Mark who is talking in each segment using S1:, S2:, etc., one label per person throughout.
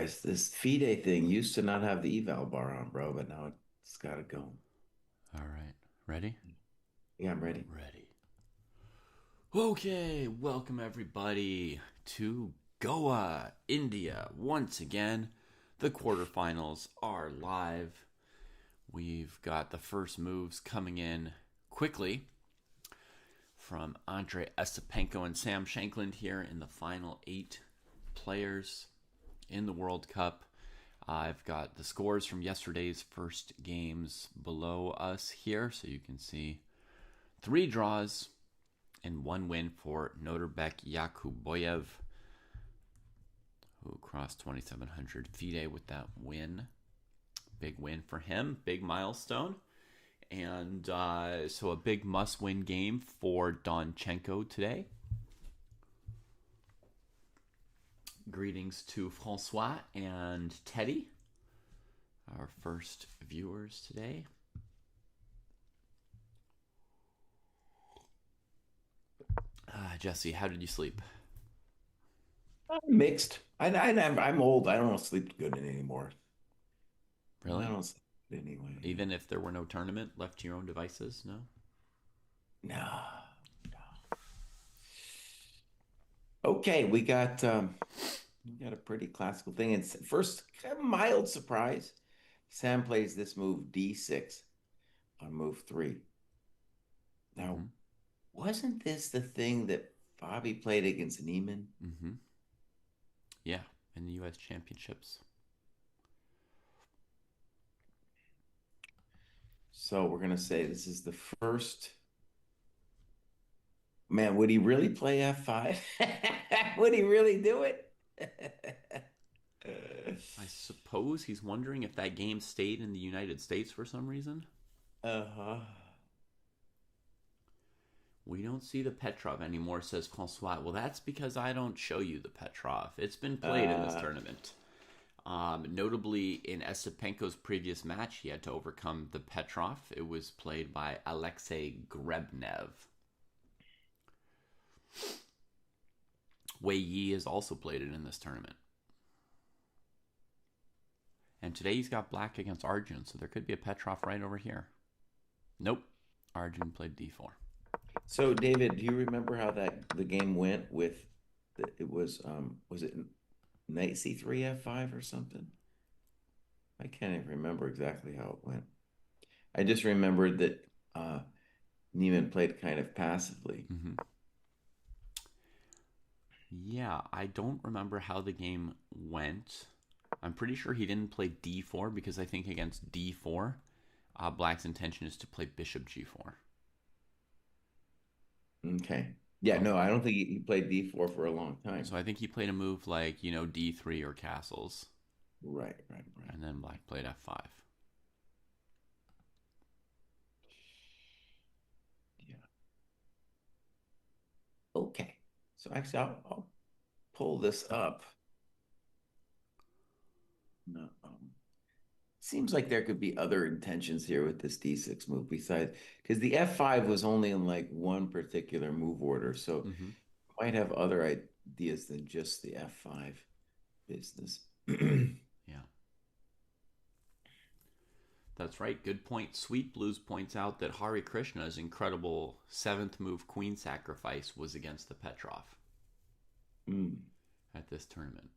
S1: guys. This FIDE thing used to not have the eval bar on, bro, but now it's got to go.
S2: All right. Ready?
S1: Yeah, I'm ready.
S2: Ready. Okay, welcome everybody to Goa, India. Once again, the quarterfinals are live. We've got the first moves coming in quickly from Andre Asapenko and Sam Shankland here in the final 8 players in the World Cup. I've got the scores from yesterday's first games below us here, so you can see 3 draws and 1 win for Noterbek Yakuboyev, who crossed 2,700 FIDE with that win. Big win for him, big milestone. And so a big must-win game for Donchenko today. Greetings to Francois and Teddy, our first viewers today. Jesse, how did you sleep?
S1: Mixed. I'm old. I don't sleep good anymore. I
S2: Really?
S1: don't sleep good anyway.
S2: Even if there were no tournament, left to your own devices? No?
S1: No. Okay, we got a pretty classical thing. And first, kind of mild surprise. Sam plays this move D6 on move 3. Now,
S2: Mm-hmm.
S1: wasn't this the thing that Bobby played against Neiman?
S2: Mm-hmm. Yeah, in the U.S. Championships.
S1: So we're gonna say this is the first. Man, would he really play F5? Would he really do it?
S2: I suppose he's wondering if that game stayed in the United States for some reason.
S1: Uh-huh.
S2: We don't see the Petrov anymore, says Francois. Well, that's because I don't show you the Petrov. It's been played in this
S1: Uh,
S2: tournament. Notably, in Asapenko's previous match, he had to overcome the Petrov. It was played by Alexei Grebnev. Wei Yi has also played it in this tournament. And today he's got black against Arjun, so there could be a Petrov right over here. Nope. Arjun played d4.
S1: so David, do you remember how the game went with it was it knight C3 F5 or something? I can't even remember exactly how it went. I just remembered that Neiman played kind of passively.
S2: Mm-hmm. Yeah, I don't remember how the game went. I'm pretty sure he didn't play d4 because I think against d4, black's intention is to play bishop g4.
S1: Okay. Yeah,
S2: So,
S1: no, I don't think he played D4 for a long time.
S2: so I think he played a move like, d3 or castles,
S1: Right, right, right.
S2: and then black played f5.
S1: Yeah. Okay. So actually, I'll pull this up. No, seems like there could be other intentions here with this D6 move besides because the F5 was only in like one particular move order. So
S2: Mm-hmm.
S1: might have other ideas than just the F5 business.
S2: Yeah. That's right. Good point. Sweet Blues points out that Hari Krishna's incredible seventh move queen sacrifice was against the Petrov
S1: Mm.
S2: at this tournament.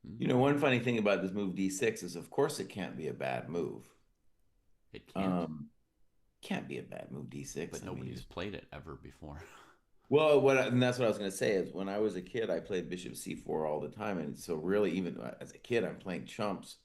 S2: Hmm?
S1: One funny thing about this move D6 is, of course, it can't be a bad move.
S2: It can't,
S1: Um, can't be a bad move D6.
S2: but
S1: I mean,
S2: nobody's played it ever before.
S1: well, and that's what I was going to say is when I was a kid, I played Bishop C4 all the time, and so really, even as a kid, I'm playing chumps,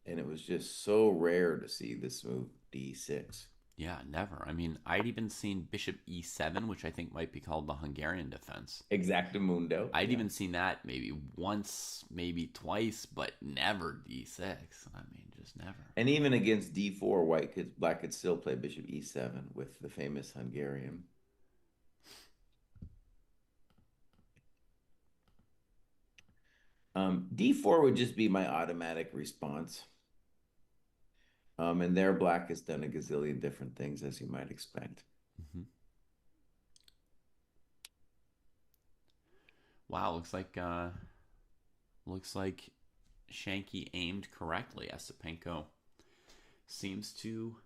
S1: and it was just so rare to see this move D6.
S2: Yeah, never. I mean, I'd even seen Bishop E7, which I think might be called the Hungarian defense.
S1: Exactamundo,
S2: I'd
S1: yeah.
S2: even seen that maybe once, maybe twice, but never D6. I mean, just never.
S1: And even against D4, black could still play Bishop E7 with the famous Hungarian. D4 would just be my automatic response. And there, black has done a gazillion different things, as you might expect.
S2: Mm-hmm. Wow, looks like Shanky aimed correctly. Asapenko seems to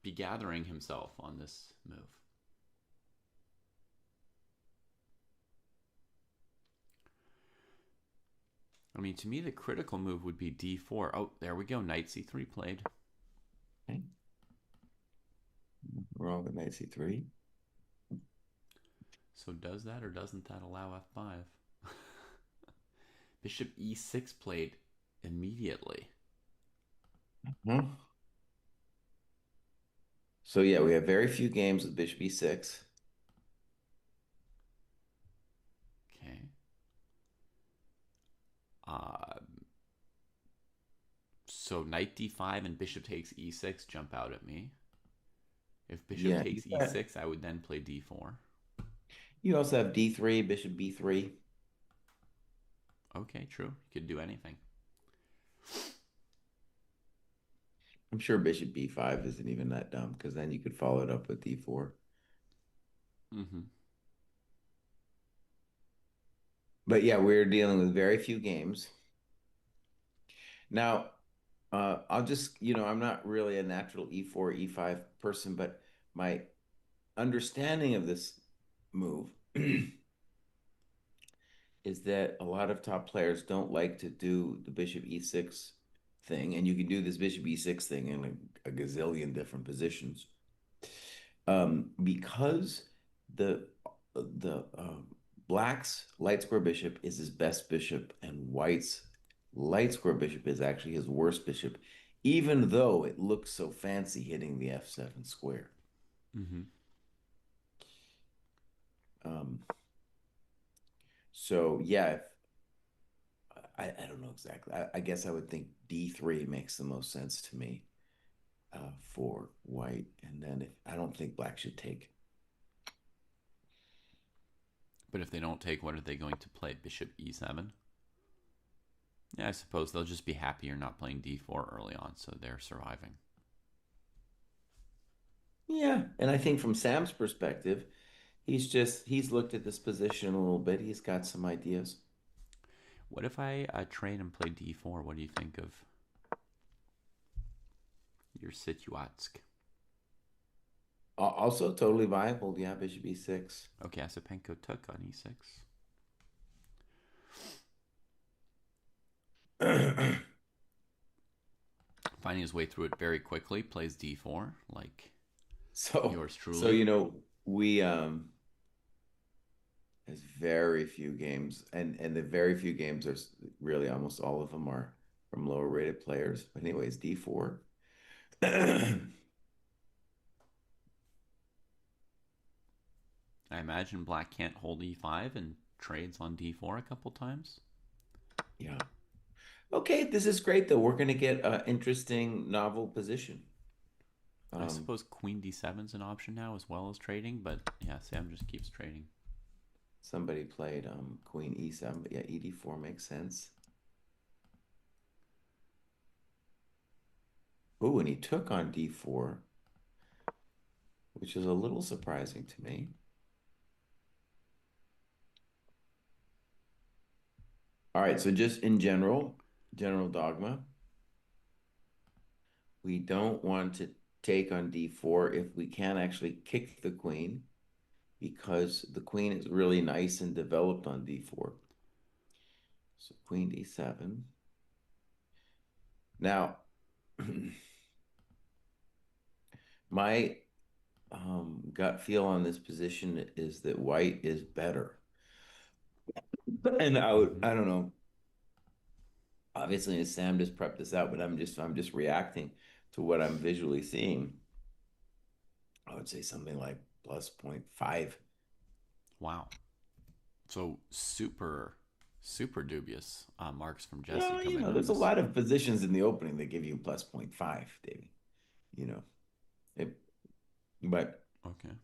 S2: be gathering himself on this move. I mean, to me, the critical move would be d4. Oh, there we go. Knight c3 played.
S1: Okay. Wrong with knight c3.
S2: So does that or doesn't that allow f5? Bishop e6 played immediately.
S1: Huh? So yeah, we have very few games with bishop e6.
S2: Okay. Uh, so knight d5 and bishop takes e6 jump out at me. If bishop
S1: Yeah,
S2: takes e6, I would then play d4.
S1: you also have d3, bishop b3.
S2: Okay, true. You could do anything.
S1: I'm sure bishop b5 isn't even that dumb because then you could follow it up with d4.
S2: Mm-hmm.
S1: But yeah, we're dealing with very few games. Now, I'll just, I'm not really a natural e4, e5 person, but my understanding of this move is that a lot of top players don't like to do the bishop e6 thing, and you can do this bishop e6 thing in a gazillion different positions. Because the black's light square bishop is his best bishop, and white's light square bishop is actually his worst bishop, even though it looks so fancy hitting the f7 square.
S2: Mm-hmm.
S1: Um, so yeah, I don't know exactly. I guess I would think d3 makes the most sense to me for white, and then if I don't think black should take.
S2: But if they don't take, what are they going to play? Bishop e7? Yeah, I suppose they'll just be happy you're not playing d4 early on, so they're surviving.
S1: Yeah, and I think from Sam's perspective, he's looked at this position a little bit. He's got some ideas.
S2: What if I trade and play d4? What do you think of your Situatsk?
S1: Also totally viable. Yeah, bishop e6.
S2: Okay, Asapenko took on e6. Finding his way through it very quickly, plays d4, like
S1: So
S2: yours
S1: so
S2: truly.
S1: we there's very few games, and the very few games are really almost all of them are from lower rated players. But anyways, d4.
S2: I imagine black can't hold e5 and trades on d4 a couple times.
S1: Yeah. Okay, this is great though. We're gonna get an interesting novel position.
S2: I
S1: Um,
S2: suppose queen d7 is an option now as well as trading, but yeah, Sam just keeps trading.
S1: Somebody played Queen E7, but yeah, ED4 makes sense. Ooh, and he took on D4, which is a little surprising to me. All right, so just in general dogma, we don't want to take on D4 if we can actually kick the queen because the queen is really nice and developed on D4. So Queen D7. Now, my gut feel on this position is that white is better. And
S2: Mm-hmm.
S1: I don't know. Obviously, Sam just prepped this out, but I'm just reacting to what I'm visually seeing. I would say something like plus zero point 0.5.
S2: Wow. So super dubious marks from Jesse
S1: Well,
S2: coming in on
S1: there's a
S2: this.
S1: lot of positions in the opening that give you plus zero point 0.5, Davey. You know, it, but
S2: Okay.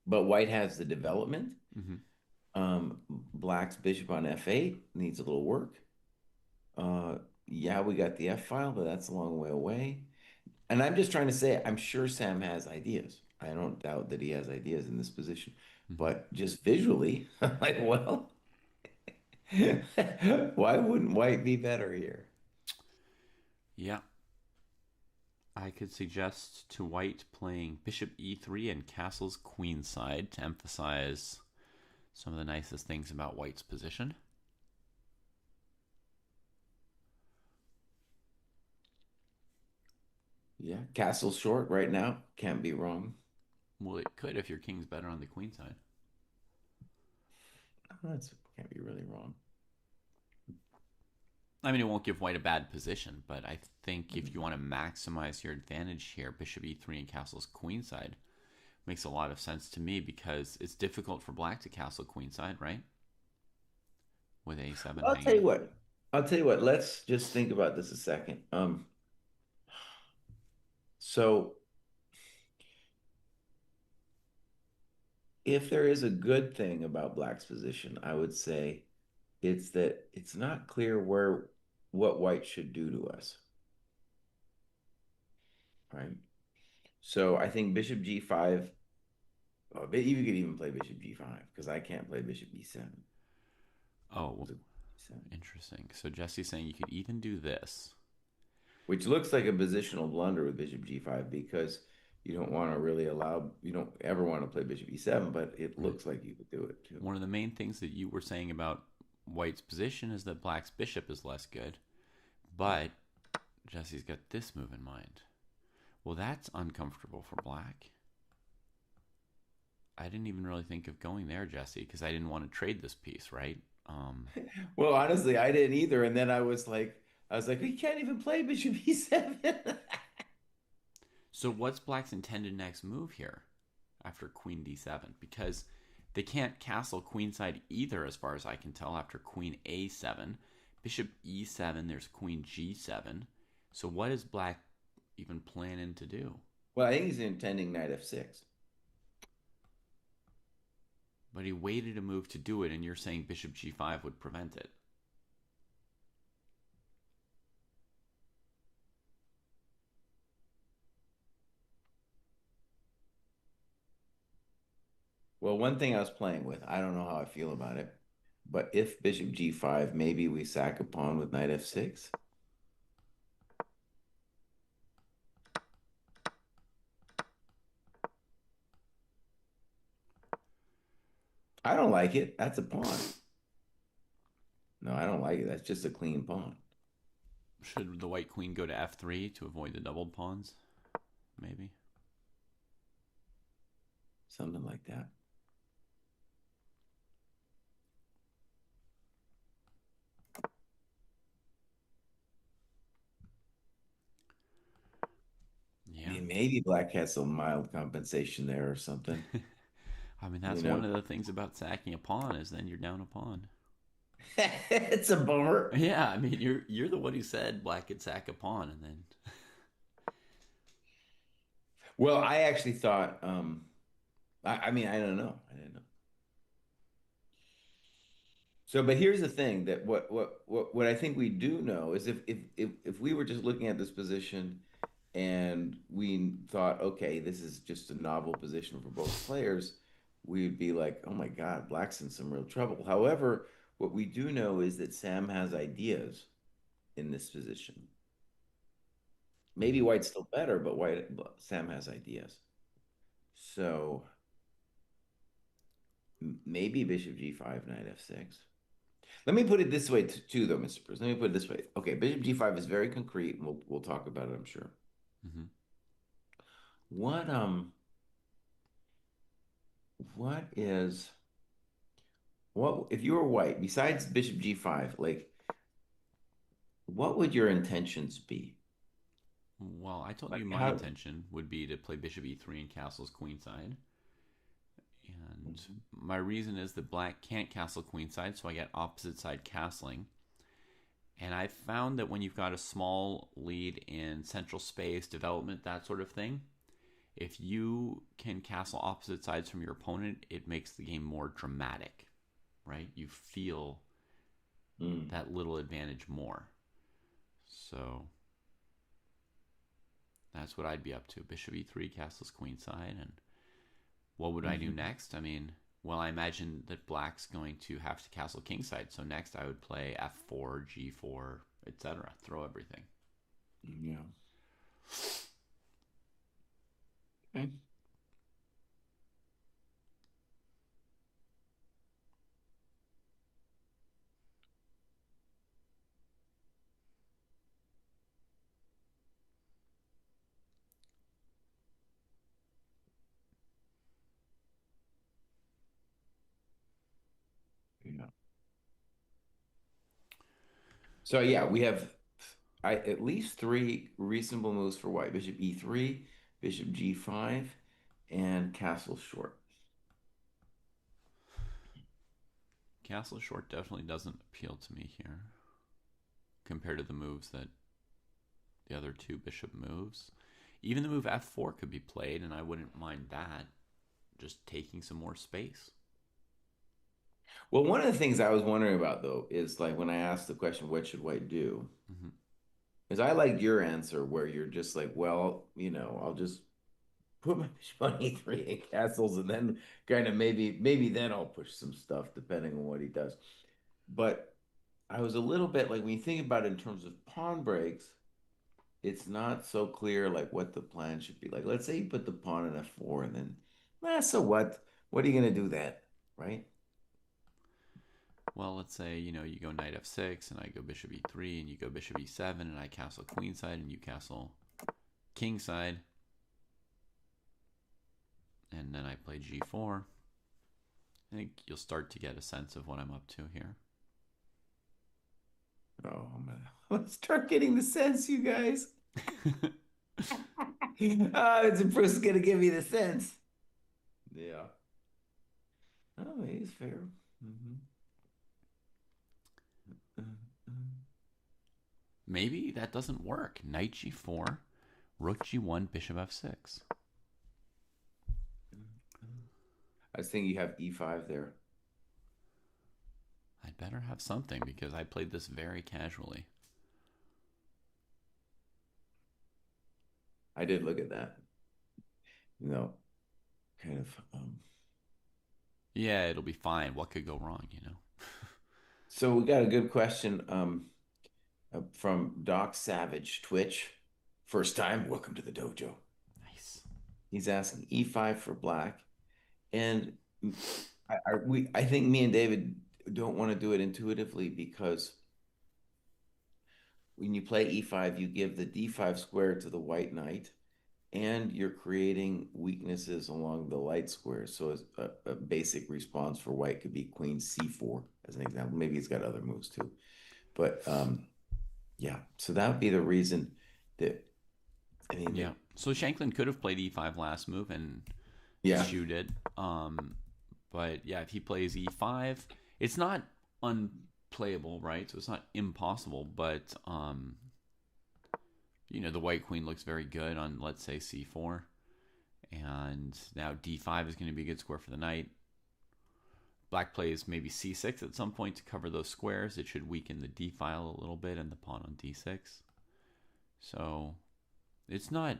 S1: white has the development.
S2: Mm-hmm.
S1: Black's bishop on f8 needs a little work. Yeah, we got the f file, but that's a long way away. And I'm just trying to say, I'm sure Sam has ideas. I don't doubt that he has ideas in this position,
S2: Mm-hmm.
S1: but just visually, like, well. Why wouldn't white be better here?
S2: Yeah, I could suggest to white playing bishop e3 and castle's queenside to emphasize some of the nicest things about white's position.
S1: Yeah, castle's short right now. Can't be wrong.
S2: Well, it could if your king's better on the queen side.
S1: That's can't be really wrong.
S2: I mean, it won't give white a bad position, but I think if you want to maximize your advantage here, bishop e3 and castle's queenside makes a lot of sense to me because it's difficult for black to castle queenside, right? With a7
S1: I'll tell
S2: hanging.
S1: you what. I'll tell you what. Let's just think about this a second. So if there is a good thing about black's position, I would say it's that it's not clear where what white should do to us, right? So I think bishop g5, oh, you could even play bishop g5 because I can't play bishop b7.
S2: Oh,
S1: So b7,
S2: interesting. So Jesse's saying you could even do this.
S1: which looks like a positional blunder with bishop g5 because you don't want to really allow, you don't ever want to play bishop e7, but it
S2: Right.
S1: looks like you could do it too.
S2: One of the main things that you were saying about white's position is that black's bishop is less good,
S1: Yeah.
S2: but Jesse's got this move in mind. Well, that's uncomfortable for black. I didn't even really think of going there, Jesse, because I didn't want to trade this piece, right? Um,
S1: Well, honestly, I didn't either. And then I was like, we can't even play bishop e7.
S2: so what's black's intended next move here after queen d7? Because they can't castle queenside either, as far as I can tell, after queen a7. Bishop e7, there's queen g7. So what is black even planning to do?
S1: Well, I think he's intending knight f6.
S2: But he waited a move to do it, and you're saying bishop g5 would prevent it.
S1: Well, one thing I was playing with, I don't know how I feel about it, but if bishop g5, maybe we sack a pawn with knight f6. I don't like it. That's a pawn. No, I don't like it. That's just a clean pawn.
S2: Should the white queen go to f3 to avoid the doubled pawns? Maybe.
S1: Something like that. I
S2: Yeah.
S1: mean, maybe black has some mild compensation there or something,
S2: I mean,
S1: you
S2: that's
S1: know?
S2: one of the things about sacking a pawn is then you're down a pawn.
S1: It's a bummer.
S2: Yeah, I mean, you're the one who said black could sack a pawn, and then
S1: Well, I actually thought, I mean, I don't know. I didn't know. So, but here's the thing that what I think we do know is if we were just looking at this position and we thought, okay, this is just a novel position for both players, we'd be like, oh my God, Black's in some real trouble. However, what we do know is that Sam has ideas in this position. Maybe
S2: mm-hmm.
S1: White's still better, but Sam has ideas. So maybe Bishop G5, Knight F6. Let me put it this way too, though, Mr. Bruce. Let me put it this way. Okay, Bishop G5 is very concrete, and we'll talk about it, I'm sure.
S2: Mm-hmm.
S1: What um what is what if you were white, besides Bishop G5, like what would your intentions be?
S2: Well, I told
S1: Like
S2: you my
S1: how
S2: intention would be to play bishop e3 and castle's queenside, and
S1: Mhm.
S2: my reason is that black can't castle queenside, so I get opposite side castling. And I've found that when you've got a small lead in central space, development, that sort of thing, if you can castle opposite sides from your opponent, it makes the game more dramatic, right? You feel
S1: Mm.
S2: that little advantage more. So that's what I'd be up to. Bishop e3, castles queenside. And what would I do
S1: Mhm.
S2: next? I mean, Well, I imagine that black's going to have to castle kingside. So next I would play f4, g4, etc. Throw everything.
S1: Yeah. Okay. Yeah. So yeah, we have at least three reasonable moves for white. Bishop e3, bishop g5, and castle short.
S2: Castle short definitely doesn't appeal to me here compared to the moves that the other two bishop moves. Even the move f4 could be played, and I wouldn't mind that. Just taking some more space.
S1: Well, one of the things I was wondering about though is like when I asked the question, what should white do?
S2: Mm-hmm.
S1: Is I like your answer where you're just like, well, I'll just put my bishop on e3 and castles, and then kind of maybe then I'll push some stuff depending on what he does. But I was a little bit like when you think about it in terms of pawn breaks, it's not so clear like what the plan should be. Like, let's say you put the pawn in f4 and then, so what? What are you gonna do then? Right?
S2: Well, let's say, you go knight f6 and I go bishop e3 and you go bishop e7 and I castle queenside and you castle kingside and then I play g4. I think you'll start to get a sense of what I'm up to here.
S1: Oh, I'm gonna start getting the sense, you guys. It's Bruce gonna give me the sense. Yeah. Oh, he's fair. Mhm.
S2: Maybe that doesn't work. Knight g4, rook g1, bishop f6.
S1: I was thinking you have e5 there.
S2: I'd better have something because I played this very casually.
S1: I did look at that. You know, kind of.
S2: Yeah, it'll be fine. What could go wrong?
S1: So we got a good question from Doc Savage, Twitch. First time, welcome to the dojo.
S2: Nice.
S1: He's asking e5 for black, and I think me and David don't want to do it intuitively because when you play e5, you give the d5 square to the white knight, and you're creating weaknesses along the light square. So a basic response for white could be queen c4 as an example. Maybe he's got other moves too, but yeah. So that would be the reason that I mean
S2: Yeah.
S1: that
S2: So Shanklin could have played e5 last move and
S1: yeah.
S2: eschewed. But yeah, if he plays e5, it's not unplayable, right? So it's not impossible, but the white queen looks very good on, let's say, c4. And now d5 is going to be a good square for the knight. Black plays maybe c6 at some point to cover those squares. It should weaken the d file a little bit and the pawn on d6. So it's not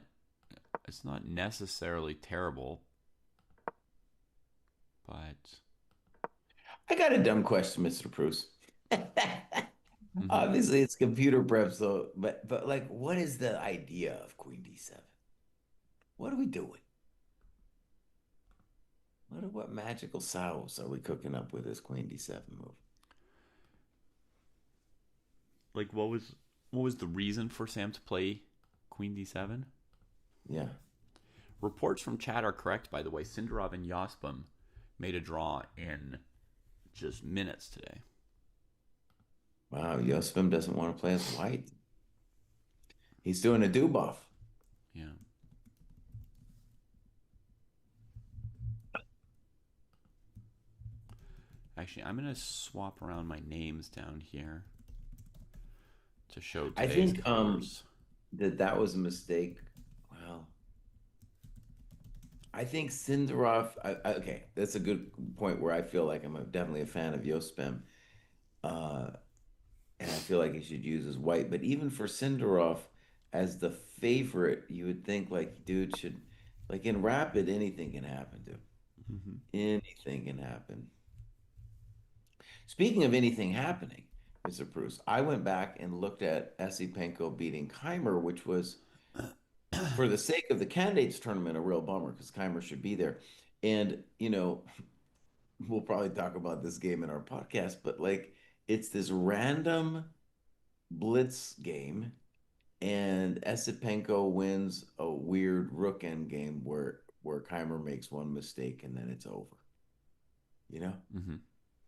S2: necessarily terrible, but
S1: I got a dumb question, Mr. Bruce.
S2: mm-hmm.
S1: Obviously, it's computer prep, so but like, what is the idea of queen d7? What are we doing? What magical sauce are we cooking up with this queen d7 move?
S2: Like what was the reason for Sam to play queen d7?
S1: Yeah.
S2: Reports from chat are correct, by the way. Sindarov and Yospam made a draw in just minutes today.
S1: Wow, Yosifim doesn't want to play as white. He's doing a do buff.
S2: Yeah. Actually, I'm going to swap around my names down here to show
S1: I
S2: today's
S1: think
S2: colors.
S1: that was a mistake. Well, I think Sindarov. Okay, that's a good point where I feel like definitely a fan of Yospem, uh, and I feel like he should use his white. But even for Sindarov as the favorite, you would think like dude should like in rapid anything can happen to.
S2: Mm-hmm.
S1: Anything can happen. Speaking of anything happening, Mr. Bruce, I went back and looked at Asapenko beating Keimer, which was, for the sake of the candidates tournament, a real bummer because Keimer should be there. And, we'll probably talk about this game in our podcast, but like it's this random blitz game, and Esipenko wins a weird rook end game where Keimer makes one mistake and then it's over, you know?
S2: Mm-hmm.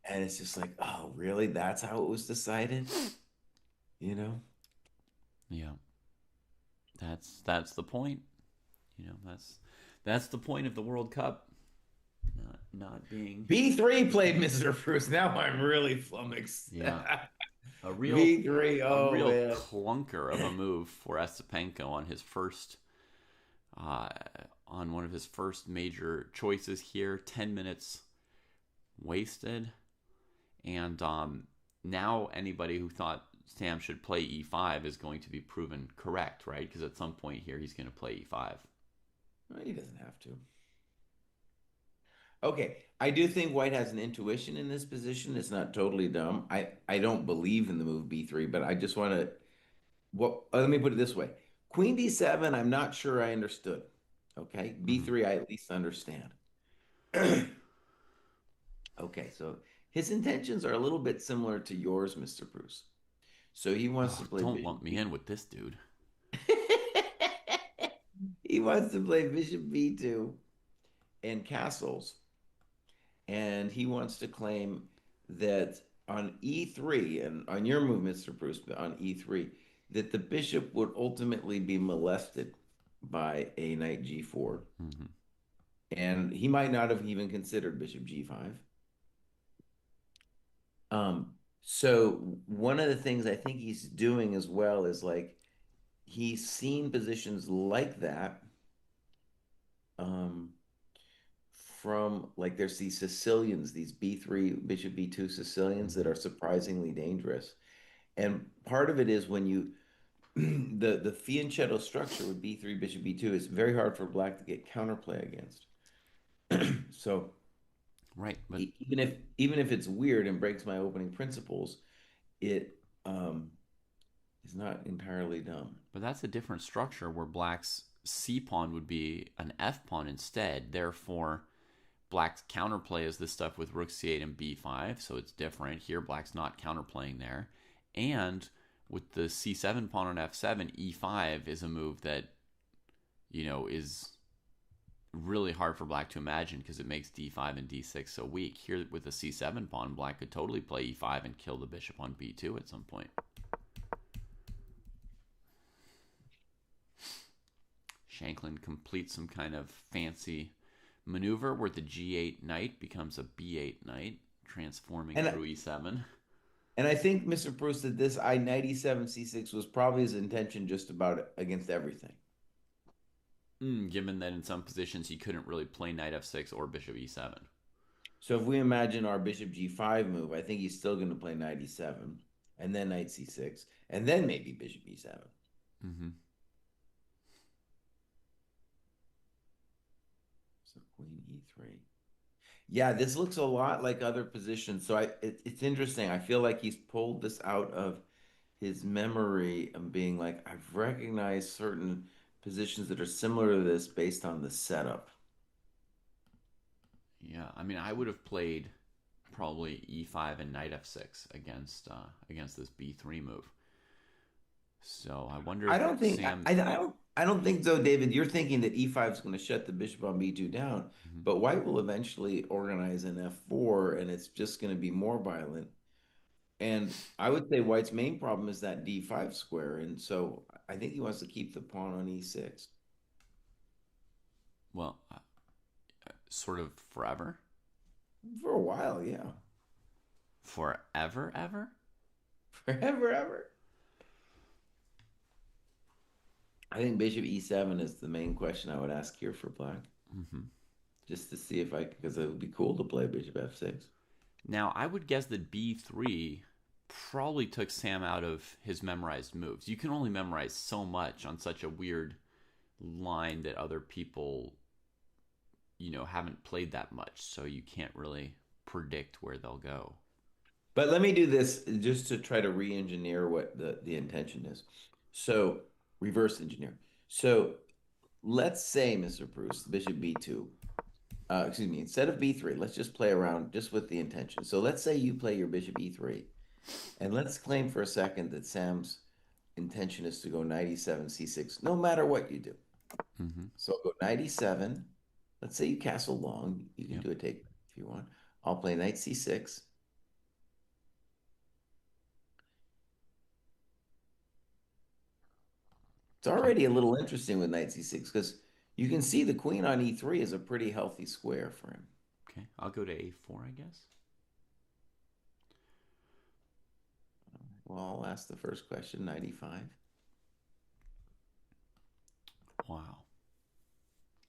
S1: And it's just like, oh, really? That's how it was decided, you know?
S2: Yeah, that's the point. You know, that's the point of the World Cup. Not being,
S1: B3 played Mr. Bruce. Now I'm really flummoxed.
S2: yeah, a real
S1: V3,
S2: a
S1: oh
S2: real
S1: man.
S2: clunker of a move for Asapenko uh, on one of his first major choices here. 10 minutes wasted, and now anybody who thought Sam should play e5 is going to be proven correct, right? Because at some point here he's going to play e5.
S1: Well, he doesn't have to. Okay, I do think White has an intuition in this position. It's not totally dumb. I don't believe in the move B3, but I just want to. Well, let me put it this way: Queen D7. I'm not sure I understood. Okay,
S2: Mm-hmm.
S1: B3. I at least understand. Okay, so his intentions are a little bit similar to yours, Mr. Bruce. So he wants
S2: Oh,
S1: to play
S2: don't
S1: Bishop
S2: lump me
S1: B.
S2: in with this dude.
S1: He wants to play Bishop B2 and castles. And he wants to claim that on E3 and on your move, Mr. Bruce, on E3, that the bishop would ultimately be molested by a knight G4.
S2: Mm-hmm.
S1: And he might not have even considered bishop G5. So one of the things I think he's doing as well is like he's seen positions like that um, from like there's these Sicilians, these B3, bishop B2 Sicilians that
S2: Mm-hmm.
S1: are surprisingly dangerous. And part of it is when you the fianchetto structure with B3 bishop B2 is very hard for black to get counterplay against. So
S2: Right, but
S1: even if it's weird and breaks my opening principles, it is not entirely dumb.
S2: that's a different structure where black's c pawn would be an f pawn instead. Therefore, black's counterplay is this stuff with rook c8 and b5, so it's different. Here, black's not counterplaying there. And with the c7 pawn on f7, e5 is a move that, is really hard for black to imagine because it makes d5 and d6 so weak. Here, with the c7 pawn, black could totally play e5 and kill the bishop on b2 at some point. Shanklin completes some kind of fancy maneuver where the g8 knight becomes a b8 knight, transforming
S1: And
S2: through e7.
S1: and I think Mr. Bruce that this I 97 C6 was probably his intention just about against everything.
S2: Given that in some positions he couldn't really play knight f6 or bishop e7.
S1: So if we imagine our bishop G5 move, I think he's still going to play knight E7 and then knight C6 and then maybe bishop E7.
S2: Mm-hmm.
S1: So queen E3. Yeah, this looks a lot like other positions. So it's interesting. I feel like he's pulled this out of his memory and being like, I've recognized certain positions that are similar to this based on the setup.
S2: Yeah, I mean, I would have played probably e5 and knight f6 against this b3 move. So I wonder
S1: I
S2: if
S1: don't think
S2: Sam.
S1: I don't think so, David. You're thinking that E5 is going to shut the bishop on B2 down,
S2: Mhm.
S1: but White will eventually organize an F4 and it's just going to be more violent. And I would say White's main problem is that D5 square. And so I think he wants to keep the pawn on E6
S2: Well, sort of forever,
S1: for a while. Yeah.
S2: forever, ever.
S1: Forever, ever. I think bishop E7 is the main question I would ask here for black,
S2: Mm-hmm.
S1: just to see if I, because it would be cool to play bishop F6.
S2: Now, I would guess that b3 probably took Sam out of his memorized moves. You can only memorize so much on such a weird line that other people haven't played that much, so you can't really predict where they'll go.
S1: But let me do this just to try to re-engineer what the intention is. So reverse engineer. So let's say, Mr. Bruce, bishop b2. Excuse me, instead of b3, let's just play around just with the intention. So let's say you play your bishop e3, and let's claim for a second that Sam's intention is to go knight e7, c6, no matter what you do.
S2: Mm-hmm.
S1: So I'll go knight e7. Let's say you castle long. You can
S2: Yep.
S1: do a take if you want. I'll play knight c6. It's
S2: Okay.
S1: already a little interesting with knight c6 because you can see the queen on e3 is a pretty healthy square for him.
S2: Okay. I'll go to a4, I guess.
S1: Well, I'll ask the first question, knight e5.
S2: Wow.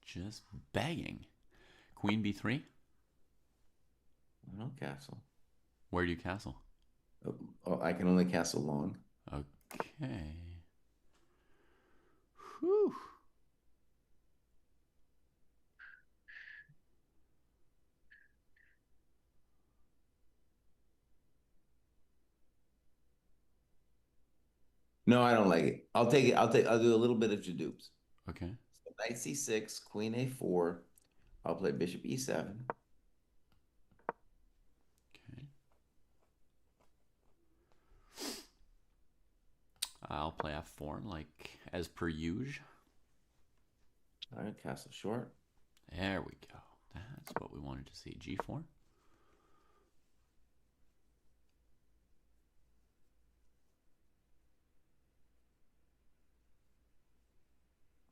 S2: Just begging. Queen b3.
S1: No castle.
S2: Where do you castle?
S1: Oh, I can only castle long.
S2: Okay. Whew.
S1: No, I don't like it. I'll take it. I'll do a little bit of Jadoops.
S2: Okay.
S1: So knight c6, queen a4. I'll play bishop e7.
S2: Okay. I'll play f4 like as per usual.
S1: All right, castle short.
S2: There we go. That's what we wanted to see. g4.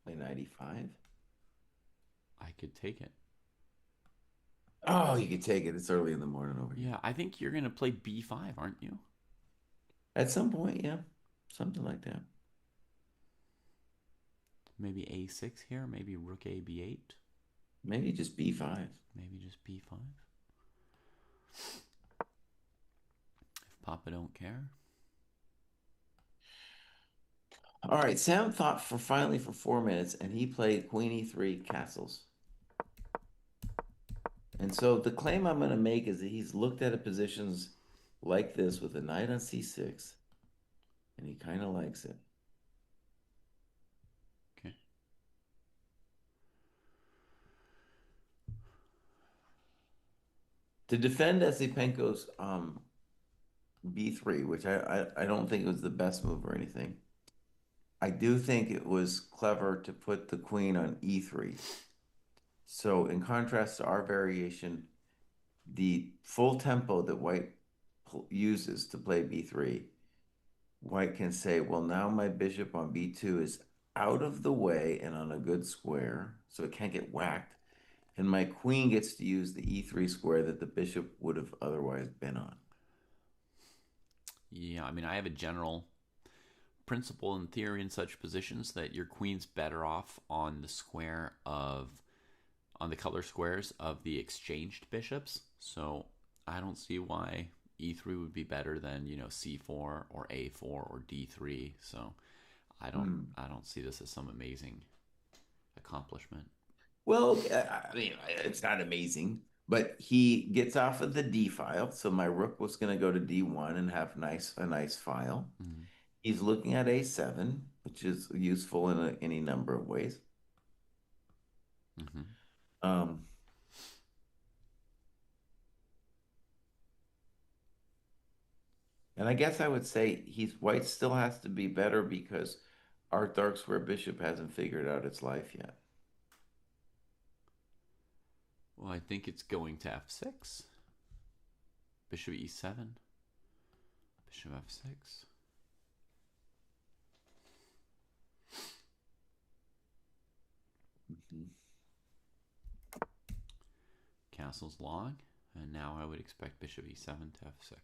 S1: Play knight e5.
S2: I could take it.
S1: Oh, you can take it. It's early in the morning over here.
S2: Yeah, I think you're going to play b5, aren't you?
S1: At some point, yeah, something like that.
S2: Maybe a6 here. Maybe rook a b8.
S1: Maybe just b5.
S2: Maybe just b5. If Papa don't care.
S1: All right, Sam thought for finally for 4 minutes, and he played queen e3 castles. And so the claim I'm going to make is that he's looked at positions like this with a knight on c6, and he kind of likes it.
S2: Okay.
S1: To defend Asapenko's b3, which I don't think was the best move or anything, I do think it was clever to put the queen on e3. So in contrast to our variation, the full tempo that white uses to play b3, white can say, well, now my bishop on b2 is out of the way and on a good square, so it can't get whacked. And my queen gets to use the e3 square that the bishop would have otherwise been on.
S2: Yeah, I mean, I have a general principle in theory in such positions that your queen's better off on the color squares of the exchanged bishops. So I don't see why e3 would be better than c4 or a4 or d3. So I don't see this as some amazing accomplishment.
S1: Well, I mean, it's not amazing, but he gets off of the D file. So my rook was going to go to D1 and have a nice file.
S2: Mm-hmm.
S1: He's looking at A7, which is useful in any number of ways.
S2: Mm-hmm.
S1: Um, and I guess I would say white still has to be better because our dark square bishop hasn't figured out its life yet.
S2: Well, I think it's going to f6. Bishop e7. Bishop f6.
S1: Mm-hmm.
S2: Castle's long, and now I would expect bishop e7 to f6.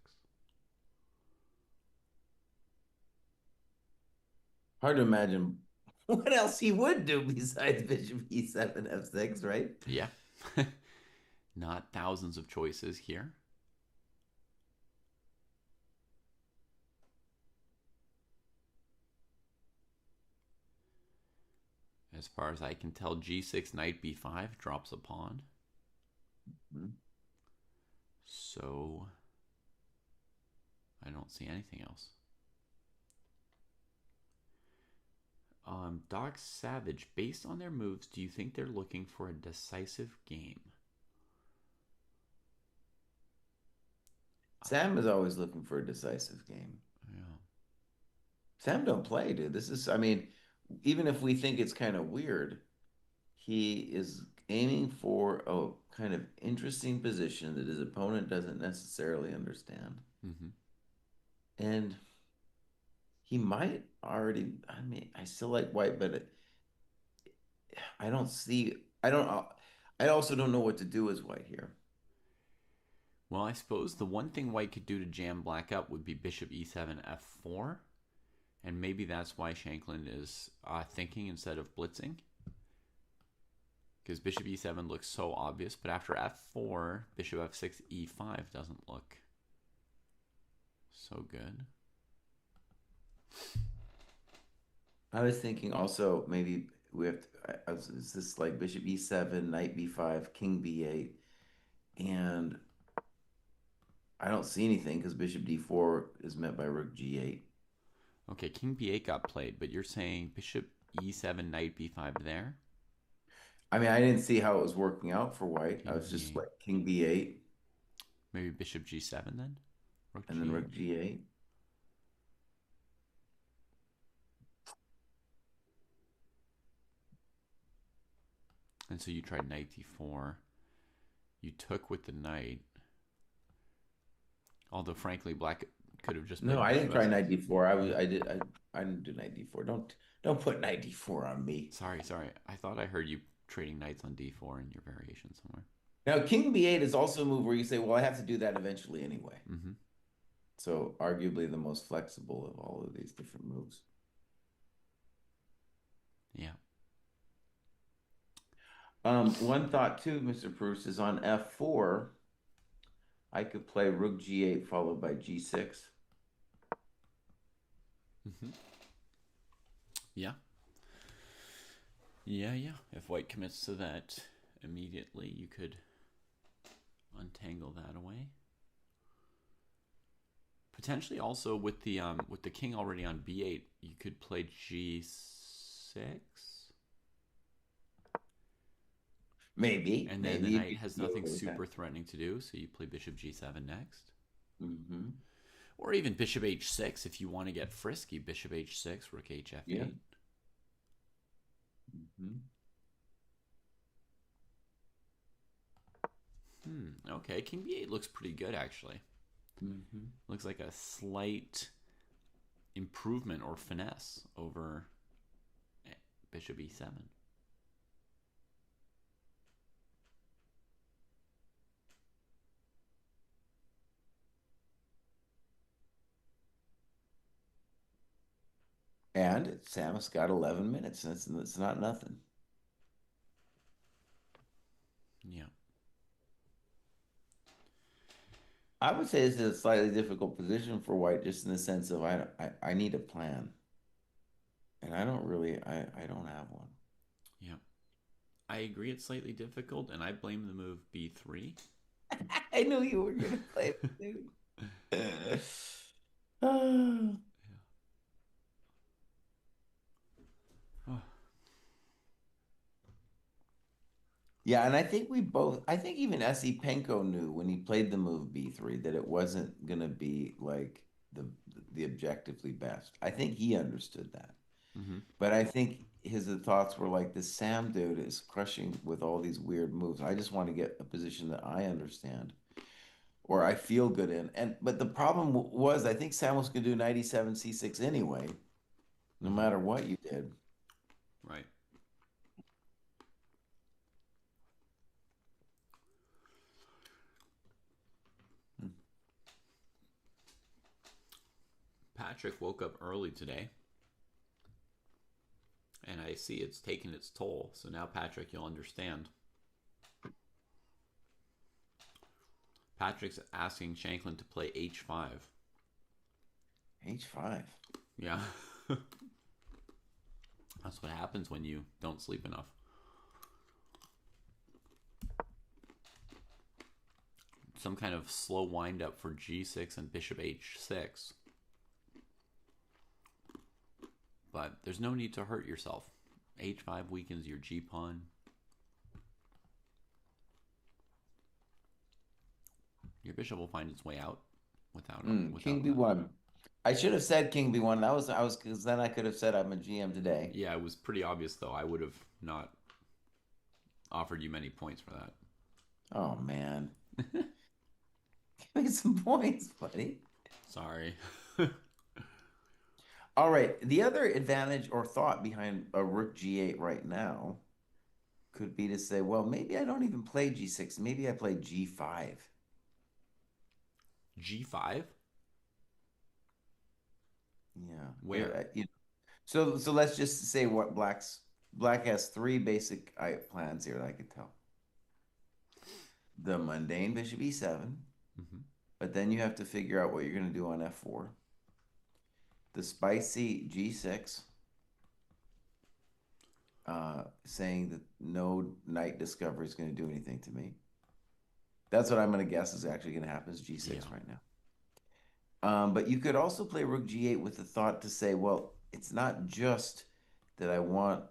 S1: Hard to imagine what else he would do besides bishop e7, f6, right?
S2: Yeah. Not thousands of choices here. As far as I can tell, g6, knight b5 drops a pawn.
S1: Hmm.
S2: So I don't see anything else. Doc Savage, based on their moves, do you think they're looking for a decisive game?
S1: Sam is always looking for a decisive game.
S2: Yeah.
S1: Sam don't play, dude. I mean, even if we think it's kind of weird, he is aiming for a kind of interesting position that his opponent doesn't necessarily understand.
S2: Mm-hmm.
S1: And he might already, I mean, I still like White, but I don't see, I don't, I also don't know what to do as White here.
S2: Well, I suppose the one thing white could do to jam black up would be bishop e7, f4. And maybe that's why Shanklin is thinking instead of blitzing. Because bishop e7 looks so obvious, but after f4, bishop f6, e5 doesn't look so good.
S1: I was thinking also maybe we have to, is this like bishop e7, knight b5, king b8, and I don't see anything because bishop d4 is met by rook g8.
S2: Okay, king b8 got played, but you're saying bishop e7, knight b5 there?
S1: I mean, I didn't see how it was working out for white. I
S2: King
S1: was just
S2: b8.
S1: like king b8
S2: Maybe bishop g7 then? Rook
S1: and then
S2: g8?
S1: rook g8.
S2: And so you tried knight d4. You took with the knight. Although, frankly, black could have just
S1: No,
S2: played
S1: I
S2: bishop
S1: didn't try
S2: f6.
S1: knight d4. I didn't do knight d4. Don't put knight d4 on me.
S2: Sorry. I thought I heard you trading knights on d4 in your variation somewhere.
S1: Now, king b8 is also a move where you say, well, I have to do that eventually anyway.
S2: Mm-hmm.
S1: So arguably the most flexible of all of these different moves.
S2: Yeah.
S1: One thought too, Mr. Bruce, is on f4, I could play rook g8 followed by g6.
S2: Mm-hmm. Yeah. Yeah. If white commits to that immediately, you could untangle that away. Potentially also with the king already on b8, you could play g6. And then the
S1: Maybe if
S2: knight
S1: you
S2: has
S1: go
S2: nothing
S1: with that.
S2: super threatening to do, so you play bishop g7 next.
S1: Mm-hmm.
S2: Or even bishop h6 if you want to get frisky. Bishop h6, rook h f8.
S1: Yeah. Mm-hmm.
S2: Okay, king b8 looks pretty good actually.
S1: Mm-hmm.
S2: Looks like a slight improvement or finesse over bishop e7.
S1: And Sam's got 11 minutes, and it's not nothing.
S2: Yeah.
S1: I would say it's a slightly difficult position for White, just in the sense of I need a plan, and I don't have one.
S2: Yeah. I agree it's slightly difficult, and I blame the move b3.
S1: I knew you were gonna play it, dude.
S2: Oh.
S1: Yeah, and I think I think even Asapenko knew when he played the move B3 that it wasn't gonna be like the objectively best. I think he understood that.
S2: Mm-hmm.
S1: But I think his thoughts were like, this Sam dude is crushing with all these weird moves. I just want to get a position that I understand or I feel good in. And but the problem was I think Sam was gonna do 97 C6 anyway, no
S2: Mm-hmm.
S1: matter what you did.
S2: Right. Patrick woke up early today, and I see it's taken its toll. So now, Patrick, you'll understand. Patrick's asking Shanklin to play h5.
S1: H5.
S2: Yeah. That's what happens when you don't sleep enough. Some kind of slow wind up for g6 and bishop h6. But there's no need to hurt yourself. h5 weakens your g pawn. Your bishop will find its way out
S1: King
S2: without that.
S1: B1. I should have said King B1. I was because then I could have said I'm a GM today.
S2: Yeah, it was pretty obvious though. I would have not offered you many points for that.
S1: Oh man. Give me some points, buddy.
S2: Sorry.
S1: All right. The other advantage or thought behind a rook G8 right now could be to say, well, maybe I don't even play G6. Maybe I play G5.
S2: g5?
S1: Yeah.
S2: Where?
S1: So let's just say what Black has three basic plans here that I could tell. The mundane bishop E7,
S2: Mm-hmm.
S1: but then you have to figure out what you're going to do on F4. The spicy G6, saying that no knight discovery is going to do anything to me. That's what I'm going to guess is actually going to happen is G6
S2: Yeah.
S1: right now. But you could also play Rook G8 with the thought to say, well, it's not just that I want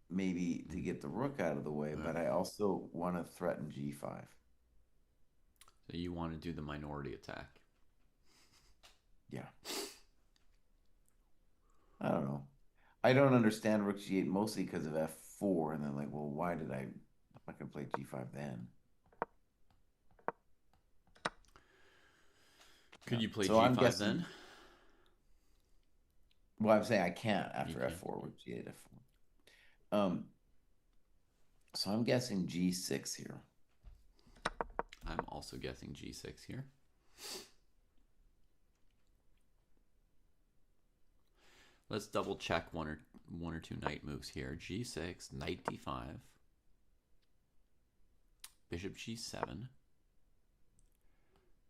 S1: maybe to get the rook out of the way, but I also want to threaten G5.
S2: So you want to do the minority attack.
S1: Yeah. I don't know. I don't understand Rook G8 mostly because of F4, and then like, well, why did I'm not gonna play G5 then?
S2: Could
S1: Yeah.
S2: you play
S1: So I'm
S2: g5
S1: guessing.
S2: then?
S1: Well, I'm saying I can't
S2: You
S1: after
S2: can't.
S1: F4 with G8 F4. So I'm guessing G6 here.
S2: I'm also guessing g6 here. Let's double check one or two knight moves here. G6, knight d5, bishop g7,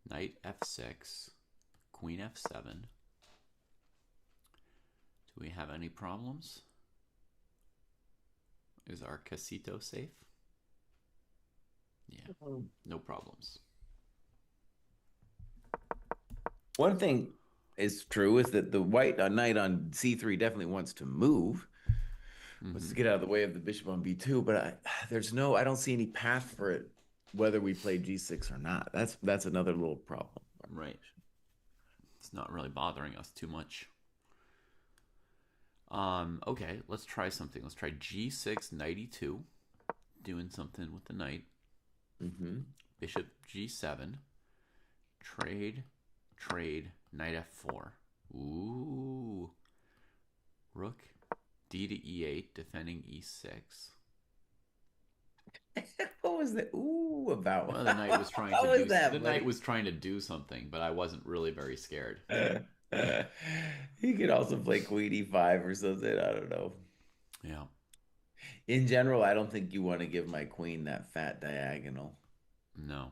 S2: knight f6, queen f7. Do we have any problems? Is our casito safe? Yeah, no problems.
S1: One thing is true is that the white knight on C3 definitely wants to move. Wants to get out of the way of the bishop on B2, but I don't see any path for it, whether we play G6 or not. That's another little problem.
S2: Right. It's not really bothering us too much. Okay, let's try something. Let's try G6, knight E2, doing something with the knight.
S1: Mm-hmm.
S2: Bishop G7, trade, trade, knight F4. Ooh. Rook D to E8, defending E6.
S1: What was the ooh about?
S2: Well, the knight was trying to
S1: How was
S2: do the
S1: that,
S2: knight
S1: buddy?
S2: was trying to do something, but I wasn't really very scared.
S1: He could also play Queen E5 or something. I don't know.
S2: Yeah.
S1: In general, I don't think you want to give my queen that fat diagonal.
S2: No.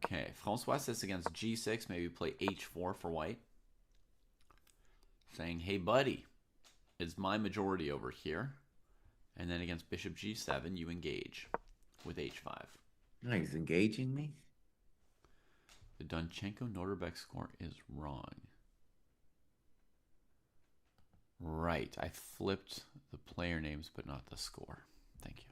S2: Okay. Francois says against G6, maybe play H4 for white. Saying, hey, buddy, it's my majority over here. And then against Bishop G7, you engage with H5.
S1: No, he's engaging me.
S2: The Dunchenko-Norderbeck score is wrong. Right. I flipped the player names, but not the score. Thank you.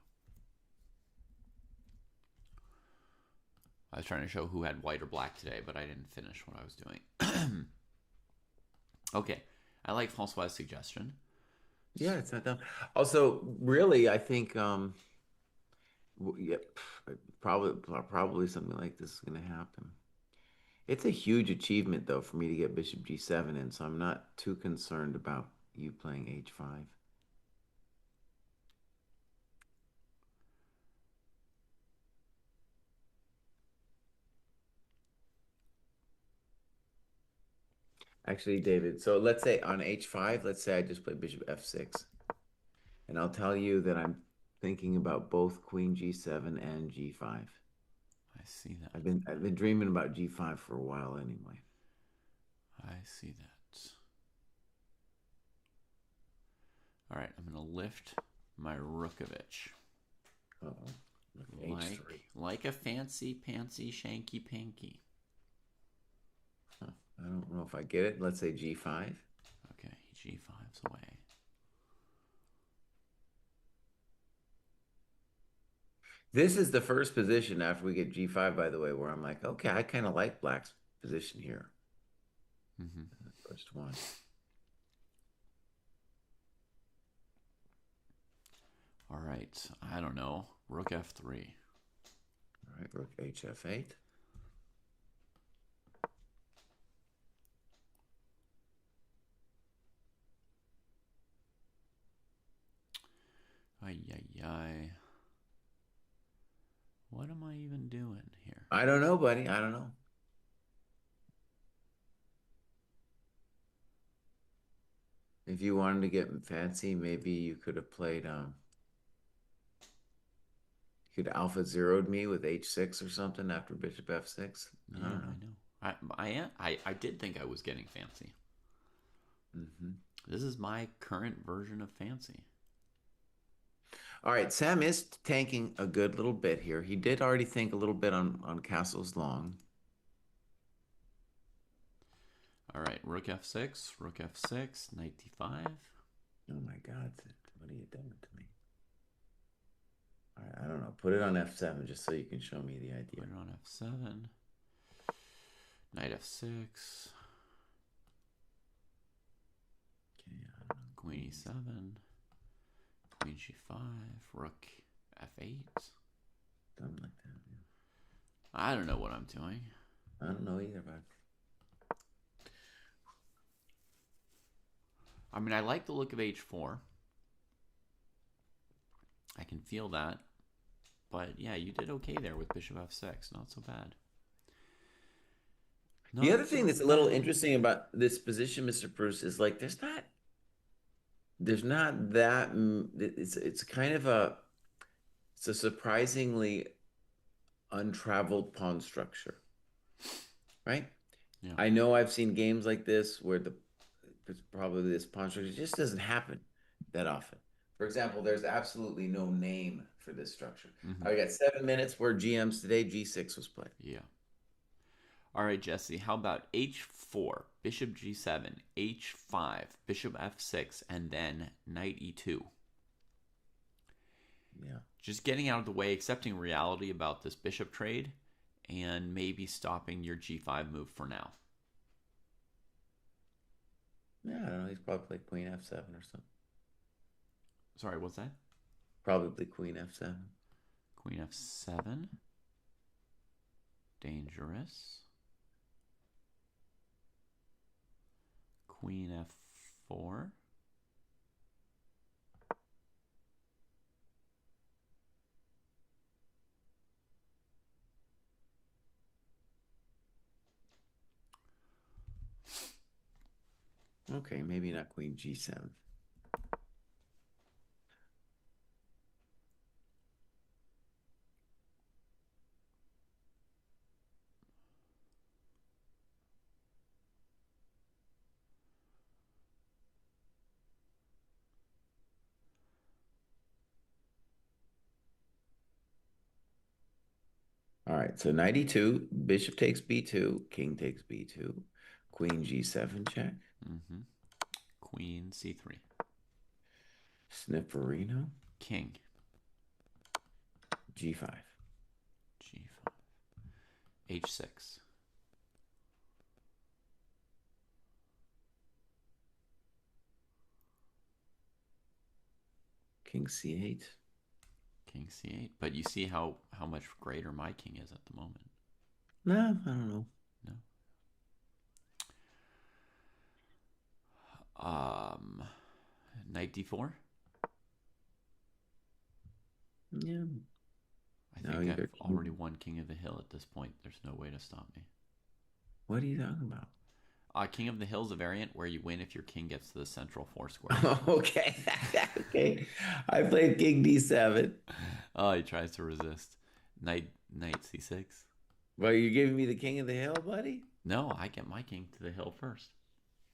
S2: I was trying to show who had white or black today, but I didn't finish what I was doing. Okay. I like Francois' suggestion.
S1: Yeah, it's not dumb. Also, really, I think yeah, probably something like this is going to happen. It's a huge achievement though for me to get Bishop G7 in, so I'm not too concerned about you playing H5. Actually, David, so let's say on H5, let's say I just play Bishop F6. And I'll tell you that I'm thinking about both Queen G7 and G5.
S2: I see that.
S1: I've been dreaming about G5 for a while anyway.
S2: I see that. All right, I'm going to lift my Rookovich.
S1: Uh-oh. Look,
S2: Like,
S1: H3.
S2: like a fancy pantsy shanky panky.
S1: Huh. I don't know if I get it. Let's say G5.
S2: Okay, G5's away.
S1: This is the first position after we get G5, by the way, where I'm like, okay, I kind of like Black's position here.
S2: Mm-hmm.
S1: First one.
S2: All right, I don't know. Rook F3.
S1: All right, Rook HF8.
S2: Ay, ay, ay. What am I even doing here?
S1: I don't know, buddy. I don't know. If you wanted to get fancy, maybe you could have played you could alpha zeroed me with H6 or something after Bishop F6. I
S2: Yeah,
S1: don't
S2: I
S1: know.
S2: know. I did think I was getting fancy.
S1: Hmm.
S2: This is my current version of fancy.
S1: All right, Sam is tanking a good little bit here. He did already think a little bit on castles long.
S2: All right, Rook F6, Rook F6, Knight D5.
S1: Oh my God, what are you doing to me? All right, I don't know. Put it on F7 just so you can show me the idea.
S2: Put it on F7. Knight F6.
S1: Okay, I don't know.
S2: Queen E7. Queen G5. Rook F8.
S1: Something like that. Yeah.
S2: I don't know what I'm doing.
S1: I don't know either, but
S2: I mean, I like the look of H4. I can feel that. But yeah, you did okay there with Bishop F6. Not so bad.
S1: the
S2: Not
S1: other
S2: so
S1: thing that's a little
S2: bad.
S1: interesting about this position, Mr. Bruce, is like there's not that it's kind of it's a surprisingly untraveled pawn structure, right?
S2: Yeah.
S1: I know I've seen games like this where the it's probably this pawn structure just doesn't happen that often. For example, there's absolutely no name for this structure.
S2: Mm-hmm.
S1: I got 7 minutes where GMs today, G6 was played.
S2: Yeah. All right, Jesse. How about H4, Bishop G7, H5, Bishop F6, and then Knight E2?
S1: Yeah.
S2: Just getting out of the way, accepting reality about this bishop trade, and maybe stopping your G5 move for now.
S1: Yeah, I don't know. He's probably played Queen F7 or something.
S2: Sorry, what's that?
S1: Probably Queen F7.
S2: Queen F7. Dangerous. Queen F4.
S1: Okay, maybe not Queen G7. All right, so 92, bishop takes B2, king takes B2, queen G7 check,
S2: Mm-hmm. Queen C3.
S1: snifferino,
S2: King
S1: G5,
S2: G5. H6.
S1: king C8.
S2: King C8. But you see how much greater my king is at the moment.
S1: No, I don't know.
S2: No. Um, Knight D4.
S1: Yeah,
S2: I
S1: no,
S2: think I've
S1: either.
S2: already won King of the Hill at this point. There's no way to stop me.
S1: What are you talking about?
S2: King of the Hill is a variant where you win if your king gets to the central four square.
S1: Okay, okay. I played king D7.
S2: Oh, he tries to resist. Knight C6.
S1: Well, you're giving me the king of the hill, buddy?
S2: No, I get my king to the hill first.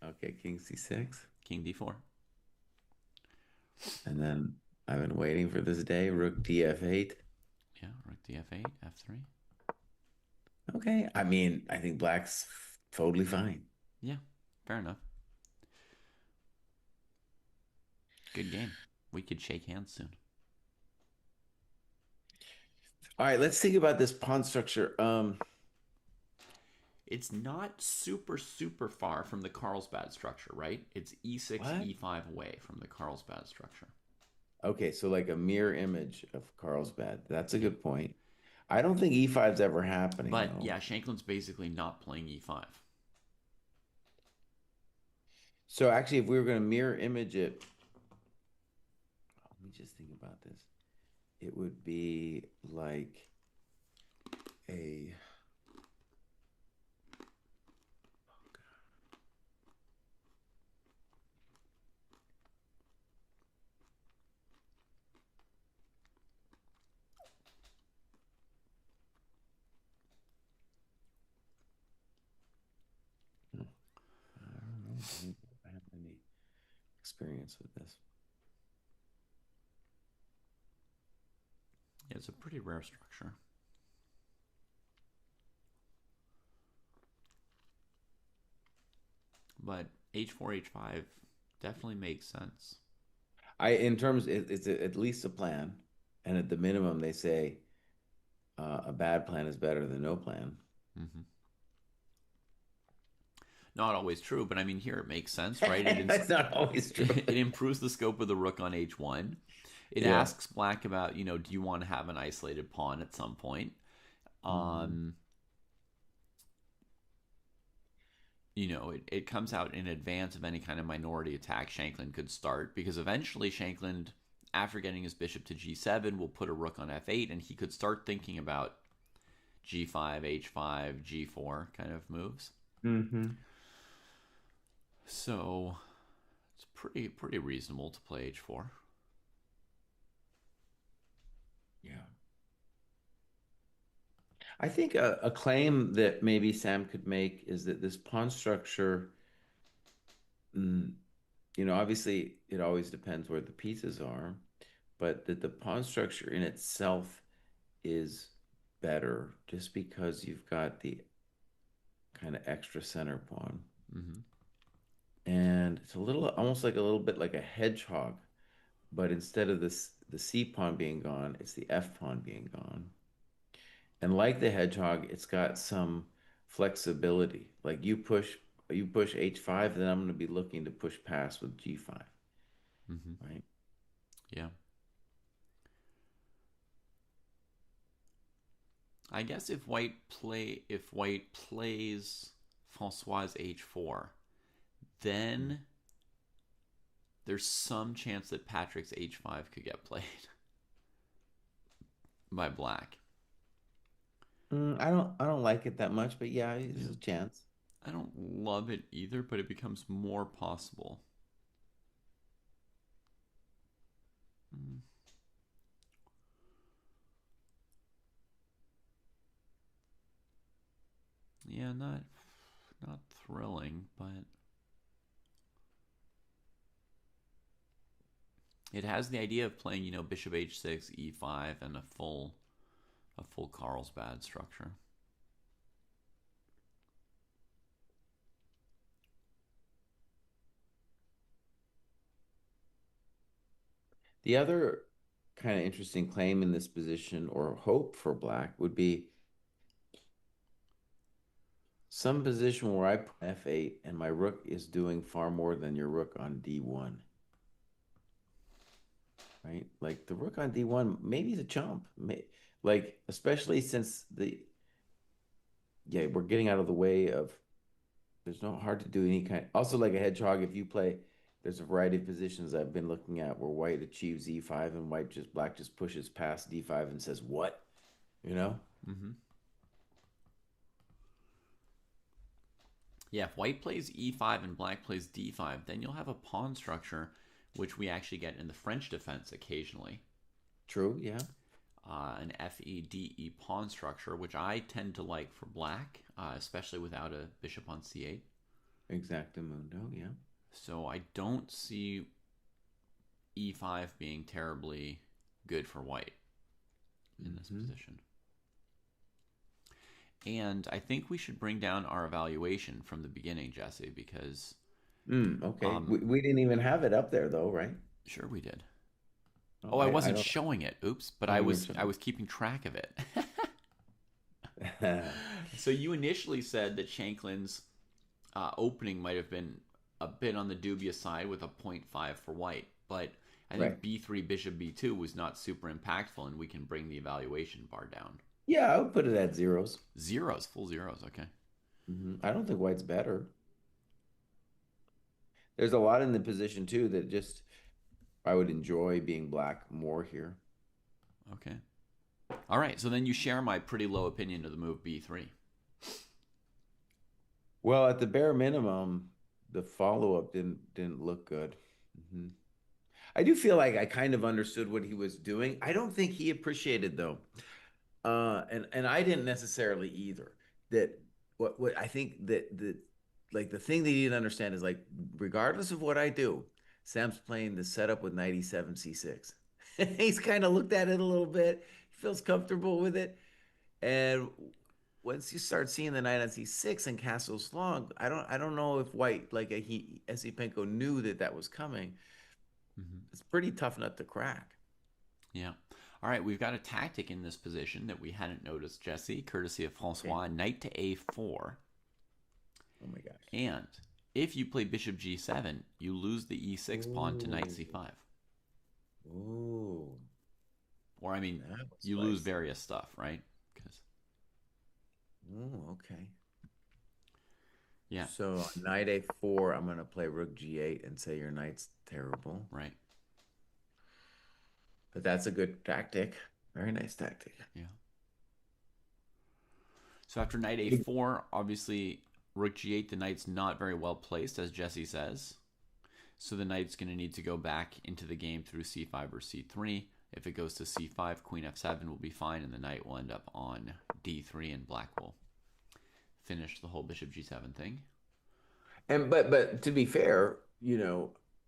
S1: Okay, king c6.
S2: King d4.
S1: And then I've been waiting for this day. Rook df8.
S2: Yeah, rook df8, f3.
S1: Okay. I mean, I think black's totally fine.
S2: Yeah, fair enough. Good game. We could shake hands soon.
S1: All right, let's think about this pawn structure.
S2: It's not super, super far from the Carlsbad structure, right? It's e6,
S1: What?
S2: e5 away from the Carlsbad structure.
S1: Okay, so like a mirror image of Carlsbad. That's a
S2: Yeah.
S1: good point. I don't think e5's ever happening
S2: But
S1: though.
S2: yeah, Shanklin's basically not playing e5.
S1: So actually, if we were going to mirror image it, let me just think about this. It would be like a I don't know. I don't think I have any experience with this.
S2: Yeah, it's a pretty rare structure. But h4, h5 definitely makes sense.
S1: In terms, it's at least a plan, and at the minimum, they say a bad plan is better than no plan.
S2: Mm-hmm. Not always true, but I mean, here it makes sense, right?
S1: That's not always true.
S2: It improves the scope of the rook on h1. It
S1: Yeah.
S2: asks black about, do you want to have an isolated pawn at some point?
S1: Mhm.
S2: Um, it comes out in advance of any kind of minority attack Shanklin could start, because eventually Shanklin, after getting his bishop to g7, will put a rook on f8, and he could start thinking about g5, h5, g4 kind of moves.
S1: Hmm.
S2: So it's pretty reasonable to play h4.
S1: Yeah. I think a claim that maybe Sam could make is that this pawn structure, mm, obviously it always depends where the pieces are, but that the pawn structure in itself is better just because you've got the kind of extra center pawn.
S2: Mm-hmm.
S1: And it's a little almost like a little bit like a hedgehog, but instead of the C pawn being gone, it's the F pawn being gone. And like the hedgehog, it's got some flexibility. Like you push H5, then I'm going to be looking to push past with G5,
S2: Mm-hmm.
S1: right?
S2: Yeah. I guess if white plays Francois h4, then there's some chance that Patrick's h5 could get played by black.
S1: I don't like it that much, but yeah, there's
S2: Yeah.
S1: a chance.
S2: I don't love it either, but it becomes more possible. Mm. Yeah, not thrilling, but it has the idea of playing, bishop h6, e5, and a full Carlsbad structure.
S1: The other kind of interesting claim in this position or hope for black would be some position where I put F8 and my rook is doing far more than your rook on D1, right? Like the rook on D1 maybe the chump. Like especially since we're getting out of the way of there's no hard to do any kind. Also like a hedgehog if you play there's a variety of positions I've been looking at where white achieves E5 and black just pushes past D5 and says, "What?" You know?
S2: Mm-hmm. Yeah, if white plays e5 and black plays d5, then you'll have a pawn structure, which we actually get in the French defense occasionally.
S1: True, yeah.
S2: an FEDE pawn structure, which I tend to like for black, especially without a bishop on c8.
S1: Exactamundo, yeah.
S2: So I don't see e5 being terribly good for white in this
S1: Hmm.
S2: position. And I think we should bring down our evaluation from the beginning, Jesse, because
S1: Okay.
S2: um,
S1: We didn't even have it up there though, right?
S2: sure we did.
S1: Oh,
S2: Oh, I
S1: I
S2: wasn't
S1: don't.
S2: showing it. Oops, but
S1: Oh,
S2: I
S1: you weren't
S2: was I
S1: showing.
S2: was keeping track of it.
S1: it.
S2: So you initially said that Shanklin's opening might have been a bit on the dubious side with a point 0.5 for white, but I
S1: Right.
S2: think b3 bishop b2 was not super impactful, and we can bring the evaluation bar down.
S1: Yeah, I would put it at zeros.
S2: Zeros, full zeros. Okay.
S1: I don't think white's better. There's a lot in the position too that just I would enjoy being black more here.
S2: Okay. All right. So then you share my pretty low opinion of the move b3.
S1: Well, at the bare minimum, the follow-up didn't look good. Hmm. I do feel like I kind of understood what he was doing. I don't think he appreciated though. And I didn't necessarily either. That what I think that like the thing that he didn't understand is like regardless of what I do, Sam's playing the setup with knight e7 c6. He's kind of looked at it a little bit. He feels comfortable with it. And once you start seeing the knight on c6 and castles long, I don't know if white like he Asapenko knew that that was coming.
S2: Mm-hmm.
S1: It's a pretty tough nut to crack.
S2: Yeah. All right. We've got a tactic in this position that we hadn't noticed, Jesse, courtesy of
S1: Okay.
S2: Francois. Knight to a4.
S1: Oh my gosh.
S2: And if you play bishop g7, you lose the e6 pawn to knight
S1: Ooh.
S2: c5.
S1: Ooh.
S2: Or, I mean,
S1: That was
S2: you lose
S1: spicy.
S2: various stuff, right? Because,
S1: Oh, okay.
S2: yeah,
S1: So knight a4, I'm gonna play rook g8 and say your knight's terrible.
S2: right.
S1: But that's a good tactic. Very nice tactic.
S2: Yeah. So after knight a4, obviously, rook g8, the knight's not very well placed, as Jesse says. So the knight's going to need to go back into the game through c5 or c3. If it goes to c5, queen f7 will be fine, and the knight will end up on d3, and black will finish the whole bishop g7 thing.
S1: And but to be fair,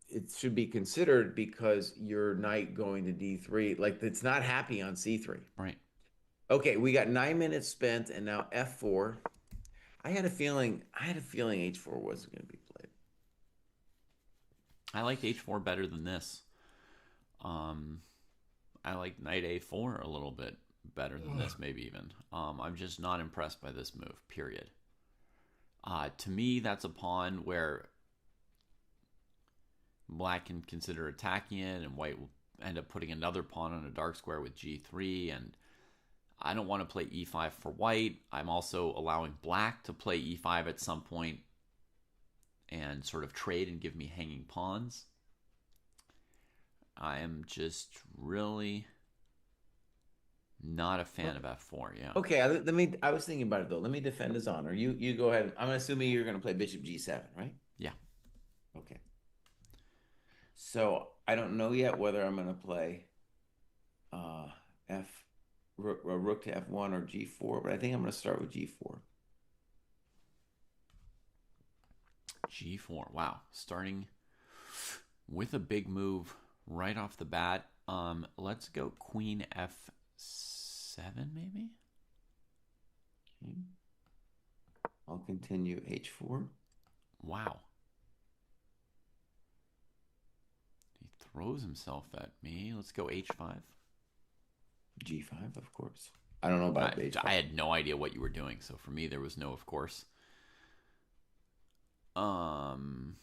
S1: it should be considered because your knight going to d3, like it's not happy on c3.
S2: Right.
S1: Okay, we got 9 minutes spent and now f4. I had a feeling h4 wasn't going to be played.
S2: I liked h4 better than this. Um, I like knight a4 a little bit better than this, maybe even. I'm just not impressed by this move, period. To me, that's a pawn where black can consider attacking it, and white will end up putting another pawn on a dark square with g3. And I don't want to play e5 for white. I'm also allowing black to play e5 at some point and sort of trade and give me hanging pawns. I am just really not a fan
S1: Well,
S2: of f4. Yeah.
S1: okay, I was thinking about it though. Let me defend his honor. You go ahead. I'm assuming you're going to play bishop g7, right?
S2: Yeah.
S1: Okay. So I don't know yet whether I'm going to play uh f rook to f1 or g4, but I think I'm going to start with g4.
S2: G4. Wow. Starting with a big move right off the bat. Let's go queen f7 maybe.
S1: Okay. I'll continue h4.
S2: Wow. He throws himself at me. Let's go h5.
S1: G5, of course. I don't know
S2: I,
S1: about
S2: I
S1: h5.
S2: had no idea what you were doing, so for me there was no of course. Um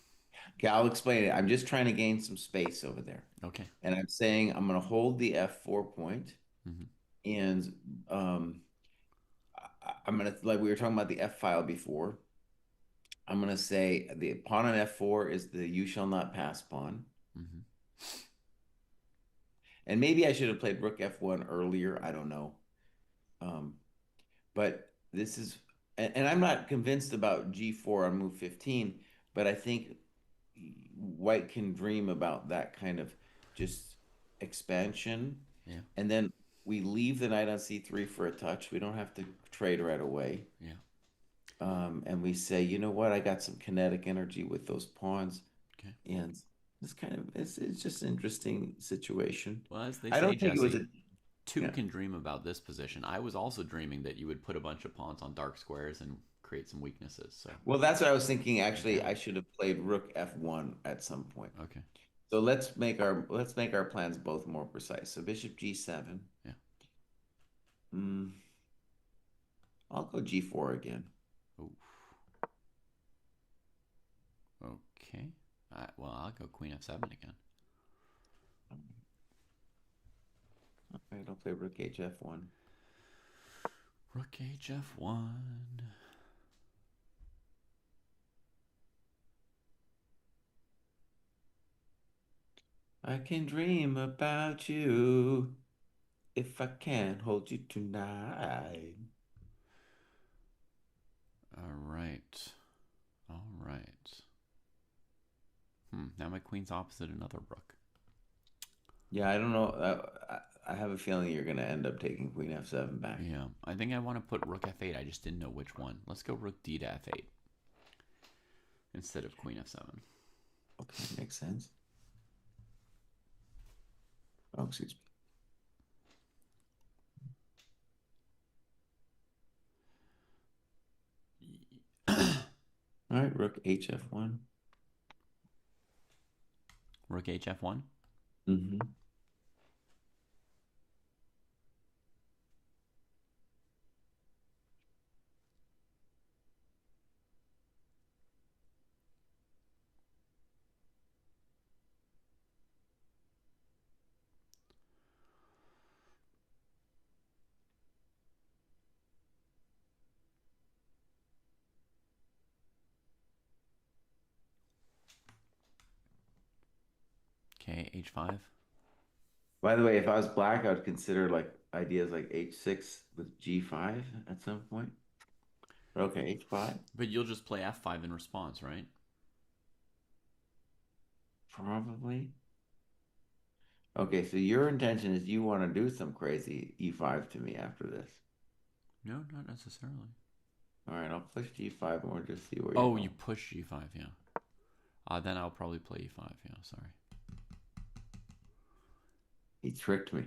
S1: Okay, I'll explain it. I'm just trying to gain some space over there.
S2: okay.
S1: And I'm saying I'm going to hold the f4 point
S2: Mm-hmm.
S1: and I'm going to, like we were talking about the f file before, I'm going to say the pawn on f4 is the you shall not pass pawn.
S2: Mm-hmm.
S1: And maybe I should have played rook f1 earlier. I don't know. Um, but this is, and I'm not convinced about g4 on move 15, but I think white can dream about that kind of just expansion.
S2: Yeah.
S1: And then we leave the knight on c3 for a touch. We don't have to trade right away.
S2: Yeah.
S1: And we say, you know what? I got some kinetic energy with those pawns,
S2: Okay.
S1: and it's just an interesting situation.
S2: Well, as they
S1: I
S2: say,
S1: don't think it was
S2: Jesse,
S1: a
S2: two
S1: yeah.
S2: can dream about this position. I was also dreaming that you would put a bunch of pawns on dark squares and create some weaknesses. So
S1: Well, that's what I was thinking.
S2: there you
S1: Actually,
S2: go.
S1: I should have played Rook F1 at some point.
S2: Okay.
S1: So let's make our plans both more precise. So Bishop G7.
S2: Yeah.
S1: Mm, I'll go G4 again.
S2: Ooh. Okay. Well, I'll go Queen F7 again.
S1: All right, I'll play Rook HF1.
S2: Rook HF1.
S1: I can dream about you if I can't hold you tonight.
S2: All right. All right. Now my queen's opposite another rook.
S1: Yeah, I don't know. I have a feeling you're going to end up taking Queen F7 back.
S2: Yeah. I think I want to put rook F8. I just didn't know which one. Let's go rook D to F8 instead of Queen F7.
S1: Okay, makes sense. Oh, excuse me. All right, Rook HF1.
S2: Rook HF1.
S1: Mm-hmm.
S2: Okay, H5.
S1: By the way, if I was black, I would consider like ideas like H6 with G5 at some point. Okay, H5,
S2: But you'll just play F5 in response, right?
S1: probably. Okay, so your intention is you want to do some crazy E5 to me after this.
S2: No, not necessarily.
S1: All right, I'll push G5 and we'll just see where you're
S2: Oh, you
S1: going.
S2: push G5, yeah. Then I'll probably play E5, yeah, sorry.
S1: He tricked me.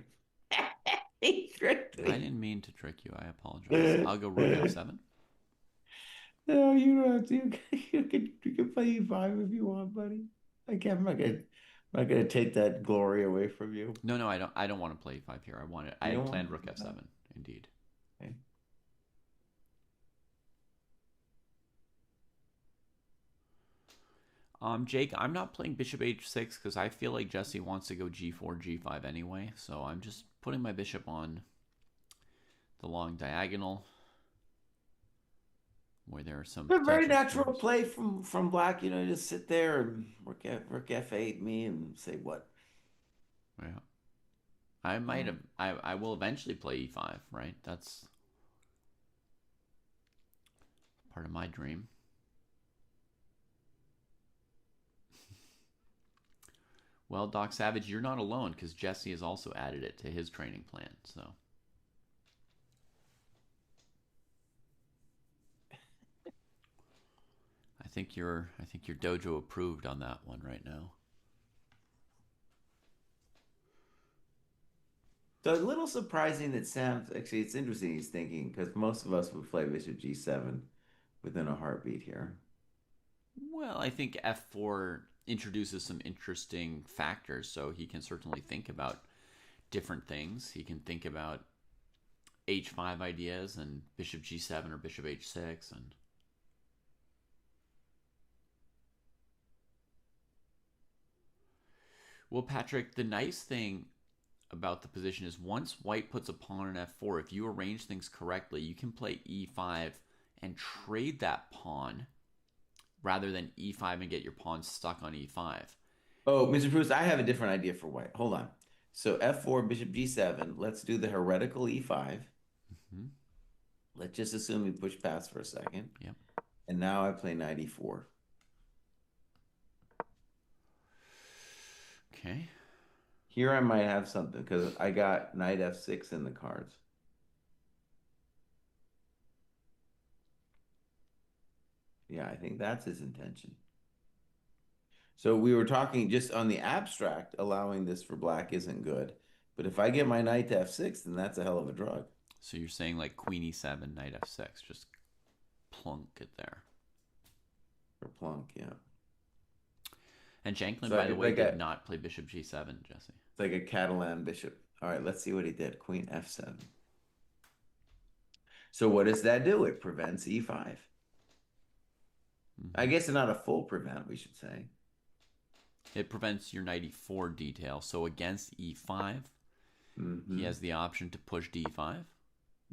S1: He tricked
S2: I
S1: me.
S2: didn't mean to trick you. I apologize. I'll go rook F7.
S1: No, you don't have to. You can play E5 if you want, buddy. I'm not gonna take that glory away from you.
S2: No, no, I don't want to play E5 here. I
S1: You
S2: had
S1: don't want
S2: planned
S1: to
S2: rook
S1: do that.
S2: F7, indeed.
S1: Okay.
S2: Jake, I'm not playing bishop H6 because I feel like Jesse wants to go G4, G5 anyway. So I'm just putting my bishop on the long diagonal where there are some
S1: A very
S2: potential
S1: natural
S2: squares.
S1: play from black, just sit there and work F8 me and say what?
S2: Yeah. I might
S1: Oh.
S2: have. I will eventually play E5, right? That's part of my dream. Well, Doc Savage, you're not alone because Jesse has also added it to his training plan. So I think you're dojo approved on that one right now.
S1: So a little surprising that Sam's actually it's interesting he's thinking because most of us would play Bishop G7 within a heartbeat here.
S2: Well, I think F4 introduces some interesting factors, so he can certainly think about different things. He can think about H5 ideas and Bishop G7 or Bishop H6 and well, Patrick, the nice thing about the position is once white puts a pawn on F4, if you arrange things correctly, you can play E5 and trade that pawn rather than E5 and get your pawn stuck on E5.
S1: Oh, Mr. Proust, I have a different idea for white. Hold on. So F4, Bishop G7. Let's do the heretical E5.
S2: Hmm.
S1: Let's just assume we push past for a second.
S2: Yep.
S1: And now I play knight E4.
S2: Okay.
S1: Here I might have something because I got knight f6 in the cards. Yeah, I think that's his intention. So we were talking just on the abstract, allowing this for black isn't good. But if I get my knight to f6, then that's a hell of a drug.
S2: So you're saying like queen e7, knight f6, just plunk it there.
S1: Or plunk, yeah.
S2: And Shanklin,
S1: So
S2: by the
S1: it's
S2: way,
S1: like
S2: did
S1: a
S2: not play bishop g7, Jesse.
S1: it's like a Catalan bishop. All right, let's see what he did. Queen f7. So what does that do? It prevents e5. I
S2: Mm-hmm.
S1: guess not a full prevent, we should say.
S2: It prevents your knight e4 detail. So against e5, he
S1: Hmm.
S2: has the option to push d5.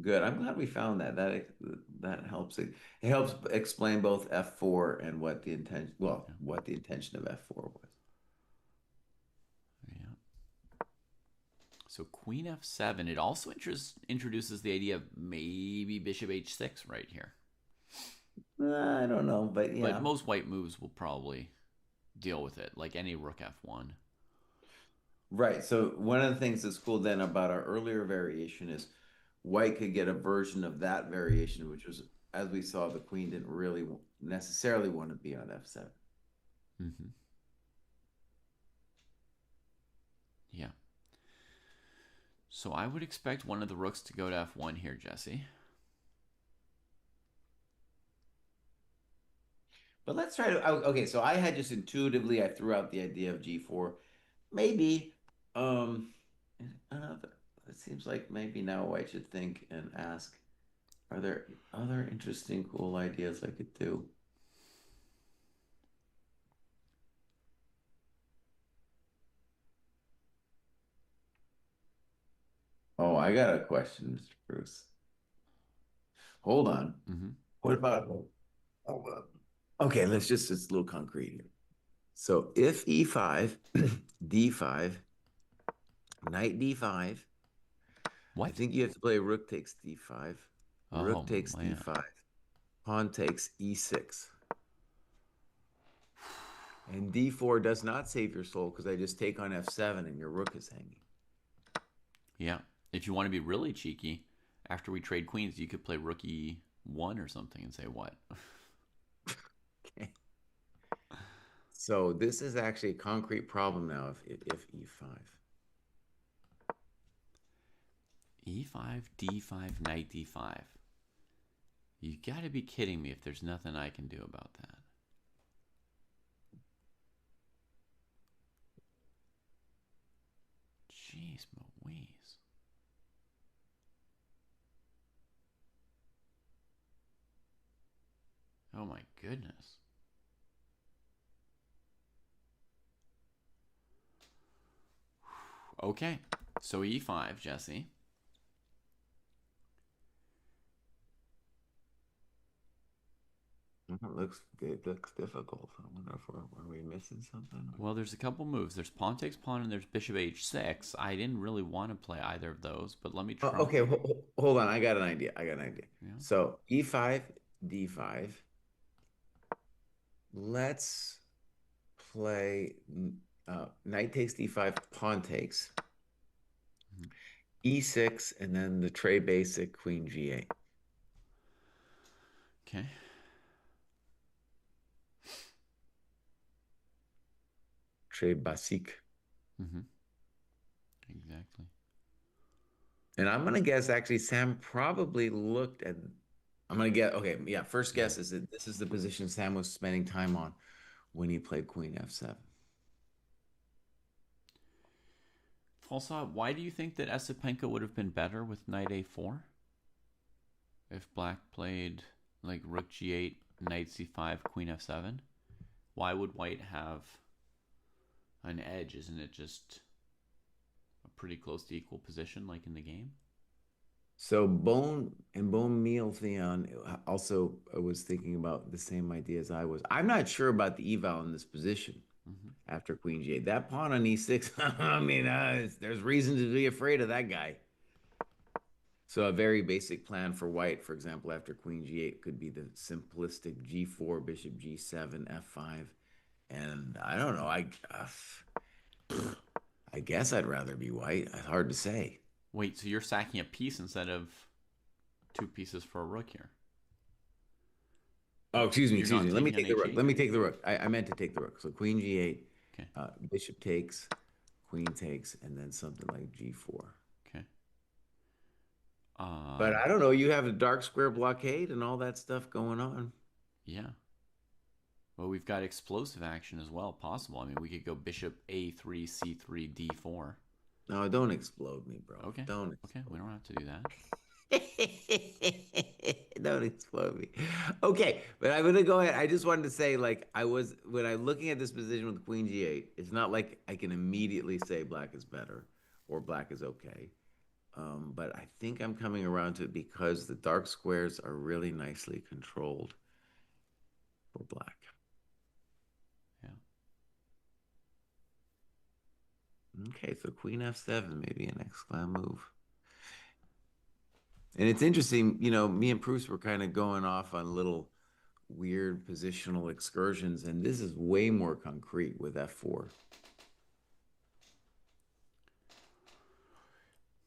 S1: Good. I'm glad we found that. That helps. It helps explain both f4 and what the intention, well,
S2: Yeah.
S1: what the intention of f4 was.
S2: Yeah. So queen f7. It also introduces the idea of maybe bishop h6 right here.
S1: I don't know, but
S2: But
S1: yeah.
S2: most white moves will probably deal with it, like any rook f1.
S1: Right. So one of the things that's cool then about our earlier variation is white could get a version of that variation, which was, as we saw, the queen didn't really necessarily want to be on f7.
S2: Mm-hmm. Yeah. So I would expect one of the rooks to go to f1 here, Jesse.
S1: But let's try to, okay, so I had just intuitively, I threw out the idea of g4. Maybe, um, uh, it seems like maybe now white should think and ask, are there other interesting, cool ideas I could do? Oh, I got a question, Mr. Bruce. Hold on.
S2: Mm-hmm.
S1: What about, okay, it's a little concrete here. So if e5, d5, knight d5, I
S2: What?
S1: think you have to play rook takes d5,
S2: Oh,
S1: rook takes
S2: man.
S1: d5, pawn takes e6. And d4 does not save your soul because I just take on f7 and your rook is hanging.
S2: Yeah. If you want to be really cheeky, after we trade queens, you could play rook e1 or something and say what?
S1: Okay. So this is actually a concrete problem now if e5.
S2: e5, d5, knight d5. You gotta be kidding me if there's nothing I can do about that. Jeez Louise. Oh my goodness. Okay. So e5, Jesse.
S1: It looks difficult. I wonder if are we missing something?
S2: Well, there's a couple moves. There's pawn takes pawn and there's bishop h6. I didn't really want to play either of those, but let me
S1: Oh,
S2: try.
S1: okay, hold on. I got an idea. I got an idea.
S2: Yeah.
S1: So e5, d5. Let's play knight takes d5, pawn takes,
S2: Mm-hmm.
S1: e6, and then the tray basic queen g8.
S2: Okay.
S1: Tray basic.
S2: Mm-hmm. Exactly.
S1: And I'm gonna guess actually Sam probably looked at I'm gonna get okay, yeah, first
S2: Yeah.
S1: guess is that this is the position Sam was spending time on when he played Queen f7.
S2: Falsa, why do you think that Asapenko would have been better with knight a4? If black played like rook g8, knight c5, queen f7? Why would white have an edge? Isn't it just a pretty close to equal position like in the game?
S1: So Bone Meal Theon also was thinking about the same idea as I was. I'm not sure about the eval in this position
S2: Mm-hmm.
S1: after Queen G8. That pawn on E6, I mean, there's reason to be afraid of that guy. So a very basic plan for white, for example, after Queen G8 could be the simplistic G4, Bishop G7, F5. And I don't know, I guess I'd rather be white. It's hard to say.
S2: Wait, so you're sacking a piece instead of two pieces for a rook here?
S1: Oh, excuse me,
S2: You're
S1: excuse
S2: not
S1: me. Let me
S2: taking on
S1: take the rook.
S2: h8?
S1: Let me take the rook. I meant to take the rook. So queen g8,
S2: Okay,
S1: bishop takes, queen takes, and then something like g4.
S2: okay.
S1: But I don't know. You have a dark square blockade and all that stuff going on.
S2: Yeah. Well, we've got explosive action as well, possible. I mean, we could go bishop a3, c3, d4.
S1: No, don't explode me, bro.
S2: Okay,
S1: Don't
S2: okay, we
S1: explode.
S2: don't have to do that.
S1: Don't explode me. Okay, but I'm gonna go ahead. I just wanted to say, like, I was when I'm looking at this position with Queen G8, it's not like I can immediately say black is better or black is okay. But I think I'm coming around to it because the dark squares are really nicely controlled for black.
S2: Yeah.
S1: Okay, so Queen F7, maybe an exclam move. And it's interesting, me and Bruce were kind of going off on little weird positional excursions, and this is way more concrete with F4.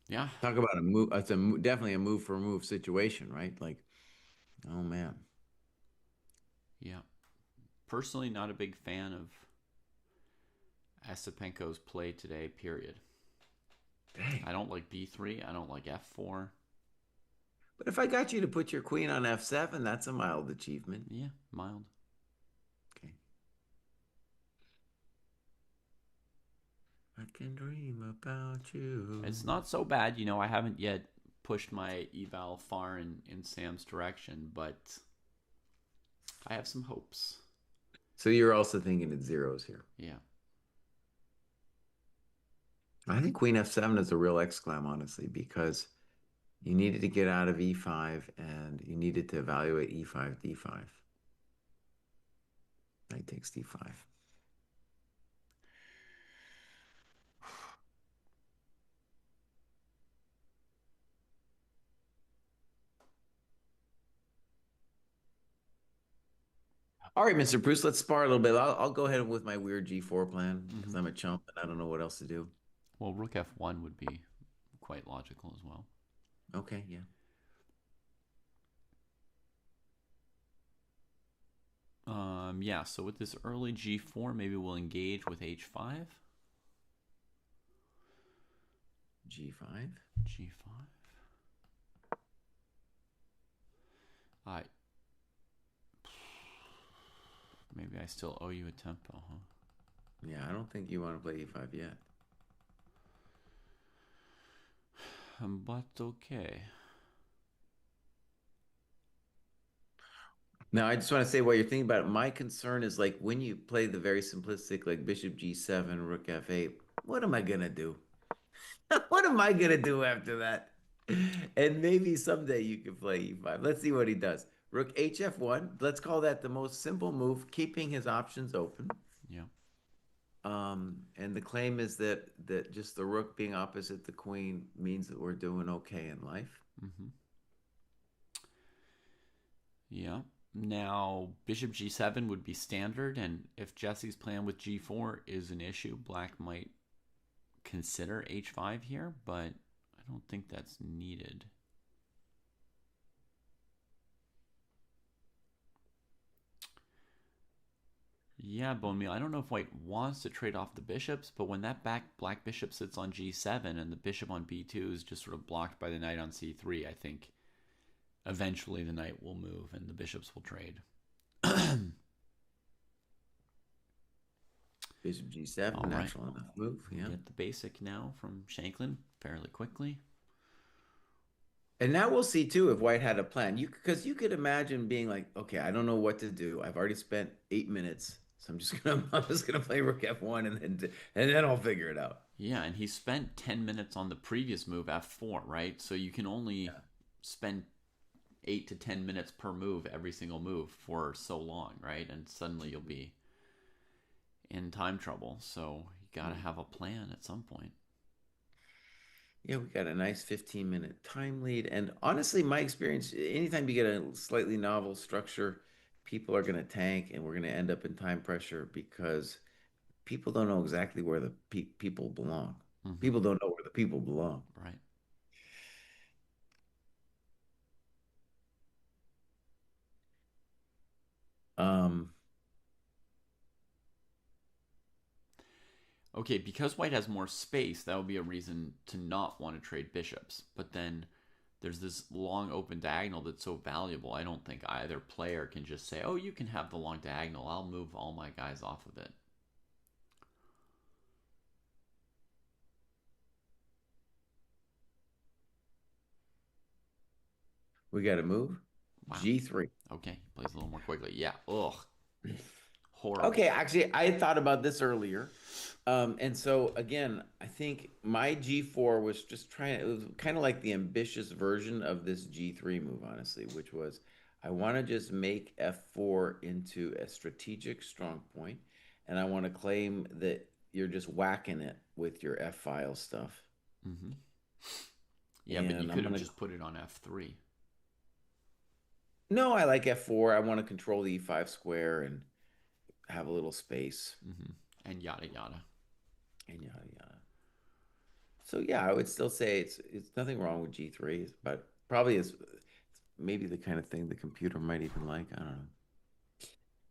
S2: Yeah.
S1: Talk about a move. It's definitely a move for move situation, right? Like, oh man.
S2: Yeah. Personally, not a big fan of Asapenko's play today, period.
S1: Dang.
S2: I don't like b3. I don't like f4.
S1: But if I got you to put your queen on F7, that's a mild achievement.
S2: Yeah, mild.
S1: Okay. I can dream about
S2: It's
S1: you.
S2: not so bad. I haven't yet pushed my eval far in Sam's direction, but I have some hopes.
S1: So you're also thinking it's zeros here.
S2: Yeah.
S1: I think Queen F7 is a real exclam, honestly, because you needed to get out of E5 and you needed to evaluate E5, D5. Knight takes D5. All right, Mr. Bruce, let's spar a little bit. I'll go ahead with my weird G4 plan because
S2: Mm-hmm.
S1: I'm a chump and I don't know what else to do.
S2: Well, rook f1 would be quite logical as well.
S1: Okay, yeah.
S2: Yeah, so with this early g4, maybe we'll engage with h5.
S1: G5.
S2: G5. I Maybe I still owe you a tempo, huh?
S1: Yeah, I don't think you want to play E5 yet.
S2: But okay.
S1: Now, I just want to say while you're thinking about it, my concern is like when you play the very simplistic, like Bishop G7, Rook F8, what am I gonna do? What am I gonna do after that? And maybe someday you can play E5. Let's see what he does. Rook HF1. Let's call that the most simple move, keeping his options open.
S2: Yeah.
S1: And the claim is that just the rook being opposite the queen means that we're doing okay in life.
S2: Mm-hmm. Yeah. Now, bishop g7 would be standard, and if Jesse's plan with g4 is an issue, black might consider h5 here, but I don't think that's needed. Yeah, bone meal. I don't know if white wants to trade off the bishops, but when that black bishop sits on g7 and the bishop on b2 is just sort of blocked by the knight on c3, I think eventually the knight will move and the bishops will trade.
S1: Bishop G7,
S2: All right.
S1: natural enough move.
S2: We
S1: Yeah.
S2: get the basic now from Shanklin fairly quickly.
S1: And now we'll see too if White had a plan. Because you could imagine being like, okay, I don't know what to do. I've already spent 8 minutes, so I'm just gonna play Rook F1 and then I'll figure it out.
S2: Yeah, and he spent 10 minutes on the previous move, f4, right? So you can only
S1: Yeah.
S2: spend 8 to 10 minutes per move, every single move, for so long, right? And suddenly you'll be in time trouble. So you got to
S1: Mm.
S2: have a plan at some point.
S1: Yeah, we got a nice 15-minute time lead. And honestly, my experience, anytime you get a slightly novel structure, people are going to tank and we're going to end up in time pressure because people don't know exactly where the people belong.
S2: Mm-hmm.
S1: People don't know where the people belong.
S2: Right.
S1: Um,
S2: Okay, because white has more space, that would be a reason to not want to trade bishops. But then there's this long open diagonal that's so valuable. I don't think either player can just say, "Oh, you can have the long diagonal. I'll move all my guys off of it."
S1: we got to move.
S2: Wow.
S1: G3.
S2: Okay, he plays a little more quickly. Yeah. Ugh. Horrible.
S1: Okay, actually, I had thought about this earlier. And so again, I think my G4 was just trying, it was kind of like the ambitious version of this G3 move, honestly, which was I want to just make F4 into a strategic strong point, and I want to claim that you're just whacking it with your F file stuff.
S2: Mm-hmm. Yeah, but you
S1: And I'm
S2: could have
S1: gonna,
S2: just put it on F3.
S1: no, I like F4. I want to control the E5 square and have a little space
S2: Mm-hmm. And yada yada.
S1: and yada yada. So yeah, I would still say it's nothing wrong with G3, but probably is maybe the kind of thing the computer might even like. I don't know.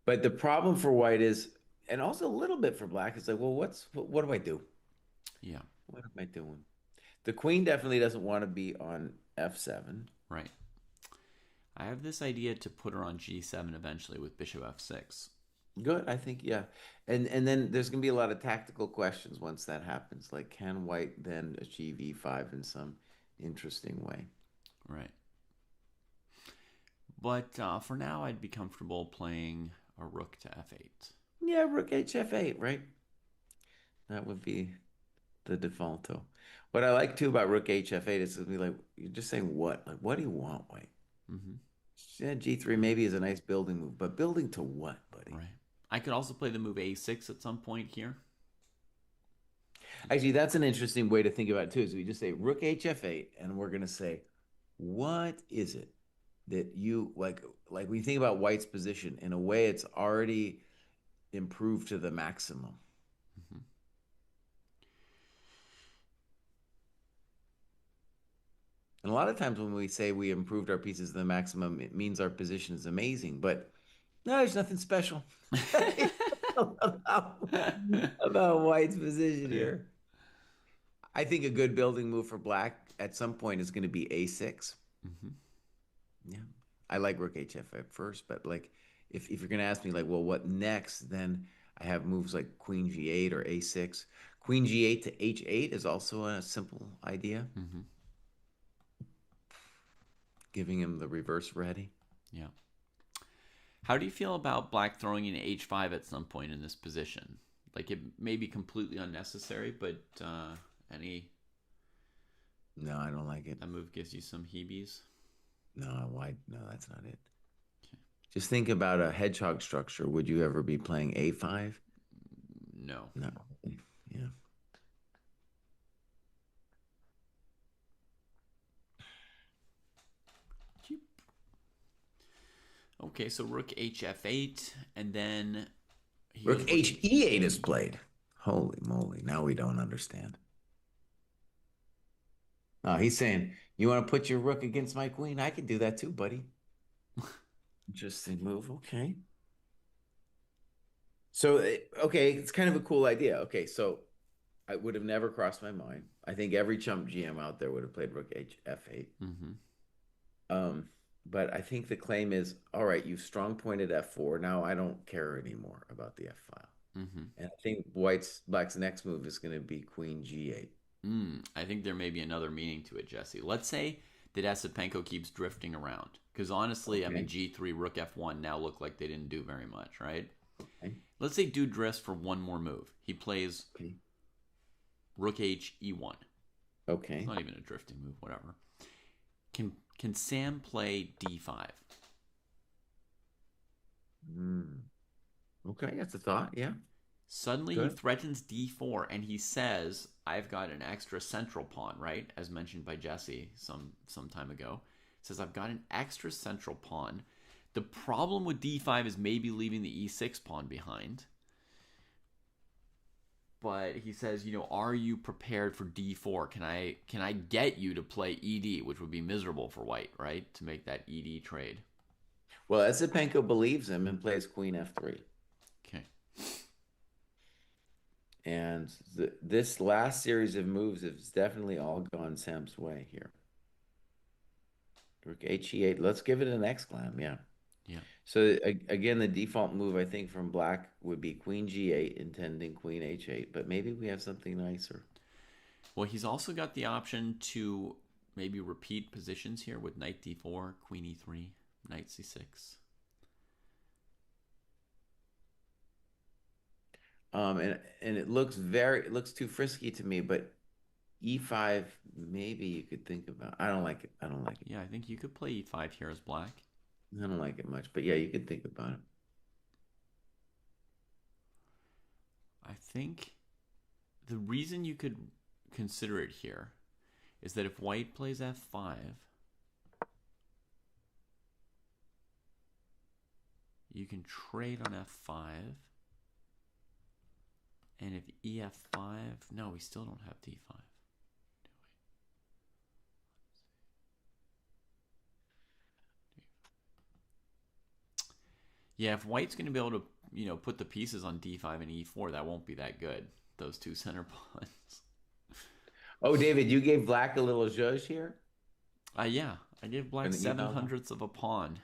S1: But the problem for white is, and also a little bit for black, is like, well, what do I do?
S2: Yeah.
S1: What am I doing? The queen definitely doesn't want to be on F7.
S2: Right. I have this idea to put her on G7 eventually with Bishop F6.
S1: Good, I think, yeah. And then there's gonna be a lot of tactical questions once that happens. Like, can white then achieve E5 in some interesting way?
S2: Right. But for now, I'd be comfortable playing a rook to F8.
S1: Yeah, rook HF8, right? That would be the defaulto. What I like too about rook HF8 is to be like, you're just saying what? Like, what do you want, white?
S2: Mm-hmm.
S1: Yeah, G3 maybe is a nice building move, but building to what, buddy?
S2: Right. I could also play the move A6 at some point here.
S1: Actually, that's an interesting way to think about it too, is we just say rook HF8, and we're gonna say, what is it that you like when you think about white's position, in a way it's already improved to the maximum.
S2: Mm-hmm.
S1: And a lot of times when we say we improved our pieces to the maximum, it means our position is amazing. But no, there's nothing special about, about White's position
S2: Yeah.
S1: here. I think a good building move for Black at some point is going to be A6.
S2: Mm-hmm.
S1: Yeah. I like Rook HF at first, but like if you're going to ask me like, well, what next? Then I have moves like Queen G8 or A6. Queen G8 to H8 is also a simple idea,
S2: Mm-hmm.
S1: giving him the reverse ready.
S2: Yeah. How do you feel about black throwing in H5 at some point in this position? Like it may be completely unnecessary, but any
S1: No, I don't like it.
S2: that move gives you some heebies.
S1: No, why? No, that's not it.
S2: Okay.
S1: Just think about a hedgehog structure. Would you ever be playing A5?
S2: No.
S1: No. Yeah.
S2: Okay, so rook HF8, and then he
S1: Rook
S2: goes rook.
S1: H E8 is played. Holy moly. Now we don't understand. Oh, he's saying, you want to put your rook against my queen? I can do that too, buddy. Interesting move. Okay. So, okay, it's kind of a cool idea. Okay, so I would have never crossed my mind. I think every chump GM out there would have played rook H F8.
S2: Mm-hmm.
S1: Um, but I think the claim is, all right, you've strong pointed F4. Now I don't care anymore about the F file.
S2: Mm-hmm.
S1: And I think Black's next move is going to be Queen G8.
S2: I think there may be another meaning to it, Jesse. Let's say that Asapenko keeps drifting around. Because honestly, I mean,
S1: Okay.
S2: G3, Rook F1 now look like they didn't do very much, right?
S1: Okay.
S2: Let's say dude drifts for one more move. He plays
S1: Okay.
S2: Rook H E1. It's
S1: Okay.
S2: not even a drifting move, whatever. Can Sam play D5?
S1: Mm. Okay, that's a thought. Yeah.
S2: Suddenly he
S1: Good.
S2: threatens D4 and he says, I've got an extra central pawn, right? As mentioned by Jesse some time ago. He says, I've got an extra central pawn. The problem with D5 is maybe leaving the E6 pawn behind. but he says, are you prepared for d4? Can I get you to play ed, which would be miserable for white, right? To make that ed trade.
S1: Well, Asapenko believes him and plays queen f3.
S2: Okay.
S1: And this last series of moves has definitely all gone Sam's way here. Rook HE8. Let's give it an exclam. Yeah.
S2: Yeah.
S1: So again, the default move I think from black would be queen G8, intending queen H8. But maybe we have something nicer.
S2: Well, he's also got the option to maybe repeat positions here with knight d4, queen e3, knight c6.
S1: And it looks too frisky to me, but E5 maybe you could think about. I don't like it. I don't like it.
S2: Yeah, I think you could play e5 here as black.
S1: I don't like it much, but yeah, you could think about it.
S2: I think the reason you could consider it here is that if white plays f5, you can trade on f5. And if ef5, no, we still don't have d5. Yeah, if white's going to be able to, put the pieces on d5 and e4, that won't be that good. Those two center pawns.
S1: Oh, David, you gave black a little zhuzh here?
S2: Yeah, I gave black
S1: And
S2: 7/100ths of a pawn.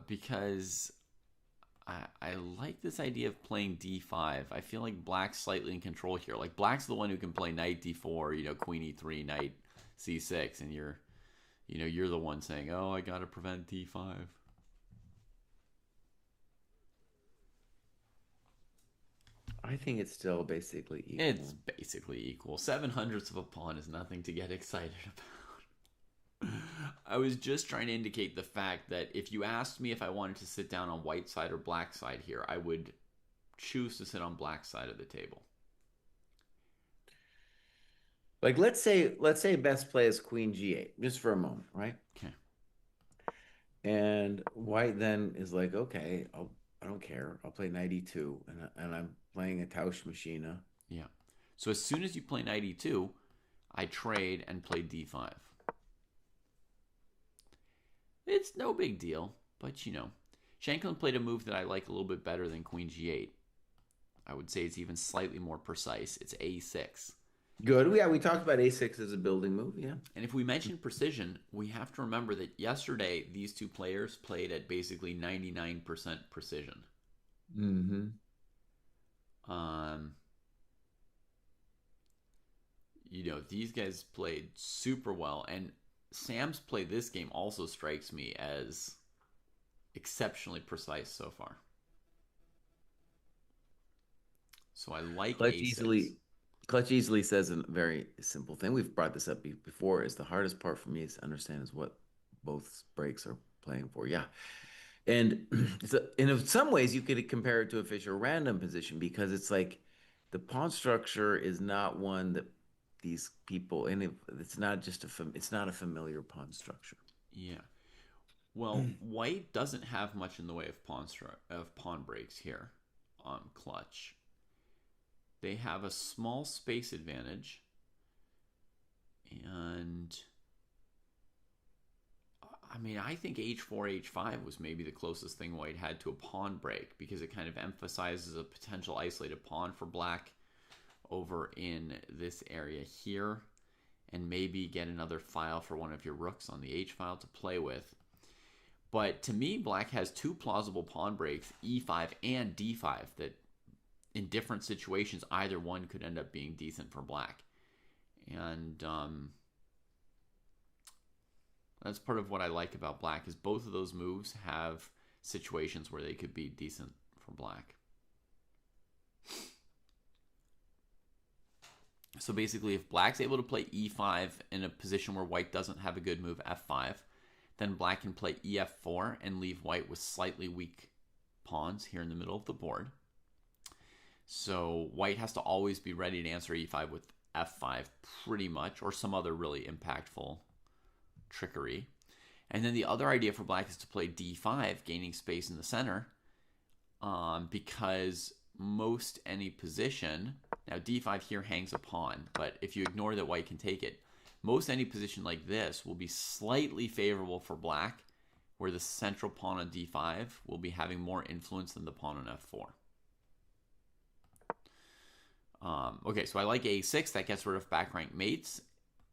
S2: Because I like this idea of playing d5. I feel like black's slightly in control here. Like black's the one who can play knight d4, queen e3, knight c6, and you're the one saying, "Oh, I got to prevent d5."
S1: I think it's still basically equal.
S2: It's basically equal. 7/100ths of a pawn is nothing to get excited about. I was just trying to indicate the fact that if you asked me if I wanted to sit down on white side or black side here, I would choose to sit on black side of the table.
S1: Like let's say best play is queen G8, just for a moment, right?
S2: Okay.
S1: And white then is like, okay, I don't care. I'll play knight E2, and I'm playing a Tausch Machina.
S2: Yeah. So as soon as you play knight e2, I trade and play d5. It's no big deal, but Shanklin played a move that I like a little bit better than queen g8. I would say it's even slightly more precise. It's a6.
S1: Good. Yeah, we talked about A6 as a building move. Yeah.
S2: And if we mention precision, we have to remember that yesterday these two players played at basically 99% precision.
S1: Mm-hmm.
S2: These guys played super well, and Sam's play this game also strikes me as exceptionally precise so far. So I like
S1: Clutch
S2: a6.
S1: easily says a very simple thing. We've brought this up before. Is the hardest part for me is to understand is what both breaks are playing for. Yeah. And in some ways, you could compare it to a Fisher random position because it's like the pawn structure is not one that these people, and it's not just it's not a familiar pawn structure.
S2: Yeah. Well, white doesn't have much in the way of pawn breaks here on clutch. They have a small space advantage, and I think h4, h5 was maybe the closest thing white had to a pawn break because it kind of emphasizes a potential isolated pawn for black over in this area here, and maybe get another file for one of your rooks on the h file to play with. But to me, black has two plausible pawn breaks, e5 and d5, that in different situations, either one could end up being decent for black. And that's part of what I like about black is both of those moves have situations where they could be decent for black. So basically, if black's able to play e5 in a position where white doesn't have a good move, f5, then black can play ef4 and leave white with slightly weak pawns here in the middle of the board. So white has to always be ready to answer e5 with f5 pretty much, or some other really impactful trickery. And then the other idea for black is to play d5, gaining space in the center, because most any position. Now d5 here hangs a pawn, but if you ignore that white can take it, most any position like this will be slightly favorable for black, where the central pawn on d5 will be having more influence than the pawn on f4. Okay, so I like a6. That gets rid of back rank mates,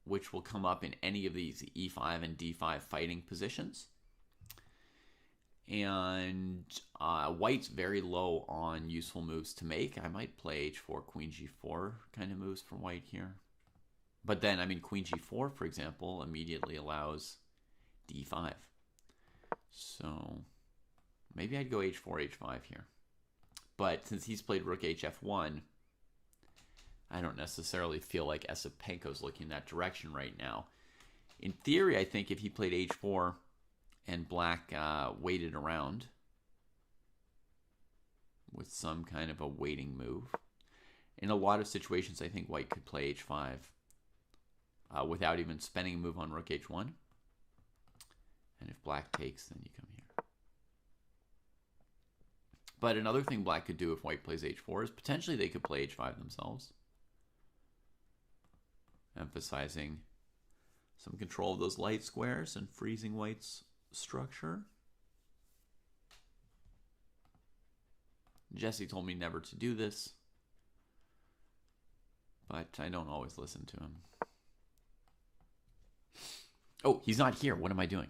S2: which will come up in any of these e5 and d5 fighting positions. And white's very low on useful moves to make. I might play h4, queen g4 kind of moves for white here. But then, I mean, queen g4, for example, immediately allows d5. So maybe I'd go h4, h5 here. But since he's played rook hf1, I don't necessarily feel like Asapenko's looking that direction right now. In theory, I think if he played h4 and black waited around with some kind of a waiting move, in a lot of situations, I think white could play h5 without even spending a move on rook h1. And if black takes, then you come here. But another thing black could do if white plays h4 is potentially they could play h5 themselves, emphasizing some control of those light squares and freezing white's structure. Jesse told me never to do this, but I don't always listen to him. Oh, he's not here. What am I doing?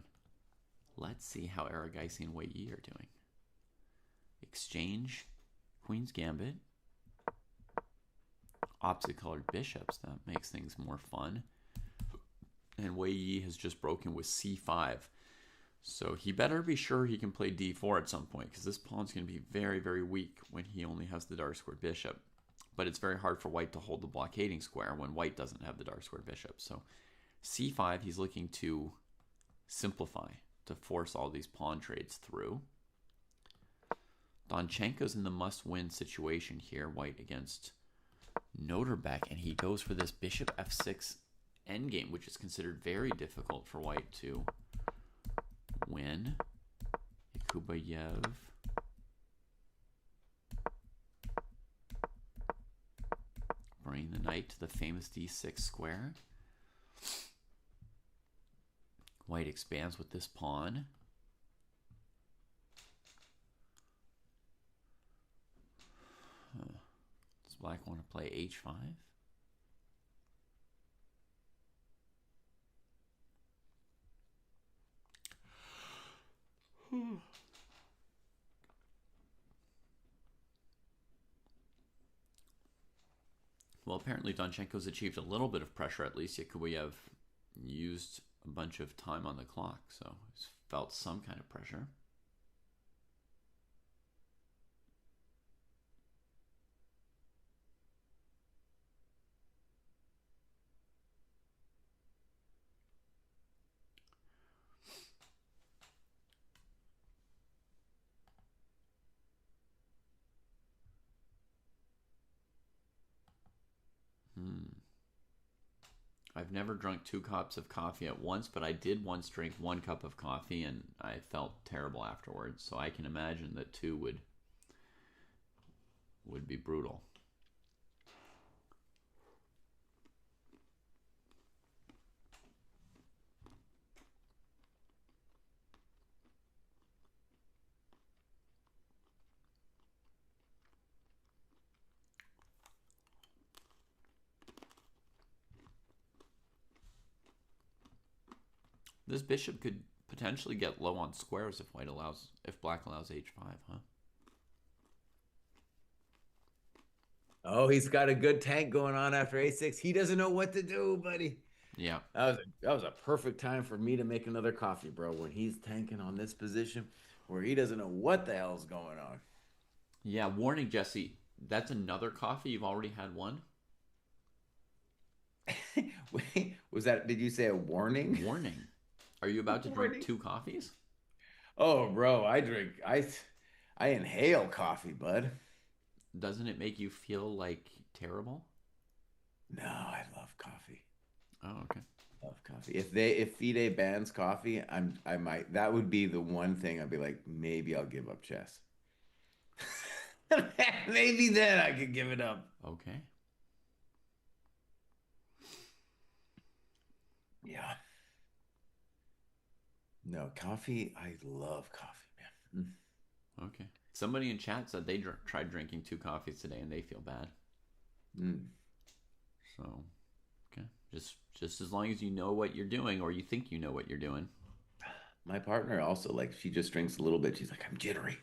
S2: Let's see how Aragaisi and Wei Yi are doing. Exchange, Queen's Gambit, opposite colored bishops. That makes things more fun. And Wei Yi has just broken with c5. So he better be sure he can play d4 at some point, because this pawn's going to be very, very weak when he only has the dark squared bishop. But it's very hard for white to hold the blockading square when white doesn't have the dark squared bishop. So c5, he's looking to simplify, to force all these pawn trades through. Donchenko's in the must-win situation here, white against Noterbeck, and he goes for this bishop f6 endgame, which is considered very difficult for white to win. Yakubayev. Bring the knight to the famous d6 square. White expands with this pawn. Does black want to play h5? Well, apparently Donchenko's achieved a little bit of pressure, at least. Yakubayev used a bunch of time on the clock, so he's felt some kind of pressure. I've never drunk 2 cups of coffee at once, but I did once drink 1 cup of coffee, and I felt terrible afterwards. So I can imagine that 2 would be brutal. This bishop could potentially get low on squares if black allows h5, huh?
S1: Oh, he's got a good tank going on after a6. He doesn't know what to do, buddy.
S2: Yeah.
S1: That was a perfect time for me to make another coffee, bro, when he's tanking on this position where he doesn't know what the hell's going on.
S2: Yeah, warning, Jesse. That's another coffee. You've already had one?
S1: Wait, did you say a warning?
S2: Warning. Are you about to drink 2 coffees?
S1: Oh, bro, I inhale coffee, bud.
S2: Doesn't it make you feel like terrible?
S1: No, I love coffee.
S2: Oh, okay.
S1: Love coffee. If FIDE bans coffee, I might, that would be the one thing I'd be like, maybe I'll give up chess. Maybe then I could give it up.
S2: Okay.
S1: Yeah. No, coffee. I love coffee, man.
S2: Okay. Somebody in chat said they tried drinking 2 coffees today and they feel bad.
S1: Mm.
S2: So, okay. Just as long as you know what you're doing or you think you know what you're doing.
S1: My partner also like she just drinks a little bit. She's like, I'm jittery.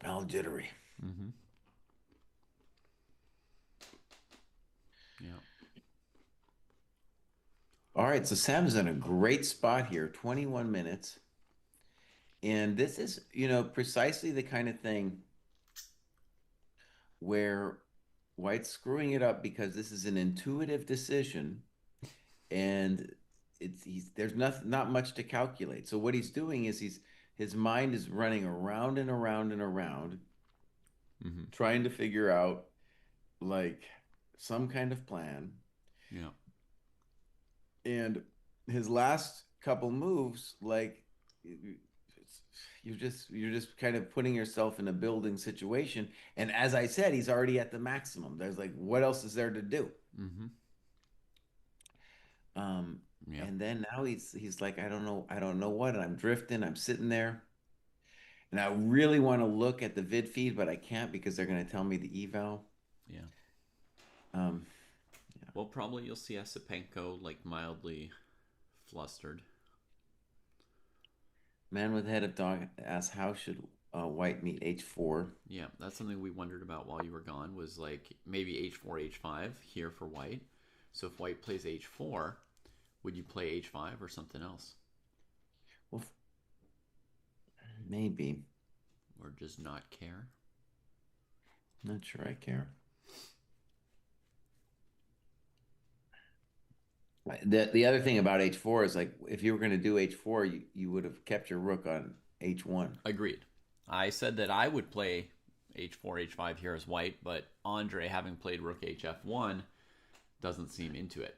S1: I'm all jittery.
S2: Mm-hmm. Yeah.
S1: All right, so Sam's in a great spot here, 21 minutes. And this is, precisely the kind of thing where White's screwing it up because this is an intuitive decision and there's not much to calculate. So what he's doing is his mind is running around and around and around,
S2: Mm-hmm.
S1: trying to figure out like some kind of plan.
S2: Yeah.
S1: And his last couple moves, like you're just kind of putting yourself in a building situation. And as I said, he's already at the maximum. There's like, what else is there to do?
S2: Mm-hmm.
S1: Um,
S2: Yeah.
S1: and then now he's like, I don't know what, and I'm drifting, I'm sitting there. And I really want to look at the vid feed, but I can't because they're going to tell me the eval.
S2: Yeah.
S1: Um, yeah.
S2: Well, probably you'll see Asapenko like mildly flustered.
S1: Man with head of dog asks, how should White meet H4?
S2: Yeah, that's something we wondered about while you were gone. Was like maybe H4, H5 here for White. So if White plays H4, would you play H5 or something else,
S1: Well, maybe.
S2: or just not care?
S1: Not sure I care. The other thing about H4 is like if you were going to do H4, you would have kept your rook on H1.
S2: Agreed. I said that I would play H4, H5 here as White, but Andre, having played Rook HF1, doesn't seem into it.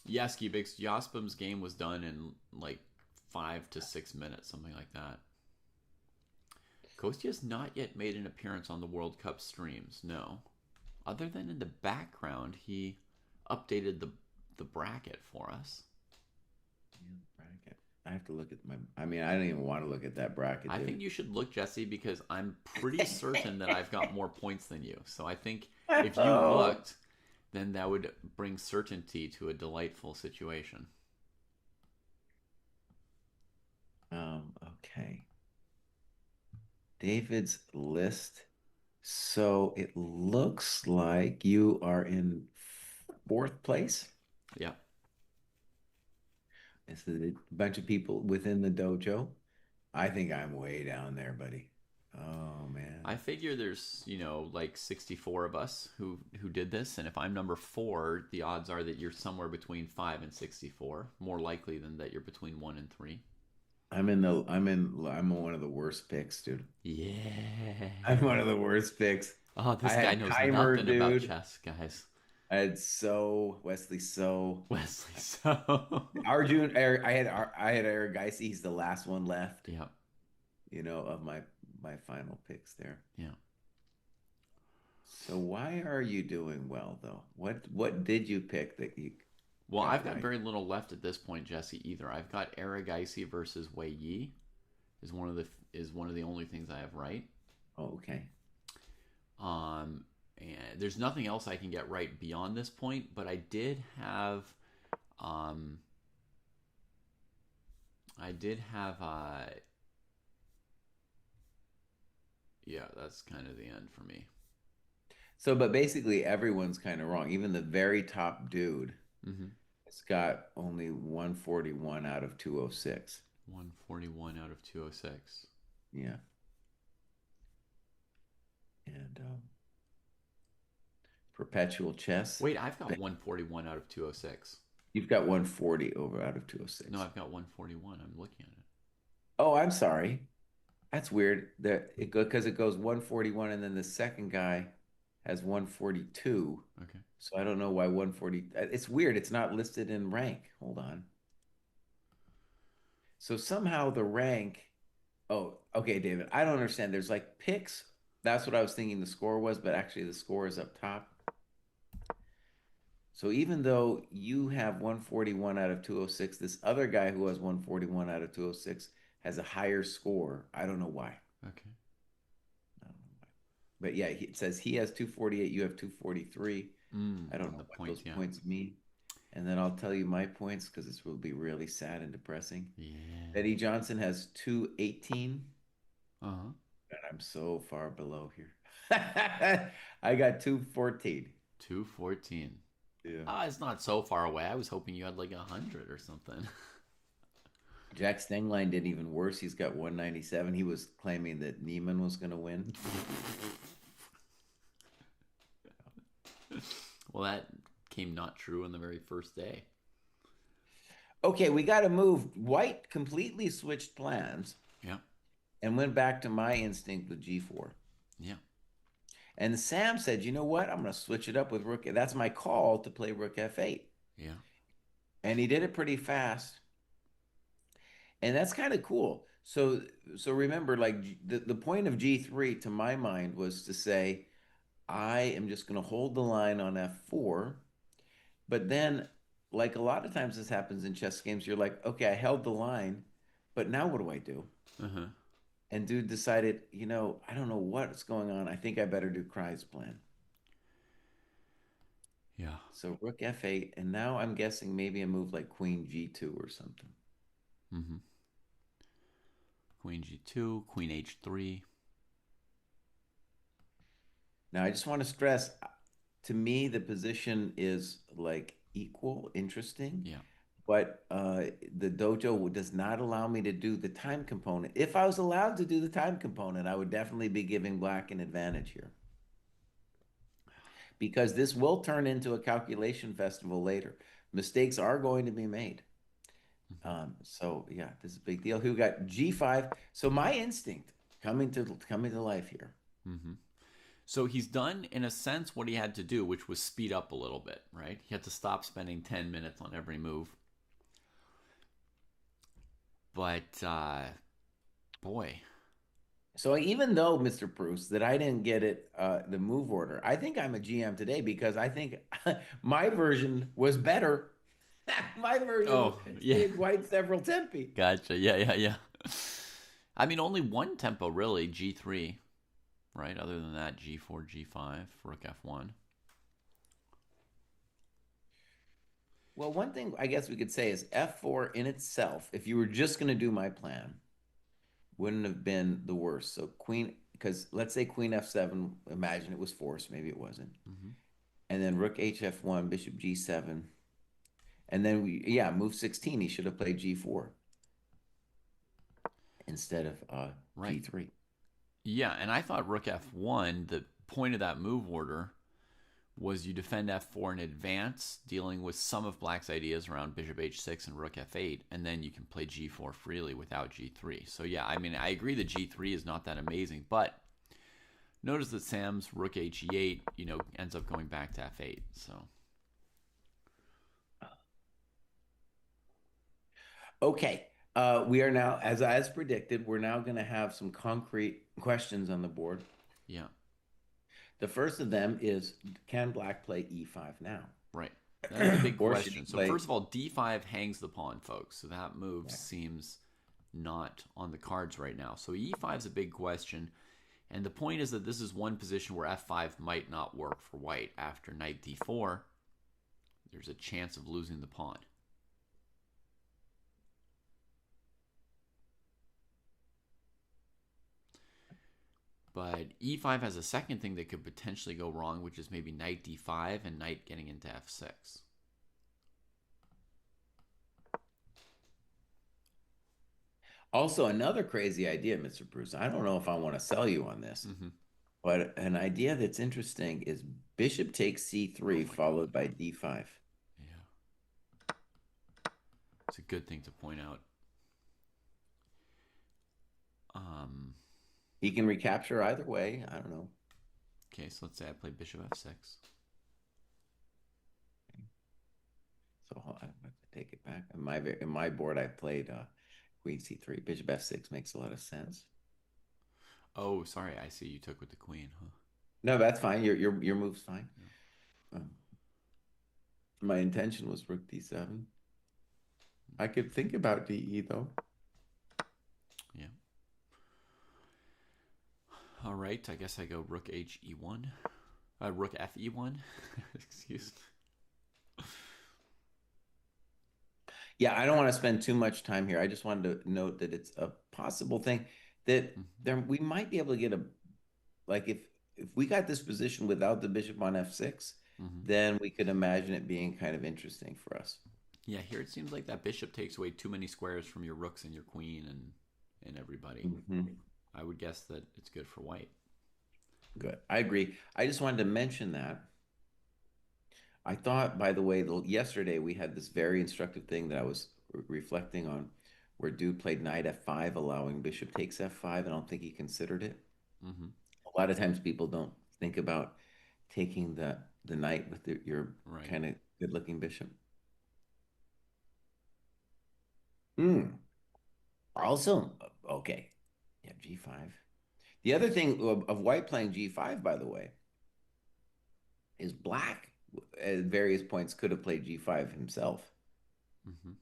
S2: Yes, Cubics, Jospim's game was done in like 5 to 6 minutes, something like that. Kosti has not yet made an appearance on the World Cup streams, no. Other than in the background, he updated the bracket for us.
S1: Yeah, bracket. I have to look at my. I mean, I don't even want to look at that bracket,
S2: I think
S1: dude.
S2: you should look, Jesse, because I'm pretty certain that I've got more points than you. So I think if you
S1: Oh.
S2: looked, then that would bring certainty to a delightful situation.
S1: Okay. David's list. So it looks like you are in fourth place.
S2: Yeah.
S1: It's a bunch of people within the dojo. I think I'm way down there, buddy. Oh man.
S2: I figure there's, like 64 of us who did this, and if I'm number 4, the odds are that you're somewhere between 5 and 64, more likely than that you're between 1 and 3.
S1: I'm one of the worst picks, dude.
S2: Yeah.
S1: I'm one of the worst picks.
S2: Oh,
S1: I
S2: this guy
S1: had
S2: knows
S1: Timer,
S2: nothing about
S1: dude.
S2: chess, guys.
S1: I had Wesley
S2: Wesley, so.
S1: Arjun. I had Eric Geisy. He's the last one left,
S2: Yeah.
S1: of my final picks there.
S2: Yeah.
S1: So why are you doing well though? What did you pick that you
S2: Well,
S1: got
S2: I've got
S1: right?
S2: very little left at this point, Jesse. Either I've got Aragaisi versus Wei Yi is one of the only things I have right.
S1: Oh, okay.
S2: Um, and there's nothing else I can get right beyond this point. But um, I did have, yeah, that's kind of the end for me.
S1: So, but basically everyone's kind of wrong. Even the very top dude
S2: Mm-hmm.
S1: has got only 141 out of 206.
S2: 141 out of 206.
S1: Yeah. And perpetual chess.
S2: Wait, I've got 141 out of 206.
S1: You've got 140 over out of
S2: No,
S1: 206.
S2: I've got 141. I'm looking at it.
S1: Oh, I'm sorry. That's weird. Because it goes 141 and then the second guy has 142.
S2: Okay.
S1: So I don't know why 140. It's weird. It's not listed in rank. Hold on. So somehow the rank Oh, okay, David. I don't understand. There's like picks. That's what I was thinking the score was, but actually the score is up top. So even though you have 141 out of 206, this other guy who has 141 out of 206 has a higher score. I don't know why.
S2: Okay.
S1: I don't know why. But yeah, it says he has 248, you have 243. I don't
S2: On
S1: know
S2: the
S1: what those
S2: points, yeah.
S1: points mean. And then I'll tell you my points because this will be really sad and depressing.
S2: Yeah.
S1: Eddie Johnson has 218,
S2: Uh huh.
S1: and I'm so far below here. I got 214.
S2: 214.
S1: Yeah.
S2: Ah, it's not so far away. I was hoping you had like 100 or something.
S1: Jack Stengline did even worse. He's got 197. He was claiming that Neiman was going to win.
S2: Well, that came not true on the very first day.
S1: Okay, we got to move. White completely switched plans
S2: Yeah.
S1: and went back to my instinct with G4.
S2: Yeah.
S1: And Sam said, you know what? I'm going to switch it up with Rook. That's my call to play Rook F8.
S2: Yeah.
S1: And he did it pretty fast. And that's kind of cool. So remember, like the point of G3 to my mind was to say, I am just going to hold the line on F4. But then, like a lot of times this happens in chess games, you're like, okay, I held the line, but now what do I do?
S2: Uh huh.
S1: And dude decided, I don't know what's going on. I think I better do Kry's plan.
S2: Yeah.
S1: So Rook F8, and now I'm guessing maybe a move like Queen G2 or something.
S2: Mm-hmm. Queen G2, Queen H3.
S1: Now I just want to stress, to me, the position is like equal, interesting,
S2: Yeah.
S1: but the dojo does not allow me to do the time component. If I was allowed to do the time component, I would definitely be giving black an advantage here because this will turn into a calculation festival later. Mistakes are going to be made.
S2: Mm-hmm.
S1: So yeah, this is a big deal. Who got G5? So my instinct coming to life here.
S2: Mm-hmm. So he's done, in a sense, what he had to do, which was speed up a little bit, right? He had to stop spending 10 minutes on every move. But, boy.
S1: So even though, Mr. Bruce, that I didn't get it, the move order, I think I'm a GM today because I think my version was better. My version
S2: Oh, yeah.
S1: saved White several tempi.
S2: Gotcha. Yeah, yeah, yeah. I mean, only one tempo, really, G3, right? Other than that, G4, G5, Rook F1.
S1: Well, one thing I guess we could say is F4 in itself, if you were just going to do my plan, wouldn't have been the worst. So Queen, because let's say Queen F7, imagine it was forced, maybe it wasn't.
S2: Mm-hmm.
S1: And then Rook HF1, Bishop G7. And then yeah, move 16, he should have played G4 instead of
S2: Right.
S1: G3.
S2: Yeah, and I thought Rook F1, the point of that move order was you defend F4 in advance, dealing with some of Black's ideas around Bishop H6 and Rook F8, and then you can play G4 freely without G3. So yeah, I mean, I agree that G3 is not that amazing, but notice that Sam's Rook HE8, ends up going back to F8. So
S1: Okay. We are now, as predicted, we're now going to have some concrete questions on the board.
S2: yeah,
S1: The first of them is, can Black play E5 now?
S2: right. That's the big
S1: Or should he
S2: question. So
S1: play?
S2: first of all, D5 hangs the pawn, folks. So that move
S1: Yeah.
S2: seems not on the cards right now. So E5 is a big question. And the point is that this is one position where F5 might not work for white. After knight D4, there's a chance of losing the pawn. But E5 has a second thing that could potentially go wrong, which is maybe knight D5 and knight getting into F6.
S1: Also, another crazy idea, Mr. Bruce. I don't know if I want to sell you on this,
S2: Mm-hmm.
S1: but an idea that's interesting is Bishop takes
S2: Oh
S1: C3
S2: my God.
S1: followed by D5.
S2: Yeah. It's a good thing to point out. Um,
S1: He can recapture either way. I don't know.
S2: okay, so let's say I play Bishop F6.
S1: So I have to take it back. In my board, I played Queen c3, bishop f6 makes a lot of sense.
S2: Oh, sorry. I see you took with the queen, huh?
S1: No, that's fine. Your move's fine. Um, my intention was rook d7. I could think about de though.
S2: Yeah. All right. I guess I go rook h e1. Rook f e1. Excuse me.
S1: Yeah, I don't want to spend too much time here. I just wanted to note that it's a possible thing that
S2: Mm-hmm.
S1: there we might be able to get a like if we got this position without the bishop on f6,
S2: Mm-hmm.
S1: then we could imagine it being kind of interesting for us.
S2: Yeah, here it seems like that bishop takes away too many squares from your rooks and your queen and everybody.
S1: Mhm.
S2: I would guess that it's good for white.
S1: Good. I agree. I just wanted to mention that. I thought, by the way, yesterday we had this very instructive thing that I was reflecting on where dude played knight f5, allowing bishop takes f5. I don't think he considered it.
S2: Mm-hmm.
S1: A lot of times people don't think about taking the knight with your
S2: Right.
S1: kind of good looking bishop. Hmm. Also, okay. Yeah, g5. The other thing of white playing g5, by the way, is black at various points could have played g5 himself.
S2: Mm-hmm.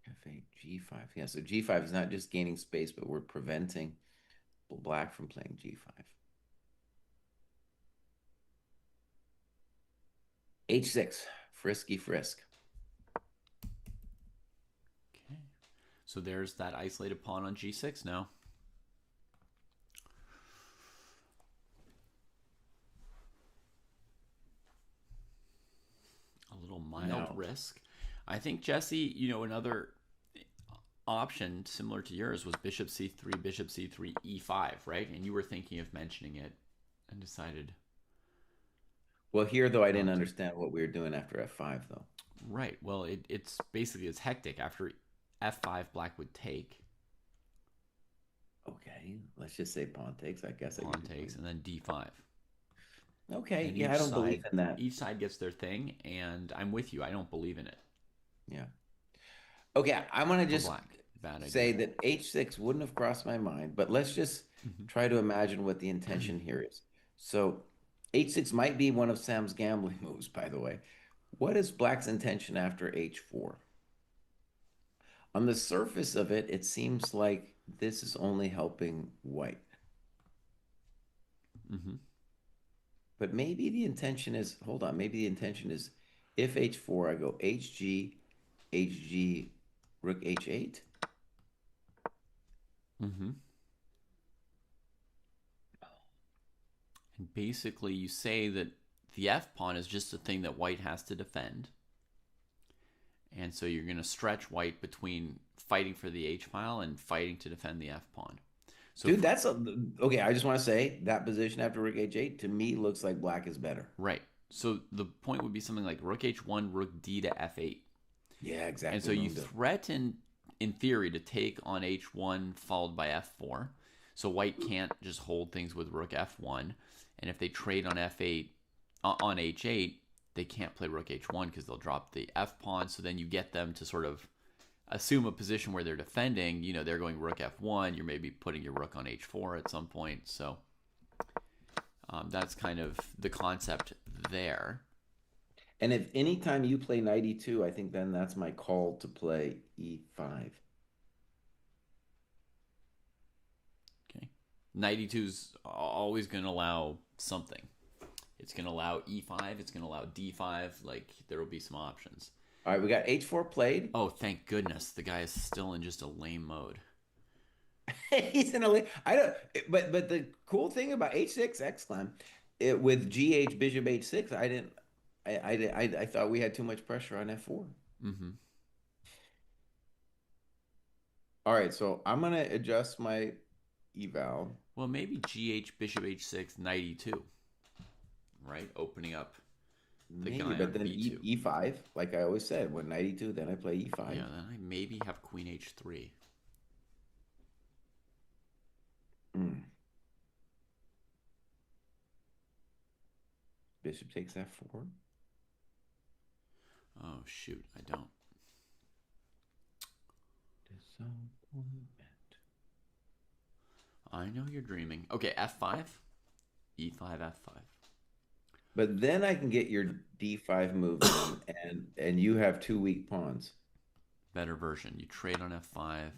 S1: F8, g5. Yeah, so g5 is not just gaining space, but we're preventing black from playing g5. h6, frisky frisk.
S2: Okay. So there's that isolated pawn on g6 now. A little mild
S1: Now,
S2: risk. I think, Jesse, another option similar to yours was bishop c3, bishop c3, e5, right? And you were thinking of mentioning it and decided
S1: well, here though, I didn't
S2: not to.
S1: understand what we were doing after f5 though.
S2: Right. Well, it's basically it's hectic. After f5, black would take,
S1: Okay, let's just say pawn takes. I guess I
S2: pawn
S1: could do
S2: takes,
S1: it.
S2: and then d5.
S1: Okay,
S2: And
S1: yeah, I don't believe in that.
S2: each side gets their thing, and I'm with you. I don't believe in it
S1: Yeah. Okay, I'm gonna
S2: for
S1: just
S2: black. Bad idea.
S1: say that h6 wouldn't have crossed my mind, but let's just
S2: Mm-hmm.
S1: try to imagine what the intention here is. So h6 might be one of Sam's gambling moves, by the way. What is black's intention after h4? On the surface of it, it seems like this is only helping white.
S2: Mm-hmm.
S1: But maybe the intention is, hold on, maybe the intention is if h4, I go hg, hg, rook h8.
S2: Mm-hmm. And basically, you say that the f pawn is just a thing that white has to defend, and so you're going to stretch white between fighting for the h file and fighting to defend the f pawn. So
S1: Dude,
S2: for
S1: that's okay. I just want to say that position after rook h8 to me looks like black is better.
S2: right, so the point would be something like rook h1, rook d to f8,
S1: Yeah,
S2: and
S1: exactly.
S2: so you
S1: Mooned.
S2: threaten, in theory, to take on h1 followed by f4. So white can't just hold things with rook f1, and if they trade on f8 on h8, they can't play rook h1 because they'll drop the f pawn. So then you get them to sort of assume a position where they're defending. They're going rook f1. You're maybe putting your rook on h4 at some point. So that's kind of the concept there.
S1: And if anytime you play knight e2, I think then that's my call to play e5.
S2: Okay, knight e2 is always going to allow something. It's going to allow e5. It's going to allow d5. Like there will be some options.
S1: All right, we got h4 played.
S2: Oh, thank goodness, the guy is still in just a lame mode.
S1: He's in a lane. I don't, but the cool thing about h6 exclam, with gh bishop h6, I didn't, I thought we had too much pressure on f4.
S2: Mm-hmm.
S1: All right, so I'm gonna adjust my eval.
S2: Well, maybe GH bishop h6 knight e2, right? Opening up the
S1: Maybe,
S2: guy
S1: but
S2: on
S1: then
S2: b2.
S1: e5, like I always said, when knight e2, then I play
S2: Yeah,
S1: e5.
S2: then I maybe have queen h3.
S1: Mm. Bishop takes f4.
S2: Oh, shoot. I don't.
S1: Disappointment.
S2: I know you're dreaming. Okay, f5, e5, f5.
S1: But then I can get your d5 move in, and you have two weak pawns.
S2: Better version. You trade on f5,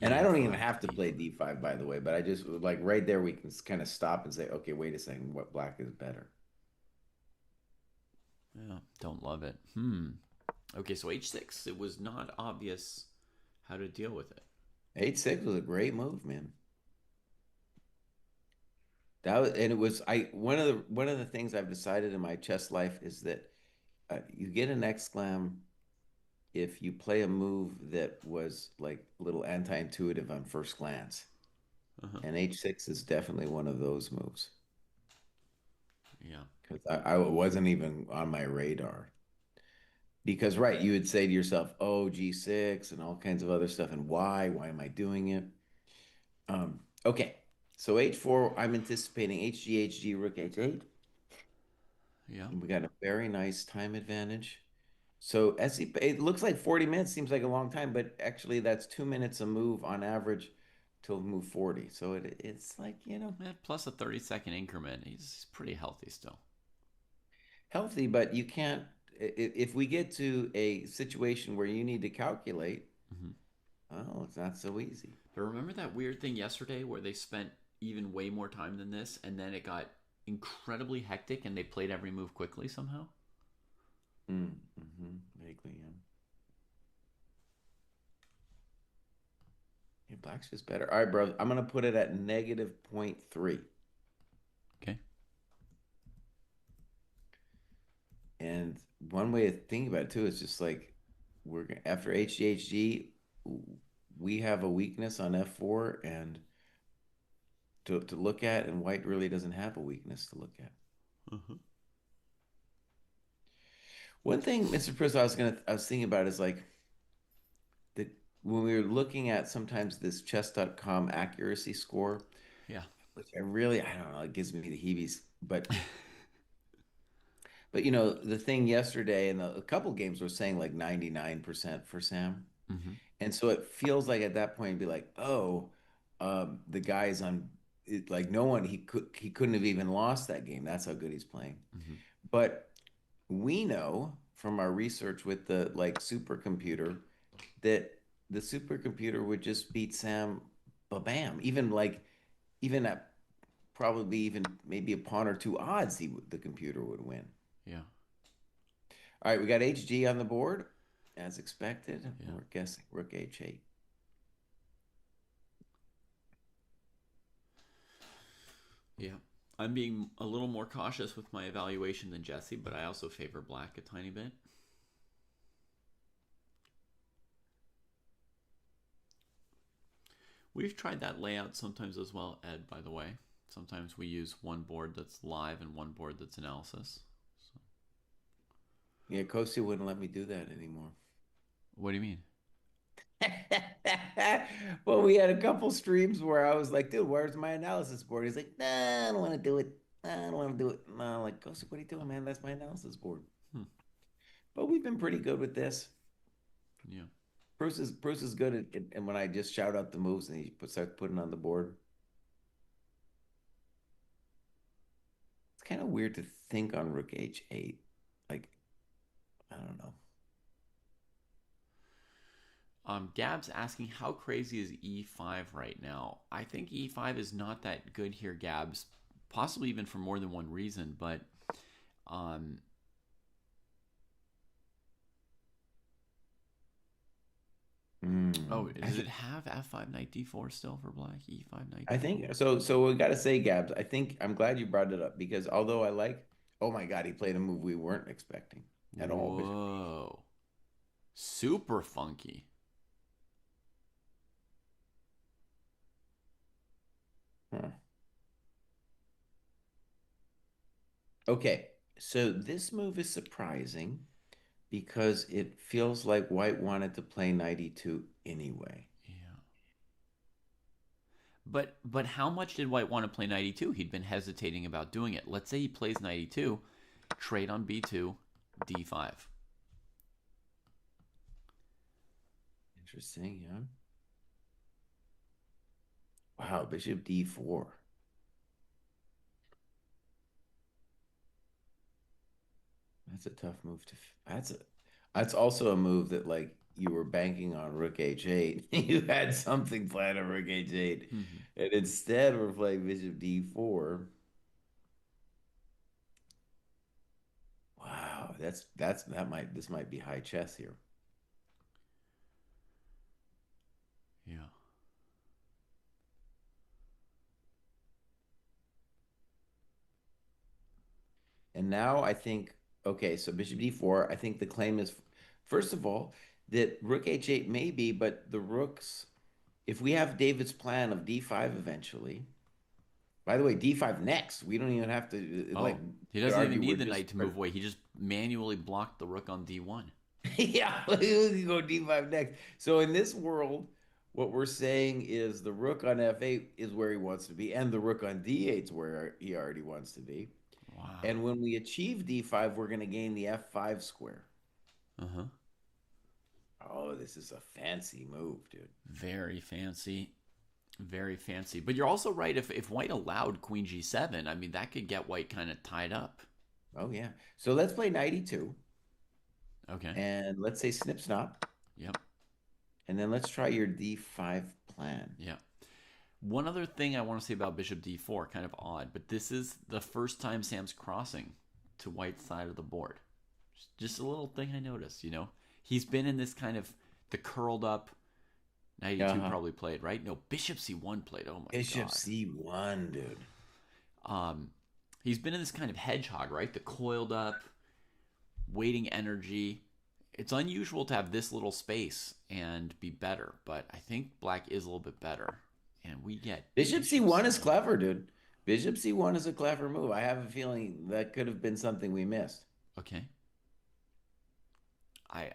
S1: And I don't even
S2: e5,
S1: have to play
S2: d5.
S1: d5, by the way, but I just like right there we can kind of stop and say, okay, wait a second, what black is better?
S2: Yeah, don't love it. Okay, so h6. It was not obvious how to deal with it.
S1: H6 was a great move, man. That was, and it was I one of the things I've decided in my chess life is that you get an exclam if you play a move that was like a little anti-intuitive on first glance.
S2: Uh-huh.
S1: And H6 is definitely one of those moves
S2: Yeah.
S1: because I wasn't even on my radar. Because, right, you would say to yourself, oh, G6 and all kinds of other stuff. And why? Why am I doing it? Okay. So H4, I'm anticipating HG, HG, Rook H8.
S2: Yeah.
S1: And we got a very nice time advantage. So SE, it looks like 40 minutes seems like a long time, but actually that's 2 minutes a move on average till move 40. So it's like,
S2: Plus a 30-second increment. He's pretty healthy still.
S1: healthy, but you can't, if we get to a situation where you need to calculate,
S2: Mm-hmm.
S1: oh, it's not so easy.
S2: But remember that weird thing yesterday where they spent even way more time than this, and then it got incredibly hectic, and they played every move quickly somehow?
S1: Vaguely, yeah. Yeah, black's just better. All right, bro. I'm gonna put it at negative zero point 0.3.
S2: Okay.
S1: And one way of thinking about it too is just like after HGHG, we have a weakness on F4 and to look at, and white really doesn't have a weakness to look at.
S2: Uh-huh.
S1: One thing, Mr. Priss, I was thinking about is like that when we were looking at sometimes this chess.com accuracy score,
S2: Yeah.
S1: which I don't know, it gives me the heebies. But the thing yesterday and a couple games were saying like 99% for Sam.
S2: Mm-hmm.
S1: And so it feels like at that point be like, oh, the guy's on it, like no one he couldn't have even lost that game. That's how good he's playing.
S2: Mm-hmm.
S1: But we know from our research with the like supercomputer that the supercomputer would just beat Sam bam. Even at probably even maybe a pawn or two odds the computer would win.
S2: Yeah.
S1: All right, we got HG on the board as expected.
S2: Yeah.
S1: We're guessing Rook H8.
S2: Yeah. I'm being a little more cautious with my evaluation than Jesse, but I also favor black a tiny bit. We've tried that layout sometimes as well, Ed, by the way. Sometimes we use one board that's live and one board that's analysis. So.
S1: Yeah, Kosi wouldn't let me do that anymore.
S2: What do you mean?
S1: Well, we had a couple streams where I was like, dude, where's my analysis board? He's like, nah, I don't want to do it. Nah, I don't want to do it. Nah, I'm like, Kosi, what are you doing, man? That's my analysis board.
S2: Hmm.
S1: But we've been pretty good with this.
S2: Yeah.
S1: Bruce is good and when I just shout out the moves and he starts putting on the board. It's kind of weird to think on Rook H8. Like, I don't know.
S2: Gab's asking how crazy is E5 right now. I think E5 is not that good here, Gabs. Possibly even for more than one reason, but um, oh, does it have F5 knight D4 still for black? E5 knight
S1: I
S2: D4.
S1: think so. So we got to say, Gabs. I think I'm glad you brought it up because although I like, oh my God, he played a move we weren't expecting at all. Bishop.
S2: Whoa, super funky.
S1: Huh. Okay, so this move is surprising because it feels like White wanted to play 92 anyway.
S2: Yeah. But how much did White want to play 92? He'd been hesitating about doing it. Let's say he plays 92. trade on b2, d5.
S1: Interesting, yeah. Wow, bishop d4. That's a tough move to. That's also a move that like you were banking on rook h8. You had something planned on rook h8,
S2: Mm-hmm.
S1: and instead we're playing bishop d4. Wow, this might be high chess here.
S2: Yeah.
S1: And now I think, okay, so bishop d4, I think the claim is, first of all, that rook h8 maybe, but the rooks, if we have David's plan of d5 eventually, by the way, d5 next, we don't even have to, like,
S2: Oh, he
S1: you could
S2: doesn't even
S1: argue we're
S2: need the
S1: just,
S2: knight to move away. He just manually blocked the rook on d1.
S1: yeah, you go d5 next. So in this world, what we're saying is the rook on f8 is where he wants to be, and the rook on d8 is where he already wants to be.
S2: Wow.
S1: And when we achieve d5, we're going to gain the f5 square.
S2: Uh huh.
S1: Oh, this is a fancy move, dude.
S2: Very fancy. Very fancy. But you're also right. If white allowed queen g7, I mean, that could get white kind of tied up.
S1: Oh, yeah. So let's play knight e2
S2: Okay.
S1: and let's say snip snap.
S2: Yep.
S1: And then let's try your d5 plan.
S2: Yeah. One other thing I want to say about bishop d4, kind of odd, but this is the first time Sam's crossing to white's side of the board. Just a little thing I noticed, you know? He's been in this kind of the curled up 92
S1: Uh-huh.
S2: probably played, right? No, bishop c1 played. Oh my
S1: Bishop
S2: god.
S1: c1, dude.
S2: Um he's been in this kind of hedgehog, right? The coiled up, waiting energy. It's unusual to have this little space and be better, but I think black is a little bit better. And we get
S1: Bishop
S2: bishop
S1: c1 is
S2: c1.
S1: clever, dude. Bishop c1 is a clever move. I have a feeling that could have been something we missed.
S2: Okay.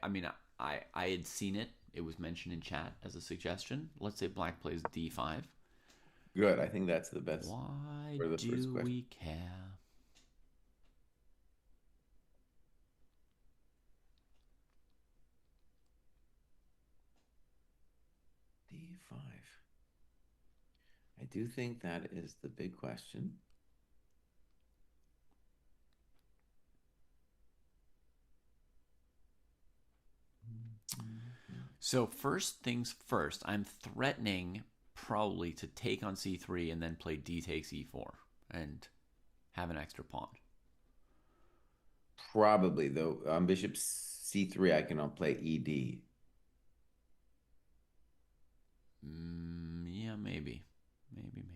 S2: I mean I had seen it. It was mentioned in chat as a suggestion. Let's say black plays d5.
S1: Good. I think that's the best
S2: Why
S1: for the first
S2: do
S1: question.
S2: we care?
S1: d5. I do think that is the big question.
S2: So first things first, I'm threatening probably to take on c3 and then play d takes e4 and have an extra pawn.
S1: Probably though. On bishop c3, I can play ed.
S2: Yeah, maybe, maybe.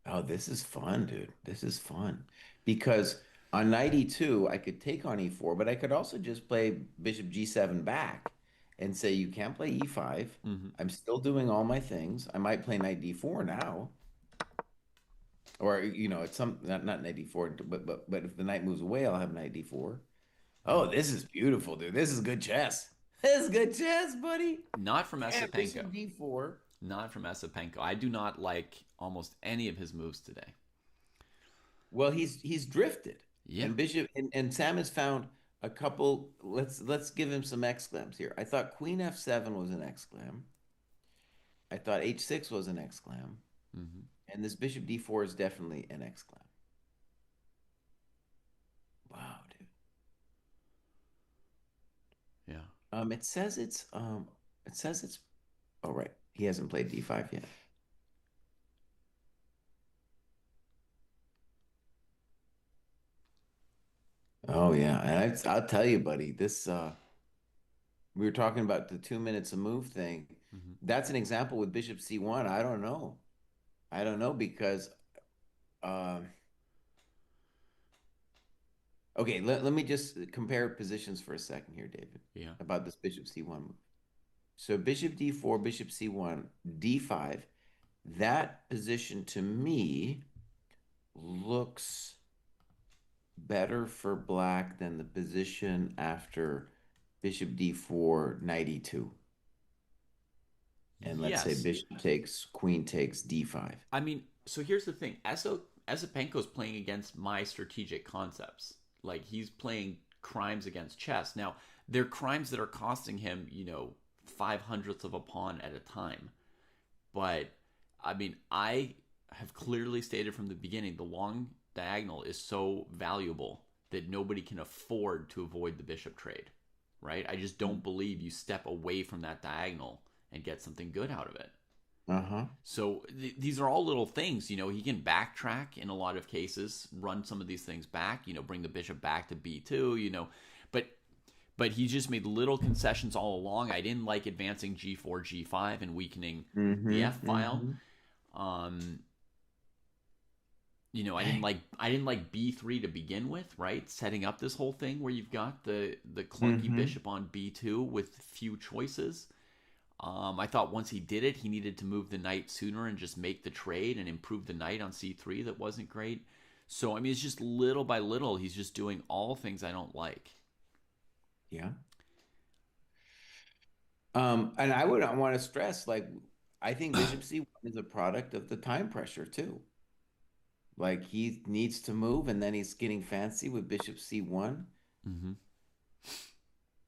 S1: Oh, this is fun, dude. This is fun. Because on knight e2, I could take on e4, but I could also just play bishop g7 back and say you can't play e5.
S2: Mm-hmm.
S1: I'm still doing all my things. I might play knight d4 now. Or, it's some not knight d4, but if the knight moves away, I'll have knight d4.
S2: Yeah,
S1: Oh, this is beautiful, dude. This is good chess. This is good chess, buddy.
S2: not from
S1: Yeah,
S2: Asapenko.
S1: bishop d4.
S2: Not from Asapenko. I do not like almost any of his moves today.
S1: Well, he's drifted,
S2: Yeah.
S1: and Bishop and Sam has found a couple. Let's give him some exclams here. I thought Queen f7 was an exclam. I thought h6 was an exclam,
S2: Mm-hmm.
S1: and this Bishop d4 is definitely an exclam. Wow, dude.
S2: Yeah.
S1: It says it's. Oh, right. He hasn't played d5 yet. Oh yeah, and I'll tell you, buddy. We were talking about the 2 minutes a move thing.
S2: Mm-hmm.
S1: That's an example with Bishop c1. I don't know. I don't know because um okay, let me just compare positions for a second here, David,
S2: Yeah.
S1: about this Bishop C1 move. So Bishop D4, Bishop C1, D5, that position to me looks better for black than the position after bishop d4, knight e2. And let's say
S2: Yes.
S1: bishop takes, queen takes d5.
S2: I mean, so here's the thing. Asapenko's playing against my strategic concepts. Like, he's playing crimes against chess. Now, they're crimes that are costing him, 5/100th of a pawn at a time. But, I mean, I have clearly stated from the beginning the long diagonal is so valuable that nobody can afford to avoid the bishop trade, right? I just don't believe you step away from that diagonal and get something good out of it.
S1: Uh-huh.
S2: So these are all little things. He can backtrack in a lot of cases, run some of these things back. Bring the bishop back to b2. But he just made little concessions all along. I didn't like advancing g4, g5, and weakening the
S1: Mm-hmm.
S2: f file.
S1: Mm-hmm.
S2: Um, I didn't like b3 to begin with, right? Setting up this whole thing where you've got the clunky
S1: Mm-hmm.
S2: bishop on b2 with few choices. I thought once he did it, he needed to move the knight sooner and just make the trade and improve the knight on c3. That wasn't great. So, I mean, it's just little by little, he's just doing all things I don't like.
S1: Yeah. And I would want to stress, like, I think Bishop C1 is a product of the time pressure too. Like he needs to move, and then he's getting fancy with Bishop C1.
S2: Mm-hmm.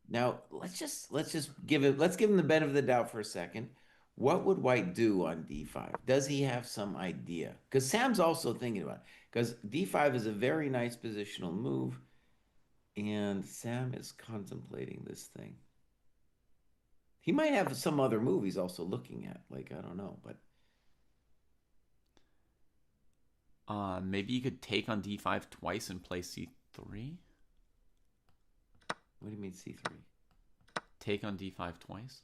S1: Now let's give him the benefit of the doubt for a second. What would White do on D5? Does he have some idea? Because Sam's also thinking about it. Because D5 is a very nice positional move, and Sam is contemplating this thing. He might have some other move he's also looking at. Like, I don't know, but
S2: Maybe you could take on d5 twice and play c3.
S1: what do you mean C3?
S2: Take on d5 twice.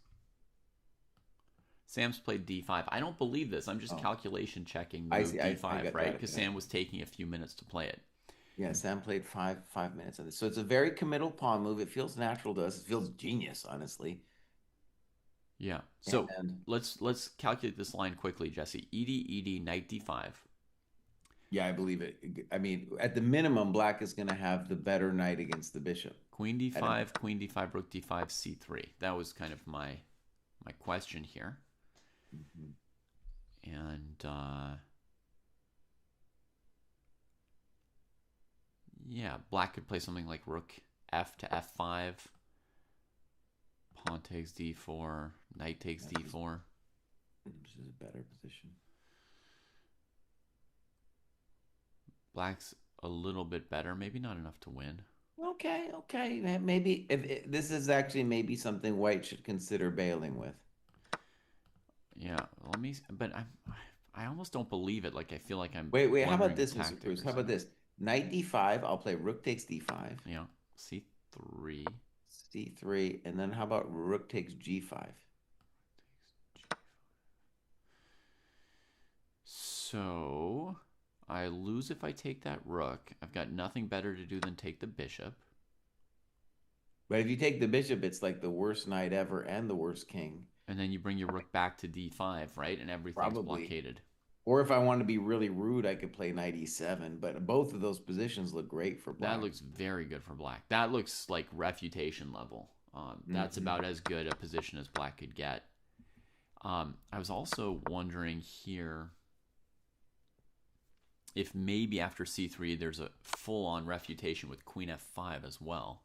S2: Sam's played d5. I don't believe this. I'm just
S1: Oh,
S2: calculation checking
S1: I
S2: move
S1: see. I
S2: d5,
S1: got
S2: right?
S1: it.
S2: Because
S1: Got it.
S2: Sam was taking a few minutes to play it.
S1: Yeah, Sam played five minutes of this. So it's a very committal pawn move. It feels natural to us. It feels genius, honestly.
S2: Yeah. So
S1: And
S2: let's calculate this line quickly, Jesse. Ed knight d5.
S1: yeah, I believe it. I mean, at the minimum, Black is going to have the better knight against the bishop.
S2: Queen
S1: At a,
S2: d5, queen d5, rook d5, c3. That was kind of my question here.
S1: Mhm.
S2: And yeah, black could play something like rook f to f5, pawn takes d4, knight takes d4.
S1: This is a better position.
S2: Black's a little bit better, maybe not enough to win.
S1: Okay, okay. Maybe if this is actually maybe something White should consider bailing with.
S2: Yeah, let me. But I almost don't believe it. Like, I feel like I'm
S1: Wait. How about
S2: blundering
S1: this, Mr. Cruz?
S2: tactics.
S1: How about this? Knight D5. I'll play Rook takes D5,
S2: Yeah, c3.
S1: C3, and then how about Rook takes G5?
S2: So I lose if I take that rook. I've got nothing better to do than take the bishop.
S1: But if you take the bishop, it's like the worst knight ever and the worst king.
S2: And then you bring your rook back to d5, right? And everything's
S1: Probably.
S2: blockaded.
S1: Or if I want to be really rude, I could play knight E7. But both of those positions look great for
S2: That
S1: Black.
S2: looks very good for black. That looks like refutation level. That's
S1: Hmm.
S2: about as good a position as black could get. I was also wondering here if maybe after c3 there's a full-on refutation with queen f5 as well.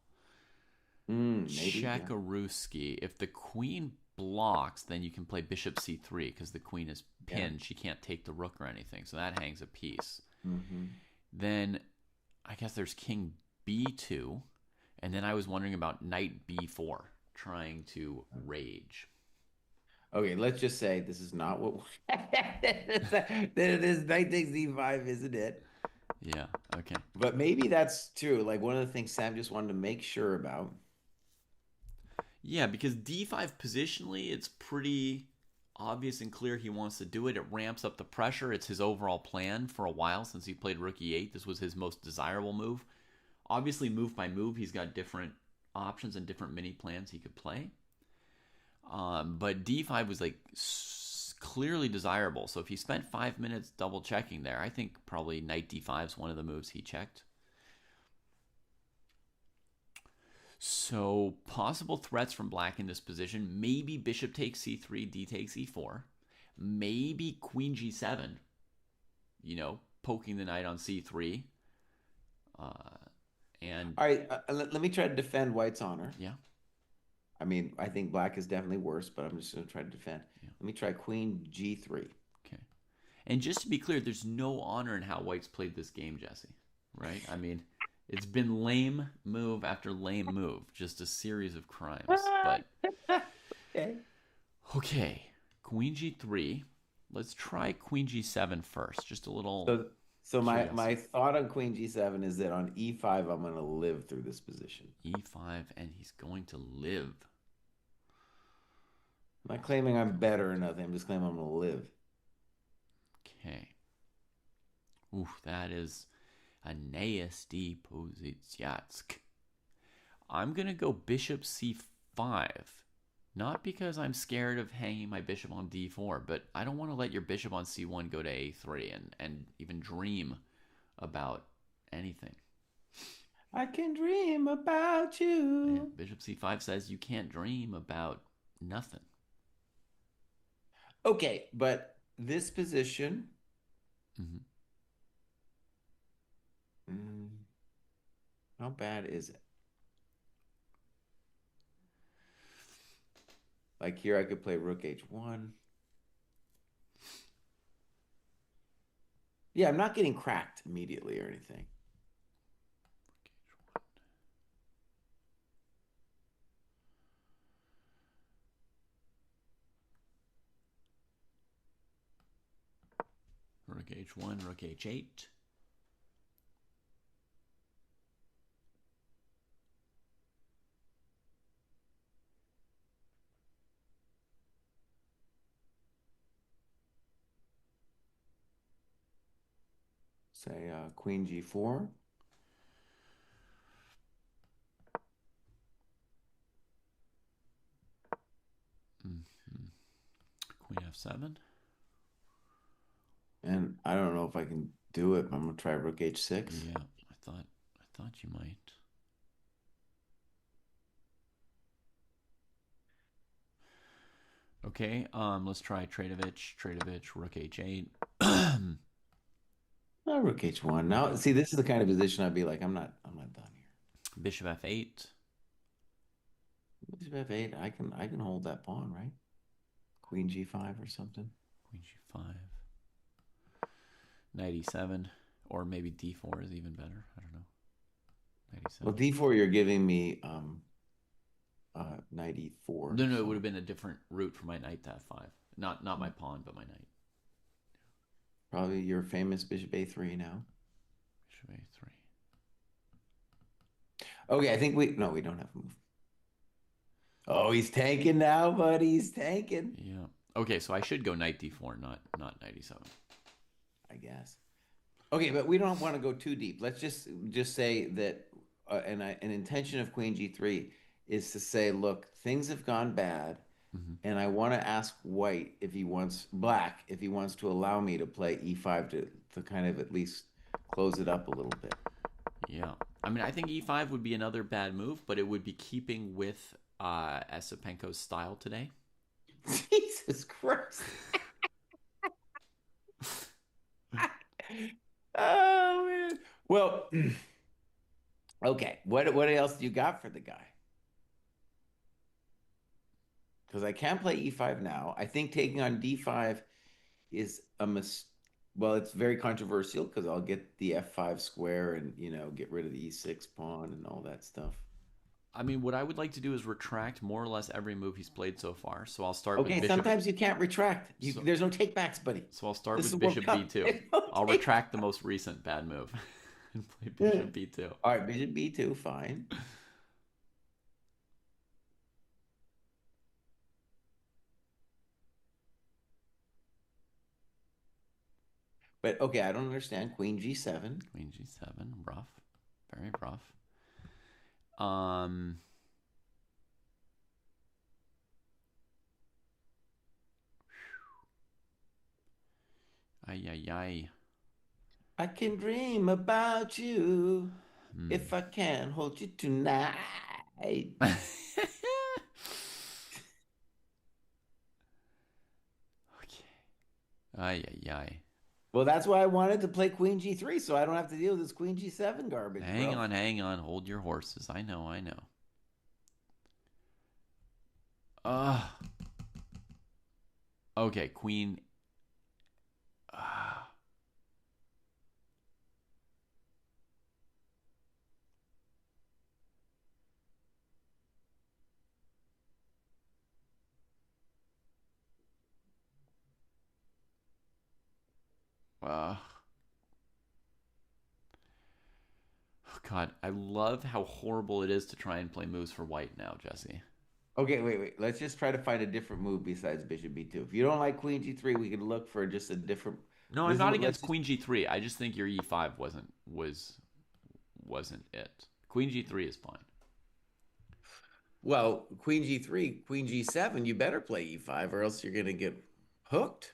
S1: Maybe, yeah.
S2: Chekaruski. If the queen blocks, then you can play bishop c3 because the queen is
S1: Yeah.
S2: pinned. She can't take the rook or anything, so that hangs a piece.
S1: Hmm.
S2: Then I guess there's king b2, and then I was wondering about knight b4, trying to rage.
S1: Okay, let's just say this is not what this knight takes D5, isn't it?
S2: Yeah, okay.
S1: But maybe that's true. Like one of the things Sam just wanted to make sure about.
S2: Yeah, because d5 positionally, it's pretty obvious and clear he wants to do it. It ramps up the pressure. It's his overall plan for a while since he played rook e8. This was his most desirable move. Obviously, move by move, he's got different options and different mini plans he could play. But d5 was like clearly desirable. So if he spent 5 minutes double checking there, I think probably knight d5 is one of the moves he checked. So possible threats from black in this position: maybe bishop takes c3, d takes e4, maybe queen g7. Poking the knight on c3, uh, and
S1: All right, let me try to defend White's honor.
S2: yeah,
S1: I mean, I think black is definitely worse, but I'm just going to try to defend.
S2: yeah,
S1: Let me try queen g3.
S2: okay. And just to be clear, there's no honor in how White's played this game, Jesse. Right? I mean, it's been lame move after lame move, just a series of crimes. But
S1: Okay.
S2: okay, queen g3. Let's try queen g7 first. Just a little
S1: So so my
S2: curiosity.
S1: thought on queen g7 is that on e5 I'm going to live through this position.
S2: E5, and he's going to live.
S1: I'm not claiming I'm better or nothing. I'm just claiming I'm going to live.
S2: Okay. Oof, that is a nasty Pozitiatsk. I'm going to go bishop c5. Not because I'm scared of hanging my bishop on d4, but I don't want to let your bishop on c1 go to a3 and even dream about anything.
S1: I can dream about
S2: Yeah,
S1: you.
S2: bishop c5 says you can't dream about nothing.
S1: Okay, but this position,
S2: Mm-hmm.
S1: mm, how bad is it? Like here, I could play rook h1. Yeah, I'm not getting cracked immediately or anything.
S2: Rook h1, rook h8.
S1: Say queen g4.
S2: Mm-hmm. Queen f7.
S1: And I don't know if I can do it. I'm gonna try rook h6.
S2: Yeah, I thought you might. Okay, let's try Tradovich, rook h8.
S1: Oh, rook h1. Now,
S2: Yeah.
S1: see, this is the kind of position I'd be like, I'm not done here.
S2: Bishop f8.
S1: Bishop f8. I can hold that pawn, right? Queen g5 or something.
S2: Queen g5. Knight e7. Or maybe d4 is even better. I don't know. Knight
S1: Well,
S2: e7.
S1: d4, you're giving me knight e4.
S2: No, it would
S1: So
S2: have been a different route for my knight to f5. Not my pawn, but my knight.
S1: probably your famous bishop a3 now.
S2: Bishop a3.
S1: Okay, I think we don't have a move. Oh, he's tanking now, buddy. He's tanking,
S2: Yeah. Okay, so I should go knight d4, not knight e7.
S1: I guess. Okay, but we don't want to go too deep. Let's just say that an intention of queen g3 is to say, look, things have gone bad,
S2: Mm-hmm.
S1: and I want to ask white if he wants to allow me to play e5 to kind of at least close it up a little bit.
S2: Yeah. I mean, I think e5 would be another bad move, but it would be keeping with Asapenko's style today.
S1: Jesus Christ. Oh man. Well, okay. What else do you got for the guy? Because I can't play e5 now. I think taking on d5 is a mis well, it's very controversial because I'll get the f5 square and get rid of the e6 pawn and all that stuff.
S2: I mean, what I would like to do is retract more or less every move he's played so far. So I'll start with
S1: Okay,
S2: bishop.
S1: sometimes you can't retract.
S2: So
S1: There's no takebacks, buddy.
S2: so I'll start
S1: This is
S2: with
S1: World
S2: bishop
S1: Cup.
S2: b2.
S1: There's no
S2: I'll
S1: take.
S2: retract the most recent bad move and play
S1: Yeah.
S2: bishop b2.
S1: All right, bishop b2, fine. But okay, I don't understand. Queen g7.
S2: Queen g7, rough, very rough. Um, ay ay ay.
S1: I can dream about you
S2: Hmm.
S1: if I can hold you tonight. Hey,
S2: Okay. Ay, ay, ay.
S1: well, that's why I wanted to play Queen G3, so I don't have to deal with this Queen G7 garbage,
S2: Hang
S1: bro.
S2: on, hang on. Hold your horses. I know, I know. Uh, okay, queen. Uh, uh, God, I love how horrible it is to try and play moves for white now, Jesse.
S1: Okay, wait. Let's just try to find a different move besides Bishop B2. If you don't like Queen G3, we can look for just a different.
S2: No, I'm
S1: This is
S2: not
S1: what. Let's
S2: against
S1: just.
S2: queen g3. I just think your e5 wasn't it. Queen g3 is fine.
S1: Well, Queen G3, Queen G7. You better play E5, or else you're gonna get hooked.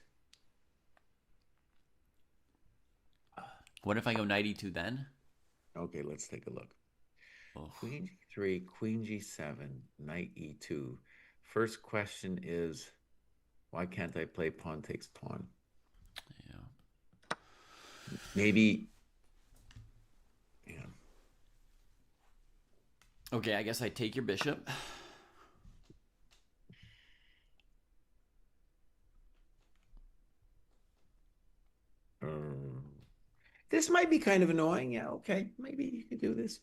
S2: What if I go knight e2 then?
S1: Okay, let's take a look.
S2: Oh,
S1: Queen G3, Queen G7, Knight E2. First question is, why can't I play pawn takes pawn?
S2: yeah.
S1: Maybe, yeah.
S2: Okay, I guess I take your bishop.
S1: Um, this might be kind of annoying. Yeah, okay. Maybe you could do this.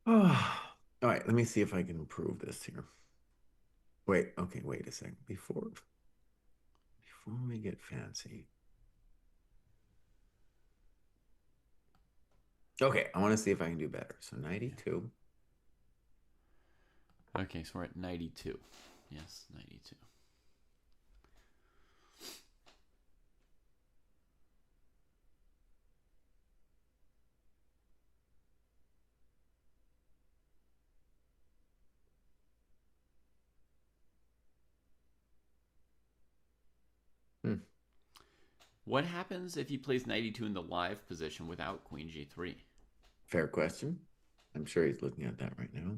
S1: Oh, all right, let me see if I can improve this here. Wait, okay, wait a second. Before we get fancy. Okay, I want to see if I can do better. So 92.
S2: Okay, so we're at knight e2. Yes, knight e2.
S1: Hmm,
S2: What happens if he plays knight e2 in the live position without queen g3?
S1: fair question. I'm sure he's looking at that right now.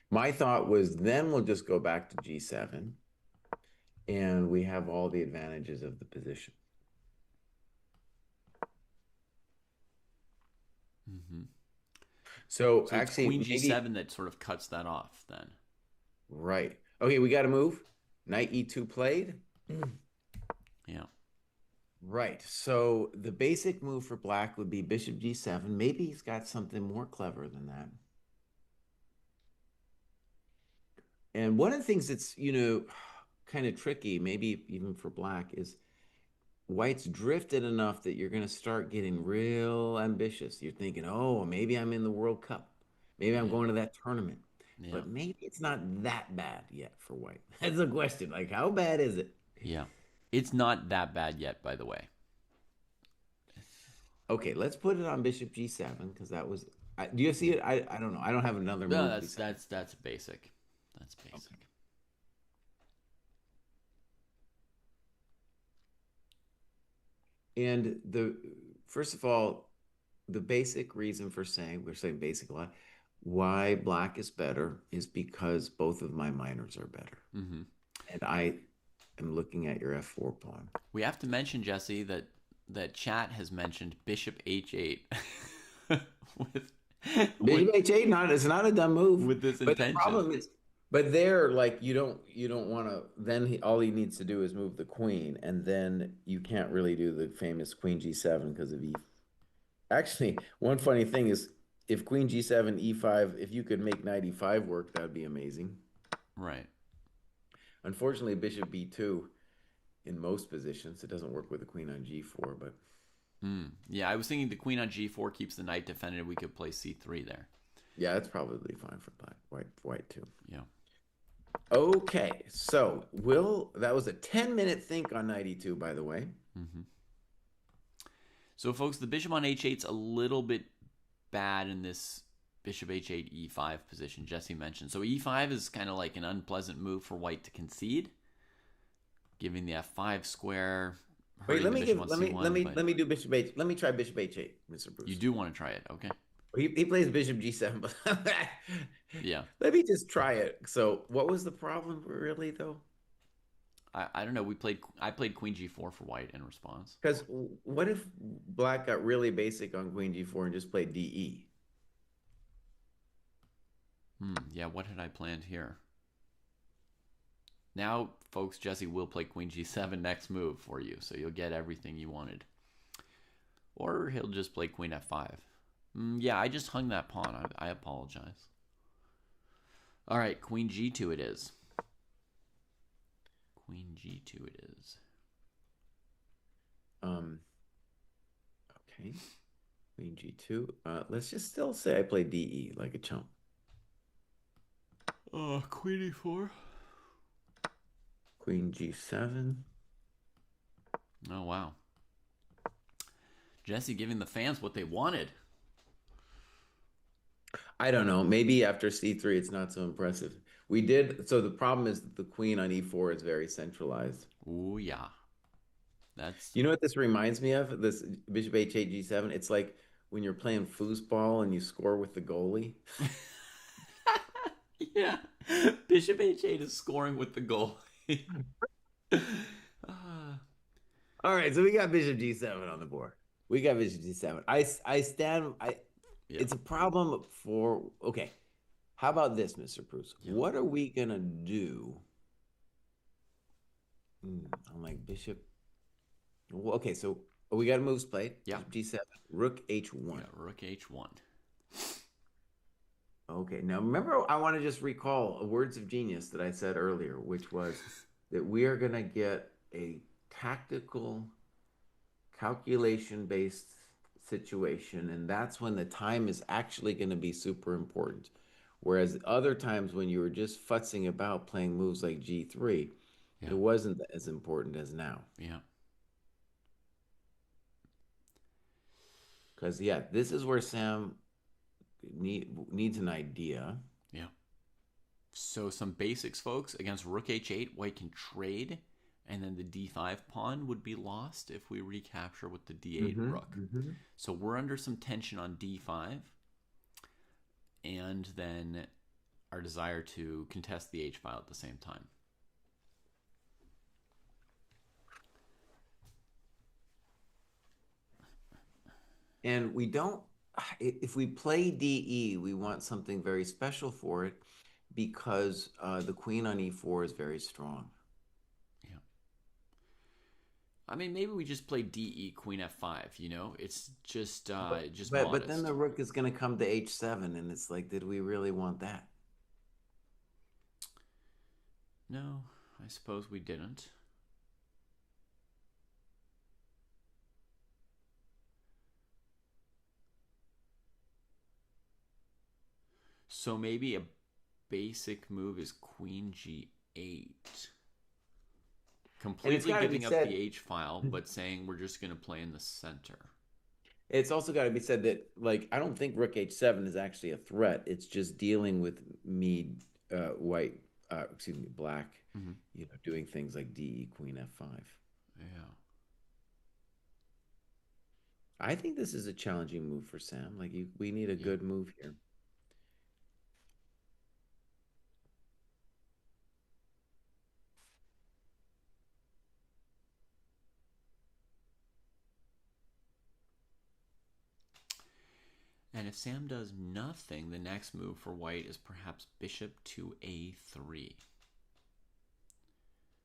S1: My thought was then we'll just go back to G7 and we have all the advantages of the position.
S2: Mm-hmm.
S1: So
S2: So it's queen
S1: actually, maybe,
S2: g7 that sort of cuts that off then.
S1: right. Okay, we got to move. Knight E2 played.
S2: Yeah.
S1: Right. So the basic move for black would be bishop G7. Maybe he's got something more clever than that. And one of the things that's, kind of tricky, maybe even for black, is white's drifted enough that you're going to start getting real ambitious. You're thinking, oh, maybe I'm in the World Cup. Maybe I'm
S2: Yeah.
S1: going to that tournament.
S2: Yeah.
S1: But maybe it's not that bad yet for white. That's a question. Like, how bad is it?
S2: Yeah. It's not that bad yet, by the way.
S1: Okay, let's put it on bishop G7 because that was. Do you see
S2: Yeah.
S1: it? I don't know. I don't have another
S2: No,
S1: move
S2: that's
S1: besides.
S2: that's that's basic. That's
S1: Okay.
S2: basic.
S1: And the first of all, the basic reason for saying we're saying basic a lot, why black is better is because both of my minors are better.
S2: Mm-hmm.
S1: And I am looking at your F4 pawn.
S2: We have to mention, Jesse, that chat has mentioned bishop h8 with with
S1: Bishop H8, not it's not a dumb move.
S2: with this
S1: But the
S2: intention.
S1: problem is, but there, like you don't want to. Then all he needs to do is move the queen, and then you can't really do the famous Queen G7 because of E. Actually, one funny thing is if Queen G7 E5, if you could make knight E5 work, that'd be amazing.
S2: Right.
S1: Unfortunately, Bishop B2 in most positions, it doesn't work with the queen on G4, but
S2: Yeah, I was thinking the queen on g4 keeps the knight defended. We could play c3 there.
S1: yeah, it's probably fine for black, white too.
S2: Yeah.
S1: Okay, so Will, that was a 10-minute think on 92, by the way.
S2: Mm-hmm. So, folks, the bishop on h8's a little bit bad in this bishop h8 e5 position Jesse mentioned. So e5 is kind of like an unpleasant move for white to concede, giving the f5 square
S1: Wait,
S2: hurting the bishop on c1, but
S1: let me do bishop h. Let me try bishop h8, Mr.
S2: you
S1: Bruce.
S2: do want to try it. Okay.
S1: He plays bishop g7, but
S2: Yeah.
S1: let me just try it. So, what was the problem really though?
S2: I don't know. I played queen g4 for white in response.
S1: Because what if black got really basic on queen g4 and just played de?
S2: Yeah, what had I planned here? Now, folks, Jesse will play queen g7 next move for you, so you'll get everything you wanted. Or he'll just play queen f5. Yeah, I just hung that pawn. I apologize. All right, queen g2 it is. Queen g2 it is.
S1: Um, okay. Queen g2. Let's just still say I play de like a chump.
S2: Queen e4.
S1: Queen g7.
S2: Oh, wow. Jesse giving the fans what they wanted.
S1: I don't know. Maybe after c3, it's not so impressive. We did. So the problem is that the queen on e4 is very centralized.
S2: Ooh, yeah. That's
S1: You know what this reminds me of? This bishop h8 g7. It's like when you're playing foosball and you score with the goalie.
S2: yeah. Bishop h8 is scoring with the goal. uh,
S1: All right, so we got bishop g7 on the board. We got bishop g7. I stand. I.
S2: yeah.
S1: It's a problem for. Okay, how about this, Mr. Bruce?
S2: Yeah.
S1: What are we gonna do? I'm like bishop. Well, okay, so we got a moves played.
S2: Yeah.
S1: Bishop g7, rook h1.
S2: Yeah. Rook h1.
S1: Okay, now remember, I want to just recall words of genius that I said earlier, which was that we are going to get a tactical, calculation based situation, and that's when the time is actually going to be super important. Whereas other times when you were just futzing about playing moves like g3,
S2: Yeah.
S1: it wasn't as important as now.
S2: Yeah.
S1: Because, yeah, this is where Sam needs an idea.
S2: Yeah. So some basics, folks. Against rook h8, white can trade, and then the d5 pawn would be lost if we recapture with the d8 rook. So we're under some tension on d5, and then our desire to contest the h-file at the same time.
S1: And we don't, if we play DE, we want something very special for it because the queen on E4 is very strong.
S2: Yeah. I mean, maybe we just play DE queen f5, you know? It's just modest.
S1: But then the rook is going to come to H7, and it's like, did we really want that?
S2: No, I suppose we didn't. So maybe a basic move is queen g8. Completely giving up the h-file, but saying we're just going to play in the center.
S1: It's also got to be said that, like, I don't think rook H7 is actually a threat. It's just dealing with black, doing things like DE queen F5.
S2: Yeah.
S1: I think this is a challenging move for Sam. Like, we need a good move here.
S2: And if Sam does nothing, the next move for white is perhaps bishop to a3.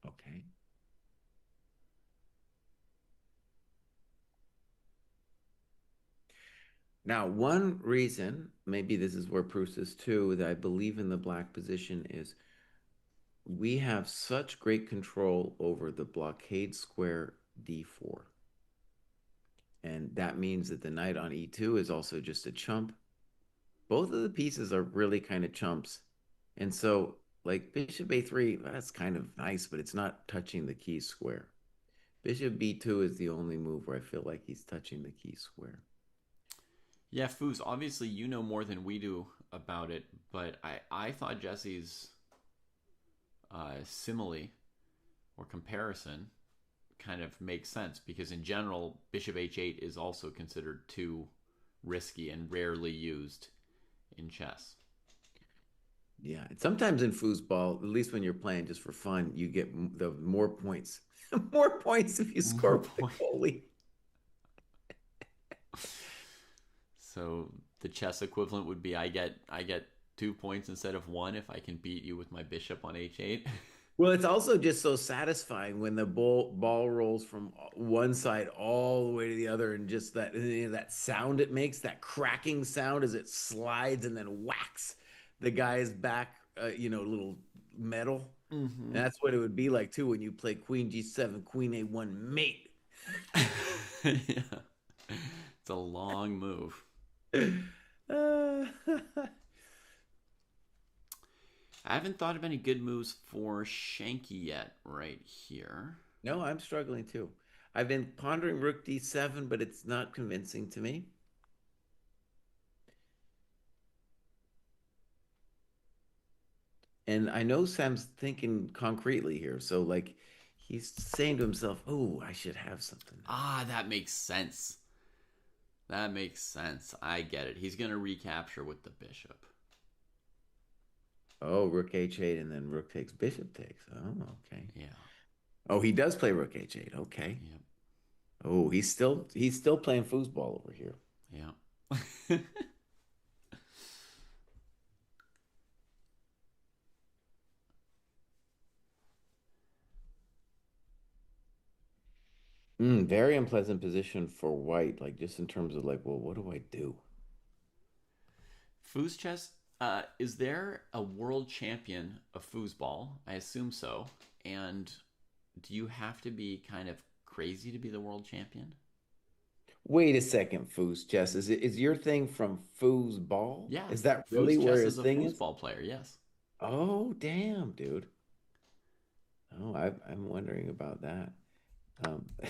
S1: Okay. Now, one reason, maybe this is where Proust is too, that I believe in the black position is we have such great control over the blockade square d4. And that means that the knight on e2 is also just a chump. Both of the pieces are really kind of chumps. And so, like, bishop a3, that's kind of nice, but it's not touching the key square. Bishop b2 is the only move where I feel like he's touching the key square.
S2: Yeah, Foos, obviously you know more than we do about it, but I thought Jesse's simile or comparison kind of makes sense because in general, bishop h8 is also considered too risky and rarely used in chess.
S1: Yeah, sometimes in foosball, at least when you're playing just for fun, you get the more points, more points if you
S2: More
S1: score with the
S2: point.
S1: goalie.
S2: So the chess equivalent would be I get 2 points instead of one if I can beat you with my bishop on h8.
S1: Well, it's also just so satisfying when the ball rolls from one side all the way to the other, and just that sound it makes, that cracking sound as it slides and then whacks the guy's back, little metal.
S2: Mm-hmm.
S1: And that's what it would be like too when you play Queen G7, Queen A1 mate.
S2: Yeah. It's a long move.
S1: Uh,
S2: I haven't thought of any good moves for Shanky yet, right here.
S1: no, I'm struggling too. I've been pondering Rook D7, but it's not convincing to me. And I know Sam's thinking concretely here. So, like, he's saying to himself, oh, I should have something.
S2: Ah, that makes sense. That makes sense. I get it. He's going to recapture with the bishop.
S1: Oh, Rook H8, and then Rook takes, Bishop takes. Oh, okay.
S2: Yeah.
S1: Oh, he does play Rook H8. Okay.
S2: Yep.
S1: Oh, he's still playing foosball over here.
S2: Yeah.
S1: Very unpleasant position for white, like just in terms of like, well, what do I do?
S2: Foos chess. Is there a world champion of foosball? I assume so. And do you have to be kind of crazy to be the world champion?
S1: Wait a second, foos chess. Is your thing from foosball?
S2: Yeah.
S1: Is that really
S2: Foos
S1: where
S2: chess
S1: his
S2: is a
S1: thing is?
S2: foosball player. Yes.
S1: Oh, damn, dude. Oh, I'm wondering about that.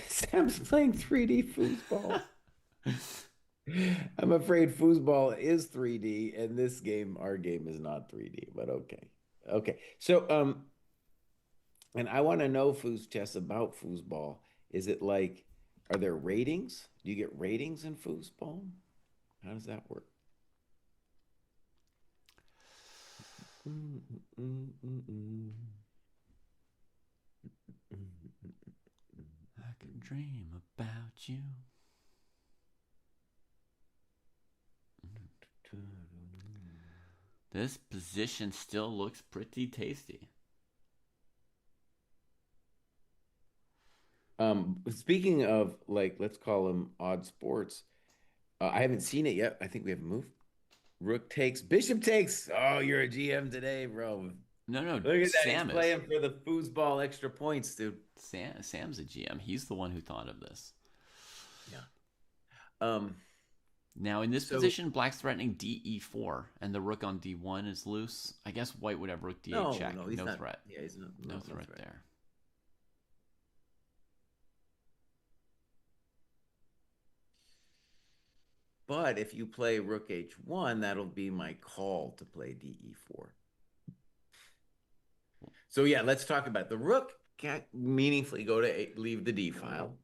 S1: Sam's playing 3D foosball. I'm afraid foosball is 3D, and this game, our game, is not 3D, but okay. Okay. So, and I want to know, foos chess, about foosball. Is it like, are there ratings? Do you get ratings in foosball? How does that work? Mm, mm, mm, mm, mm, mm,
S2: I can dream about you. This position still looks pretty tasty.
S1: Speaking of, like, let's call them odd sports. I haven't seen it yet. I think we have a move. Rook takes, Bishop takes. Oh, you're a GM today, bro.
S2: No, no,
S1: Look at that. He's
S2: Sam is.
S1: playing for the foosball extra points, dude.
S2: Sam's a GM. He's the one who thought of this.
S1: Yeah. Um,
S2: Now, in this
S1: so
S2: position, black's threatening d e4, and the rook on d1 is loose. I guess white would have rook d8
S1: no,
S2: check.
S1: no, he's
S2: No
S1: not.
S2: threat.
S1: Yeah, he's not.
S2: No
S1: No
S2: threat
S1: threat.
S2: there.
S1: But if you play Rook H1, that'll be my call to play DE4. So yeah, let's talk about it. The Rook can't meaningfully leave the D file.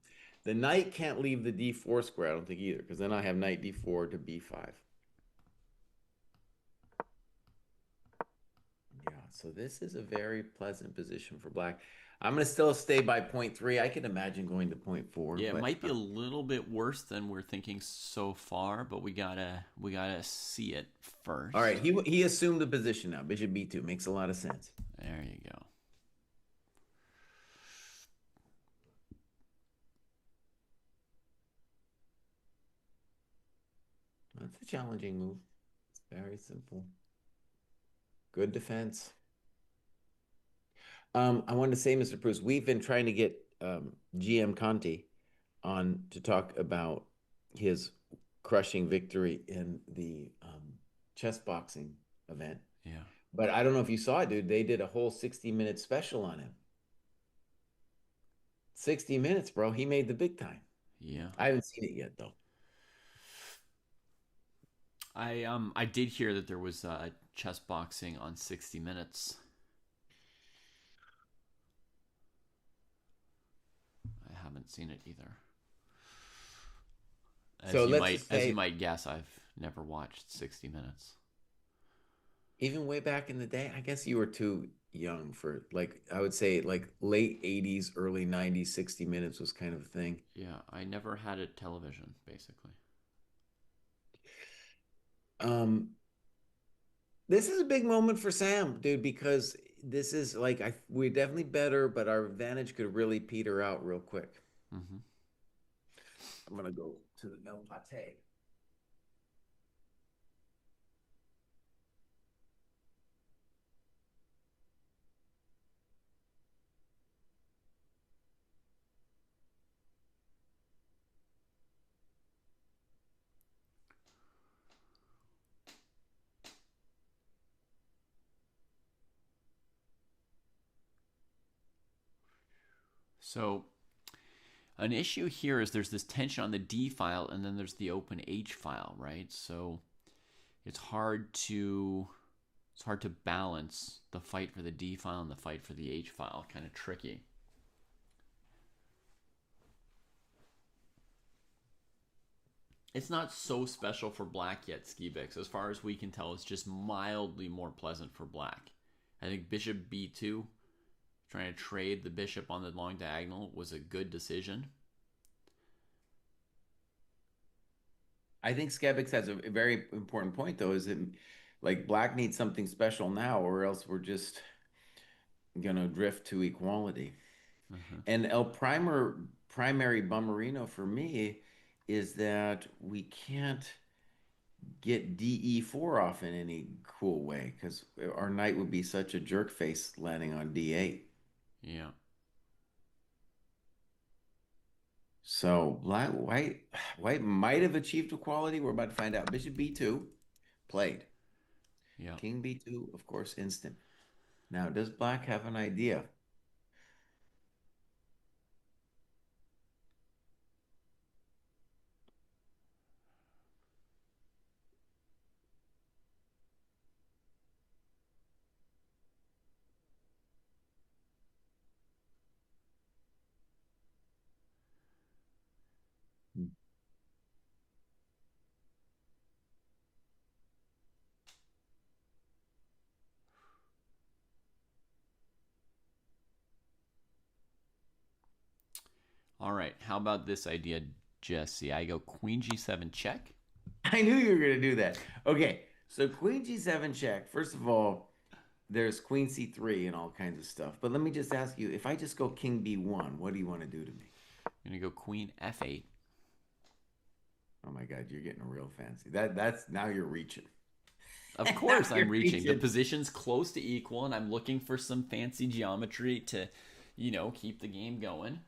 S1: The Knight can't leave the D4 square, I don't think either, because then I have Knight D4 to B5. Yeah, so this is a very pleasant position for black. I'm going to still stay by point 0.3. I can imagine going to point 0.4,
S2: Yeah, it
S1: but
S2: might be a little bit worse than we're thinking so far, but we gotta see it first.
S1: all right. He assumed the position now. Bishop B2 makes a lot of sense.
S2: There you go.
S1: That's a challenging move. It's very simple. Good defense. I wanted to say, Mr. Bruce, we've been trying to get GM Conti on to talk about his crushing victory in the chess boxing event.
S2: Yeah.
S1: But I don't know if you saw it, dude. They did a whole 60-minute special on him. 60 minutes, bro. He made the big time.
S2: Yeah.
S1: I haven't seen it yet, though.
S2: I did hear that there was chess boxing on 60 Minutes. I haven't seen it either.
S1: So let's just
S2: As you
S1: say,
S2: might guess, I've never watched 60 Minutes.
S1: even way back in the day, I guess you were too young for like, I would say like late 80s, early 90s, 60 Minutes was kind of a thing.
S2: Yeah, I never had a television, basically.
S1: Um, this is a big moment for Sam, dude, because this is like we're definitely better, but our advantage could really peter out real quick.
S2: Mm-hmm.
S1: I'm gonna go to the milk latte.
S2: So, an issue here is there's this tension on the D file and then there's the open H file, right? So, it's hard to balance the fight for the D file and the fight for the H file. Kind of tricky. It's not so special for black yet, Skibix. As far as we can tell, it's just mildly more pleasant for black. I think bishop b2, trying to trade the bishop on the long diagonal, was a good decision.
S1: I think Skebix has a very important point, though, is that like black needs something special now, or else we're just gonna drift to equality.
S2: Uh-huh.
S1: And primary bummerino for me is that we can't get DE4 off in any cool way because our knight would be such a jerk face landing on D8.
S2: Yeah,
S1: So white might have achieved equality. We're about to find out. Bishop B2 played.
S2: yeah.
S1: King B2, of course, instant. Now, does black have an idea?
S2: All right. How about this idea, Jesse? I go queen g7 check.
S1: I knew you were going to do that. Okay, so Queen G7 check. First of all, there's Queen C3 and all kinds of stuff. But let me just ask you, if I just go King B1, what do you want to do to me?
S2: I'm gonna go queen f8.
S1: Oh my God, you're getting real fancy. That's now you're reaching.
S2: Of
S1: Now
S2: course, I'm
S1: you're
S2: reaching. The
S1: reaching.
S2: position's close to equal, and I'm looking for some fancy geometry to, keep the game going.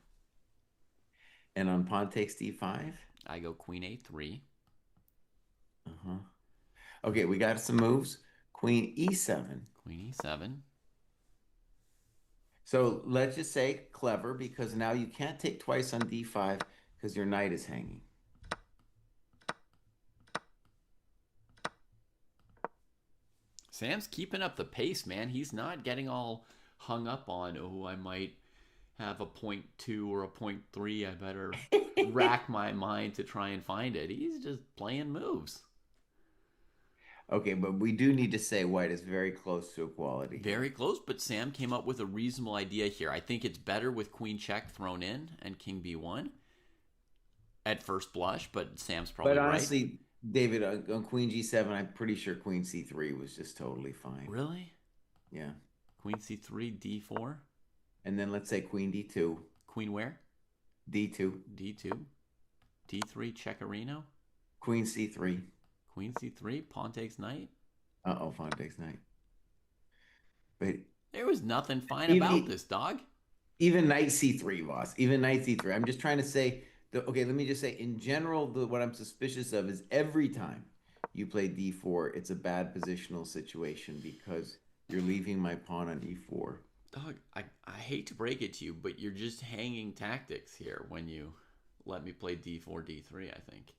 S1: And on pawn takes D5.
S2: I go queen a3.
S1: Uh-huh. Okay, we got some moves. Queen E7.
S2: Queen e7.
S1: So let's just say clever because now you can't take twice on D5 because your knight is hanging.
S2: Sam's keeping up the pace, man. He's not getting all hung up on, oh, I might have a point two or a point three. I better rack my mind to try and find it. He's just playing moves.
S1: Okay, but we do need to say white is very close to equality
S2: Very
S1: here.
S2: close, but Sam came up with a reasonable idea here. I think it's better with queen check thrown in and king b1 at first blush, but Sam's
S1: But
S2: probably right.
S1: honestly, David, on Queen G7, I'm pretty sure Queen C3 was just totally fine.
S2: Really?
S1: Yeah.
S2: Queen c3, d4.
S1: And then let's say Queen D2,
S2: Queen where?
S1: D2,
S2: d2. d3, checkerino.
S1: Queen C3.
S2: Queen c3, pawn takes knight.
S1: Uh-oh, Fonte's knight. But
S2: There was nothing fine about
S1: even,
S2: this, dog.
S1: even Knight C3, boss. Even Knight C3. I'm just trying to say, okay, let me just say, in general, what I'm suspicious of is every time you play D4, it's a bad positional situation because you're leaving my pawn on E4.
S2: Dog, I hate to break it to you, but you're just hanging tactics here when you let me play d4, d3, I think.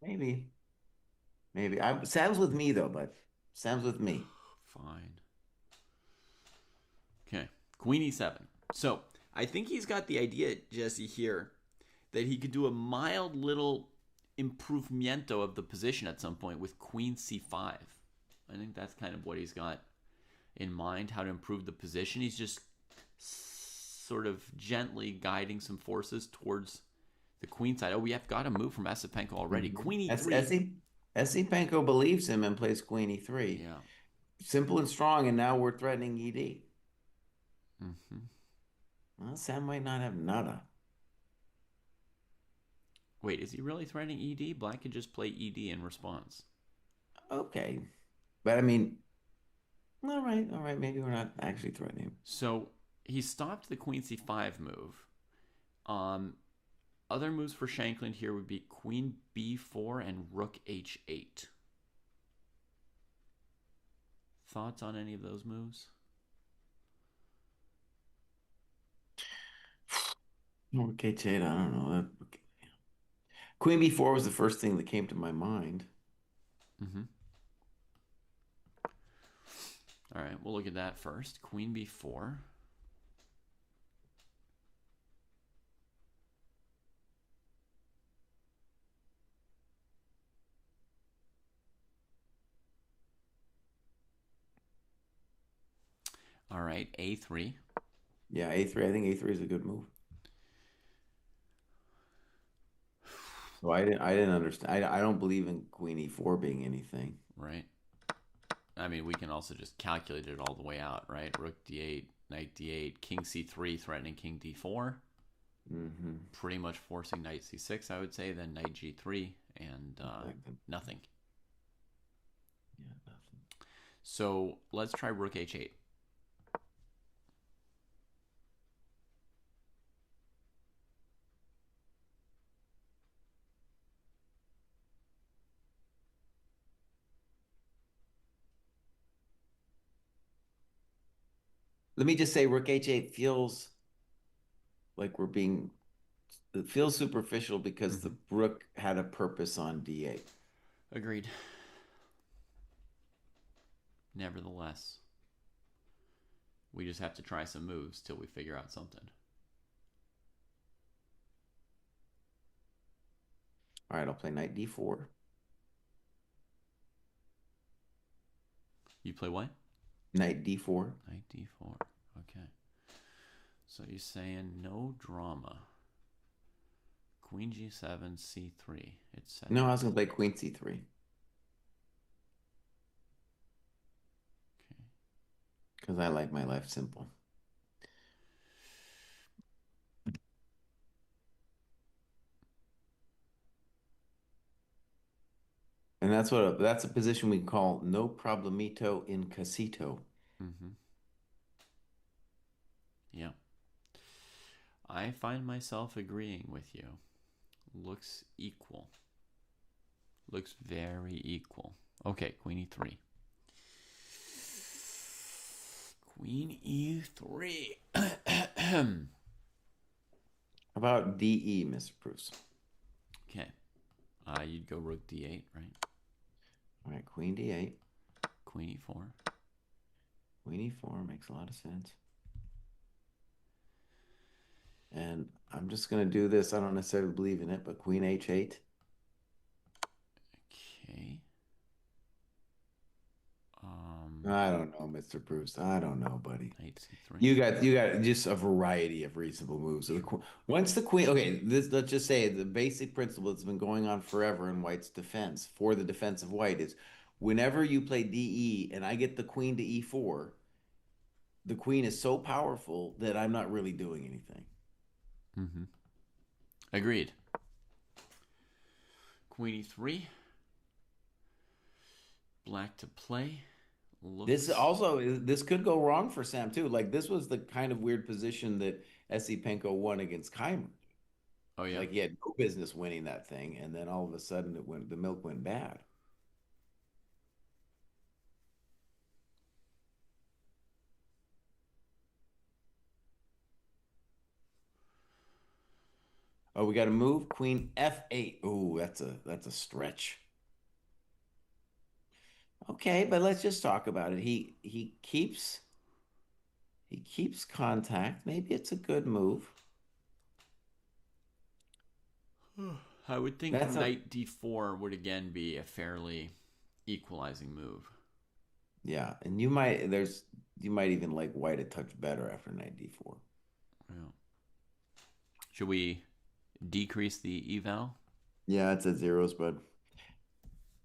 S1: Maybe. Maybe. Sam's with me, though, but Sam's with me.
S2: Fine. Okay. Queen e7. So I think he's got the idea, Jesse, here that he could do a mild little improvemento of the position at some point with Queen c5. I think that's kind of what he's got in mind, how to improve the position. He's just sort of gently guiding some forces towards the queen side. Oh, we have got a move from Asapenko already.
S1: Mm-hmm.
S2: Queen
S1: As
S2: e3.
S1: Penko believes him and plays Queen E3.
S2: Yeah.
S1: Simple and strong, and now we're threatening ED.
S2: Mm-hmm.
S1: Well, Sam might not have nada.
S2: Wait, is he really threatening ED? Black could just play ED in response.
S1: Okay. But all right, maybe we're not actually threatening.
S2: So he stopped the queen c5 move. Um, Other moves for Shankland here would be queen b4 and rook h8. Thoughts on any of those moves?
S1: Okay, Jade, I don't know. Queen B4 was the first thing that came to my mind.
S2: Mm-hmm. All right, we'll look at that first. Queen b4. All right, a3.
S1: Yeah, A3. I think A3 is a good move. So I didn't understand. I don't believe in Queen E4 being anything.
S2: Right. I mean, we can also just calculate it all the way out, right? Rook d8, knight d8, king c3, threatening king d4.
S1: Mm-hmm.
S2: Pretty much forcing knight c6, I would say. Then knight g3 and nothing.
S1: Yeah, nothing.
S2: So let's try rook h8.
S1: Let me just say, Rook H8 feels like we're being. It feels superficial because
S2: Mm-hmm.
S1: the rook had a purpose on D8.
S2: Agreed. Nevertheless, we just have to try some moves till we figure out something.
S1: All right, I'll play Knight D4.
S2: You play what?
S1: Knight D4.
S2: Knight d4. Okay. So you're saying no drama. Queen g7, c3. It's set.
S1: No, I was going to play Queen C3
S2: Okay.
S1: because I like my life simple. And that's a position we call no problemito in casito.
S2: Mm-hmm. Yeah. I find myself agreeing with you. Looks equal. Looks very equal. Okay, queen e3. Queen e3.
S1: How about DE, Mr. Bruce?
S2: Okay. You'd go rook d8, right?
S1: All right, Queen D8.
S2: Queen e4.
S1: Queen E4 makes a lot of sense. And I'm just going to do this. I don't necessarily believe in it, but Queen H8.
S2: Okay.
S1: I don't know, Mr. Bruce. I don't know, buddy.
S2: Knight c3.
S1: You got just a variety of reasonable moves. So once the queen, okay, let's just say the basic principle that's been going on forever in White's defense for the defense of White is whenever you play DE and I get the queen to E4, the queen is so powerful that I'm not really doing anything.
S2: Mm-hmm. Agreed. Queen e3. Black to play.
S1: This
S2: Looks.
S1: also this could go wrong for Sam too. Like this was the kind of weird position that Penko won against Keimer.
S2: Oh, yeah.
S1: Like he had no business winning that thing, and then all of a sudden the milk went bad. Oh, we got to move Queen F8. Oh, that's a stretch. Okay, but let's just talk about it. He keeps He keeps contact. Maybe it's a good move.
S2: I would think
S1: That's a
S2: knight d4 would again be a fairly equalizing move.
S1: Yeah, and you might even like white a touch better after knight d4.
S2: Yeah. Should we decrease the eval?
S1: Yeah, it's at zeros, but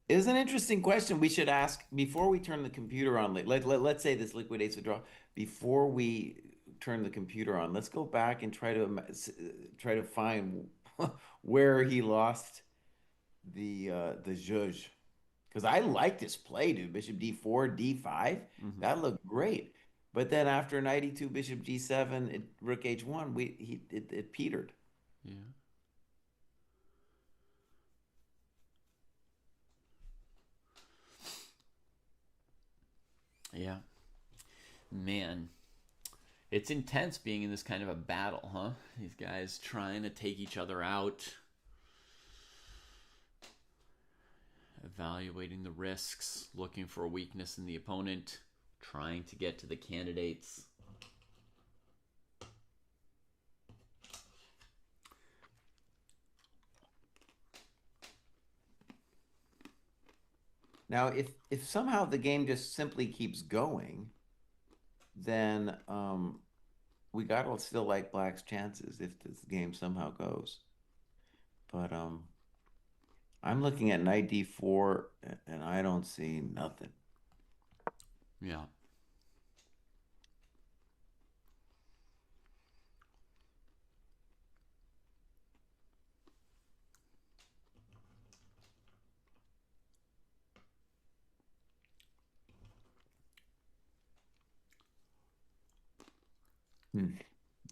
S1: it's an interesting question we should ask before we turn the computer on. Let's say this liquidates a draw. Before we turn the computer on, let's go back and try to find where he lost the zhuzh. Because I liked his play, dude. Bishop d4, d5.
S2: Mm-hmm.
S1: That looked great. But then after knight e2, bishop g7, rook h1, it petered.
S2: Yeah. Yeah. Man, it's intense being in this kind of a battle, huh? These guys trying to take each other out, evaluating the risks, looking for a weakness in the opponent, trying to get to the candidates.
S1: Now, if somehow the game just simply keeps going, then we gotta still like Black's chances if this game somehow goes. But I'm looking at knight d4 and I don't see nothing.
S2: Yeah.
S1: Hmm.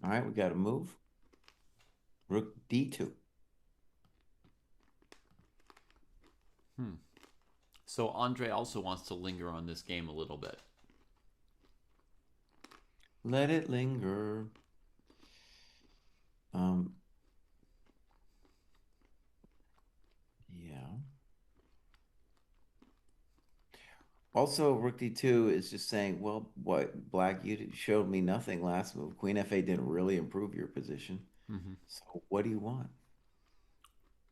S1: All right, we got to move. Rook d2.
S2: Hmm. So Andre also wants to linger on this game a little bit.
S1: Let it linger. Um, yeah. Also, Rook D2 is just saying, well, what, Black, you showed me nothing last move. Queen F8 didn't really improve your position.
S2: Mm-hmm.
S1: So what do you want?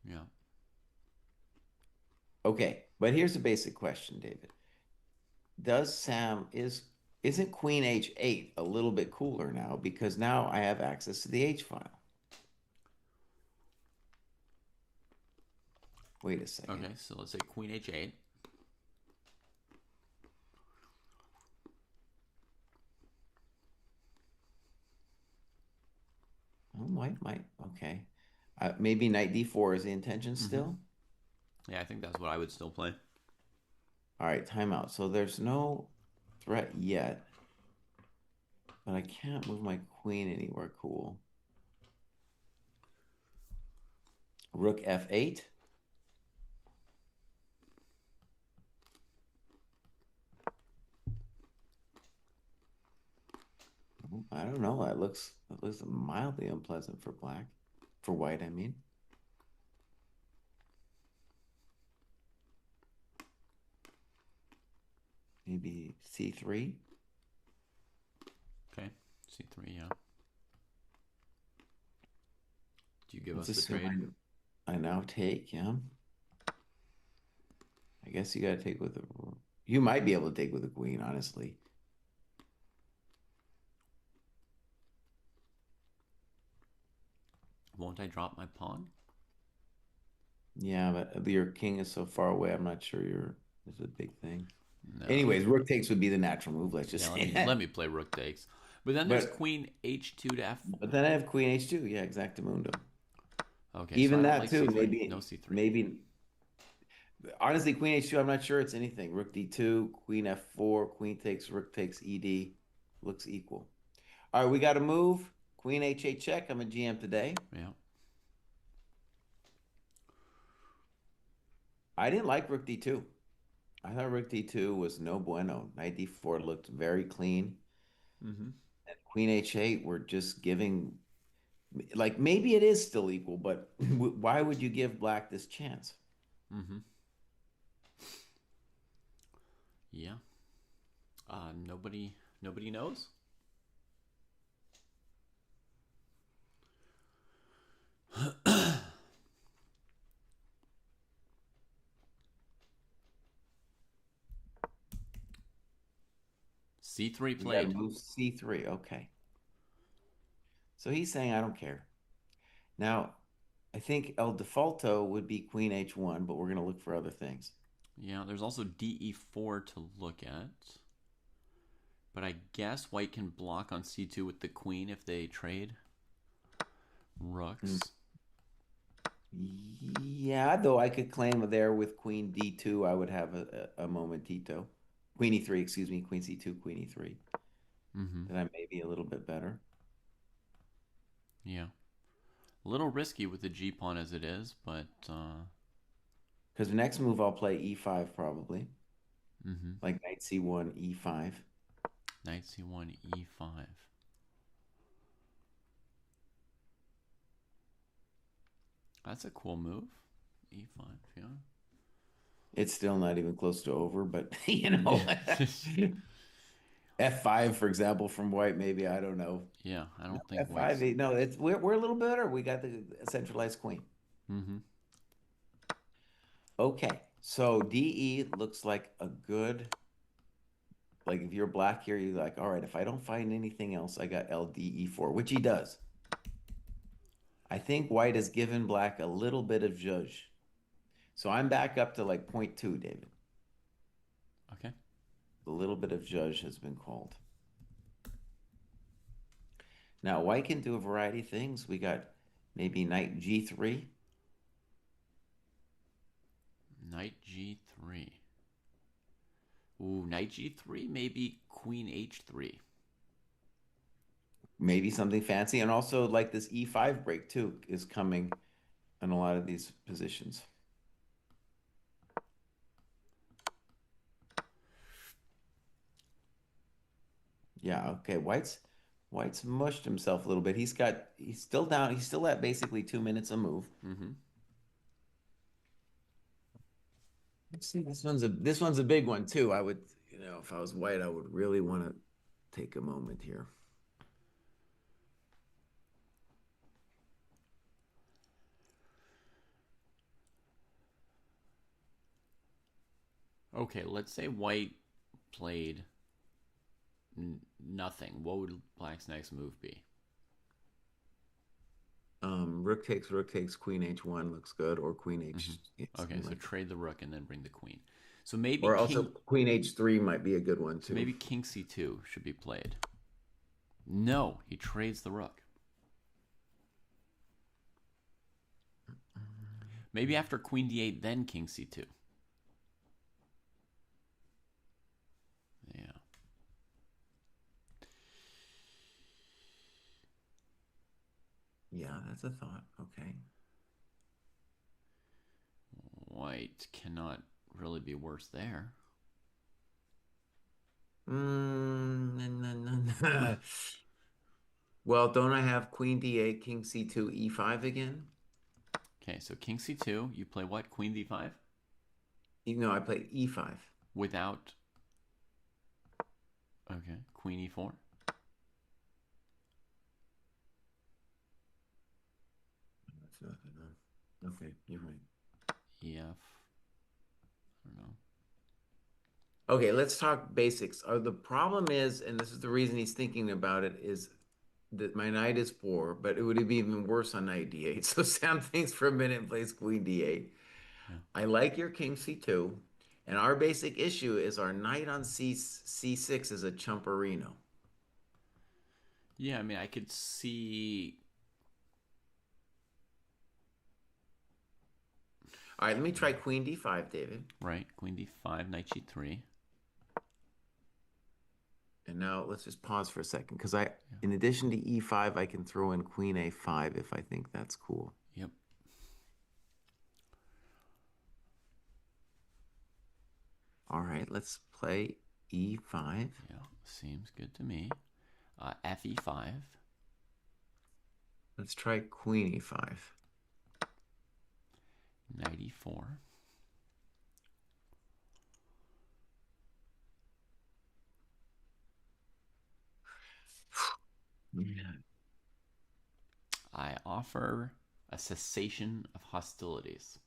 S2: Yeah.
S1: Okay, but here's a basic question, David. Does Sam isn't Queen H8 a little bit cooler now because now I have access to the H file? Wait a second.
S2: Okay, so let's say Queen H8.
S1: Oh, might. Okay. Maybe knight D4 is the intention
S2: Mm-hmm.
S1: still?
S2: Yeah, I think that's what I would still play.
S1: All right, timeout. So there's no threat yet, but I can't move my queen anywhere cool. Rook F8. I don't know. That looks mildly unpleasant for black. For white, I mean. Maybe C3.
S2: Okay, C3, yeah. Do you give
S1: Let's
S2: us the
S1: assume
S2: trade?
S1: I now take, yeah. I guess you gotta take with the you might be able to take with the queen, honestly.
S2: Won't I drop my pawn?
S1: Yeah, but your king is so far away, I'm not sure you're this is a big thing.
S2: No.
S1: Anyways, rook takes would be the natural move, let's
S2: Yeah,
S1: just say
S2: let
S1: that.
S2: me play rook takes. But then there's
S1: But
S2: Queen H2 to
S1: but
S2: F4.
S1: then I have queen h2, yeah, exactamundo.
S2: Okay, so I
S1: Even
S2: don't
S1: that
S2: like
S1: too,
S2: C3. No C3.
S1: maybe honestly, queen h2, I'm not sure it's anything. Rook d2, queen f4, queen takes, rook takes ed. Looks equal. All right, we got to move. Queen h8 check. I'm a GM today.
S2: Yeah.
S1: I didn't like rook d2. I thought rook d2 was no bueno. Knight d4 looked very clean.
S2: Mm-hmm.
S1: And queen h8, we're just giving, like, maybe it is still equal, but why would you give black this chance?
S2: Mm-hmm. Yeah. Nobody knows. C3
S1: We got to
S2: played.
S1: move C3. Okay. So he's saying, I don't care. Now, I think El Defaulto would be Queen H1, but we're going to look for other things.
S2: Yeah, there's also DE4 to look at. But I guess white can block on C2 with the queen if they trade
S1: Mm,
S2: rooks.
S1: yeah, though I could claim there with Queen D2, I would have a momentito. Queen E3, excuse me, Queen C2, Queen E3.
S2: Mm-hmm.
S1: Then I may be a little bit better.
S2: Yeah. A little risky with the G pawn as it is, but
S1: Because the next move I'll play E5 probably,
S2: mm-hmm.
S1: like Knight C1, E5.
S2: Knight C1, E5. That's a cool move. E5, yeah.
S1: It's still not even close to over, but
S2: Yeah.
S1: F5, for example, from white, maybe, I don't know.
S2: Yeah, I
S1: No,
S2: don't think
S1: F5,
S2: white's.
S1: no, we're a little better. We got the centralized queen.
S2: Mm-hmm.
S1: Okay, so DE looks like a good, like if you're black here, you're like, all right, if I don't find anything else, I got LDE4, which he does. I think white has given black a little bit of judge. So I'm back up to like point 0.2, David.
S2: Okay.
S1: A little bit of judge has been called. Now, white can do a variety of things. We got maybe knight G3.
S2: Knight G3. Ooh, Knight G3, maybe Queen H3.
S1: Maybe something fancy. And also like this E5 break too is coming in a lot of these positions. Yeah, okay. White's mushed himself a little bit. He's still down. He's still at basically 2 minutes a move.
S2: Mm-hmm.
S1: Let's see, this one's a big one too. I would, if I was white, I would really want to take a moment here.
S2: Okay, let's say white played nothing. What would black's next move be?
S1: Rook takes Queen H1 looks good, or Queen H, yeah,
S2: Mm-hmm. Okay,
S1: something
S2: so
S1: like that.
S2: trade the rook and then bring the queen. So maybe
S1: Or also
S2: king.
S1: Queen H3 might be a good one
S2: So
S1: too.
S2: maybe king c2 should be played. No, he trades the rook. Maybe after queen d8, then king c2. Yeah.
S1: Yeah, that's a thought. Okay.
S2: White cannot really be worse there.
S1: Well, don't I have Queen D8, King C2, E5 again?
S2: Okay, so king c2. You play what? Queen d5?
S1: Even though I played E5.
S2: Without. Okay, queen e4.
S1: That's nothing. Okay, you're right.
S2: ef. I don't know.
S1: Okay, let's talk basics. The problem is, and this is the reason he's thinking about it, is that my knight is poor, but it would be even worse on knight D8. So Sam thinks for a minute and plays Queen D8.
S2: Yeah.
S1: I like your King C2, and our basic issue is our knight on C6 is a chumperino.
S2: Yeah, I mean, I could see.
S1: All right, let me try Queen D5, David.
S2: Right, queen d5, knight g3.
S1: And now let's just pause for a second because
S2: Yeah.
S1: in addition to E5, I can throw in Queen A5 if I think that's cool.
S2: Yep.
S1: All right, let's play E5.
S2: Yeah, seems good to me. Fe5.
S1: Let's try Queen E5.
S2: Knight e4. I offer a cessation of hostilities.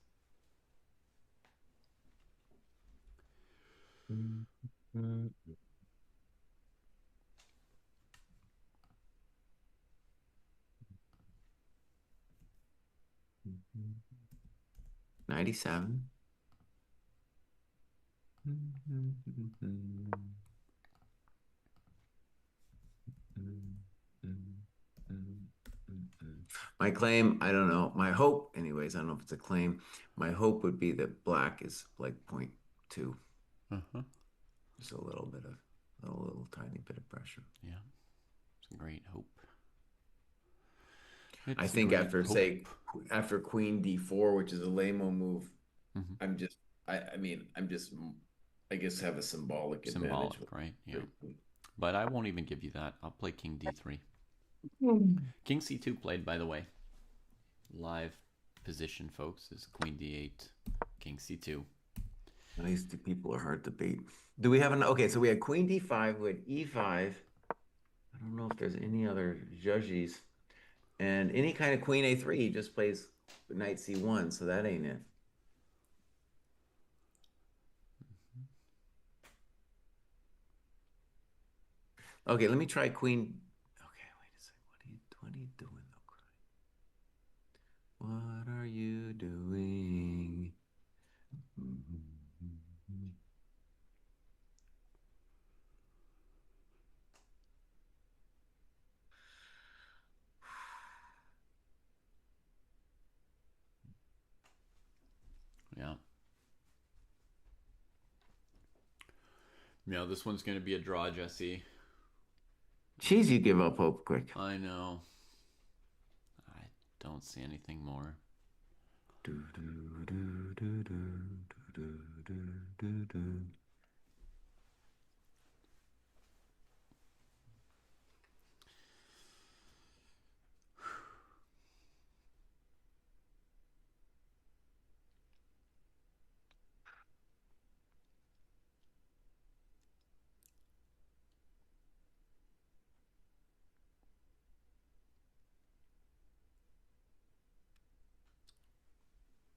S1: 97. My claim, I don't know. My hope, anyways, I don't know if it's a claim. My hope would be that black is like point 0.2.
S2: Uh-huh.
S1: Just a little bit of a little tiny bit of pressure.
S2: Yeah, it's a great hope.
S1: I
S2: It's a
S1: think
S2: great
S1: after
S2: hope.
S1: say after Queen D4, which is a lame move,
S2: Mm-hmm.
S1: I'm just I mean I'm just I guess have a symbolic advantage
S2: Symbolic,
S1: with
S2: right? Yeah.
S1: great queen.
S2: But I won't even give you that. I'll play King D3.
S1: Hmm.
S2: King C2 played, by the way. Live position, folks, is Queen D8, King C2.
S1: These two people are hard to beat. Do we have an okay? So we had Queen D5, we had E5. I don't know if there's any other judges. And any kind of Queen A3, he just plays Knight C1, so that ain't it. Okay, let me try Queen. Okay, wait a second. What are you doing though, What are you doing?
S2: Yeah. Yeah, this one's going to be a draw, Jesse.
S1: Jeez, you give up hope quick.
S2: I know. I don't see anything more.
S1: Do, do, do, do, do, do, do, do, do.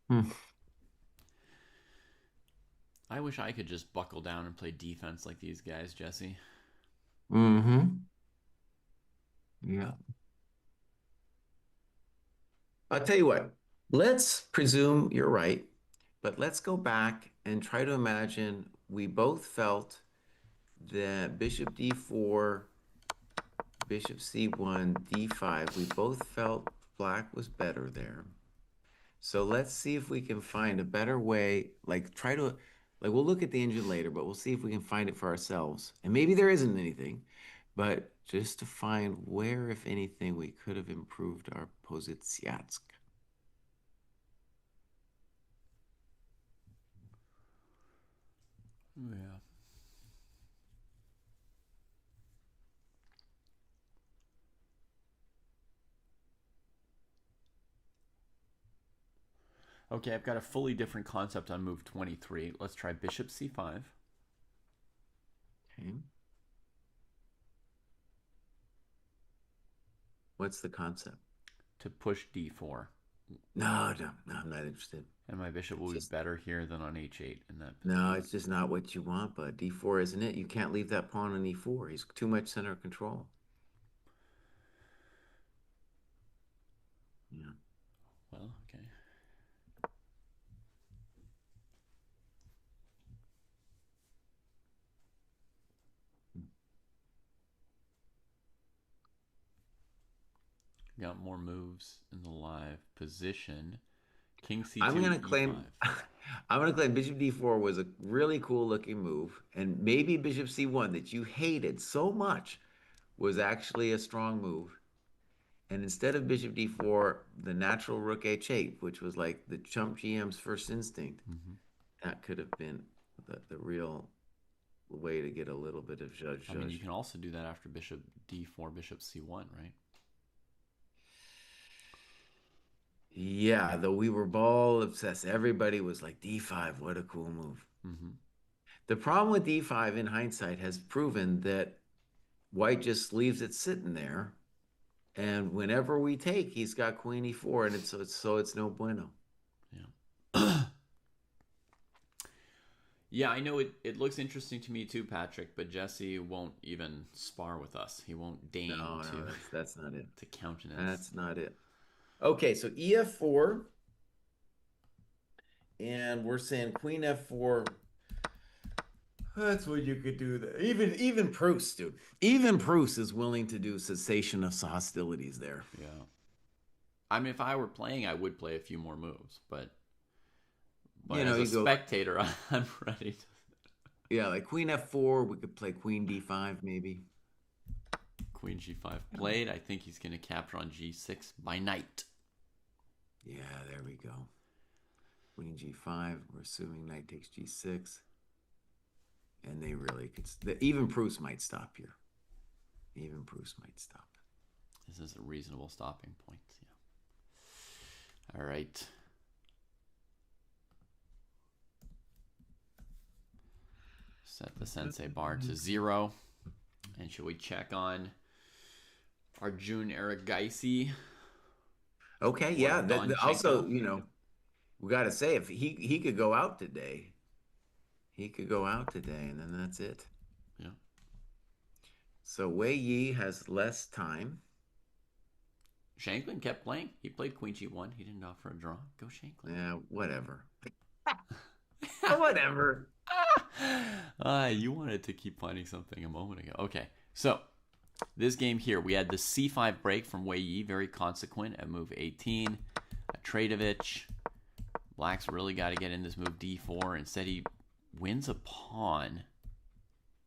S1: Hmm.
S2: I wish I could just buckle down and play defense like these guys, Jesse.
S1: Mm-hmm. Yeah. I'll tell you what, let's presume you're right, but let's go back and try to imagine we both felt that Bishop D4, Bishop C1, D5, we both felt black was better there. So let's see if we can find a better way, like try to, like we'll look at the engine later, but we'll see if we can find it for ourselves. And maybe there isn't anything, but just to find where, if anything, we could have improved our Pozitsyansk.
S2: Yeah. Okay, I've got a fully different concept on move 23. Let's try bishop c5.
S1: Okay. What's the concept?
S2: To push d4.
S1: No, no, no, I'm not interested.
S2: And my bishop will
S1: It's
S2: be
S1: just
S2: better here than on h8 in that
S1: no,
S2: position.
S1: it's just not what you want, but D4 isn't it? You can't leave that pawn on E4. He's too much center of control. Yeah.
S2: Well, okay. Got more moves in the live position. King
S1: I'm
S2: c2,
S1: gonna claim
S2: e5.
S1: I'm gonna claim Bishop D4 was a really cool looking move, and maybe Bishop C1 that you hated so much was actually a strong move. And instead of Bishop D4, the natural Rook H8, which was like the chump GM's first instinct,
S2: Mm-hmm.
S1: that could have been the real way to get a little bit of
S2: I mean, you
S1: judge.
S2: can also do that after bishop d4, bishop c1, right?
S1: Yeah, though we were ball obsessed. Everybody was like, D5, what a cool move.
S2: Mm-hmm.
S1: The problem with D5 in hindsight has proven that white just leaves it sitting there. And whenever we take, he's got Queen E4, and it's no bueno.
S2: Yeah. Yeah, I know it looks interesting to me too, Patrick, but Jesse won't even spar with us. He won't deign
S1: No,
S2: to
S1: that's not it.
S2: to countenance.
S1: That's not it. Okay, so EF4. And we're saying queen f4. That's what you could do. There. Even Proust, dude. Even Proust is willing to do cessation of hostilities there.
S2: Yeah. I mean, if I were playing, I would play a few more moves, but
S1: You know,
S2: as a
S1: you go like,
S2: spectator, I'm ready to.
S1: yeah, like queen f4. We could play queen d5 maybe.
S2: Queen g5 played. I think he's going to capture on g6 by knight.
S1: Yeah, there we go. Queen g5. We're assuming knight takes g6. And they really could. Even Proust might stop here. Even Proust might stop.
S2: This is a reasonable stopping point. Yeah. All right. Set the sensei bar to 0. And should we check on Arjun Erigaisi
S1: Okay,
S2: or
S1: yeah. Also,
S2: Donchenko?
S1: we got to say if he could go out today, he could go out today, and then that's it.
S2: Yeah.
S1: So Wei Yi has less time.
S2: Shanklin kept playing. He played Queen G1. He didn't offer a draw. Go Shanklin.
S1: Yeah, whatever. Whatever.
S2: You wanted to keep finding something a moment ago. Okay, so this game here, we had the C5 break from Wei Yi, very consequent at move 18. Tradovic. Black's really got to get in this move D4. Instead, he wins a pawn.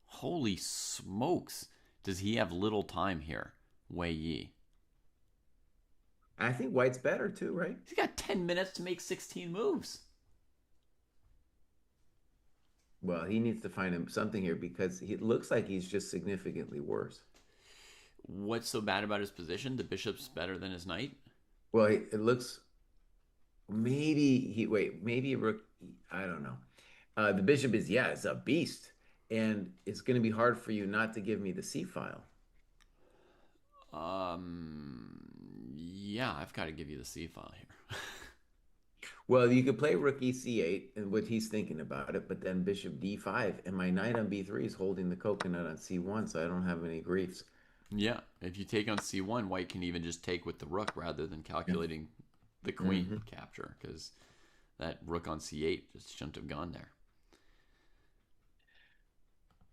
S2: Holy smokes. Does he have little time here, Wei Yi?
S1: I think White's better too, right?
S2: He's got 10 minutes to make 16 moves.
S1: Well, he needs to find him something here because it looks like he's just significantly worse.
S2: What's so bad about his position? The bishop's better than his knight?
S1: Well, it looks maybe rook. I don't know. The bishop is it's a beast, and it's going to be hard for you not to give me the c file.
S2: Yeah, I've got to give you the C file here.
S1: Well, you could play rook ec8 and what he's thinking about it, but then bishop d5, and my knight on b3 is holding the coconut on c1, so I don't have any griefs.
S2: Yeah, if you take on C1, White can even just take with the rook rather than calculating the queen capture, because that rook on C8 just shouldn't have gone there.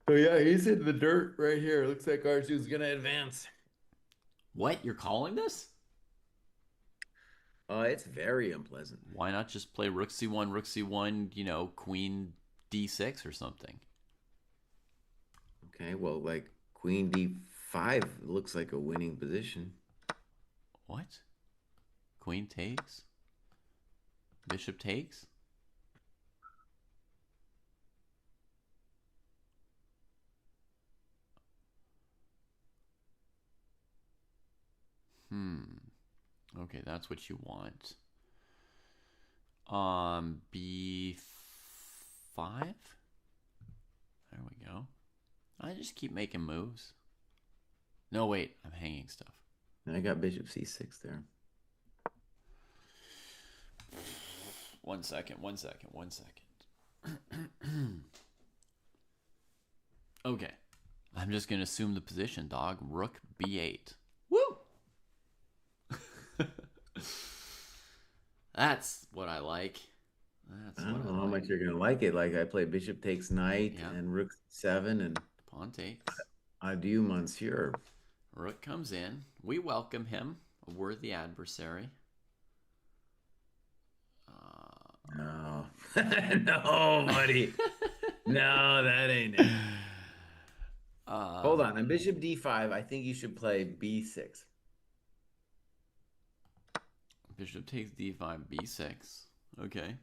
S1: So yeah, he's in the dirt right here. Looks like Arju's gonna advance.
S2: What? You're calling this?
S1: It's very unpleasant.
S2: Why not just play rook C1, queen D6 or something?
S1: Okay, well, like queen d5 looks like a winning position.
S2: What? Queen takes? Bishop takes? Okay, that's what you want. B5? There we go. I just keep making moves. No, wait, I'm hanging stuff.
S1: And I got bishop c6 there.
S2: 1 second. Okay. I'm just going to assume the position, dog. Rook b8. Woo! That's what I like.
S1: I don't know how much you're gonna like it. Like I play bishop takes knight and rook 7 and
S2: pawn takes.
S1: Adieu, monsieur.
S2: Rook comes in. We welcome him, a worthy adversary.
S1: No, no, buddy. No, that ain't it. Hold on. On bishop d5, I think you should play b6.
S2: Bishop takes d5, b6. Okay.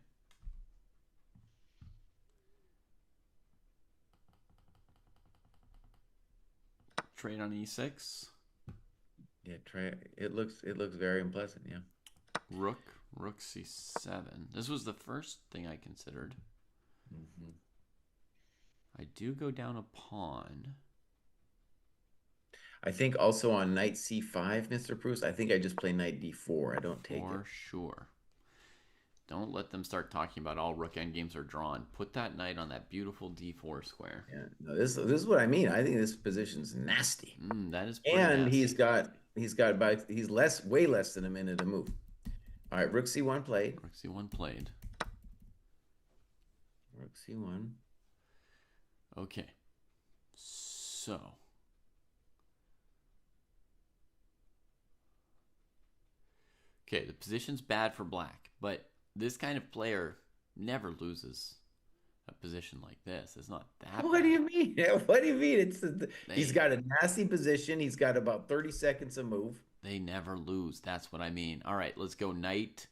S2: Trade on e6.
S1: Yeah, it looks very unpleasant, yeah.
S2: Rook c7. This was the first thing I considered. I do go down a pawn.
S1: I think also on knight c5, Mr. Proust, I think I just play knight d4. I don't take it.
S2: For sure. Don't let them start talking about all rook endgames are drawn. Put that knight on that beautiful d4 square.
S1: Yeah, no, this is what I mean. I think this position's nasty.
S2: That is pretty
S1: and
S2: nasty.
S1: he's way less than a minute to move. All right, rook c1 played.
S2: Rook c1 played.
S1: Rook C1.
S2: Okay. So, okay, the position's bad for black, but this kind of player never loses a position like this. It's not that
S1: What do
S2: bad.
S1: you mean? What do you mean? He's
S2: They
S1: got a nasty position. He's got about 30 seconds to move.
S2: they never lose. That's what I mean. All right, let's go knight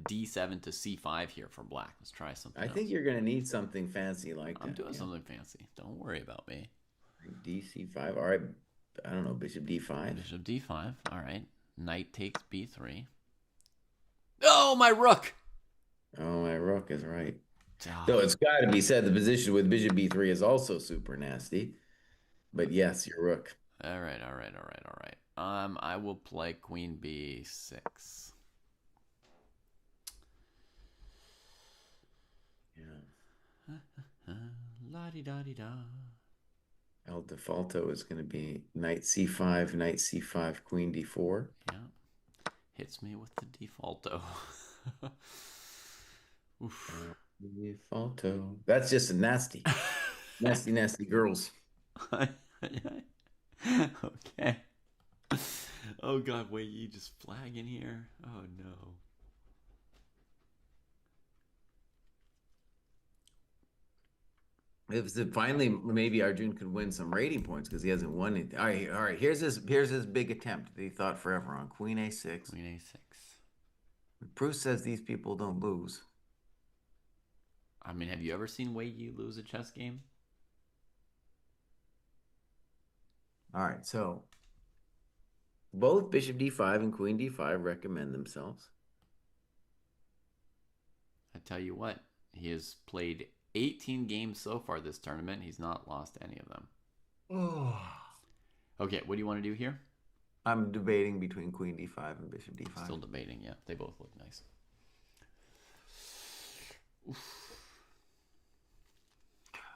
S2: d7 to c5 here for black. Let's try something
S1: I think
S2: else.
S1: you're going to need something fancy like
S2: I'm
S1: that.
S2: doing
S1: Yeah.
S2: something fancy. Don't worry about me.
S1: DC5. All right. I don't know. Bishop D5.
S2: Bishop d5. All right. Knight takes b3. Oh, my rook!
S1: Oh, my rook is right.
S2: Oh,
S1: Though it's got to be said, the position with Bishop B3 is also super nasty. But yes, your rook.
S2: all right, all right, all right, all right. I will play queen b6.
S1: Yeah.
S2: La di da di da.
S1: El defaulto is going to be knight C5, queen D4.
S2: Yeah, hits me with the defaulto. Oof.
S1: Defaulto. That's just a nasty, nasty, nasty girls.
S2: Okay. Oh god, wait, you just flag in here? Oh no.
S1: If finally maybe Arjun could win some rating points because he hasn't won anything. All right. Here's his big attempt that he thought forever on Queen A6.
S2: Queen a6.
S1: Proof says these people don't lose.
S2: I mean, have you ever seen Wei Yi lose a chess game?
S1: All right, so both Bishop D5 and Queen D5 recommend themselves.
S2: I tell you what, he has played 18 games so far this tournament. He's not lost any of them.
S1: Oh.
S2: Okay, what do you want to do here?
S1: I'm debating between Queen D5 and Bishop D5.
S2: Still debating, yeah. They both look nice. Oof.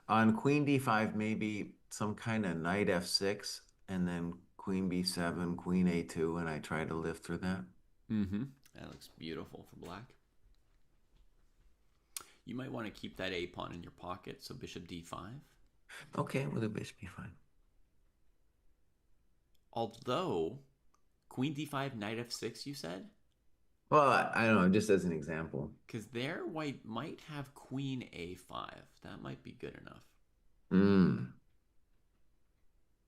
S1: On Queen D5, maybe some kind of knight F6 and then Queen B7, Queen A2, and I try to live through that.
S2: Mm-hmm. That looks beautiful for black. You might want to keep that A pawn in your pocket, so Bishop D5.
S1: Okay, we'll do Bishop B5.
S2: Although, Queen D5, Knight F6, you said?
S1: Well, I don't know, just as an example.
S2: Because there, white might have Queen A5. That might be good enough.
S1: Mm,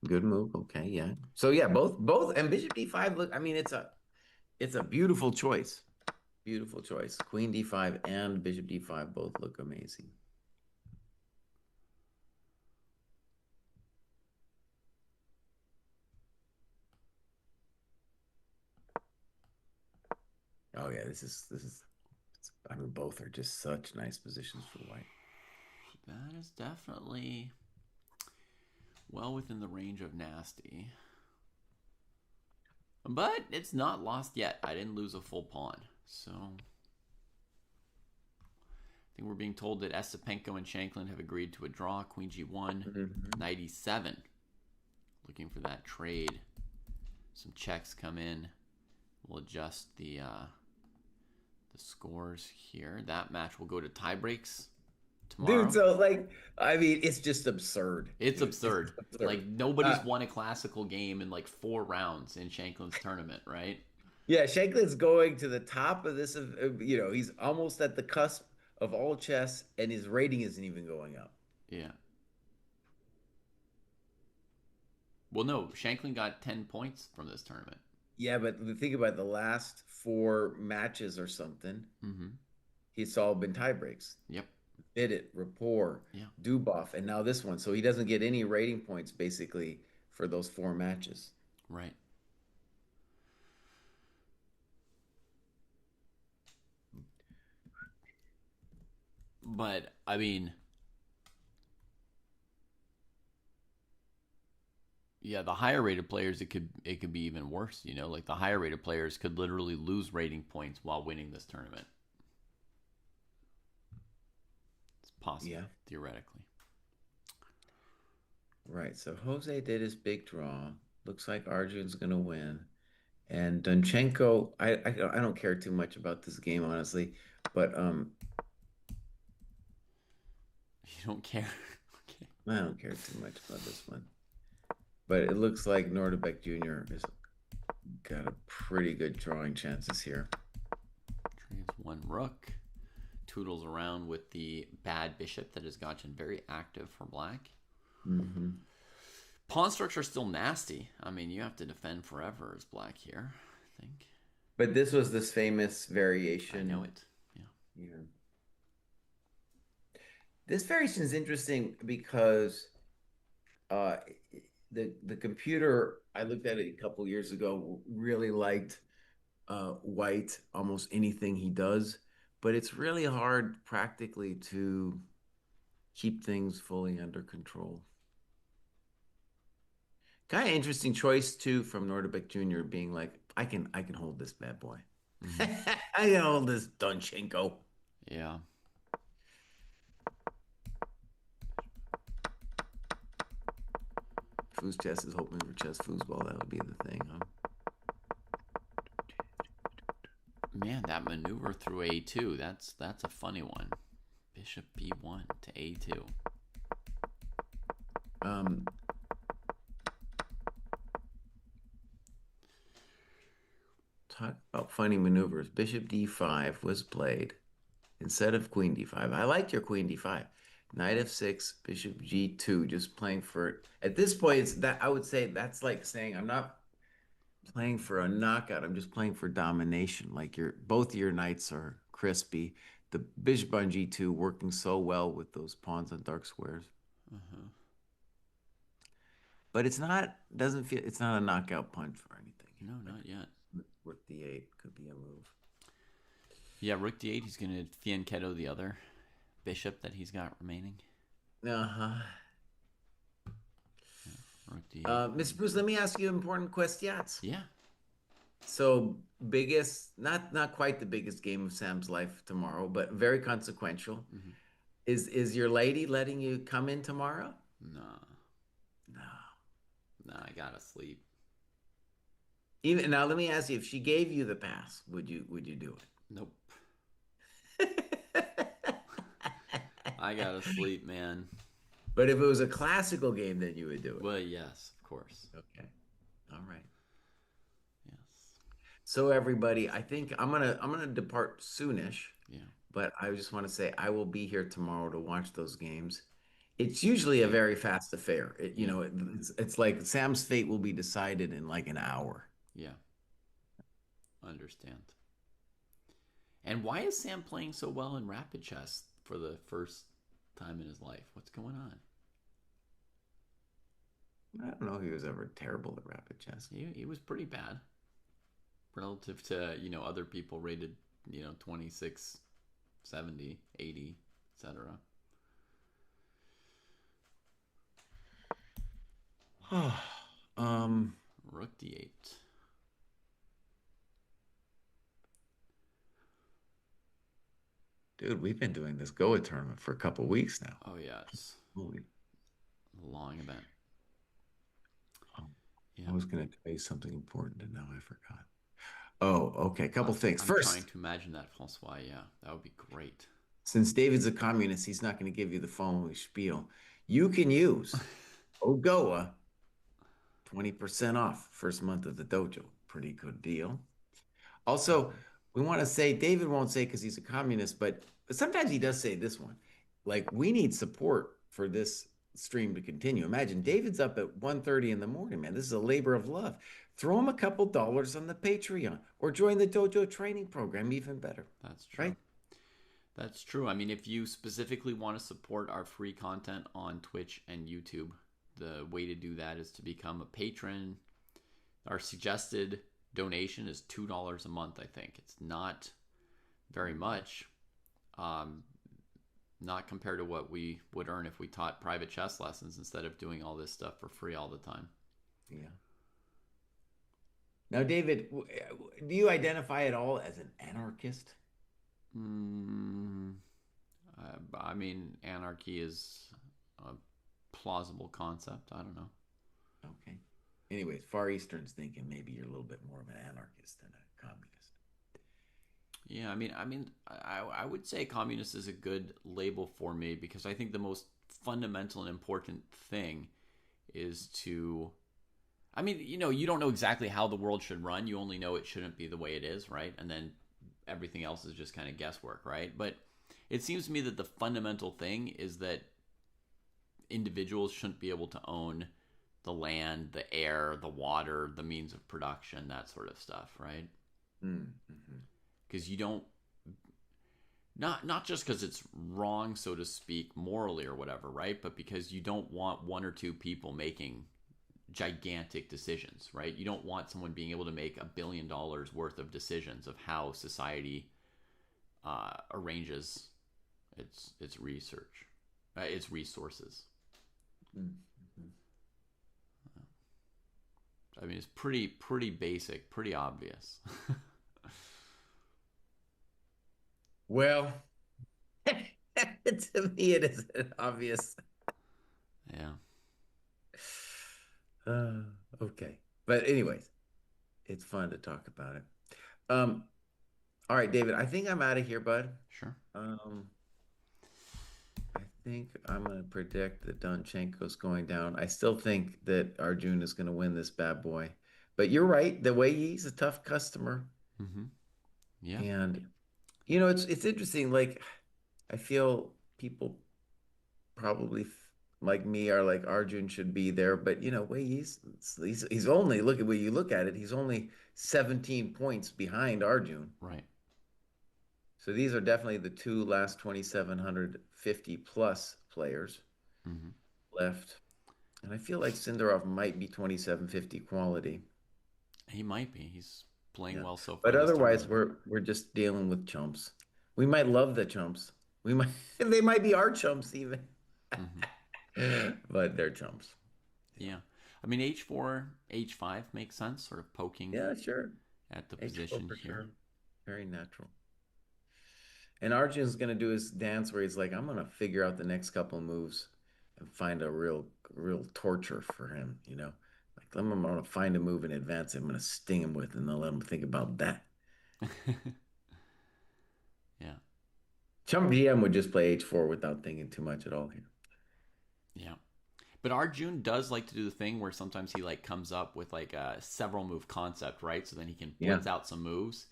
S1: good move. Okay, yeah. So yeah, both and Bishop D5 look, I mean, it's a beautiful choice. Beautiful choice. Queen D5 and Bishop D5 both look amazing. Oh yeah, I mean both are just such nice positions for white.
S2: That is definitely well within the range of nasty. But it's not lost yet. I didn't lose a full pawn. So I think we're being told that Asapenko and Shanklin have agreed to a draw. Queen G1,
S1: Mm-hmm.
S2: Knight E7. Looking for that trade. Some checks come in. We'll adjust the scores here. That match will go to tie breaks tomorrow.
S1: Dude, so like, I mean, it's just absurd.
S2: It's
S1: Dude.
S2: absurd.
S1: It's absurd.
S2: Like nobody's won a classical game in like 4 rounds in Shanklin's tournament, right?
S1: Yeah, Shanklin's going to the top of this. He's almost at the cusp of all chess, and his rating isn't even going up.
S2: Yeah. Well, no, Shanklin got 10 points from this tournament.
S1: Yeah, but think about the last 4 matches or something.
S2: Mm-hmm.
S1: It's all been tie breaks.
S2: Yep.
S1: Bid it, rapport,
S2: Yeah.
S1: Duboff, and now this one. So he doesn't get any rating points basically for those 4 matches.
S2: Right. But I mean, yeah, the higher rated players it could be even worse, you know? Like the higher rated players could literally lose rating points while winning this tournament. It's possible,
S1: Yeah.
S2: theoretically.
S1: Right. So Jose did his big draw. Looks like Arjun's gonna win. And Donchenko, I don't care too much about this game, honestly, but
S2: You don't care. Okay.
S1: I don't care too much about this one. But it looks like Nordbeck Jr. has got a pretty good drawing chances here.
S2: Trades one rook. Toodles around with the bad bishop that has gotten very active for black.
S1: Mm-hmm.
S2: Pawn structure are still nasty. I mean, you have to defend forever as black here, I think.
S1: But this was this famous
S2: I know
S1: variation.
S2: it. Yeah.
S1: Yeah. This variation is interesting because uh, the computer I looked at it a couple years ago really liked White almost anything he does, but it's really hard practically to keep things fully under control. Kind of interesting choice too from Nordbeck Jr. being like, I can hold this bad boy.
S2: Mm-hmm.
S1: I can hold this Donchenko.
S2: Yeah.
S1: Foos chess is hoping for chess foosball. That would be the thing, huh?
S2: Man, that maneuver through a2, that's a funny one. Bishop b1 to a2.
S1: Um, Talk about funny maneuvers. Bishop d5 was played instead of queen d5. I liked your queen d5. Knight f6, bishop g2, just playing for at this point it's that I would say that's like saying I'm not playing for a knockout. I'm just playing for domination. Like your both of your knights are crispy. The bishop on g2 working so well with those pawns on dark squares.
S2: Uh-huh.
S1: But it's not doesn't feel it's not a knockout punch or anything.
S2: No,
S1: Like
S2: not yet.
S1: rook d8 could be a move.
S2: Yeah, rook d8, he's going to fianchetto the other bishop that he's got remaining.
S1: Uh-huh.
S2: Yeah, rook d8.
S1: Mr. Bruce, let me ask you important questions.
S2: Yeah.
S1: So biggest, not quite the biggest game of Sam's life tomorrow, but very consequential.
S2: Mm-hmm.
S1: Is your lady letting you come in tomorrow?
S2: Nah.
S1: No.
S2: Nah, I gotta sleep.
S1: Even now, let me ask you, if she gave you the pass, would you do
S2: Nope.
S1: it?
S2: I gotta sleep, man.
S1: But if it was a classical game, then you would do it.
S2: Well, yes, of course.
S1: Okay. All right.
S2: Yes.
S1: So everybody, I think I'm gonna depart soonish,
S2: Yeah.
S1: but I just want to say I will be here tomorrow to watch those games. It's usually a very fast affair.
S2: Yeah.
S1: It's like Sam's fate will be decided in like an hour.
S2: Yeah. Understand. And why is Sam playing so well in rapid chess for the first time in his life? What's going on?
S1: I don't know if he was ever terrible at rapid chess.
S2: He was pretty bad relative to, other people rated, 26, 70, 80, etc.
S1: um,
S2: Rook d8.
S1: Dude, we've been doing this Goa tournament for a couple weeks now.
S2: Oh, yeah, it's
S1: Holy,
S2: a long event.
S1: um,
S2: Yeah.
S1: I was going to tell you something important and now I forgot. Oh, okay. A couple things.
S2: I'm trying
S1: First,
S2: to imagine that, Francois. Yeah, that would be great.
S1: since David's a communist, he's not going to give you the following spiel. You can use Ogoa 20% off first month of the dojo. Pretty good deal. Also, we want to say David won't say because he's a communist, but sometimes he does say this one. Like we need support for this stream to continue. Imagine David's up at 1:30 in the morning, man. This is a labor of love. Throw him a couple dollars on the Patreon or join the dojo training program, even better.
S2: That's true.
S1: Right?
S2: That's true. I mean, if you specifically want to support our free content on Twitch and YouTube, the way to do that is to become a patron. Our suggested donation is $2 a month, I think. It's not very much, not compared to what we would earn if we taught private chess lessons instead of doing all this stuff for free all the time.
S1: Yeah. Now, David, do you identify at all as an anarchist?
S2: Mm, I mean, anarchy is a plausible concept. I don't know.
S1: Okay. Anyways, Far Eastern's thinking maybe you're a little bit more of an anarchist than a communist.
S2: Yeah, I would say communist is a good label for me because I think the most fundamental and important thing is to. You don't know exactly how the world should run. You only know it shouldn't be the way it is, right? And then everything else is just kind of guesswork, right? But it seems to me that the fundamental thing is that individuals shouldn't be able to own the land, the air, the water, the means of production, that sort of stuff, right?
S1: Mm-hmm.
S2: Because you don't not just because it's wrong, so to speak, morally or whatever, right? But because you don't want one or two people making gigantic decisions, right? You don't want someone being able to make $1 billion worth of decisions of how society arranges its research, its resources.
S1: Mm-hmm.
S2: It's pretty basic, pretty obvious.
S1: Well, to me, it isn't obvious.
S2: Yeah,
S1: Uh, okay. But anyways, it's fun to talk about it. Um, all right, David, I think I'm out of here, bud.
S2: sure.
S1: Um, I think I'm going to predict that Donchenko's going down. I still think that Arjun is going to win this bad boy. But you're right, the way he's a tough customer.
S2: Mm-hmm. Yeah,
S1: And it's interesting. Like I feel people probably like me are like Arjun should be there, but way he's only look at when you look at it, he's only 17 points behind Arjun.
S2: right.
S1: So these are definitely the two last 2,750 plus players
S2: Mm-hmm.
S1: left. And I feel like Sindarov might be 2,750 quality.
S2: He might be. He's playing
S1: Yeah.
S2: well so far
S1: But
S2: this
S1: otherwise
S2: tournament.
S1: we're just dealing with chumps. We might love the chumps. We might they might be our chumps even.
S2: Mm-hmm.
S1: But they're chumps. Yeah.
S2: Yeah. H4, H5 makes sense, sort of poking
S1: Yeah, sure.
S2: at the
S1: H4
S2: position
S1: for
S2: here.
S1: sure. Very natural. And Arjun's gonna do his dance where he's like, I'm gonna figure out the next couple of moves and find a real torture for him. Like I'm gonna find a move in advance I'm gonna sting him with and then let him think about that.
S2: Yeah.
S1: Chump GM would just play H4 without thinking too much at all here.
S2: Yeah. But Arjun does like to do the thing where sometimes he like comes up with like a several move concept, right? So then he can
S1: Yeah.
S2: blitz out some moves.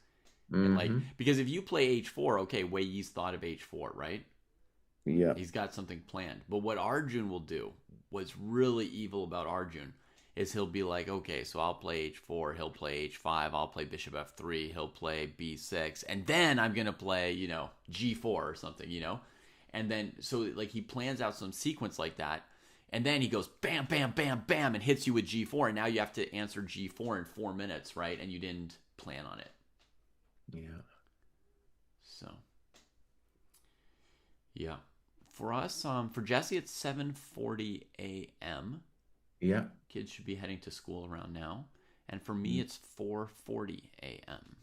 S2: And like
S1: Mm-hmm.
S2: because if you play H4, okay, Wei Yi's thought of H4, right?
S1: Yeah.
S2: He's got something planned. But what Arjun will do, what's really evil about Arjun, is he'll be like, okay, so I'll play H4, he'll play H5, I'll play Bishop F3, he'll play B6, and then I'm gonna play, G4 or something. And then so like he plans out some sequence like that, and then he goes bam, bam, bam, bam, and hits you with G4, and now you have to answer G4 in 4 minutes, right? And you didn't plan on it.
S1: Yeah.
S2: So yeah. For us, for Jesse, it's 7:40 a.m.
S1: Yeah.
S2: Kids should be heading to school around now. And for me, it's 4:40 a.m.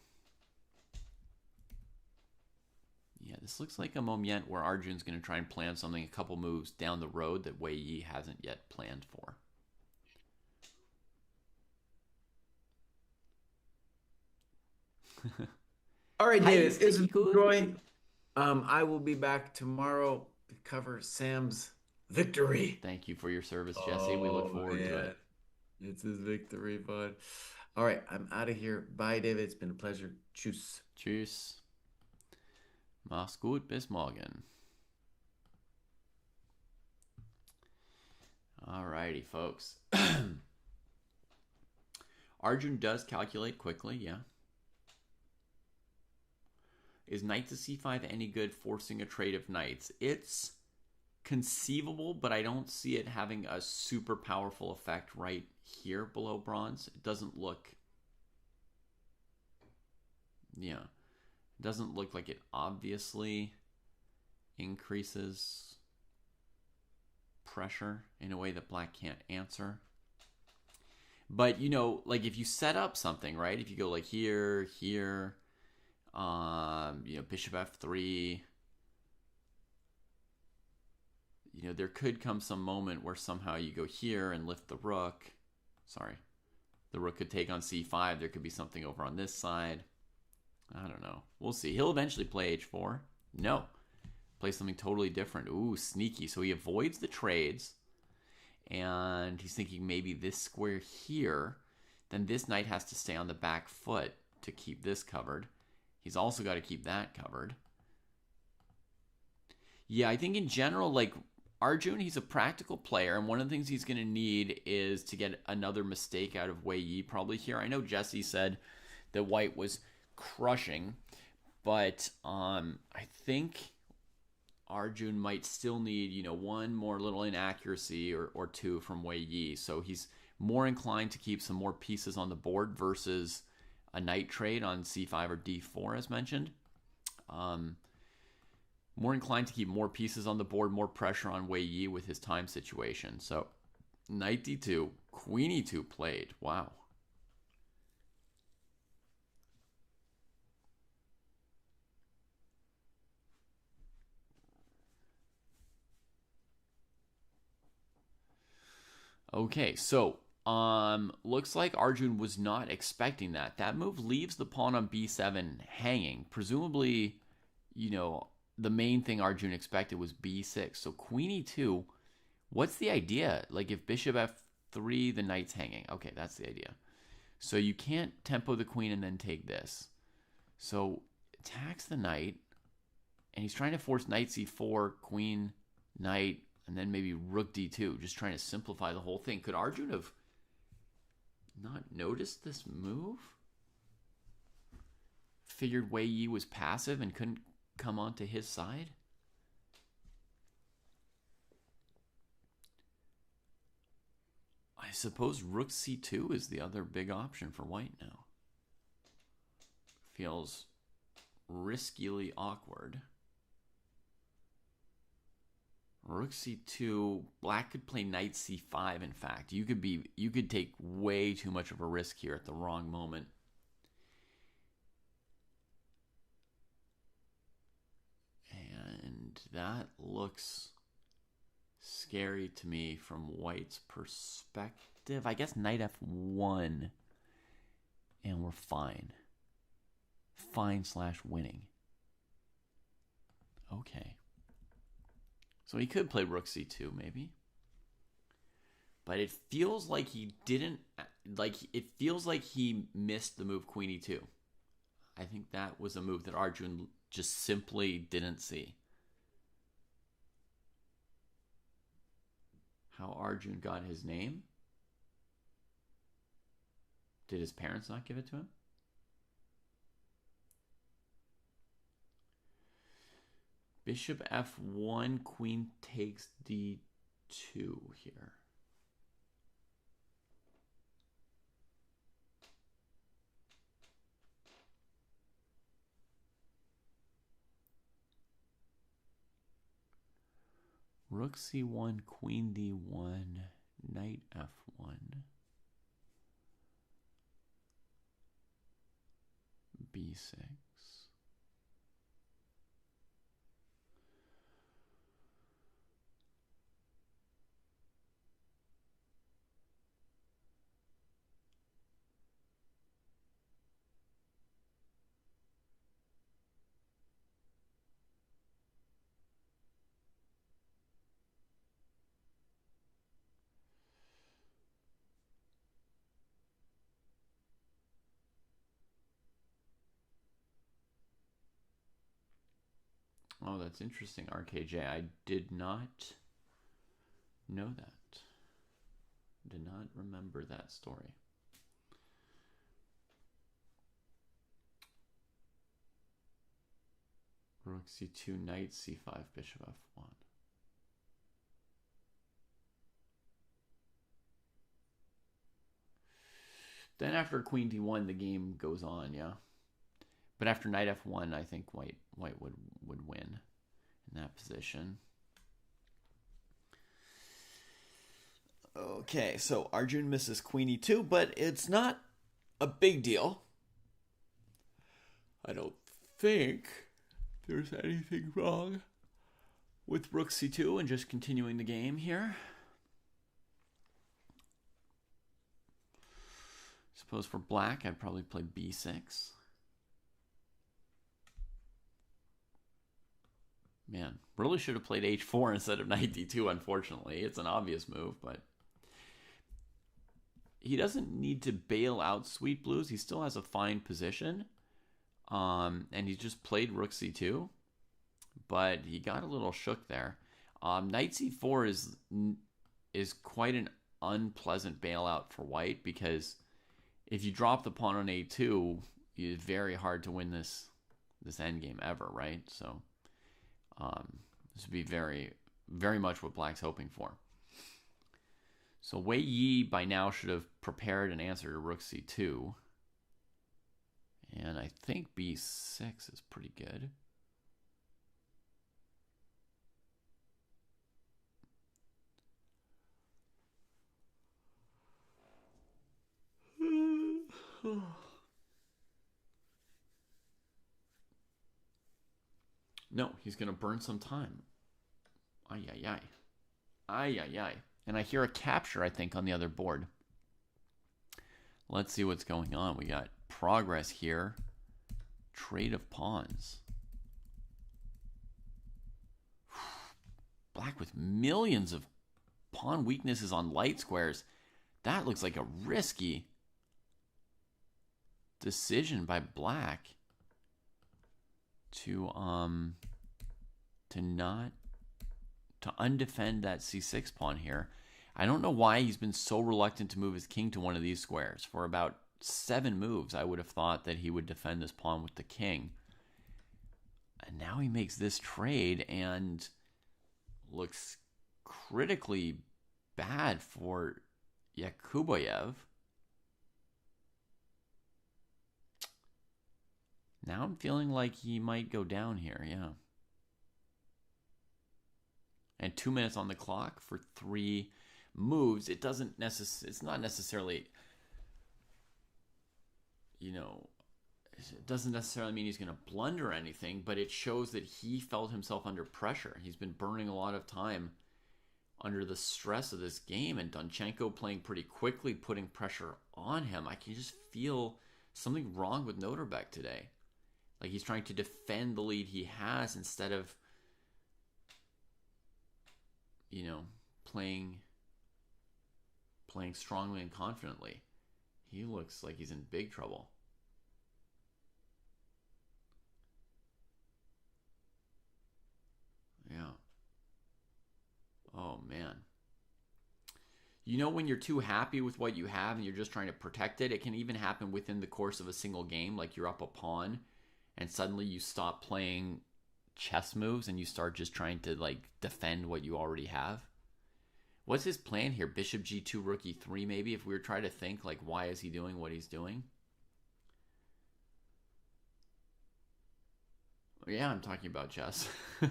S2: Yeah, this looks like a moment where Arjun's going to try and plan something a couple moves down the road that Wei Yi hasn't yet planned for.
S1: All right,
S2: Hi,
S1: David, it's
S2: Sticky
S1: been
S2: Cool.
S1: enjoying. I will be back tomorrow to cover Sam's victory.
S2: Thank you for your service, Jesse. We look
S1: Oh
S2: forward to
S1: man,
S2: it.
S1: it's his victory, bud. All right, I'm out of here. Bye, David. It's been a pleasure. Tschüss.
S2: Tschüss. Mach's gut. Bis morgen. Alrighty, folks. Arjun does calculate quickly, yeah. Is knight to c5 any good forcing a trade of knights? It's conceivable, but I don't see it having a super powerful effect right here below bronze. It doesn't look... Yeah. It doesn't look like it obviously increases pressure in a way that black can't answer. But, like if you set up something, right? If you go like here, bishop f3, there could come some moment where somehow you go here and lift the rook. Sorry. The rook could take on c5. There could be something over on this side. I don't know. We'll see. He'll eventually play h4. No. Play something totally different. Ooh, sneaky. So he avoids the trades. And he's thinking maybe this square here. Then this knight has to stay on the back foot to keep this covered. He's also got to keep that covered. Yeah, I think in general, like Arjun, he's a practical player, and one of the things he's going to need is to get another mistake out of Wei Yi probably here. I know Jesse said that White was crushing, but I think Arjun might still need, one more little inaccuracy or two from Wei Yi. So he's more inclined to keep some more pieces on the board versus a knight trade on c5 or d4, as mentioned. More inclined to keep more pieces on the board, more pressure on Wei Yi with his time situation. So knight d2, queen e2 played. Wow. Okay, so looks like Arjun was not expecting that. That move leaves the pawn on b7 hanging. Presumably, the main thing Arjun expected was b6. So queen e2, what's the idea? Like if bishop f3, the knight's hanging. Okay, that's the idea. So you can't tempo the queen and then take this. So attacks the knight, and he's trying to force knight c4, queen, knight, and then maybe rook d2, just trying to simplify the whole thing. Could Arjun have not noticed this move? Figured Wei Yi was passive and couldn't come onto his side? I suppose rook c2 is the other big option for white now. Feels riskily awkward. Rook c2, black could play knight c5, in fact. You could take way too much of a risk here at the wrong moment. And that looks scary to me from white's perspective. I guess knight f1, and we're fine. Fine/winning. Okay. So he could play rook c2 maybe. But it feels like he didn't, it feels like he missed the move queen e2. I think that was a move that Arjun just simply didn't see. How Arjun got his name? Did his parents not give it to him? Bishop f1, queen takes d2 here. Rook c1, queen d1, knight f1, b6. Oh, that's interesting, RKJ. I did not know that. Did not remember that story. Rook c2, knight c5, bishop f1. Then after queen d1, the game goes on, yeah. But after knight f1, I think white would win in that position. Okay, so Arjun misses queen e2, but it's not a big deal. I don't think there's anything wrong with rook c2 and just continuing the game here. Suppose for black, I'd probably play b6. Man, really should have played h4 instead of knight d2, unfortunately. It's an obvious move, but he doesn't need to bail out Sweet Blues. He still has a fine position. And he just played rook c2, but he got a little shook there. Knight c4 is quite an unpleasant bailout for white, because if you drop the pawn on a2, it's very hard to win this endgame ever, right? So this would be very, very much what black's hoping for. So Wei Yi by now should have prepared an answer to rook c2. And I think b6 is pretty good. No, he's going to burn some time. Ay, ay, ay. Ay, ay, ay. And I hear a capture, I think, on the other board. Let's see what's going on. We got progress here. Trade of pawns. Black with millions of pawn weaknesses on light squares. That looks like a risky decision by black to undefend that c6 pawn here. I don't know why he's been so reluctant to move his king to one of these squares. For about 7 moves, I would have thought that he would defend this pawn with the king. And now he makes this trade and looks critically bad for Yakuboyev. Now I'm feeling like he might go down here, yeah. And 2 minutes on the clock for 3 moves. It's not necessarily, it doesn't necessarily mean he's going to blunder anything, but it shows that he felt himself under pressure. He's been burning a lot of time under the stress of this game, and Donchenko playing pretty quickly, putting pressure on him. I can just feel something wrong with Noterbeck today. Like he's trying to defend the lead he has instead of, playing strongly and confidently. He looks like he's in big trouble. Yeah. Oh, man. When you're too happy with what you have and you're just trying to protect it, it can even happen within the course of a single game. Like you're up a pawn and suddenly you stop playing chess moves and you start just trying to defend what you already have. What's his plan here? Bishop g2, rook e3 maybe, if we were trying to think why is he doing what he's doing? Yeah, I'm talking about chess. Yeah.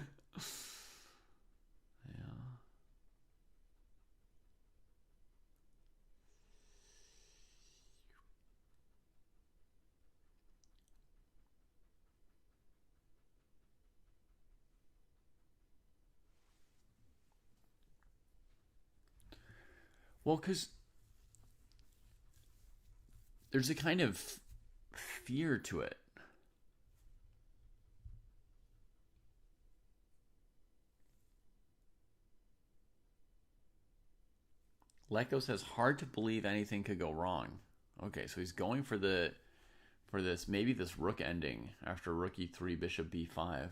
S2: Well, because there's a kind of fear to it. Lecco says hard to believe anything could go wrong. Okay, so he's going for this maybe this rook ending after rook e3, bishop b5.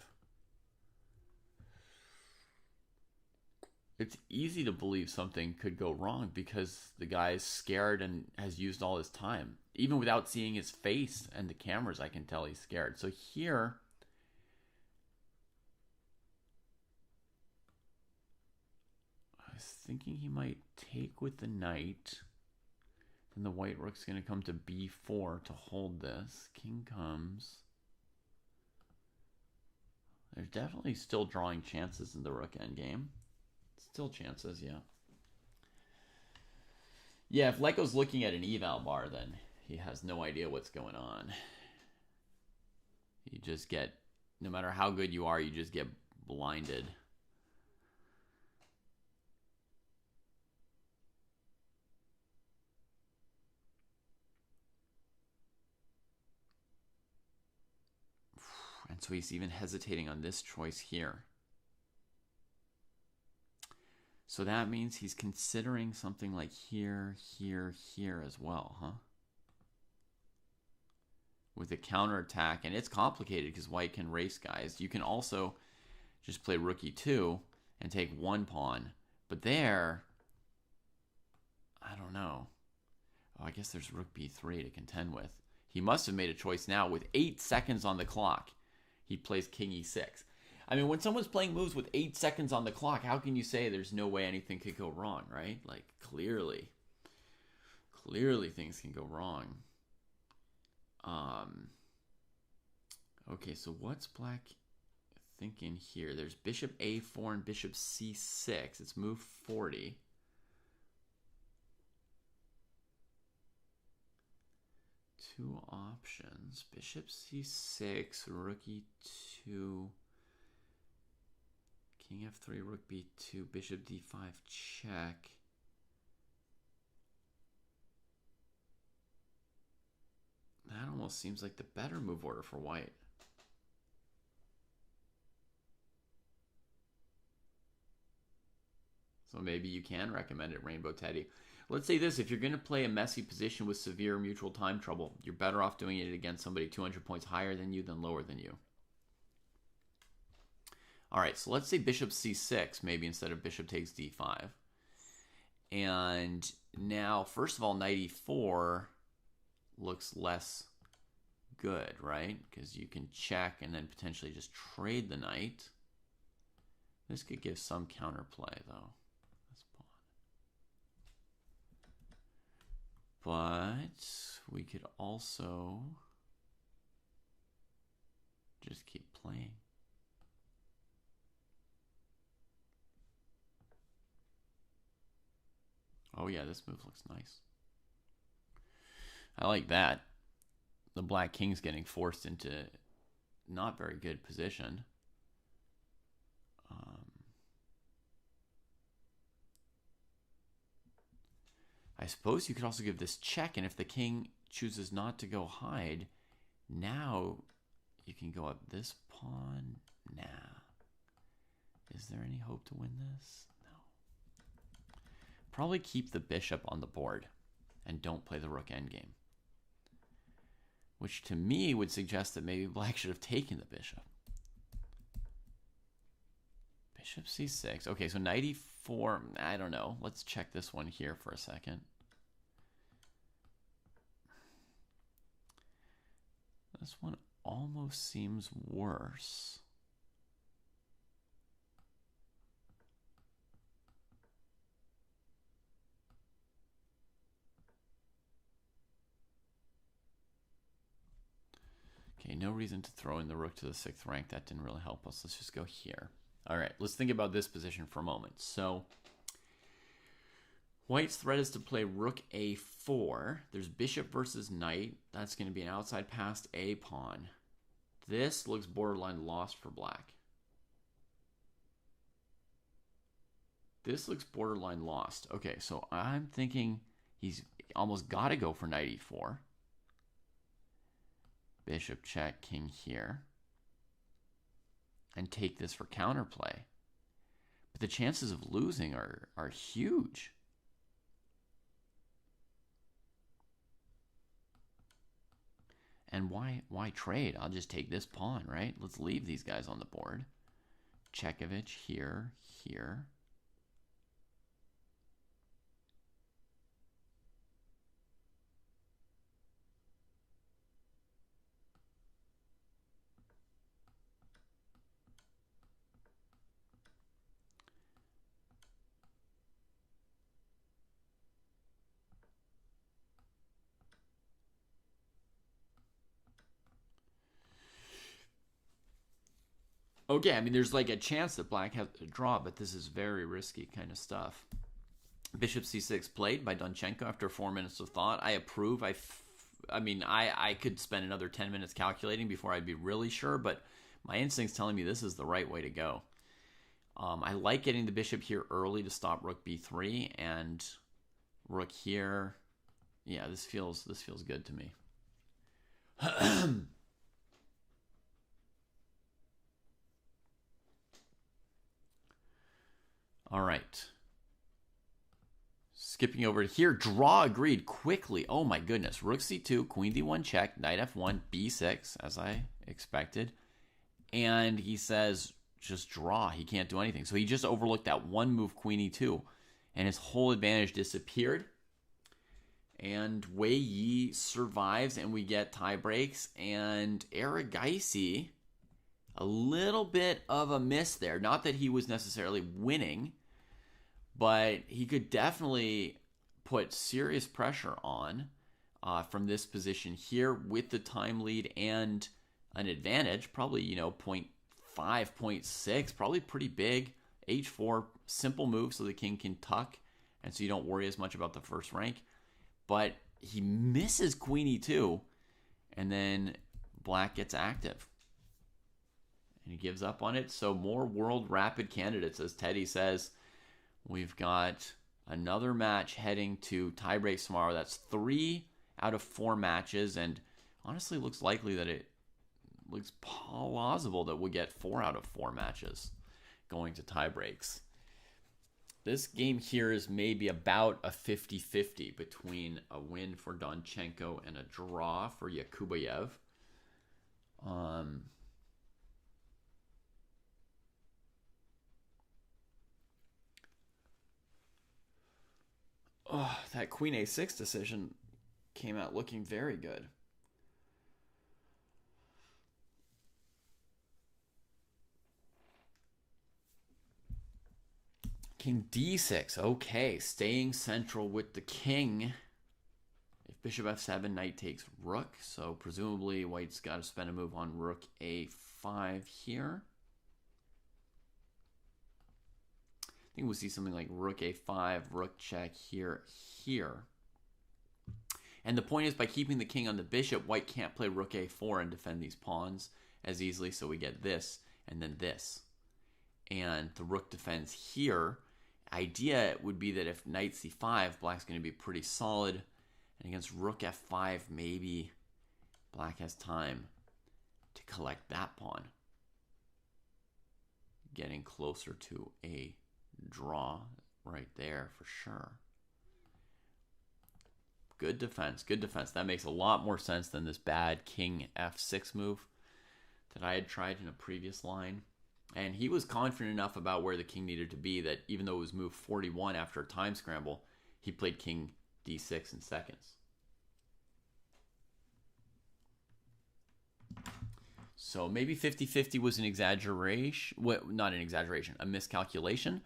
S2: It's easy to believe something could go wrong because the guy's scared and has used all his time. Even without seeing his face and the cameras, I can tell he's scared. So here, I was thinking he might take with the knight. Then the white rook's going to come to b4 to hold this. King comes. There's definitely still drawing chances in the rook endgame. Still chances, yeah. Yeah, if Lecco's looking at an eval bar, then he has no idea what's going on. You just get, no matter how good you are, you just get blinded. And so he's even hesitating on this choice here. So that means he's considering something like here, here, here as well, huh? With a counterattack, and it's complicated because white can race guys. You can also just play rook e2 and take one pawn. But there, I don't know. Oh, I guess there's rook b3 to contend with. He must have made a choice now with 8 seconds on the clock. He plays king e6. I mean, when someone's playing moves with 8 seconds on the clock, how can you say there's no way anything could go wrong, right? Like, clearly things can go wrong. Okay, so what's black thinking here? There's bishop a4 and bishop c6. It's move 40. Two options. Bishop c6, rook e2, king f3, rook b2, bishop d5 check. That almost seems like the better move order for white. So maybe you can recommend it, Rainbow Teddy. Let's say this, if you're going to play a messy position with severe mutual time trouble, you're better off doing it against somebody 200 points higher than you than lower than you. All right, so let's say bishop c6, maybe instead of bishop takes d5. And now, first of all, knight e4 looks less good, right? Because you can check and then potentially just trade the knight. This could give some counterplay, though. But we could also just keep playing. Oh yeah, this move looks nice. I like that. The black king's getting forced into not very good position. I suppose you could also give this check, and if the king chooses not to go hide, now you can go up this pawn. Nah. Is there any hope to win this? No. Probably keep the bishop on the board and don't play the rook endgame. Which to me would suggest that maybe black should have taken the bishop. Bishop c6. Okay, so knight e4. I don't know. Let's check this one here for a second. This one almost seems worse. Okay, no reason to throw in the rook to the 6th rank. That didn't really help us. Let's just go here. All right, let's think about this position for a moment. So white's threat is to play rook a4. There's bishop versus knight. That's going to be an outside passed a pawn. This looks borderline lost for black. This looks borderline lost. Okay, so I'm thinking he's almost got to go for knight e4. Bishop check, king here. And take this for counterplay. But the chances of losing are huge. And why trade? I'll just take this pawn, right? Let's leave these guys on the board. Chekovich here, here. Okay, I mean, there's like a chance that black has to draw, but this is very risky kind of stuff. Bishop c6 played by Donchenko after 4 minutes of thought. I approve. I mean, I could spend another 10 minutes calculating before I'd be really sure, but my instinct's telling me this is the right way to go. I like getting the bishop here early to stop rook b3 and rook here. Yeah, this feels good to me. All right. Skipping over to here, draw agreed quickly. Oh my goodness. Rook c2, queen d1 check, knight f1, b6, as I expected. And he says, just draw. He can't do anything. So he just overlooked that one move, queen e2, and his whole advantage disappeared. And Wei Yi survives, and we get tie breaks. And Aragaisi, a little bit of a miss there. Not that he was necessarily winning, but he could definitely put serious pressure on from this position here with the time lead and an advantage. Probably, 0.5, 0.6, probably pretty big. H4, simple move so the king can tuck, and so you don't worry as much about the first rank. But he misses queen e2, and then black gets active. And he gives up on it. So more world rapid candidates, as Teddy says. We've got another match heading to tiebreaks tomorrow. That's 3 out of 4 matches, and honestly looks likely that it looks plausible that we'll get 4 out of 4 matches going to tiebreaks. This game here is maybe about a 50-50 between a win for Donchenko and a draw for Yakubayev. Oh, that queen a6 decision came out looking very good. King d6. Okay, staying central with the king. If bishop f7, knight takes rook. So presumably white's got to spend a move on rook a5 here. I think we'll see something like rook a5, rook check here. And the point is, by keeping the king on the bishop, white can't play rook a4 and defend these pawns as easily. So we get this and then this. And the rook defends here. Idea would be that if knight c5, black's going to be pretty solid. And against rook f5, maybe black has time to collect that pawn. Getting closer to a draw right there for sure. Good defense, good defense. That makes a lot more sense than this bad king f6 move that I had tried in a previous line. And he was confident enough about where the king needed to be that even though it was move 41 after a time scramble, he played king d6 in seconds. So maybe 50-50 was an exaggeration. Well, not an exaggeration, a miscalculation.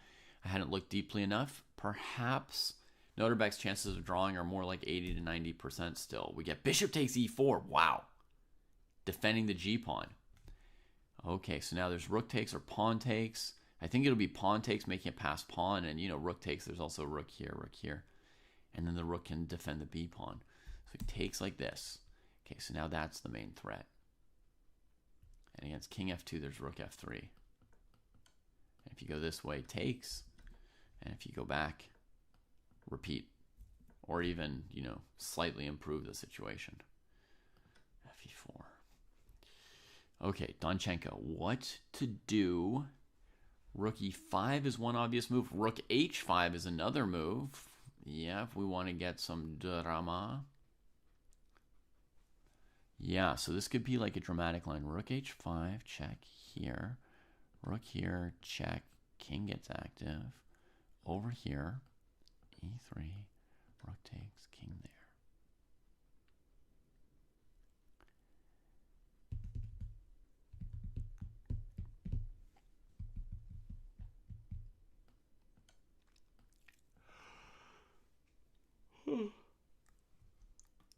S2: I hadn't looked deeply enough. Perhaps Noterbeck's chances of drawing are more like 80 to 90% still. We get bishop takes e4. Wow. Defending the g-pawn. Okay, so now there's rook takes or pawn takes. I think it'll be pawn takes making it past pawn. And, rook takes, there's also rook here. And then the rook can defend the b-pawn. So he takes like this. Okay, so now that's the main threat. And against king f2, there's rook f3. And if you go this way, takes. And if you go back, repeat. Or even, slightly improve the situation. fe4. Okay, Donchenko, what to do? Rook e5 is one obvious move. Rook h5 is another move. Yeah, if we want to get some drama. Yeah, so this could be like a dramatic line. Rook h5, check here. Rook here, check. King gets active. Over here, e3. Rook takes, king there.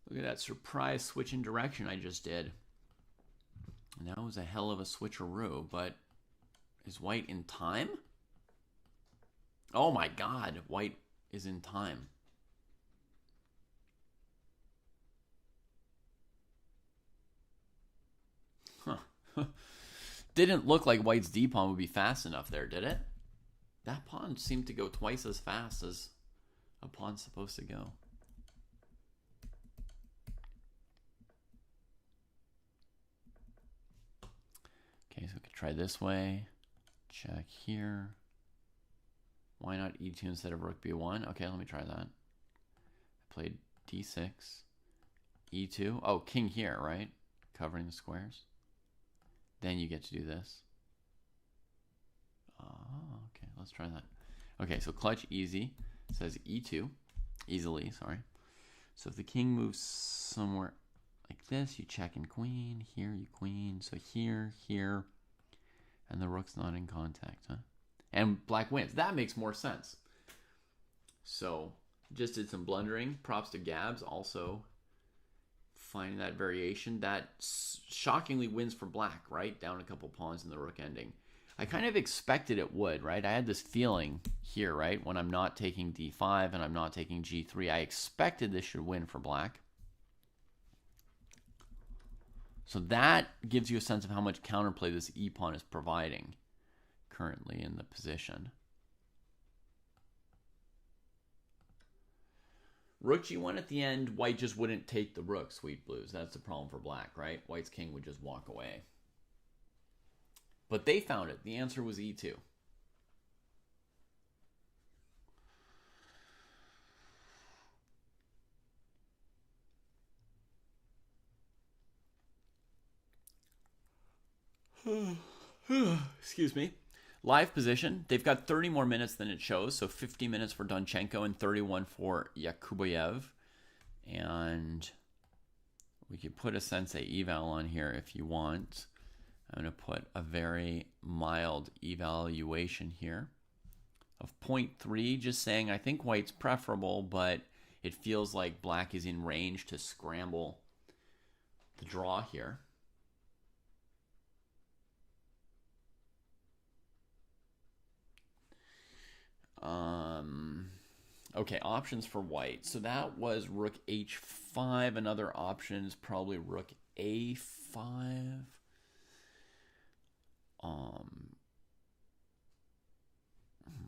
S2: Look at that surprise switch in direction I just did. And that was a hell of a switcheroo, but is white in time? Oh my god, white is in time. Huh. Didn't look like white's d-pawn would be fast enough there, did it? That pawn seemed to go twice as fast as a pawn's supposed to go. Okay, so we could try this way. Check here. Why not e2 instead of rook b1? Okay, let me try that. played d6, e2. Oh, king here, right? Covering the squares. Then you get to do this. Oh, okay, let's try that. Okay, so clutch easy. It says e2. Easily, sorry. So if the king moves somewhere like this, you check in queen. Here, you queen. So here, here. And the rook's not in contact, huh? And black wins. That makes more sense. So just did some blundering. Props to Gabs also finding that variation. That shockingly wins for black, right? Down a couple pawns in the rook ending. I kind of expected it would, right? I had this feeling here, right? When I'm not taking d5 and I'm not taking g3, I expected this should win for black. So that gives you a sense of how much counterplay this e-pawn is providing currently in the position. Rook g1 at the end, white just wouldn't take the rook, sweet blues. That's the problem for black, right? White's king would just walk away. But they found it. The answer was e2. Excuse me. Live position. They've got 30 more minutes than it shows. So 50 minutes for Donchenko and 31 for Yakubayev. And we could put a sensei eval on here if you want. I'm going to put a very mild evaluation here of 0.3, just saying I think white's preferable, but it feels like black is in range to scramble the draw here. Okay, options for white. So that was rook h5. Another option is probably rook a5.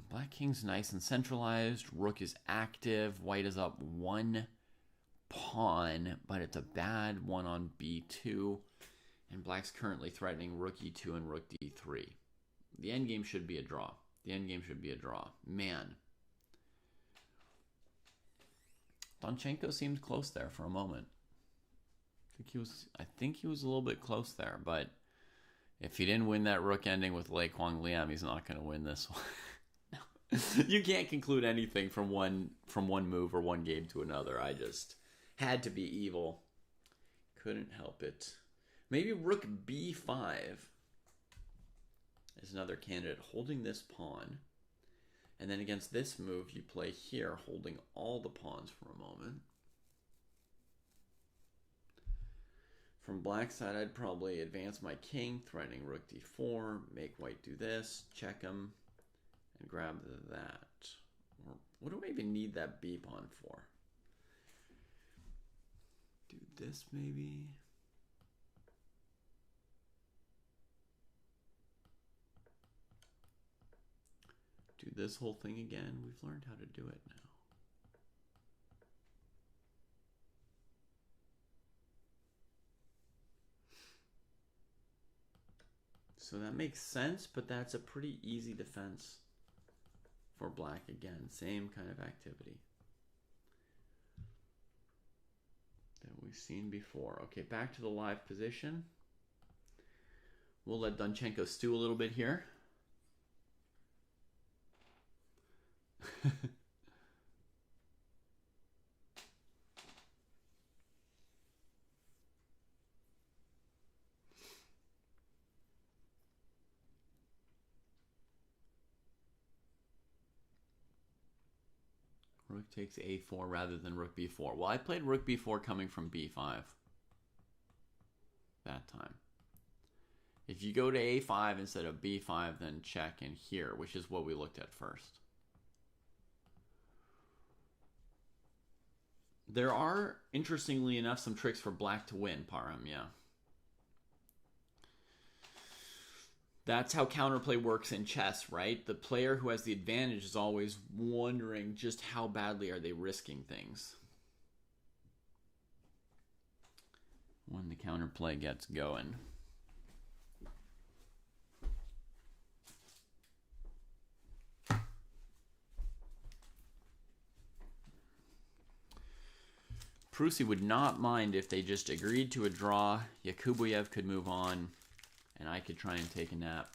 S2: Black king's nice and centralized. Rook is active. White is up one pawn, but it's a bad one on b2. And black's currently threatening rook e2 and rook d3. The endgame should be a draw. The endgame should be a draw. Man. Donchenko seemed close there for a moment. I think he was a little bit close there, but if he didn't win that rook ending with Lei Kwang Liam, he's not going to win this one. No. You can't conclude anything from one move or one game to another. I just had to be evil. Couldn't help it. Maybe rook b5 is another candidate, holding this pawn. And then against this move, you play here, holding all the pawns for a moment. From black side, I'd probably advance my king, threatening rook d4, make white do this, check him, and grab that. Or what do I even need that b pawn for? Do this maybe? Do this whole thing again. We've learned how to do it now. So that makes sense, but that's a pretty easy defense for black again. Same kind of activity that we've seen before. Okay, back to the live position. We'll let Donchenko stew a little bit here. Rook takes a4 rather than rook b4. Well, I played rook b4 coming from b5 that time. If you go to a5 instead of b5, then check in here, which is what we looked at first. There are, interestingly enough, some tricks for black to win, Parham, yeah. That's how counterplay works in chess, right? The player who has the advantage is always wondering just how badly are they risking things when the counterplay gets going. Prusy would not mind if they just agreed to a draw. Yakubuyev could move on, and I could try and take a nap.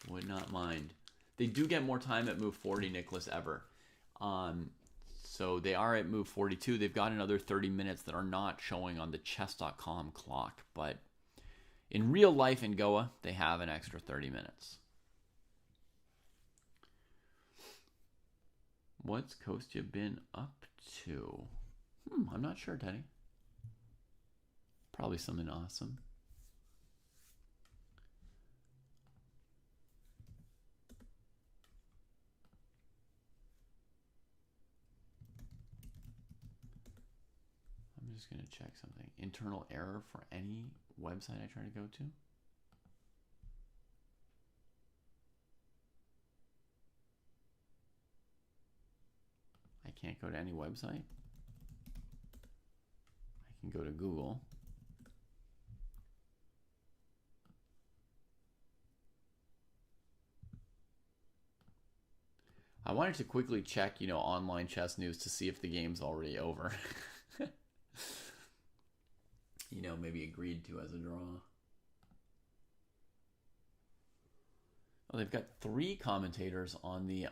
S2: Would not mind. They do get more time at move 40, Nicholas Ever. So they are at move 42. They've got another 30 minutes that are not showing on the chess.com clock. But in real life in Goa, they have an extra 30 minutes. What's Kostya been up to? I'm not sure, Teddy. Probably something awesome. I'm just going to check something. Internal error for any website I try to go to? I can't go to any website. I can go to Google. I wanted to quickly check, online chess news to see if the game's already over. Maybe agreed to as a draw. Oh, they've got 3 commentators on the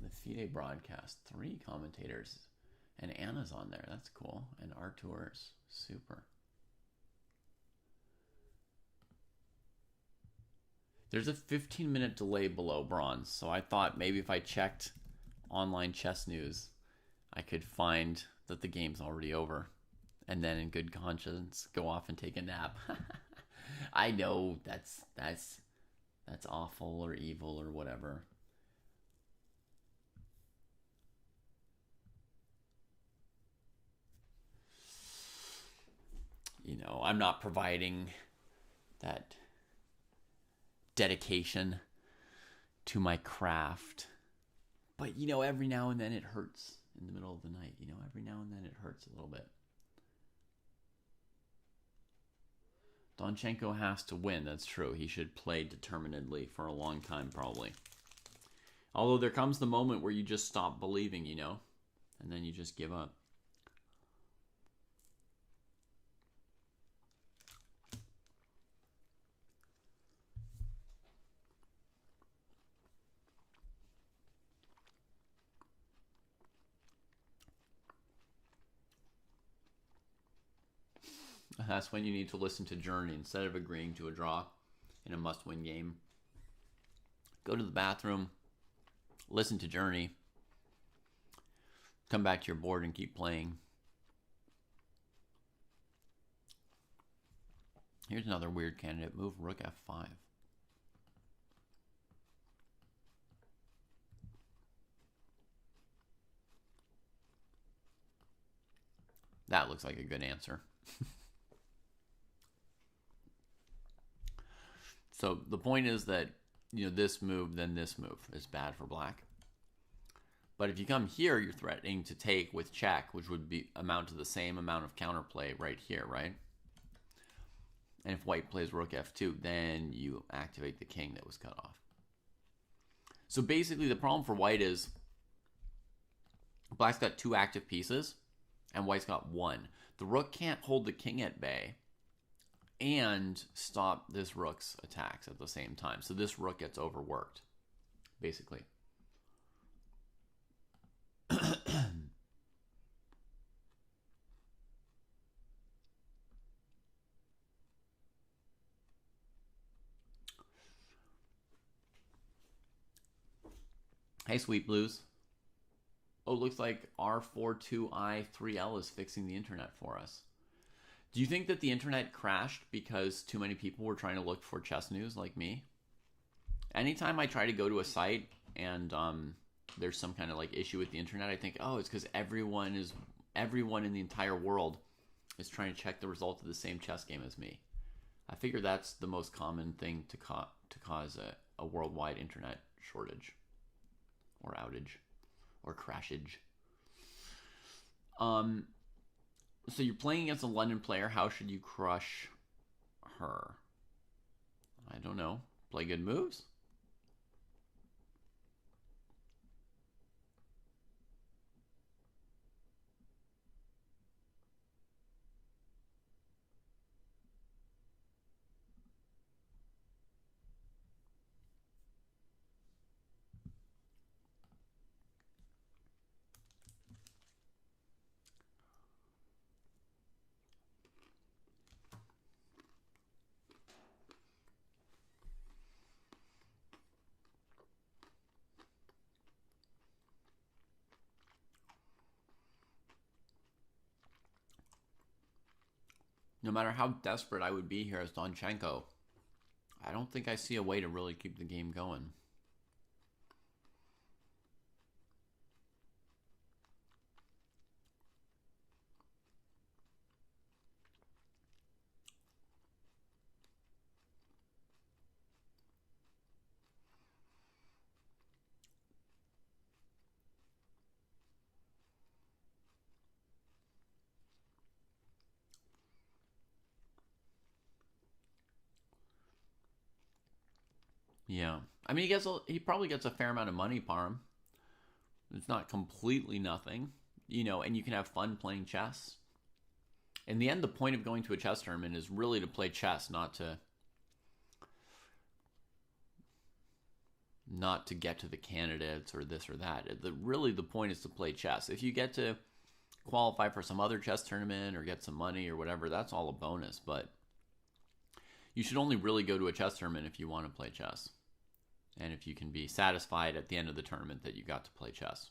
S2: FIDE broadcast. 3 commentators. And Anna's on there. That's cool. And Artur's super. There's a 15-minute delay below bronze, so I thought maybe if I checked online chess news, I could find that the game's already over, and then in good conscience go off and take a nap. I know that's awful or evil or whatever. I'm not providing that dedication to my craft. But, every now and then it hurts in the middle of the night. Every now and then it hurts a little bit. Donchenko has to win. That's true. He should play determinedly for a long time, probably. Although there comes the moment where you just stop believing, and then you just give up. That's when you need to listen to Journey instead of agreeing to a draw in a must-win game. Go to the bathroom, listen to Journey, come back to your board and keep playing. Here's another weird candidate move, Rook F5. That looks like a good answer. So the point is that, this move, then this move is bad for black. But if you come here, you're threatening to take with check, which would amount to the same amount of counterplay right here, right? And if white plays Rook F2, then you activate the king that was cut off. So basically the problem for white is black's got 2 active pieces and white's got 1. The rook can't hold the king at bay and stop this rook's attacks at the same time. So this rook gets overworked, basically. Hey, Sweet Blues. Oh, looks like R42I3L is fixing the internet for us. Do you think that the internet crashed because too many people were trying to look for chess news like me? Anytime I try to go to a site and there's some kind of issue with the internet, I think, oh, it's because everyone in the entire world is trying to check the result of the same chess game as me. I figure that's the most common thing to cause a worldwide internet shortage or outage or crashage. So you're playing against a London player. How should you crush her? I don't know. Play good moves? No matter how desperate I would be here as Donchenko, I don't think I see a way to really keep the game going. Yeah, I mean he probably gets a fair amount of money, Parham. It's not completely nothing, and you can have fun playing chess. In the end, the point of going to a chess tournament is really to play chess, not to get to the candidates or this or that. Really, the point is to play chess. If you get to qualify for some other chess tournament or get some money or whatever, that's all a bonus. But you should only really go to a chess tournament if you want to play chess. And if you can be satisfied at the end of the tournament that you got to play chess.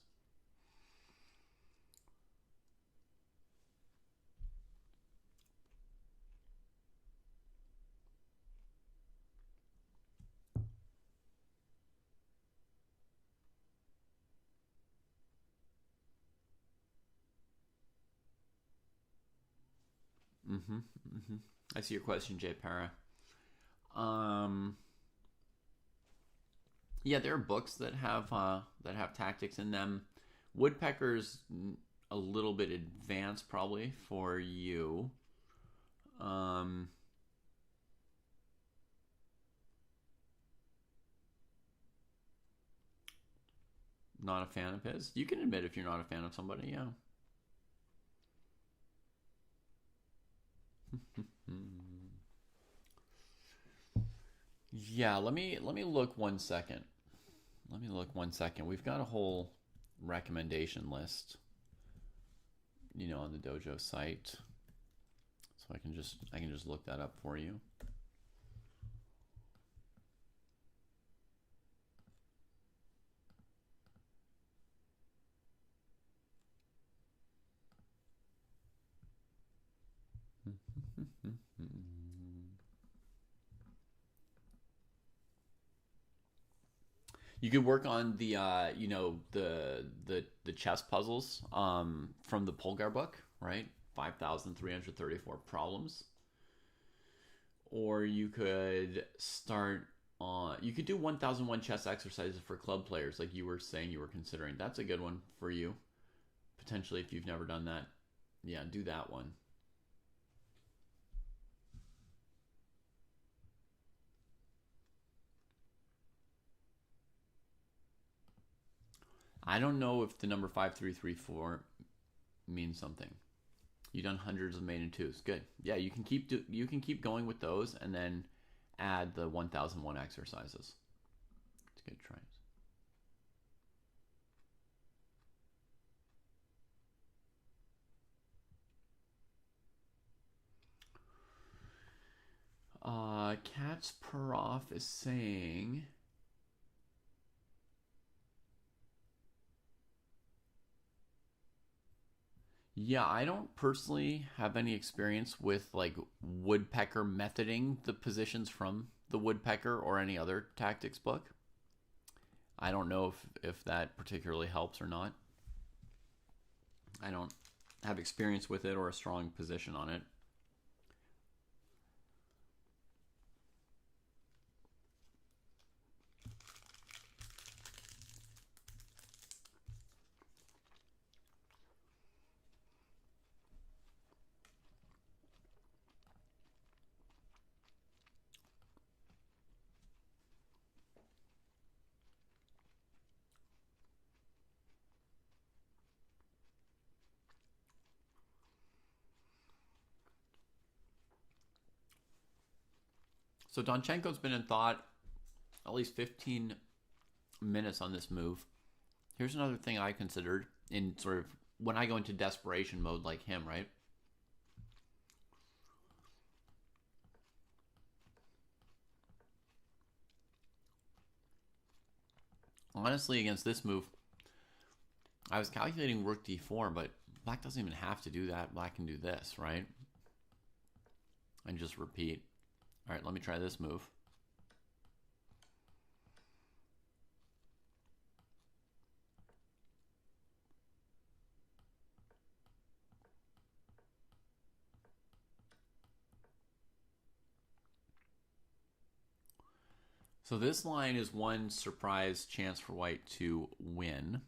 S2: Mm-hmm. Mm-hmm. I see your question, Jay Para. Um, yeah, there are books that have tactics in them. Woodpecker's a little bit advanced probably for you. Um, not a fan of his. You can admit if you're not a fan of somebody, yeah. Yeah, let me look 1 second. Let me look 1 second. We've got a whole recommendation list, on the dojo site. So I can just look that up for you. You could work on the chess puzzles from the Polgar book, right? 5,334 problems. Or you could start on you could do 1001 chess exercises for club players like you were saying you were considering. That's a good one for you. Potentially if you've never done that. Yeah, do that one. I don't know if the number 5334 means something. You've done hundreds of main and twos. Good. Yeah, you can keep going with those, and then add the 1001 exercises. It's good tries. Cats per off is saying. Yeah, I don't personally have any experience with like woodpecker methoding the positions from the woodpecker or any other tactics book. I don't know if that particularly helps or not. I don't have experience with it or a strong position on it. So Donchenko's been in thought at least 15 minutes on this move. Here's another thing I considered in sort of when I go into desperation mode like him, right? Honestly, against this move, I was calculating rook d4, but black doesn't even have to do that. Black can do this, right? and just repeat. All right, let me try this move. So this line is one surprise chance for white to win.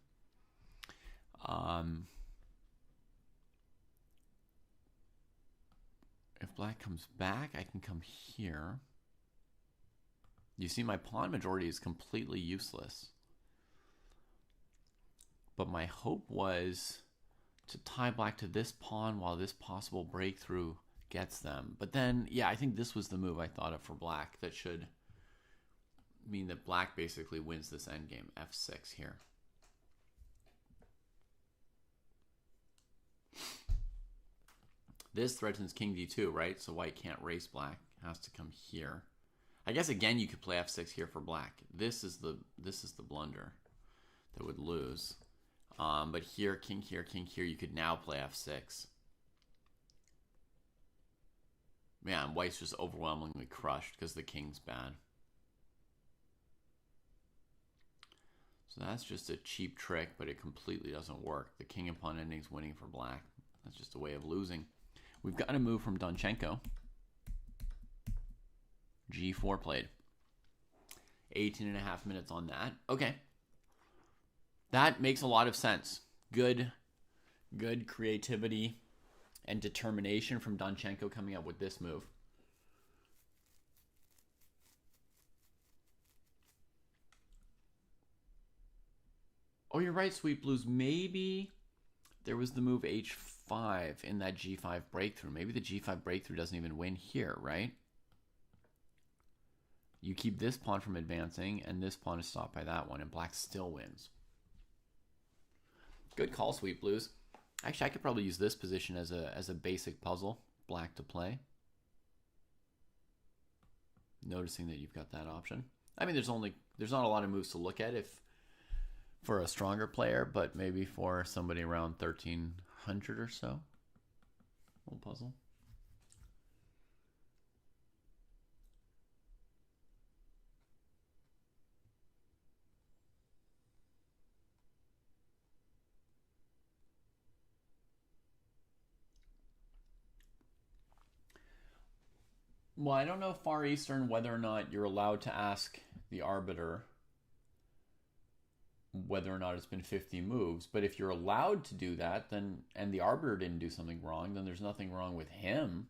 S2: If black comes back, I can come here. You see, my pawn majority is completely useless. But my hope was to tie black to this pawn while this possible breakthrough gets them. But then, yeah, I think this was the move I thought of for black that should mean that black basically wins this endgame, f6 here. This threatens king d2, right? So white can't race black. It has to come here. I guess again you could play f6 here for black. This is the blunder that would lose. But here, king here, you could now play f6. Man, white's just overwhelmingly crushed because the king's bad. So that's just a cheap trick, but it completely doesn't work. The king and pawn ending's winning for black. That's just a way of losing. We've got a move from Donchenko. G4 played. 18.5 minutes on that. Okay. That makes a lot of sense. Good creativity and determination from Donchenko coming up with this move. Oh, you're right, Sweet Blues. Maybe there was the move h5 in that g5 breakthrough. Maybe the g5 breakthrough doesn't even win here, right? You keep this pawn from advancing, and this pawn is stopped by that one, and black still wins. Good call, Sweet Blues. Actually, I could probably use this position as a basic puzzle, black to play. Noticing that you've got that option. I mean, there's not a lot of moves to look at for a stronger player, but maybe for somebody around 1300 or so. Little puzzle. Well, I don't know Far Eastern whether or not you're allowed to ask the arbiter whether or not it's been 50 moves, but if you're allowed to do that, then and the arbiter didn't do something wrong, then there's nothing wrong with him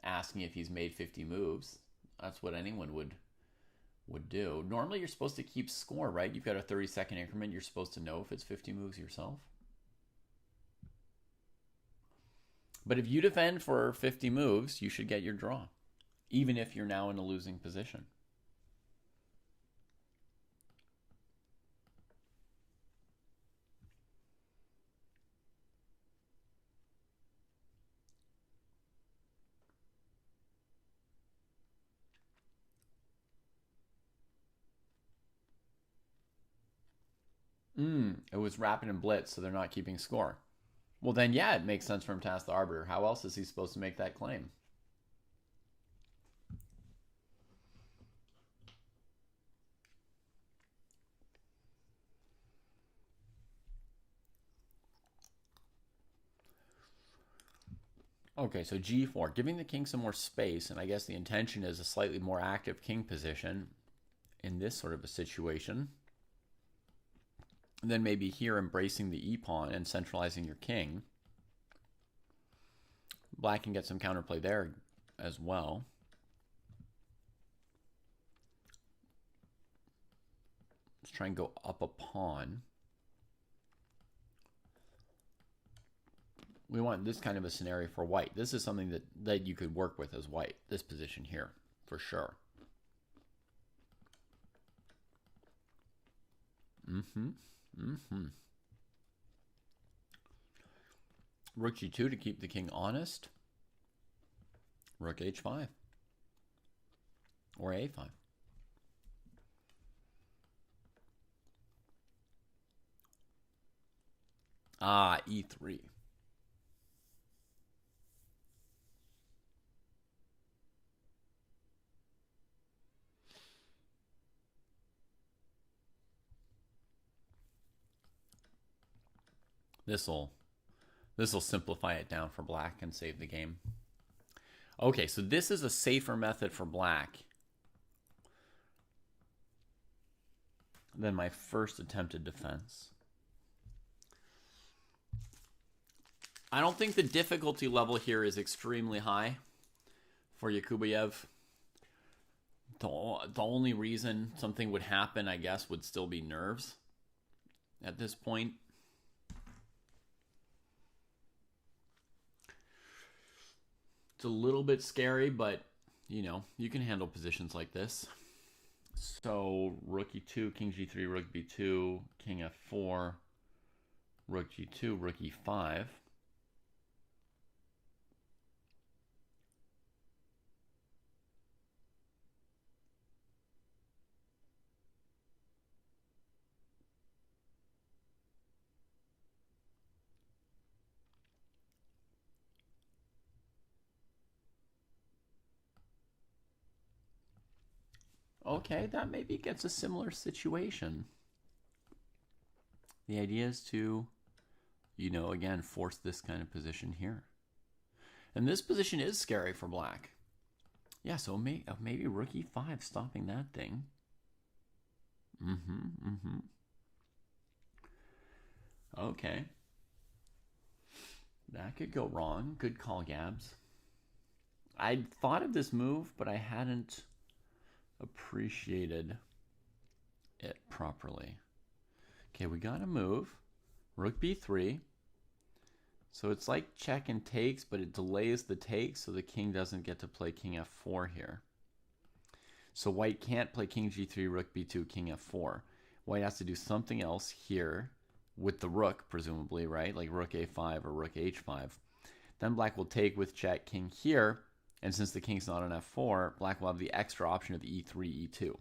S2: asking if he's made 50 moves. That's what anyone would do. Normally you're supposed to keep score, right? You've got a 30-second increment. You're supposed to know if it's 50 moves yourself. But if you defend for 50 moves, you should get your draw, even if you're now in a losing position. It was rapid and blitz, so they're not keeping score. Well, then, yeah, it makes sense for him to ask the arbiter. How else is he supposed to make that claim? Okay, so g4, giving the king some more space, and I guess the intention is a slightly more active king position in this sort of a situation. And then maybe here embracing the e-pawn and centralizing your king. Black can get some counterplay there as well. Let's try and go up a pawn. We want this kind of a scenario for white. This is something that you could work with as white, this position here, for sure. Rook g2 to keep the king honest. Rook h5. Or a5. Ah, e3. This'll this'll simplify it down for black and save the game. Okay, so this is a safer method for black than my first attempted defense. I don't think the difficulty level here is extremely high for Yakubayev. The only reason something would happen, I guess, would still be nerves at this point. It's a little bit scary, but, you know, you can handle positions like this. So, rook e2, king g3, rook b2, king f4, rook g2, rook e5. Okay, that maybe gets a similar situation. The idea is to, you know, again, force this kind of position here. And this position is scary for black. Yeah, so maybe rook e5 stopping that thing. Okay. That could go wrong. Good call, Gabs. I'd thought of this move, but I hadn't appreciated it properly. Okay, we got a move. Rook b3. So it's like check and takes, but it delays the take, so the king doesn't get to play king f4 here. So white can't play king g3, rook b2, king f4. White has to do something else here with the rook, presumably, right? Like rook a5 or rook h5. Then black will take with check, king here, and since the king's not on f4, black will have the extra option of e3, e2.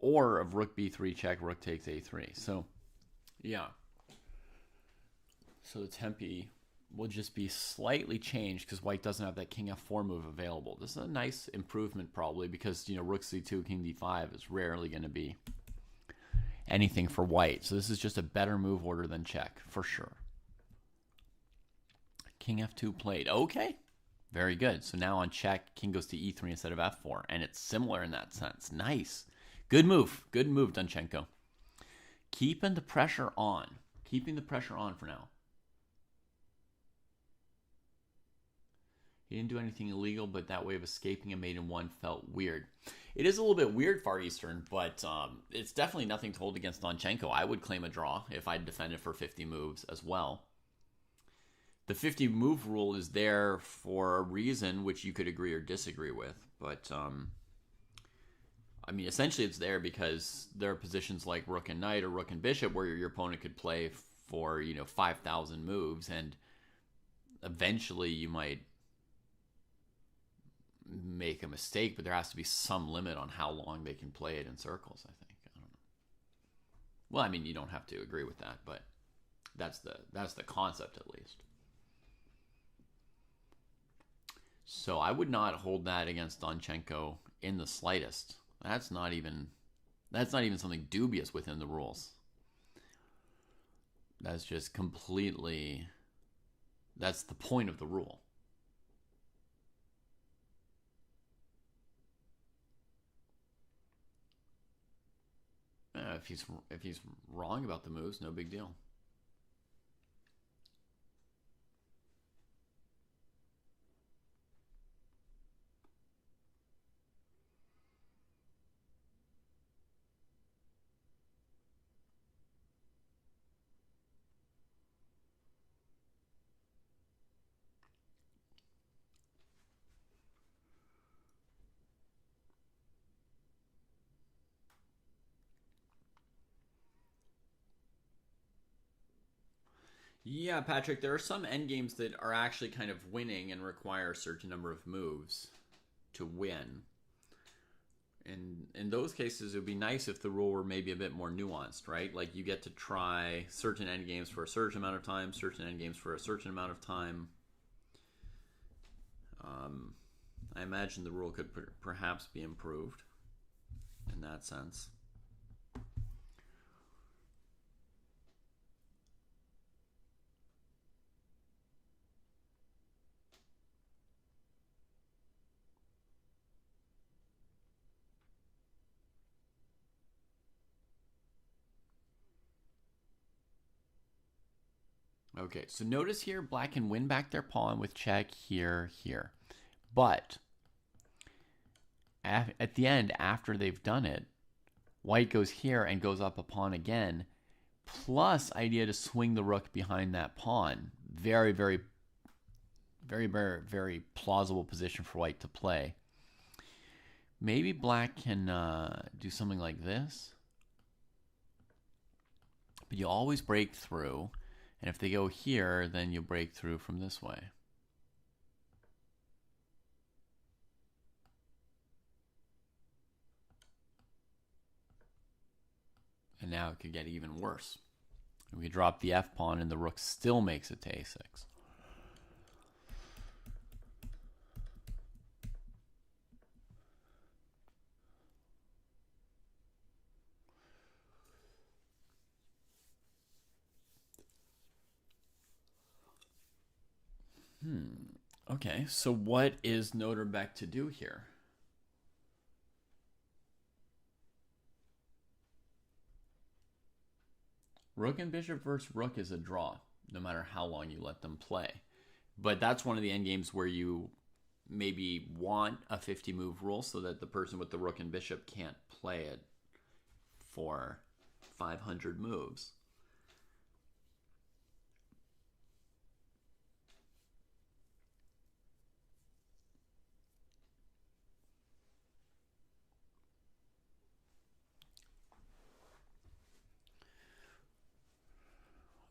S2: Or of rook b3 check, rook takes a3. So, yeah. So the tempi will just be slightly changed because white doesn't have that king f4 move available. This is a nice improvement probably because, you know, rook c2, king d5 is rarely going to be anything for white. So this is just a better move order than check, for sure. King f2 played. Okay. Very good. So now on check, king goes to e3 instead of f4. And it's similar in that sense. Nice. Good move. Good move, Danchenko. Keeping the pressure on. Keeping the pressure on for now. He didn't do anything illegal, but that way of escaping a mate in one felt weird. It is a little bit weird, Far Eastern, but it's definitely nothing to hold against Danchenko. I would claim a draw if I'd defended for 50 moves as well. The 50 move rule is there for a reason, which you could agree or disagree with. But, I mean, essentially it's there because there are positions like rook and knight or rook and bishop where your opponent could play for, you know, 5,000 moves. And eventually you might make a mistake, but there has to be some limit on how long they can play it in circles, I think. I don't know. Well, I mean, you don't have to agree with that, but that's the concept at least. So I would not hold that against Danchenko in the slightest. That's not even something dubious within the rules. That's just completely, that's the point of the rule. If he's wrong about the moves, no big deal. Yeah, Patrick, there are some endgames that are actually kind of winning and require a certain number of moves to win. And in those cases, it would be nice if the rule were maybe a bit more nuanced, right? Like you get to try certain endgames for a certain amount of time, certain endgames for a certain amount of time. I imagine the rule could perhaps be improved in that sense. Okay, so notice here, black can win back their pawn with check here, here. But at the end, after they've done it, white goes here and goes up a pawn again, plus idea to swing the rook behind that pawn. Very, very, very, very, very plausible position for white to play. Maybe black can do something like this. But you always break through. And if they go here, then you break through from this way. And now it could get even worse. We could drop the F pawn and the rook still makes it to A6. Okay, so what is Noterbeck to do here? Rook and bishop versus rook is a draw, no matter how long you let them play. But that's one of the endgames where you maybe want a 50-move rule so that the person with the rook and bishop can't play it for 500 moves.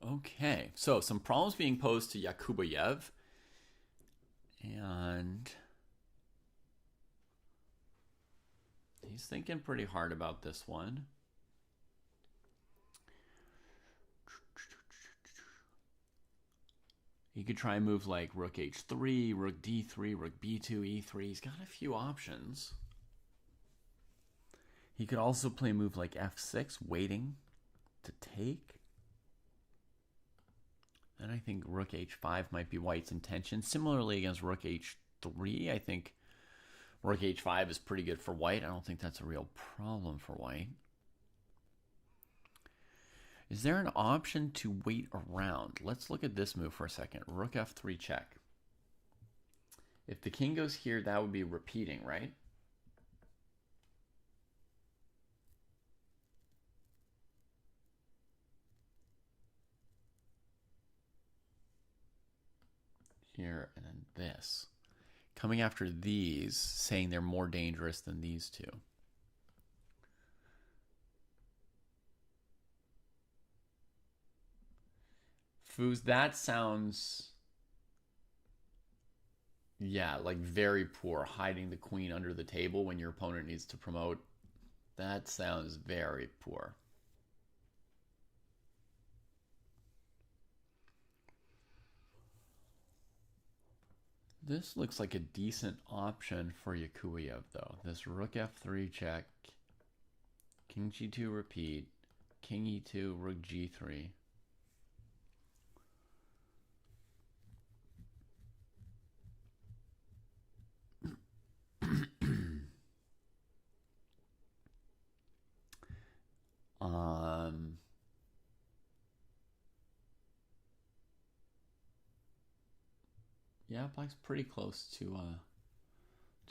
S2: Okay, so some problems being posed to Yakubayev. And he's thinking pretty hard about this one. He could try moves like rook h3, rook d3, rook b2, e3. He's got a few options. He could also play a move like f6, waiting to take. And I think rook h5 might be white's intention. Similarly, against rook h3, I think rook h5 is pretty good for white. I don't think that's a real problem for white. Is there an option to wait around? Let's look at this move for a second. Rook f3 check. If the king goes here, that would be repeating, right? Here and then this. Coming after these, saying they're more dangerous than these two. Foos, that sounds, yeah, like very poor. Hiding the queen under the table when your opponent needs to promote. That sounds very poor. This looks like a decent option for Yakubayev, though. This rook f3 check, king g2 repeat, king e2, rook g3. Yeah, black's pretty close to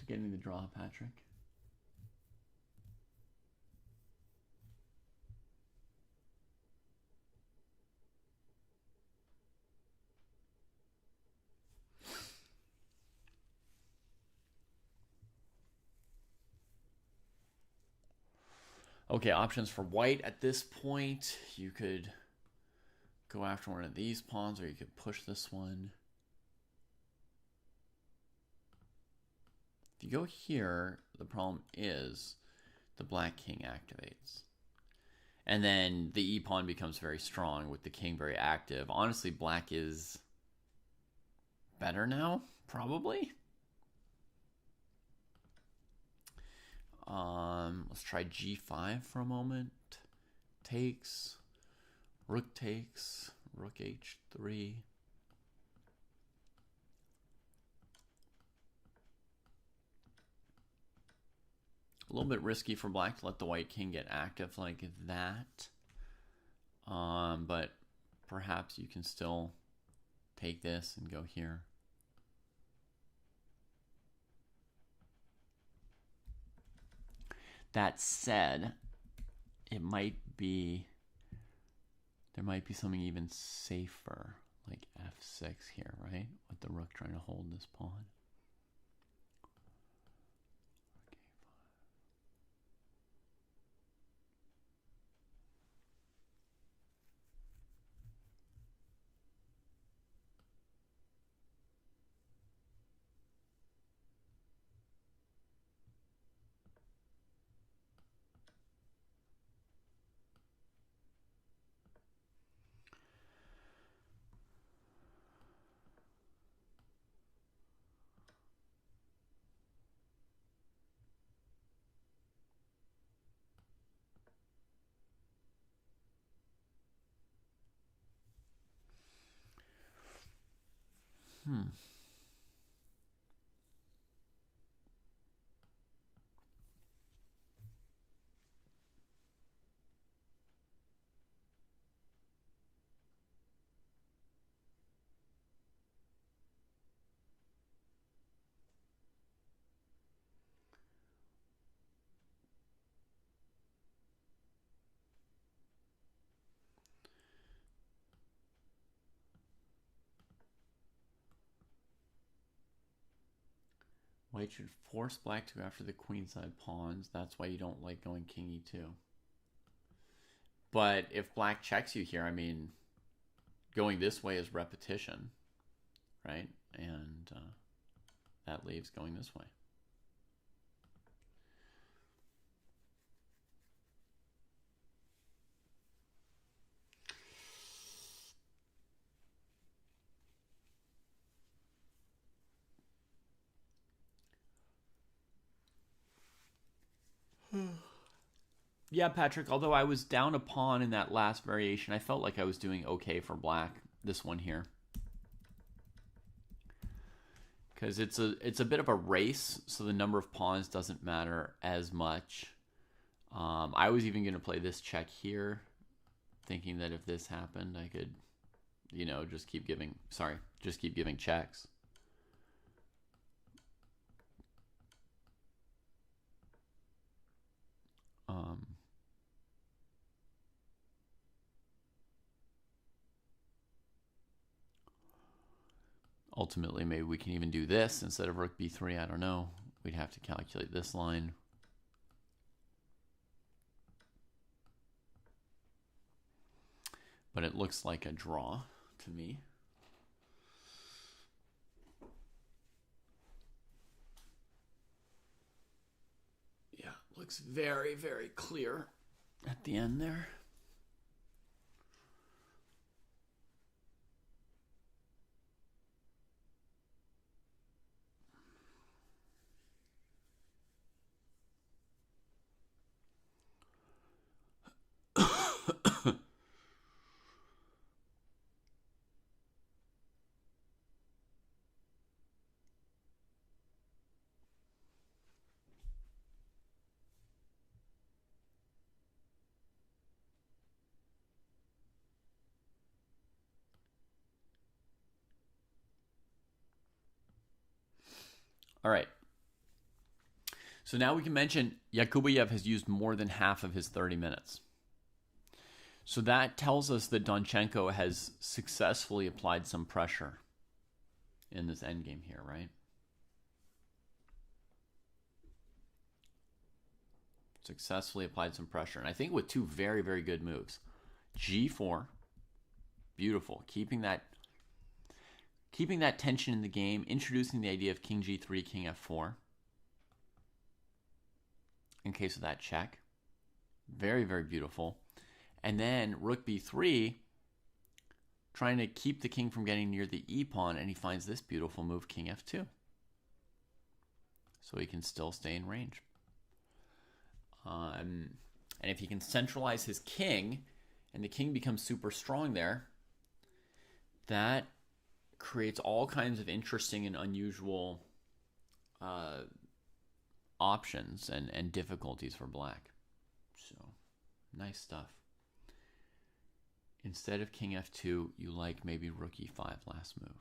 S2: getting the draw, Patrick. Okay, options for white at this point. You could go after one of these pawns, or you could push this one. If you go here, the problem is the black king activates. And then the e-pawn becomes very strong with the king very active. Honestly, black is better now, probably. Let's try g5 for a moment. Takes, rook h3. A little bit risky for black to let the white king get active like that. But perhaps you can still take this and go here. That said, there might be something even safer, like f6 here, right? With the rook trying to hold this pawn. White should force black to go after the queenside pawns. That's why you don't like going king e2. But if black checks you here, I mean, going this way is repetition, right? And that leaves going this way. Yeah, Patrick, although I was down a pawn in that last variation, I felt like I was doing okay for black, this one here. Because it's a bit of a race, so the number of pawns doesn't matter as much. I was even going to play this check here, thinking that if this happened, I could, just keep giving checks. Ultimately, maybe we can even do this instead of rook b3. I don't know. We'd have to calculate this line. But it looks like a draw to me. Yeah, looks very, very clear at the end there. All right. So now we can mention Yakubayev has used more than half of his 30 minutes. So that tells us that Donchenko has successfully applied some pressure in this endgame here, right? Successfully applied some pressure. And I think with two very, very good moves. G4, beautiful. Keeping that tension in the game, introducing the idea of king g3, king f4. In case of that check. Very, very beautiful. And then rook b3, trying to keep the king from getting near the e-pawn, and he finds this beautiful move, king f2. So he can still stay in range. And if he can centralize his king, and the king becomes super strong there, that creates all kinds of interesting and unusual options and difficulties for black. So, nice stuff Instead of king f2, you like maybe rook e5 last move.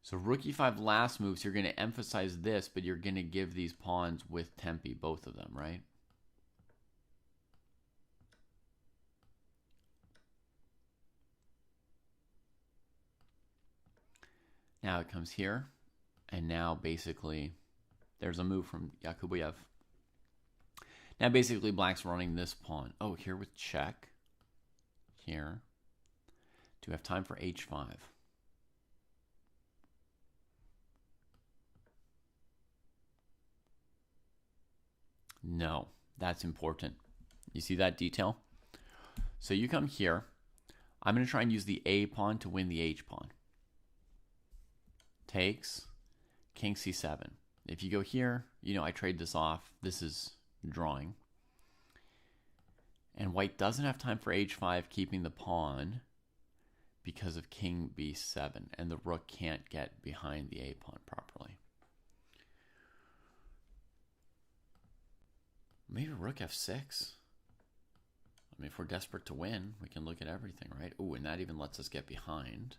S2: So rook e5 last moves, you're going to emphasize this, but you're going to give these pawns with tempi, both of them, right? Now it comes here, and now basically there's a move from Yakubayev. Now basically black's running this pawn. Oh, here with check. Here. Do we have time for h5? No, that's important. You see that detail? So you come here. I'm going to try and use the a pawn to win the h pawn. Takes, king c7. If you go here, you know, I trade this off. This is drawing. And white doesn't have time for h5, keeping the pawn because of king b7. And the rook can't get behind the a pawn properly. Maybe rook f6. I mean, if we're desperate to win, we can look at everything, right? Oh, and that even lets us get behind.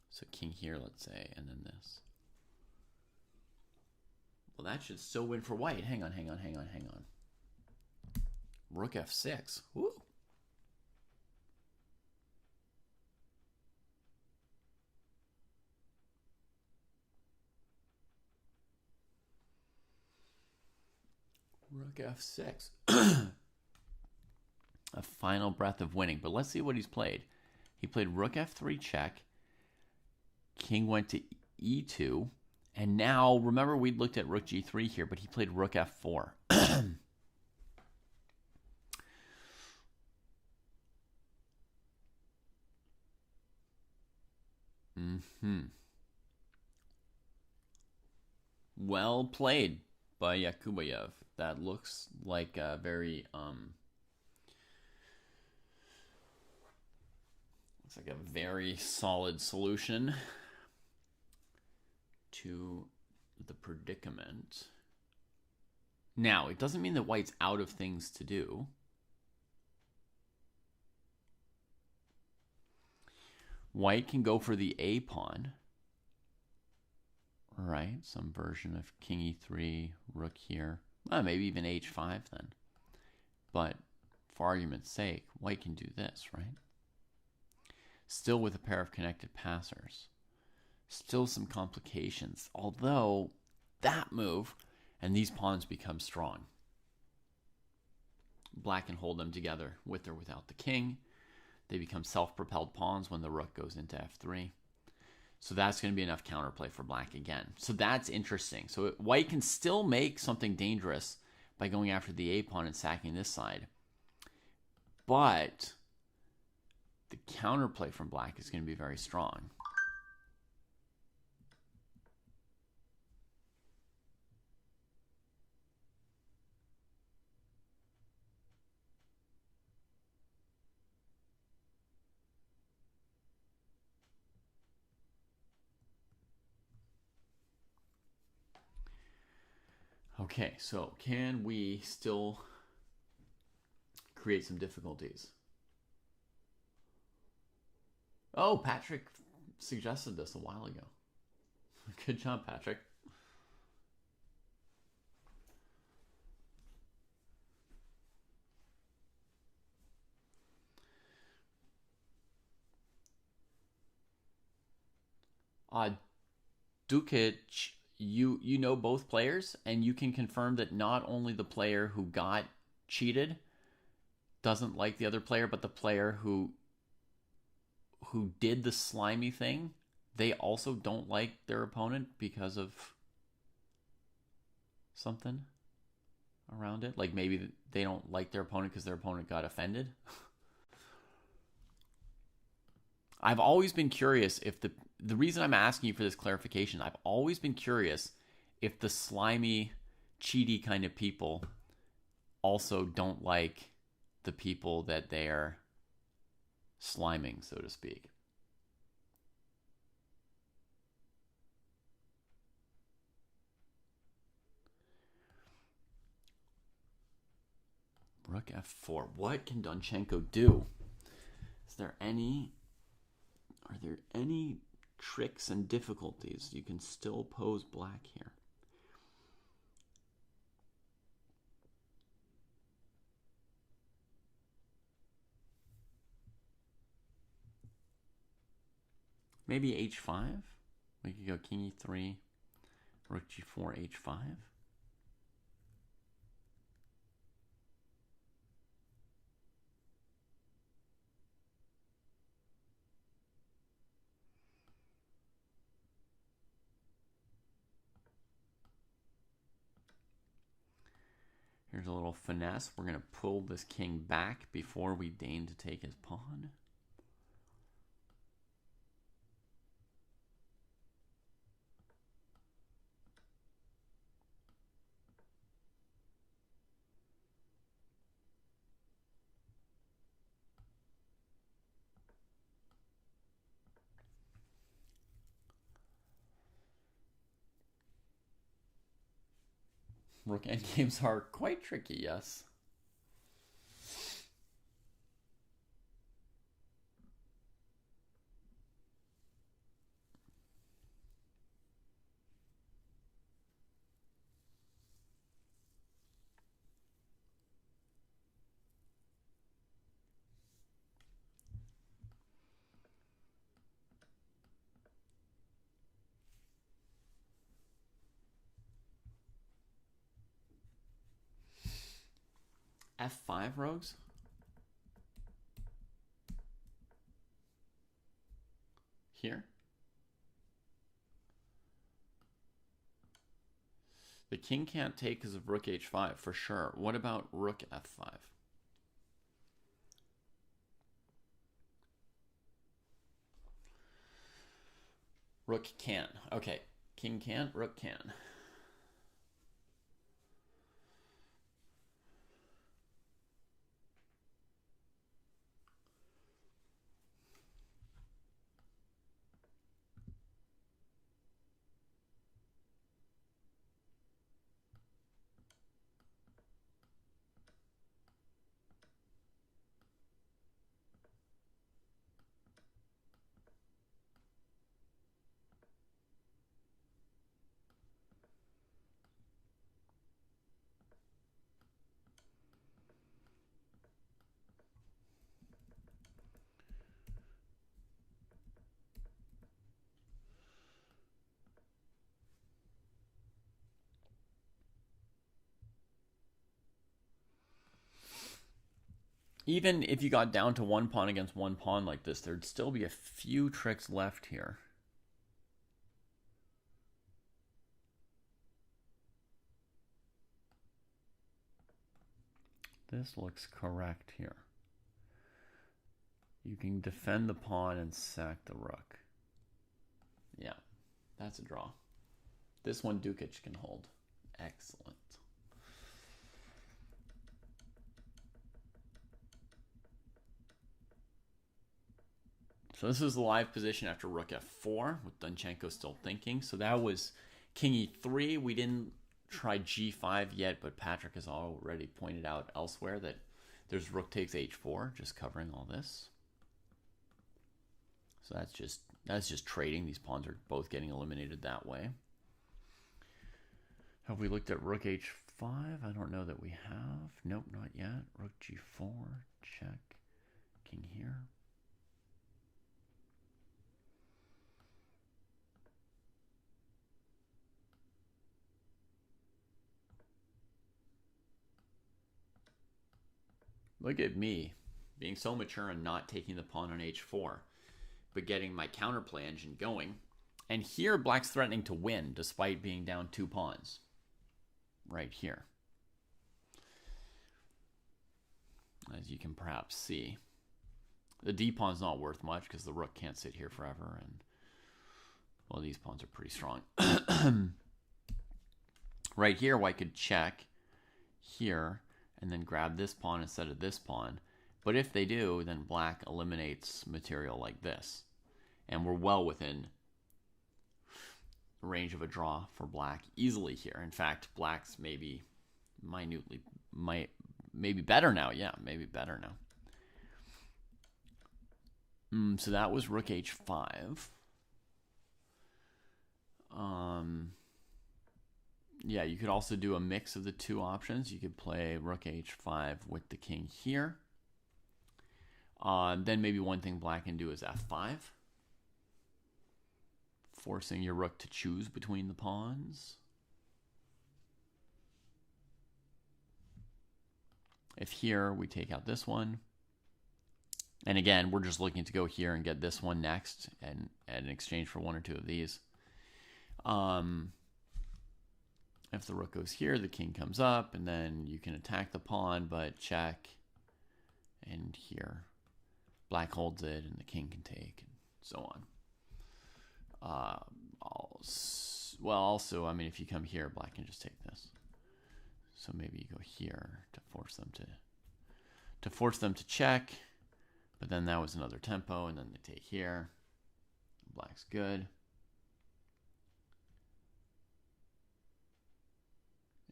S2: So king here, let's say, and then this. Well, that should still win for white. Hang on. Rook f6. Woo. Rook f6. A final breath of winning. But let's see what he's played. He played rook f3 check. King went to e2. And now, remember we looked at rook g3 here, but he played rook f4. Well played by Yakubayev. That looks like a very looks like a very solid solution to the predicament. Now, it doesn't mean that white's out of things to do. White can go for the a pawn. Right, some version of king e3, rook here. Well, maybe even h5 then. But for argument's sake, white can do this, right? Still with a pair of connected passers. Still some complications. Although that move and these pawns become strong. Black can hold them together with or without the king. They become self-propelled pawns when the rook goes into f3. So that's going to be enough counterplay for black again. So that's interesting. So white can still make something dangerous by going after the a pawn and sacking this side. But the counterplay from black is going to be very strong. Okay, so can we still create some difficulties? Oh, Patrick suggested this a while ago. Good job, Patrick. Dukic, you know both players, and you can confirm that not only the player who got cheated doesn't like the other player, but the player who did the slimy thing, they also don't like their opponent because of something around it. Like maybe they don't like their opponent because their opponent got offended. I've always been curious if the reason I'm asking you for this clarification, I've always been curious if the slimy, cheaty kind of people also don't like the people that they're sliming, so to speak. Rook f4. What can Donchenko do? Are there any tricks and difficulties you can still pose black here? Maybe h5? We could go king e3, rook g4, h5. Here's a little finesse. We're going to pull this king back before we deign to take his pawn. Rook endgames are quite tricky, yes. f5, rogues? Here? The king can't take because of rook h5, for sure. What about rook f5? Rook can. Okay, king can't, rook can. Even if you got down to one pawn against one pawn like this, there'd still be a few tricks left here. This looks correct here. You can defend the pawn and sack the rook. Yeah, that's a draw. This one Dukic can hold. Excellent. So this is the live position after rook f4 with Donchenko still thinking. So that was king e3. We didn't try g5 yet, but Patrick has already pointed out elsewhere that there's rook takes h4, just covering all this. So that's just trading. These pawns are both getting eliminated that way. Have we looked at rook h5? I don't know that we have. Nope, not yet. Rook g4, check. King here. Look at me, being so mature and not taking the pawn on h4, but getting my counterplay engine going. And here, black's threatening to win, despite being down 2 pawns. Right here. As you can perhaps see. The d pawn's not worth much, because the rook can't sit here forever, and, well, these pawns are pretty strong. Right here, white could check here, and then grab this pawn instead of this pawn. But if they do, then black eliminates material like this. And we're well within range of a draw for black easily here. In fact, black's maybe maybe better now. Yeah, maybe better now. So that was rook h5. Yeah, you could also do a mix of the two options. You could play rook h5 with the king here. Then maybe one thing black can do is f5, forcing your rook to choose between the pawns. If here we take out this one, and again, we're just looking to go here and get this one next, and in exchange for one or two of these. If the rook goes here, the king comes up, and then you can attack the pawn, but check. And here, black holds it, and the king can take, and so on. Well, also, I mean, if you come here, black can just take this. So maybe you go here to force them to check. But then that was another tempo, and then they take here. Black's good.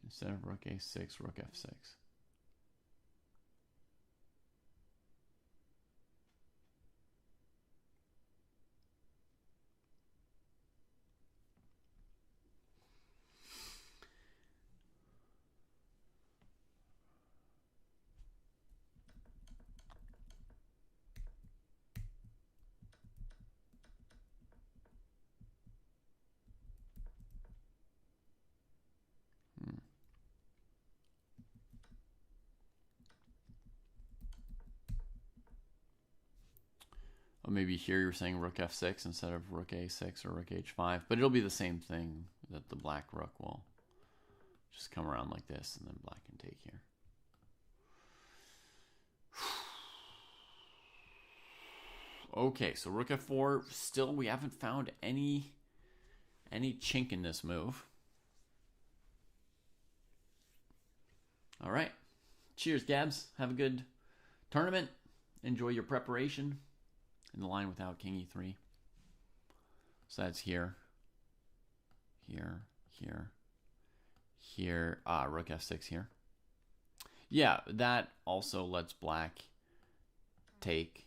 S2: Instead of rook a6, rook f6. Or maybe here you're saying rook f6 instead of rook a6 or rook h5. But it'll be the same thing, that the black rook will just come around like this, and then black can take here. Okay, so rook f4. Still, we haven't found any chink in this move. All right. Cheers, Gabs. Have a good tournament. Enjoy your preparation. In the line without king e3. So that's here. Here. Rook f6 here. Yeah, that also lets black take,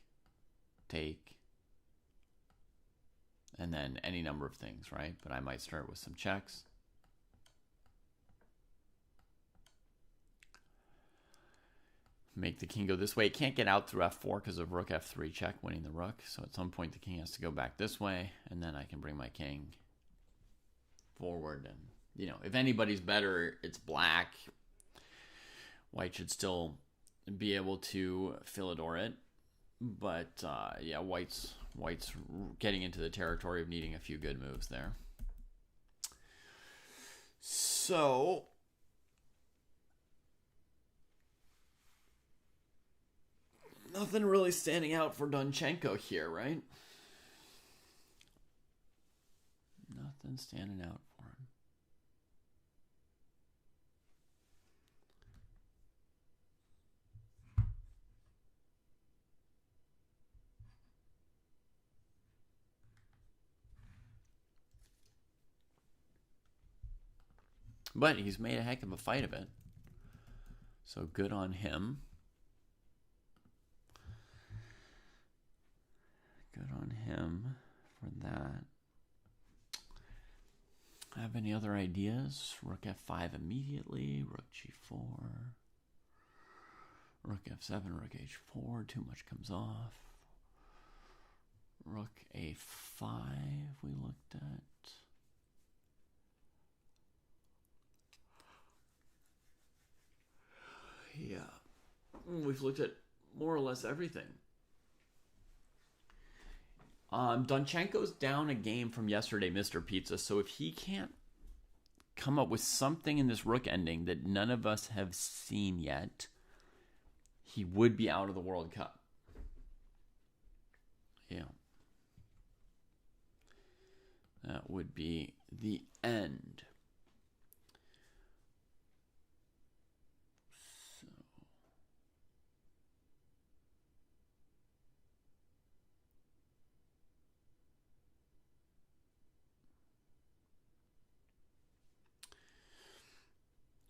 S2: and then any number of things, right? But I might start with some checks. Make the king go this way. It can't get out through f4 because of rook f3 check, winning the rook. So at some point the king has to go back this way, and then I can bring my king forward. And, you know, if anybody's better, it's black. White should still be able to Philidor it. But, yeah, White's getting into the territory of needing a few good moves there. So nothing really standing out for Donchenko here, right? Nothing standing out for him. But he's made a heck of a fight of it. So good on him. Good on him for that. Have any other ideas? Rook f5 immediately. Rook g4. Rook f7, rook h4. Too much comes off. Rook a5 we looked at. Yeah. We've looked at more or less everything. Donchenko's down a game from yesterday, Mr. Pizza. So if he can't come up with something in this rook ending that none of us have seen yet, he would be out of the World Cup. Yeah. That would be the end.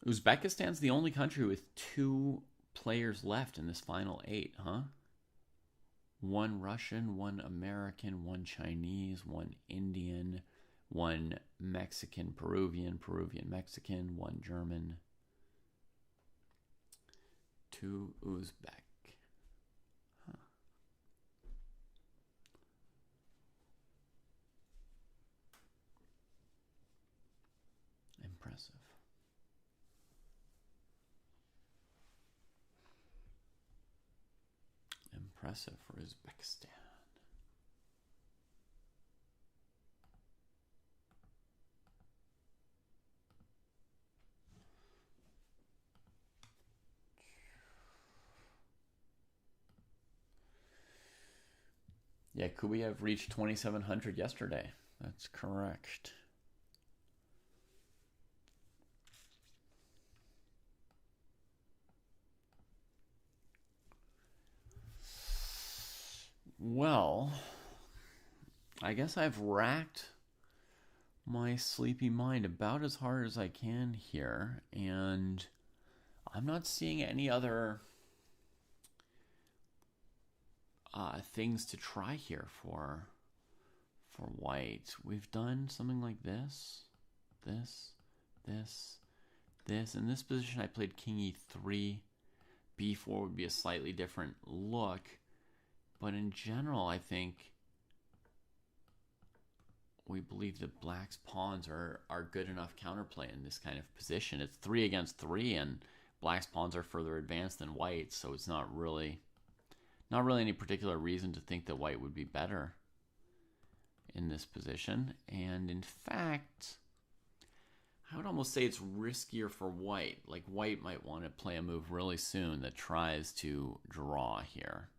S2: Uzbekistan's the only country with 2 players left in this final 8, huh? 1 Russian, 1 American, 1 Chinese, 1 Indian, 1 Mexican, Peruvian, Mexican, 1 German, 2 Uzbek. Huh. Impressive. Impressive for Uzbekistan. Yeah, could we have reached 2,700 yesterday? That's correct. Well, I guess I've racked my sleepy mind about as hard as I can here, and I'm not seeing any other things to try here for white. We've done something like this, this, this, this. In this position, I played king e3. b4 would be a slightly different look, but in general, I think we believe that black's pawns are good enough counterplay in this kind of position. It's 3 against 3, and black's pawns are further advanced than white, so it's not really any particular reason to think that white would be better in this position. And in fact, I would almost say it's riskier for white. Like, white might want to play a move really soon that tries to draw here.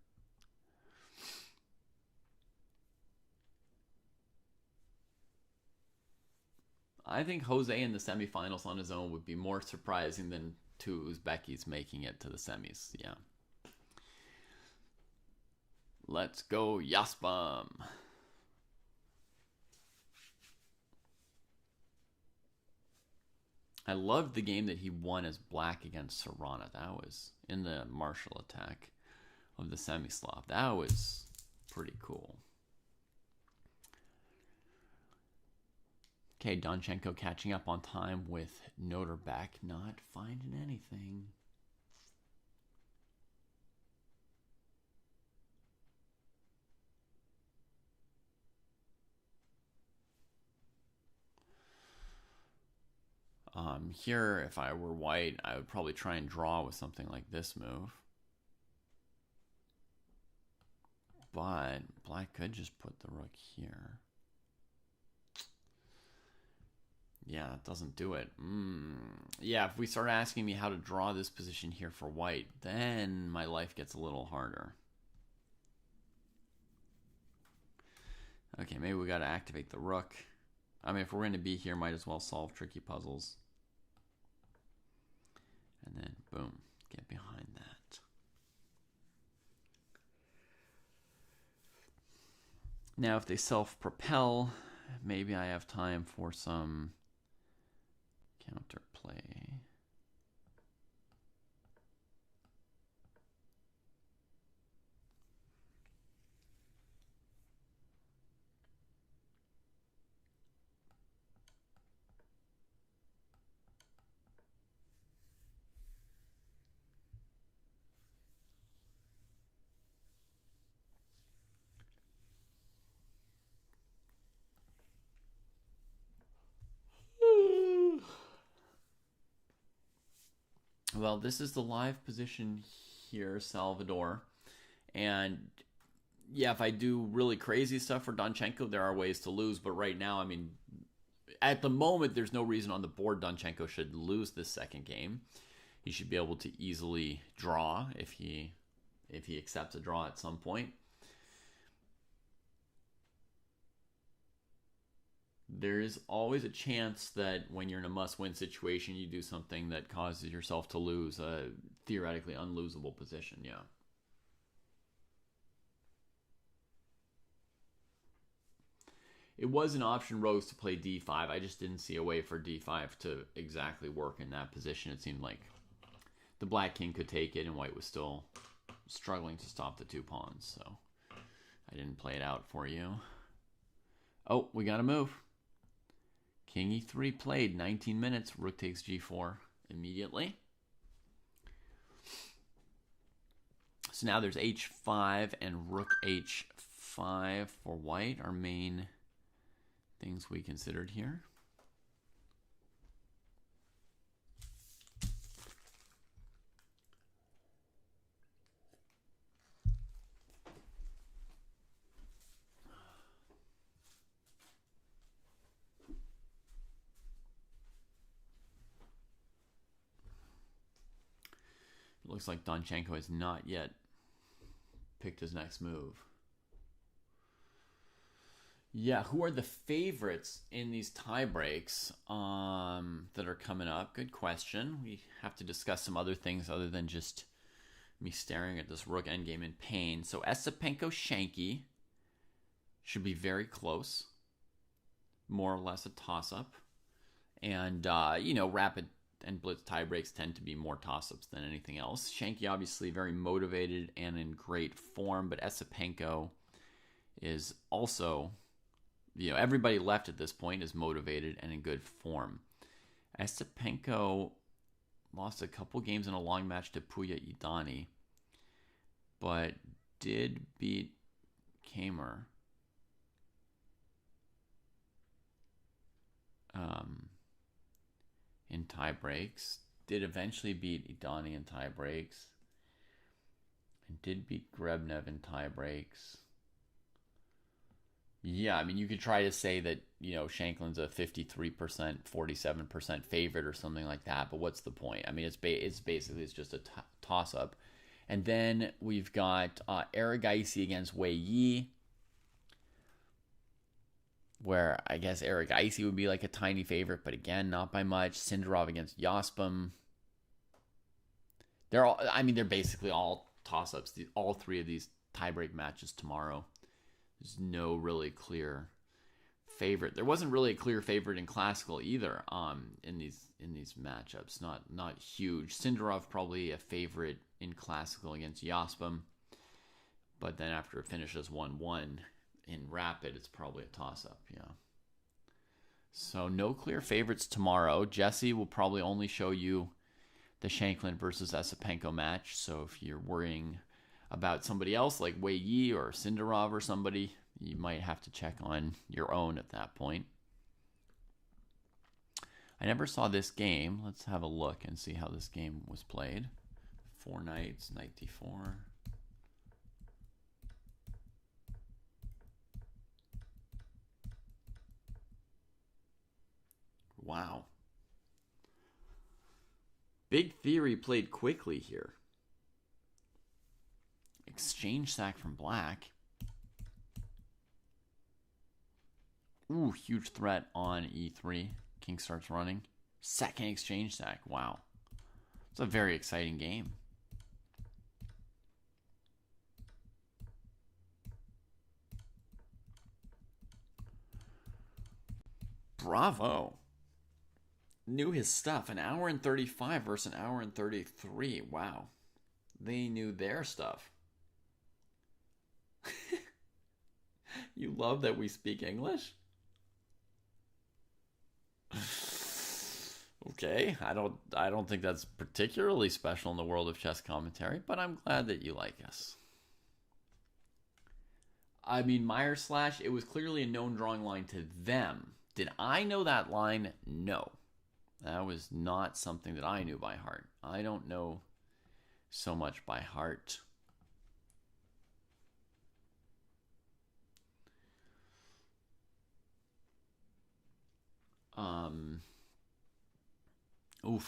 S2: I think Jose in the semifinals on his own would be more surprising than 2 Uzbekis making it to the semis. Yeah. Let's go, Yaspam. I loved the game that he won as black against Serrana. That was in the martial attack of the semi-Slav. That was pretty cool. Okay, Donchenko catching up on time with Noterbeck, not finding anything. Here, if I were white, I would probably try and draw with something like this move. But black could just put the rook here. Yeah, it doesn't do it. Yeah, if we start asking me how to draw this position here for white, then my life gets a little harder. Okay, maybe we got to activate the rook. I mean, if we're going to be here, might as well solve tricky puzzles. And then, boom, get behind that. Now, if they self-propel, maybe I have time for some counterplay. Well, this is the live position here, Salvador. And yeah, if I do really crazy stuff for Donchenko, there are ways to lose. But right now, I mean, at the moment, there's no reason on the board Donchenko should lose this second game. He should be able to easily draw if he accepts a draw at some point. There is always a chance that when you're in a must-win situation, you do something that causes yourself to lose a theoretically unlosable position. Yeah. It was an option, Rose, to play d5. I just didn't see a way for d5 to exactly work in that position. It seemed like the black king could take it, and white was still struggling to stop the two pawns. So I didn't play it out for you. Oh, we got a move. King e3 played, 19 minutes. Rook takes g4 immediately. So now there's h5 and rook h5 for white, our main things we considered here. It looks like Donchenko has not yet picked his next move. Yeah, who are the favorites in these tie breaks that are coming up? Good question. We have to discuss some other things other than just me staring at this rook endgame in pain. So Asapenko Shanky should be very close. More or less a toss-up. And, rapid and blitz tie breaks tend to be more toss-ups than anything else. Shanky obviously very motivated and in great form, but Asapenko is also, everybody left at this point is motivated and in good form. Asapenko lost a couple games in a long match to Puya Idani, but did beat Kamer. In tie breaks, did eventually beat Idani in tie breaks, and did beat Grebnev in tie breaks. Yeah, I mean, you could try to say that, Shanklin's a 53%, 47% favorite or something like that, but what's the point? I mean, it's just a toss-up. And then we've got Aragaisi against Wei Yi, where I guess Aragaisi would be like a tiny favorite, but again, not by much. Sindarov against Yospam. They're basically all toss-ups. All three of these tiebreak matches tomorrow. There's no really clear favorite. There wasn't really a clear favorite in classical either. In these matchups, not huge. Sindarov probably a favorite in classical against Yospam, but then after it finishes 1-1 in rapid, it's probably a toss-up. Yeah. So no clear favorites tomorrow. Jesse will probably only show you the Shanklin versus Asapenko match. So if you're worrying about somebody else like Wei Yi or Sindarov or somebody, you might have to check on your own at that point. I never saw this game. Let's have a look and see how this game was played. 4 knights, knight d4. Wow. Big Theory played quickly here. Exchange sack from black. Ooh, huge threat on e3. King starts running. Second exchange sack. Wow. It's a very exciting game. Bravo. Knew his stuff. An hour and 35 versus an hour and 33. Wow. They knew their stuff. You love that we speak English? Okay, I don't think that's particularly special in the world of chess commentary, but I'm glad that you like us. I mean, Meyer slash, it was clearly a known drawing line to them. Did I know that line? No. That was not something that I knew by heart. I don't know so much by heart.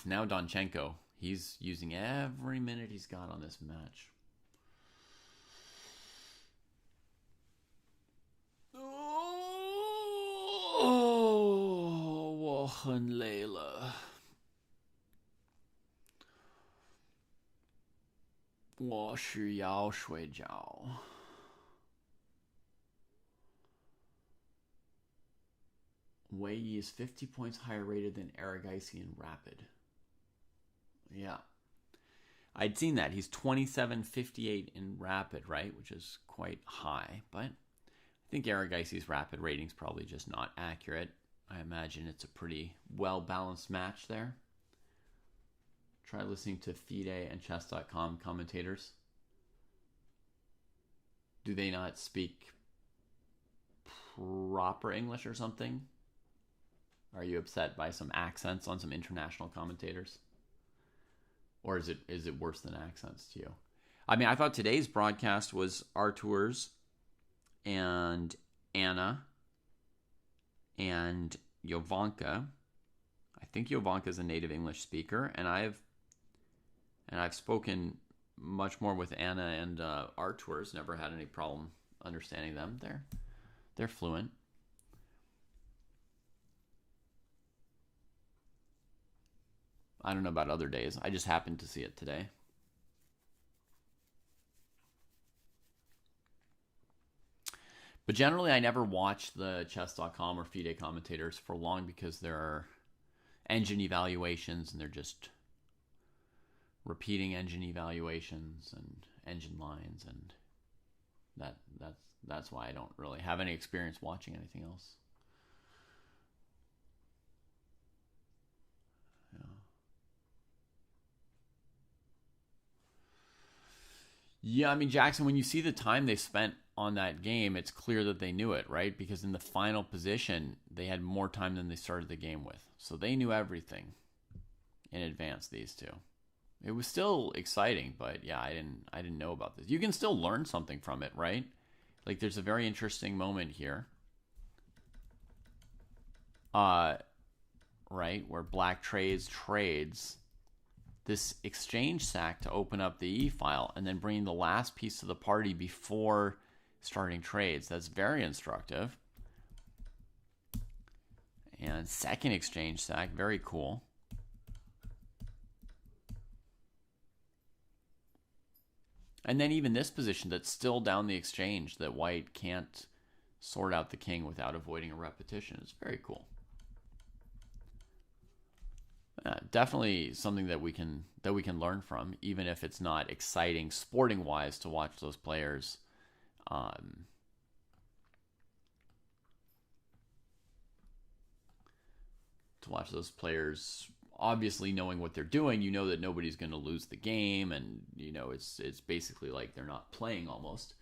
S2: Now Donchenko. He's using every minute he's got on this match. Oh, 我很累了。我需要睡觉。Wei Yi is 50 points higher rated than Aragaisi in Rapid. Yeah. I'd seen that. He's 27.58 in rapid, right? Which is quite high. But I think Aragaisi's rapid rating's probably just not accurate. I imagine it's a pretty well-balanced match there. Try listening to FIDE and chess.com commentators. Do they not speak proper English or something? Are you upset by some accents on some international commentators? Or is it worse than accents to you? I mean, I thought today's broadcast was Artur's and Anna and Jovanka. I think Jovanka is a native English speaker, and I've spoken much more with Anna and Artur's. Never had any problem understanding them. They're fluent. I don't know about other days. I just happened to see it today. But generally, I never watch the chess.com or FIDE commentators for long because there are engine evaluations and they're just repeating engine evaluations and engine lines, and that's why I don't really have any experience watching anything else. Yeah, I mean, Jackson, when you see the time they spent on that game, it's clear that they knew it, right? Because in the final position, they had more time than they started the game with. So they knew everything in advance, these two. It was still exciting, but yeah, I didn't know about this. You can still learn something from it, right? Like there's a very interesting moment here. Right, where black trades this exchange sack to open up the E file and then bring the last piece to the party before starting trades. That's very instructive. And second exchange sack, very cool. And then even this position that's still down the exchange that white can't sort out the king without avoiding a repetition is very cool. Definitely something that we can learn from, even if it's not exciting sporting wise to watch those players. To watch those players, obviously knowing what they're doing, you know that nobody's going to lose the game, and you know it's basically like they're not playing almost.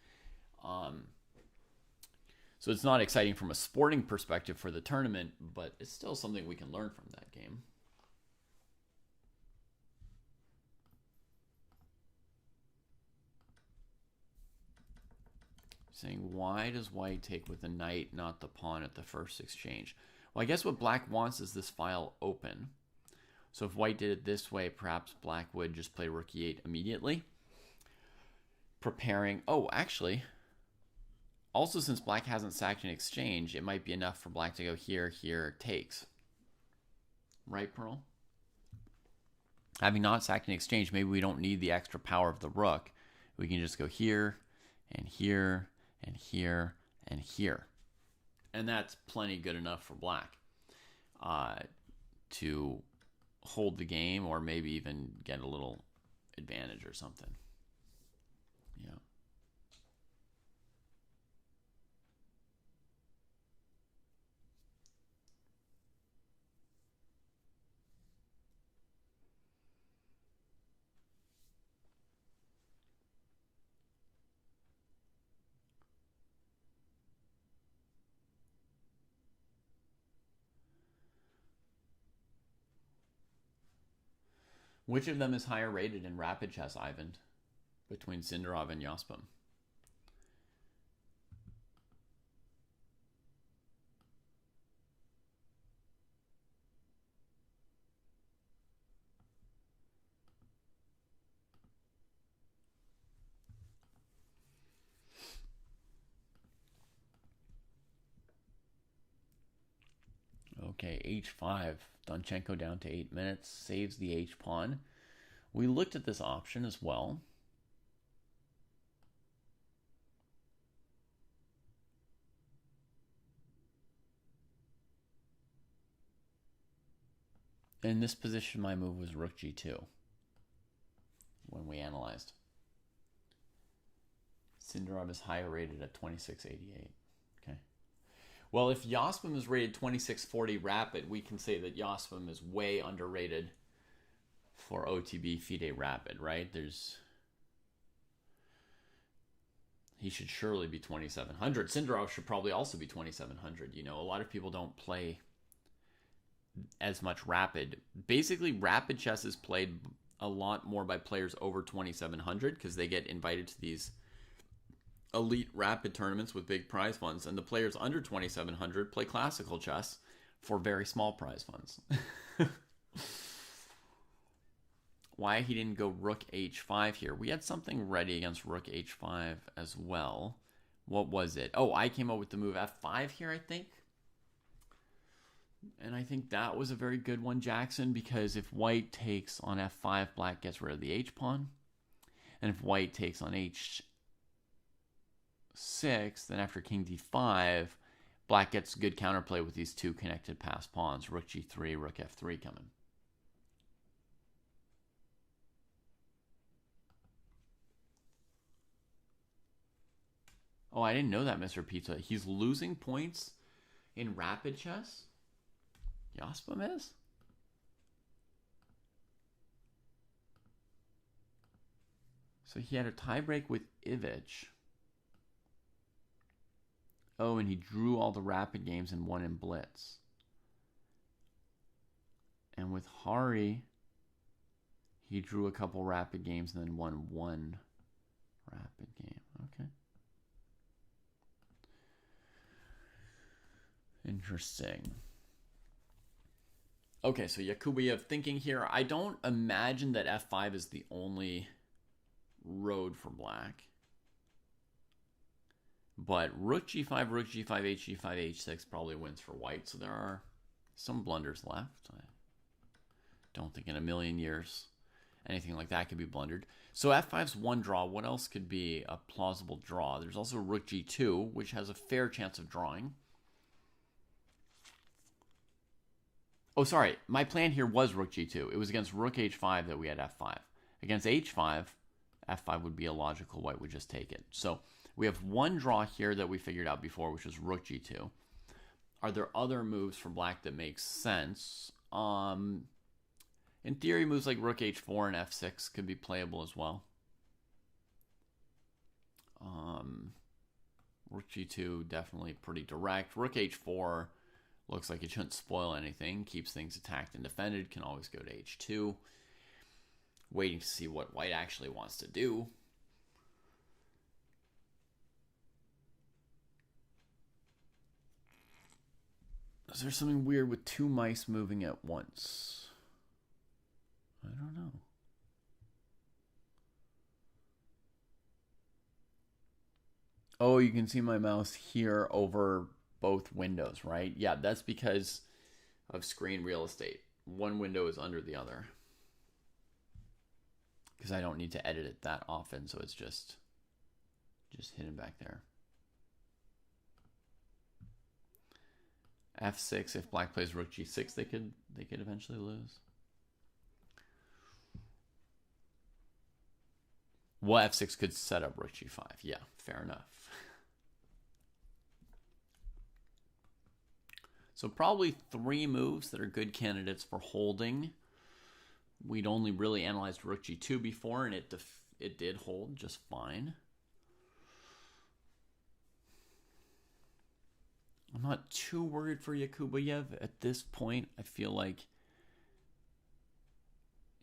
S2: So it's not exciting from a sporting perspective for the tournament, but it's still something we can learn from that game. Saying, why does white take with the knight, not the pawn at the first exchange? Well, I guess what black wants is this file open. So if white did it this way, perhaps black would just play rook e8 immediately. Preparing, oh, actually, also since black hasn't sacked an exchange, it might be enough for black to go here, here, takes. Right, Pearl? Having not sacked an exchange, maybe we don't need the extra power of the rook. We can just go here, and here, and here, and here. And that's plenty good enough for black to hold the game, or maybe even get a little advantage or something. Yeah. Which of them is higher rated in rapid chess, Ivan, between Sindarov and Jaspam? Okay, h5. Donchenko down to 8 minutes, saves the h-pawn. We looked at this option as well. In this position, my move was rook g2. when we analyzed. Sindarov is higher rated at 2688. Okay. Well, if Yosmim is rated 2640 rapid, we can say that Yosmim is way underrated for OTB FIDE rapid, right? He should surely be 2700. Sindarov should probably also be 2700. You know, a lot of people don't play as much rapid. Basically, rapid chess is played a lot more by players over 2700 because they get invited to these elite rapid tournaments with big prize funds, and the players under 2700 play classical chess for very small prize funds. Why he didn't go rook h5 here? We had something ready against rook h5 as well. What was it? Oh, I came up with the move f5 here, I think. And I think that was a very good one, Jackson, because if white takes on f5, black gets rid of the h-pawn. And if white takes on h6, then after king d5, black gets good counterplay with these two connected passed pawns, rook g3, rook f3 coming. Oh, I didn't know that, Mr. Pizza. He's losing points in rapid chess? Yosmim is? So he had a tiebreak with Ivic. Oh, and he drew all the rapid games and won in Blitz. And with Hari, he drew a couple rapid games and then won one rapid game. Okay. Interesting. Okay, so Yakubuyev thinking here. I don't imagine that f5 is the only road for black. But rook g5, h5, h6 probably wins for white. So there are some blunders left. I don't think in a million years anything like that could be blundered. So f5's one draw. What else could be a plausible draw? There's also rook g2, which has a fair chance of drawing. Oh, sorry. My plan here was rook g2. It was against rook h5 that we had f5. Against h5, f5 would be illogical. White would just take it. So we have one draw here that we figured out before, which is rook g2. Are there other moves for black that make sense? In theory, moves like rook h4 and f6 could be playable as well. Rook g2, definitely pretty direct. Rook h4 looks like it shouldn't spoil anything. Keeps things attacked and defended. Can always go to h2. Waiting to see what white actually wants to do. Is there something weird with two mice moving at once? I don't know. Oh, you can see my mouse here over both windows, right? Yeah, that's because of screen real estate. One window is under the other. Because I don't need to edit it that often, so it's just hidden back there. f6, if black plays rook g6, they could eventually lose. Well, f6 could set up rook g5. Yeah, fair enough. So probably three moves that are good candidates for holding. We'd only really analyzed rook g2 before, and it did hold just fine. I'm not too worried for Yakubuyev at this point. I feel like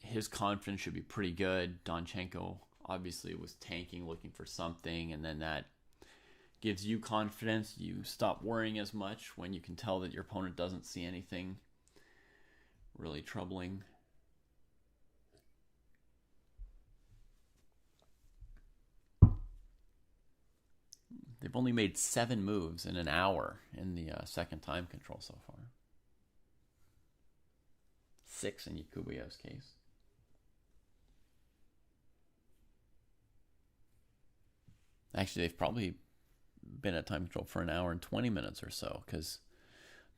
S2: his confidence should be pretty good. Donchenko obviously was tanking, looking for something, and then that gives you confidence. You stop worrying as much when you can tell that your opponent doesn't see anything really troubling. They've only made 7 moves in an hour in the second time control so far. 6 in Yakubuyev's case. Actually, they've probably been at time control for an hour and 20 minutes or so, because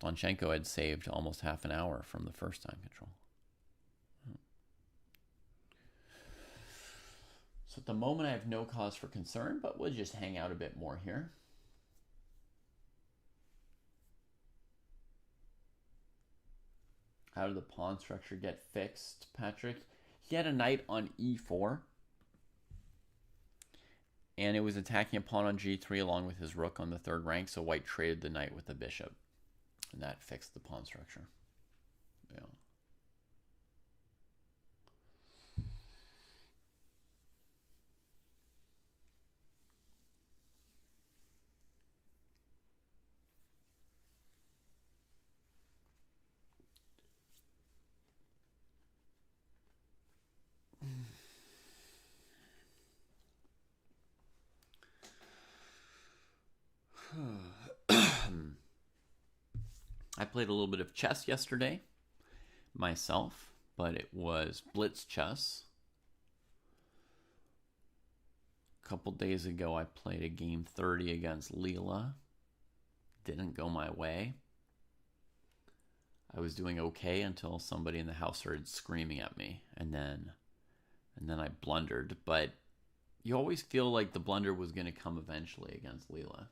S2: Donchenko had saved almost half an hour from the first time control. So at the moment, I have no cause for concern, but we'll just hang out a bit more here. How did the pawn structure get fixed, Patrick? He had a knight on e4, and it was attacking a pawn on g3 along with his rook on the third rank, so white traded the knight with the bishop, and that fixed the pawn structure. Yeah. I played a little bit of chess yesterday myself, but it was blitz chess. A couple days ago, I played a game 30 against Leela. Didn't go my way. I was doing okay until somebody in the house started screaming at me, and then I blundered. But you always feel like the blunder was going to come eventually against Leela.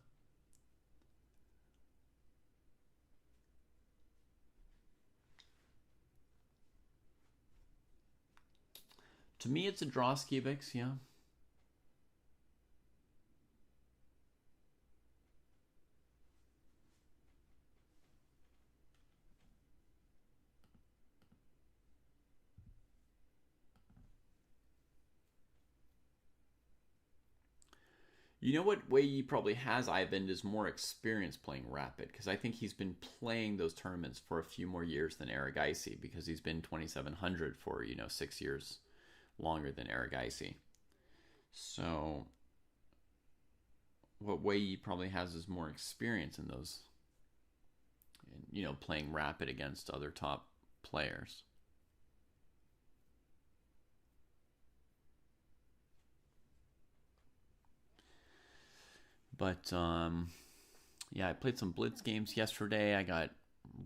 S2: To me, it's a draw, Skibix, yeah. You know what way he probably has Ivan is more experience playing Rapid, because I think he's been playing those tournaments for a few more years than Aragaisi, because he's been 2,700 for 6 years longer than Aragaisi. So what way he probably has is more experience in those, playing Rapid against other top players. But yeah, I played some blitz games yesterday. I got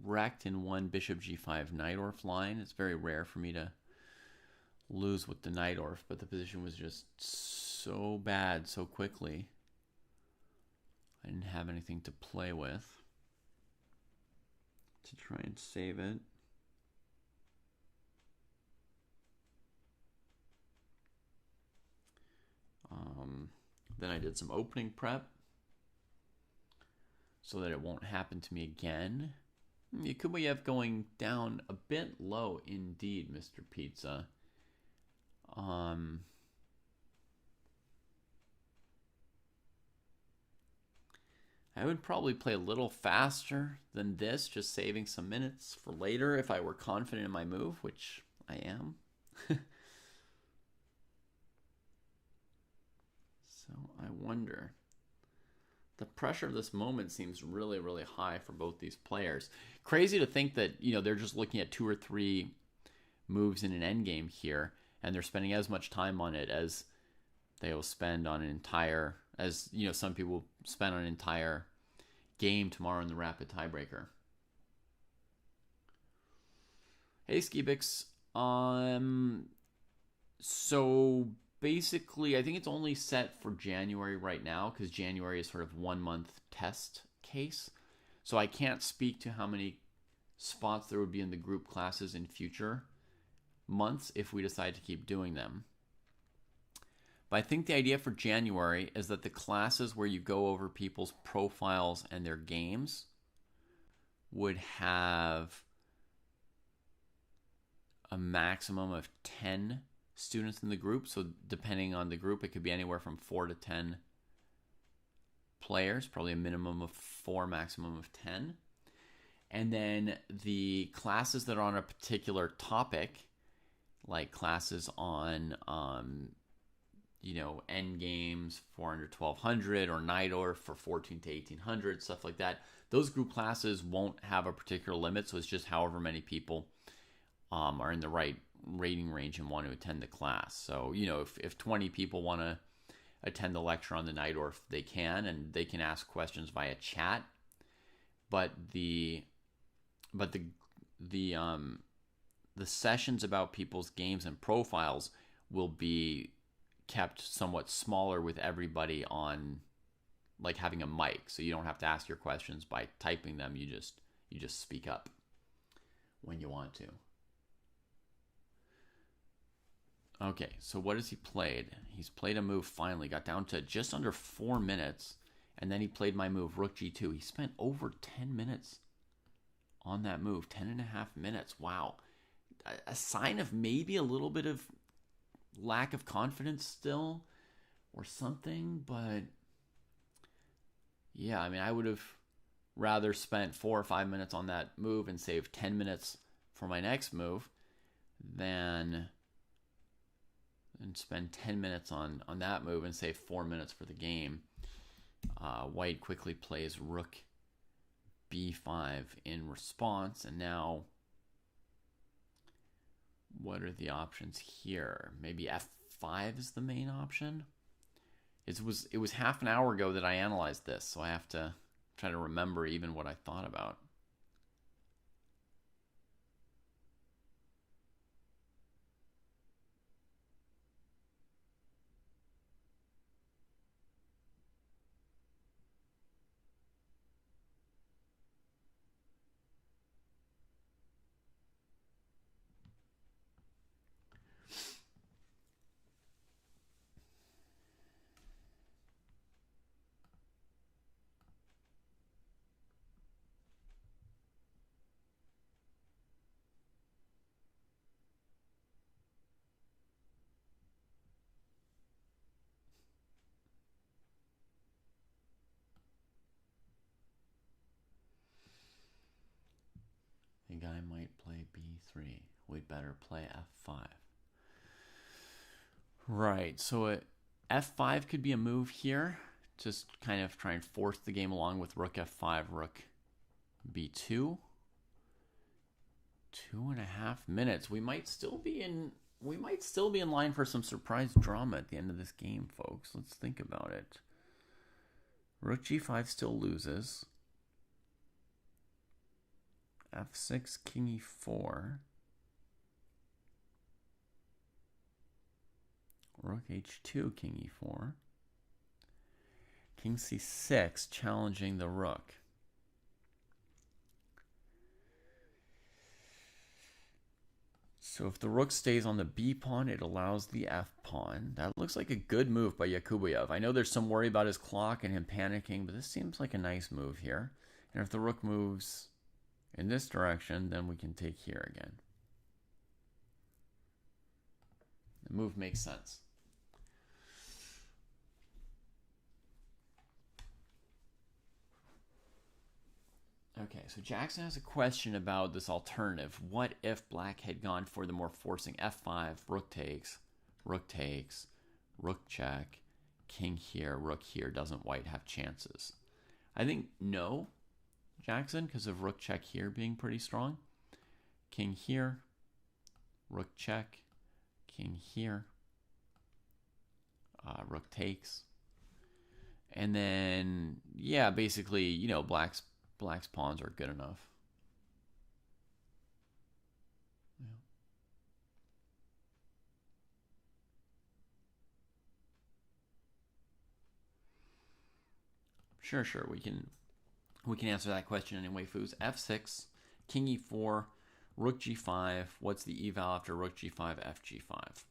S2: wrecked in one bishop g5 Najdorf line. It's very rare for me to lose with the Najdorf, but the position was just so bad so quickly. I didn't have anything to play with to try and save it. Then I did some opening prep so that it won't happen to me again. Yakubayev going down a bit low indeed, Mr. Pizza. I would probably play a little faster than this, just saving some minutes for later if I were confident in my move, which I am. So I wonder. The pressure of this moment seems really, really high for both these players. Crazy to think that, they're just looking at 2 or 3 moves in an endgame here, and they're spending as much time on it as they will spend on an entire, some people spend on an entire game tomorrow in the Rapid tiebreaker. Hey, Skibix. So basically, I think it's only set for January right now, because January is sort of 1 month test case. So I can't speak to how many spots there would be in the group classes in future months if we decide to keep doing them. But I think the idea for January is that the classes where you go over people's profiles and their games would have a maximum of 10 students in the group. So depending on the group, it could be anywhere from 4 to 10 players, probably a minimum of 4, maximum of 10. And then the classes that are on a particular topic, like classes on end games 400 1200 or Najdorf for 14 to 1800, stuff like that, those group classes won't have a particular limit. So it's just however many people are in the right rating range and want to attend the class. So if 20 people want to attend the lecture on the Najdorf, they can, and they can ask questions via chat. But the sessions about people's games and profiles will be kept somewhat smaller with everybody on, like having a mic, so you don't have to ask your questions by typing them. You just speak up when you want to. Okay, so what has he played? He's played a move finally, got down to just under 4 minutes, and then he played my move, Rook G2. He spent over 10 minutes on that move, 10 and a half minutes. Wow. A sign of maybe a little bit of lack of confidence still or something, but yeah, I mean, I would have rather spent 4 or 5 minutes on that move and saved 10 minutes for my next move than and spend 10 minutes on that move and save 4 minutes for the game. White quickly plays Rook B5 in response, and now what are the options here? Maybe F5 is the main option. It was half an hour ago that I analyzed this, so I have to try to remember even what I thought about. I think I might play B3. We'd better play F5. Right, so F5 could be a move here. Just kind of try and force the game along with Rook F5, Rook B2. 2.5 minutes. We might still be in line for some surprise drama at the end of this game, folks. Let's think about it. Rook G5 still loses. F6, King E4. Rook H2, King E4. King C6, challenging the rook. So if the rook stays on the B pawn, it allows the F pawn. That looks like a good move by Yakubuyev. I know there's some worry about his clock and him panicking, but this seems like a nice move here. And if the rook moves in this direction, then we can take here again. The move makes sense. Okay, so Jackson has a question about this alternative. What if black had gone for the more forcing F5, rook takes, rook check, king here, rook here? Doesn't white have chances? I think no, Jackson, because of rook check here being pretty strong. King here, rook check, king here, rook takes. And then, yeah, basically, you know, black's pawns are good enough. Yeah. Sure. We can answer that question anyway, Foos. F6, King E4, Rook G5. What's the eval after Rook G5, F G5?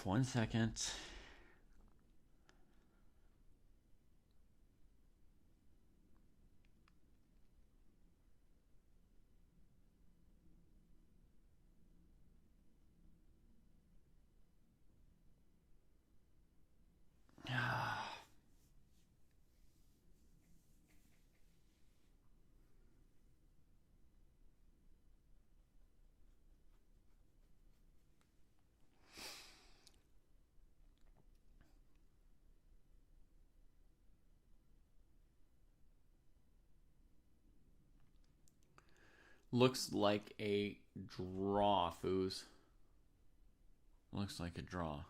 S2: One second. Looks like a draw, Foos. Looks like a draw.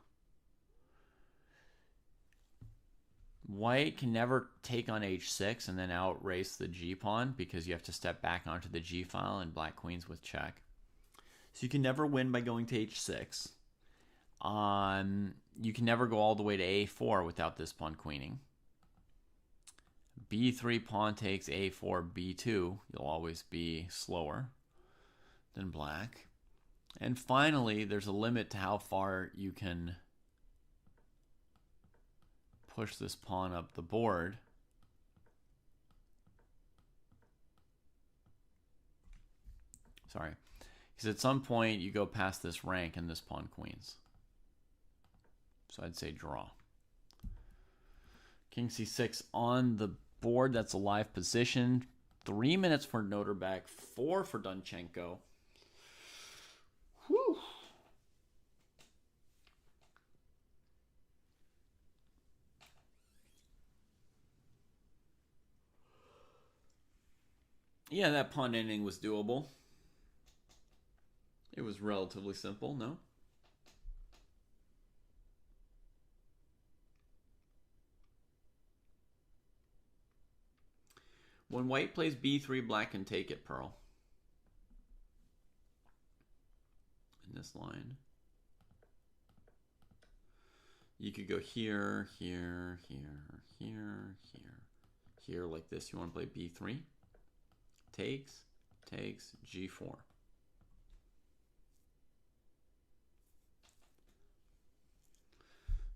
S2: White can never take on h6 and then outrace the g-pawn because you have to step back onto the g-file and black queens with check. So you can never win by going to h6. You can never go all the way to a4 without this pawn queening. b3 pawn takes a4, b2. You'll always be slower than black. And finally, there's a limit to how far you can push this pawn up the board. Sorry. Because at some point, you go past this rank and this pawn queens. So I'd say draw. King c6 on the board. That's a live position. 3 minutes for Noterback, 4 for Dunchenko. Whew. Yeah, that pawn ending was doable. It was relatively simple, no? When white plays b3, black can take it, Pearl. In this line. You could go here, here, here, here, here, here like this. You want to play b3. Takes, takes, g4.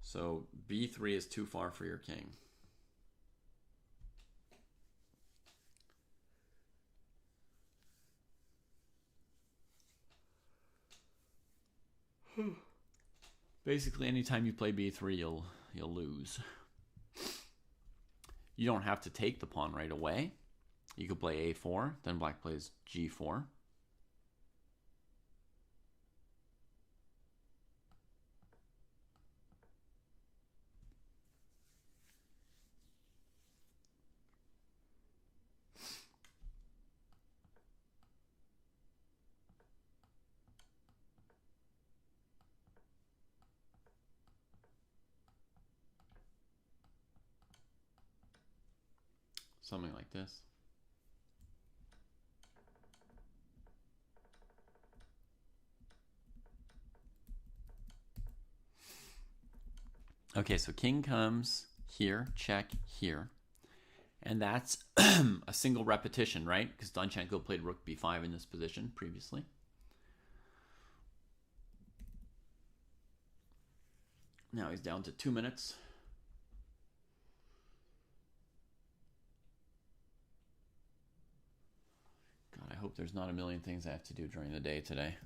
S2: So b3 is too far for your king. Basically, anytime you play b3, you'll lose. You don't have to take the pawn right away. You could play a4, then black plays g4. Something like this. Okay, so king comes here, check, here. And that's a single repetition, right? Because Dunchenko played rook b5 in this position previously. Now he's down to 2 minutes. God, I hope there's not a million things I have to do during the day today.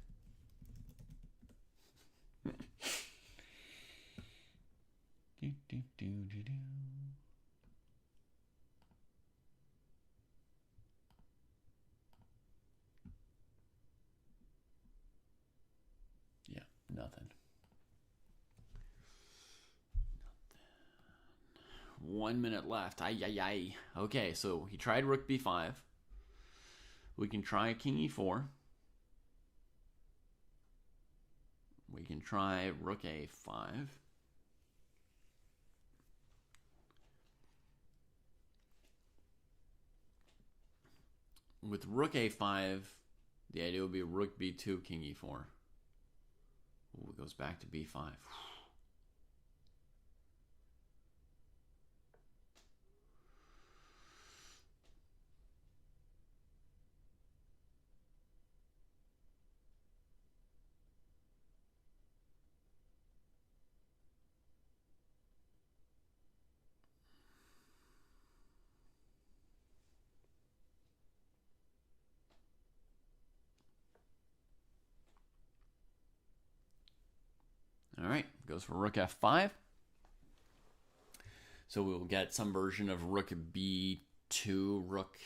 S2: Yeah, nothing. 1 minute left. Ay, ay, ay. Okay, so he tried rook b5. We can try king e4. We can try rook a5. With rook a5, the idea would be rook b2, king e4. Ooh, it goes back to b5. All right, goes for rook f5. So we will get some version of rook b2, rook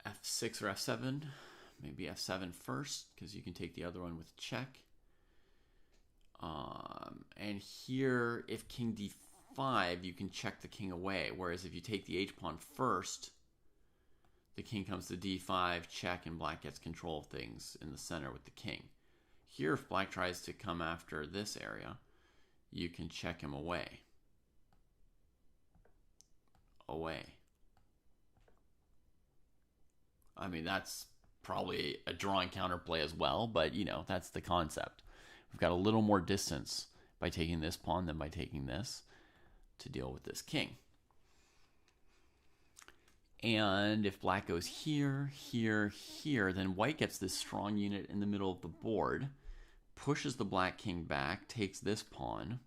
S2: f6 or f7. Maybe f7 first, because you can take the other one with check. And here, if king d5, you can check the king away. Whereas if you take the h-pawn first, the king comes to d5, check, and black gets control of things in the center with the king. Here, if black tries to come after this area, you can check him away. Away. I mean, that's probably a drawing counterplay as well, but, you know, that's the concept. We've got a little more distance by taking this pawn than by taking this to deal with this king. And if black goes here, here, here, then white gets this strong unit in the middle of the board, pushes the black king back, takes this pawn.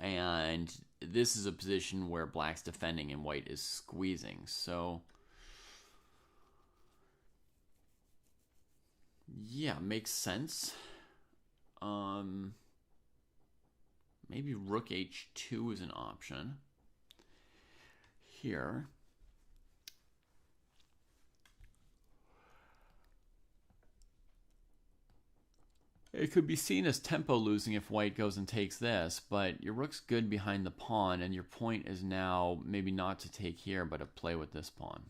S2: And this is a position where black's defending and white is squeezing. So, yeah, makes sense. Maybe rook h2 is an option. Here. It could be seen as tempo losing if white goes and takes this, but your rook's good behind the pawn, and your point is now maybe not to take here, but to play with this pawn.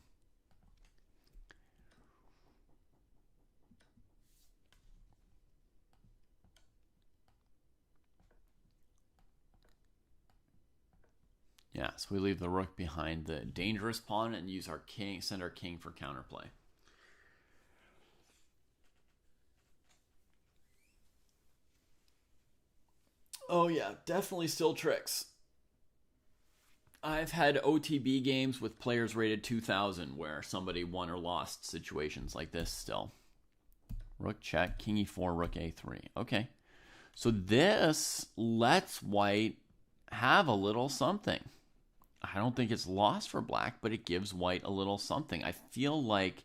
S2: Yeah, so we leave the rook behind the dangerous pawn and use our king, send our king for counterplay. Oh yeah, definitely still tricks. I've had OTB games with players rated 2000 where somebody won or lost situations like this still. Rook check, king e4, rook a3. Okay. So this lets white have a little something. I don't think it's lost for black, but it gives white a little something. I feel like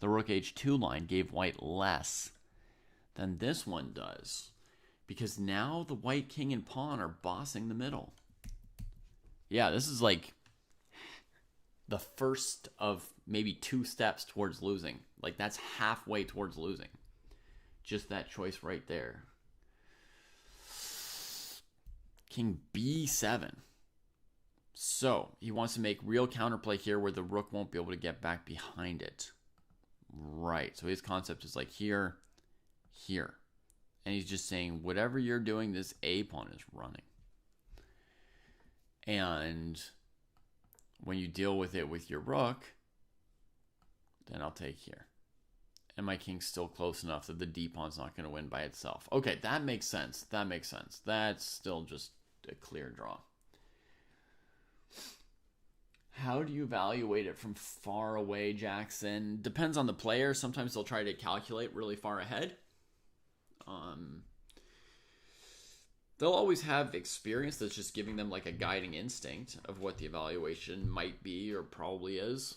S2: the rook h2 line gave white less than this one does, because now the white king and pawn are bossing the middle. Yeah, this is like the first of maybe 2 steps towards losing. Like, that's halfway towards losing. Just that choice right there. King b7. So, he wants to make real counterplay here where the rook won't be able to get back behind it. Right, so his concept is like here, here. And he's just saying, whatever you're doing, this A pawn is running. And when you deal with it with your rook, then I'll take here. And my king's still close enough that the D pawn's not going to win by itself. Okay, that makes sense. That makes sense. That's still just a clear draw. How do you evaluate it from far away, Jackson? Depends on the player. Sometimes they'll try to calculate really far ahead. They'll always have experience that's just giving them like a guiding instinct of what the evaluation might be or probably is.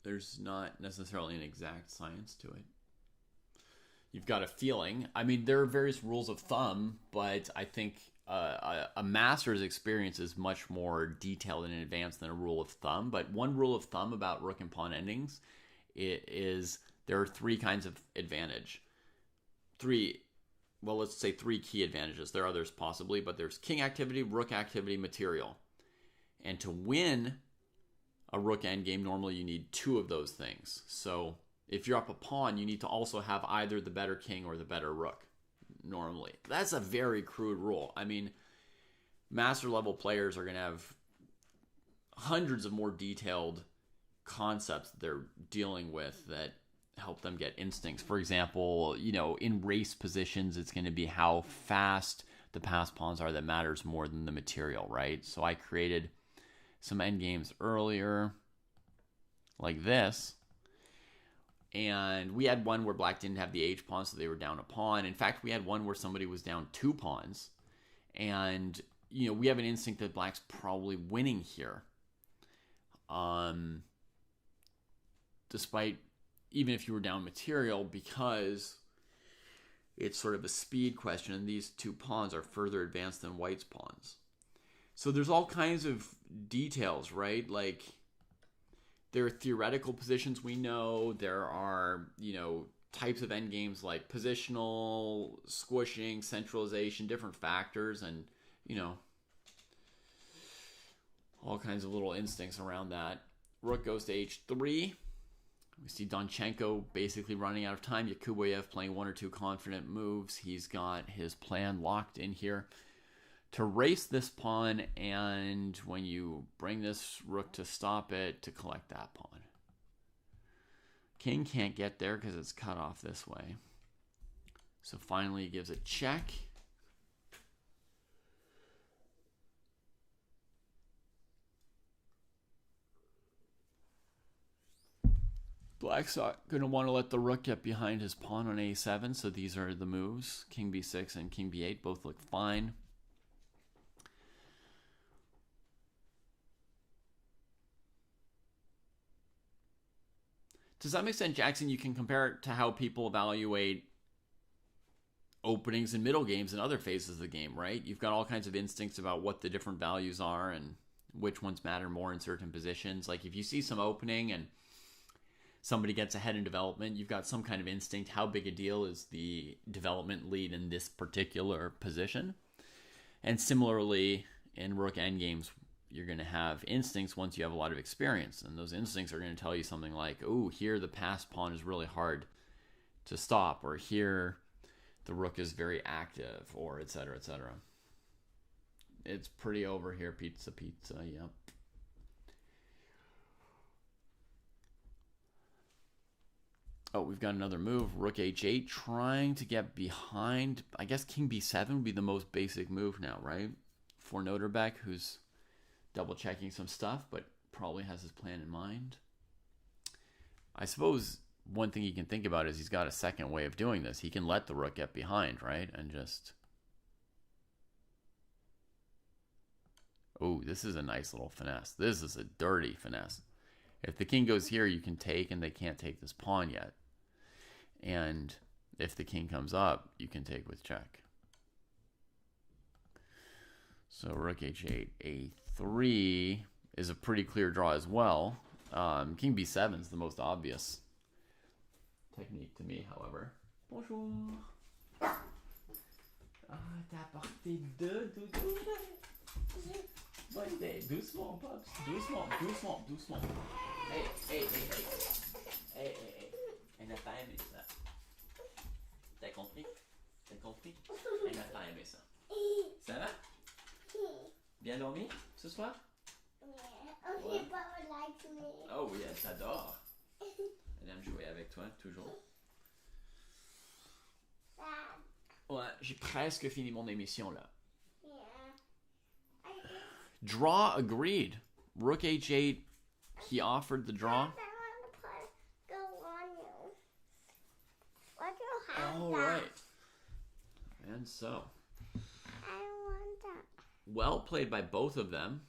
S2: There's not necessarily an exact science to it. You've got a feeling. I mean, there are various rules of thumb, but I think a master's experience is much more detailed and advanced than a rule of thumb. But one rule of thumb about rook and pawn endings is there are 3 kinds of advantage. Let's say 3 key advantages. There are others possibly, but there's king activity, rook activity, material. And to win a rook endgame, normally you need 2 of those things. So if you're up a pawn, you need to also have either the better king or the better rook, normally. That's a very crude rule. I mean, master level players are going to have hundreds of more detailed concepts that they're dealing with that help them get instincts. For example, you know, in race positions, it's going to be how fast the passed pawns are that matters more than the material, right? So I created some endgames earlier like this, and we had one where black didn't have the H pawn, so they were down a pawn. In fact, we had one where somebody was down 2 pawns, and you know, we have an instinct that black's probably winning here, despite even if you were down material, because it's sort of a speed question, and these 2 pawns are further advanced than white's pawns. So there's all kinds of details, right? Like, there are theoretical positions we know. There are, you know, types of endgames like positional, squishing, centralization, different factors. And, you know, All kinds of little instincts around that. Rook goes to h3. We see Donchenko basically running out of time. Yakuboyev playing one or two confident moves. He's got his plan locked in here to race this pawn, and when you bring this rook to stop it, to collect that pawn. King can't get there because it's cut off this way. So finally he gives a check. Black's not going to want to let the rook get behind his pawn on a7, so these are the moves. King b6 and king b8 both look fine. To some extent, Jackson, you can compare it to how people evaluate openings and middle games and other phases of the game, right? You've got all kinds of instincts about what the different values are and which ones matter more in certain positions. Like if you see some opening and somebody gets ahead in development, you've got some kind of instinct. How big a deal is the development lead in this particular position? And similarly, in rook endgames, you're going to have instincts once you have a lot of experience. And those instincts are going to tell you something like, oh, here the passed pawn is really hard to stop, or here the rook is very active, or etc., etc. It's pretty over here, pizza, yep. Oh, we've got another move, rook h8, trying to get behind. I guess king b7 would be the most basic move now, right? For Noterbeck, who's double checking some stuff, but probably has his plan in mind. I suppose one thing you can think about is he's got a second way of doing this. He can let the rook get behind, right? And just... oh, this is a nice little finesse. This is a dirty finesse. If the king goes here, you can take, and they can't take this pawn yet. And if the king comes up, you can take with check. So rook h8, a3 is a pretty clear draw as well. King b7 is the most obvious technique to me, however. Bonjour. Ah, t'as apporté deux doudous. Bonne idée. Doucement, Pops. Doucement, doucement, doucement. Hey, hey, hey, hey. Hey, hey, hey. Elle n'a pas aimé ça. T'as compris? T'as compris? Elle n'a pas aimé ça. Ça va? Bien dormi ce soir?
S3: Yeah. Okay, Papa likes me.
S2: Oh oui, elle t'adore. Elle aime jouer avec toi, toujours. Ouais, j'ai presque fini mon émission là.
S3: Yeah.
S2: Draw agreed. Rook h8, he offered the draw.
S3: I want to go on you. What do you have?
S2: All right. And so,
S3: I want that.
S2: well played by both of them.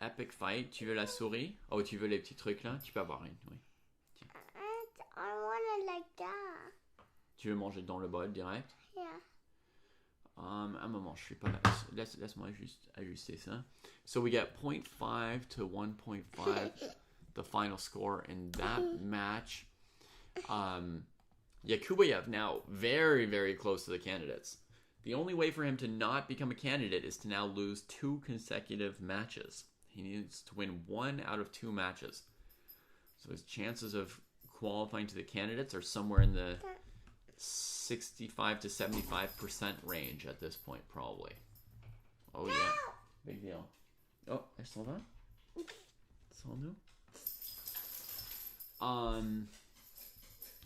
S2: Epic fight. Tu veux la souris? Oh, tu veux les petits trucs là? Tu peux avoir une, oui.
S3: I want it like that.
S2: Tu veux manger dans le bol direct?
S3: Yeah.
S2: Un moment, je suis pas là. Laisse-moi juste ajuster ça. So we get 0.5 to 1.5, the final score in that match. Yakuboyev now very, very close to the candidates. The only way for him to not become a candidate is to now lose 2 consecutive matches. He needs to win 1 out of 2 matches. So his chances of qualifying to the candidates are somewhere in the 65 to 75% range at this point, probably. Oh, yeah. Big deal. Oh, elle s'en va? Sans nous?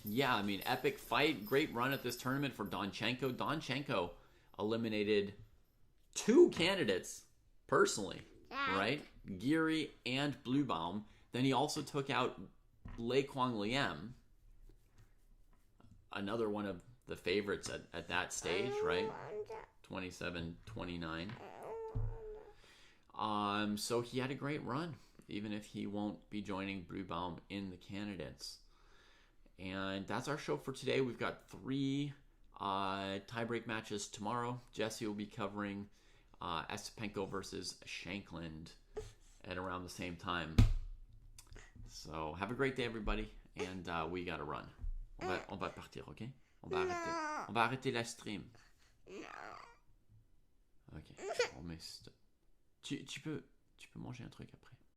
S2: Yeah, I mean, epic fight. Great run at this tournament for Donchenko. Donchenko eliminated 2 candidates personally, right? Giri and Bluebaum. Then he also took out Lei Kwang Liem, another one of the favorites at that stage, right? 27-29. So he had a great run, even if he won't be joining Bluebaum in the candidates. And that's our show for today. We've got 3 tiebreak matches tomorrow. Jesse will be covering Asapenko versus Shankland at around the same time. So have a great day, everybody. And we gotta run. On va partir, ok? On va arrêter la stream. Ok, on met stop. Tu Tu peux manger un truc après.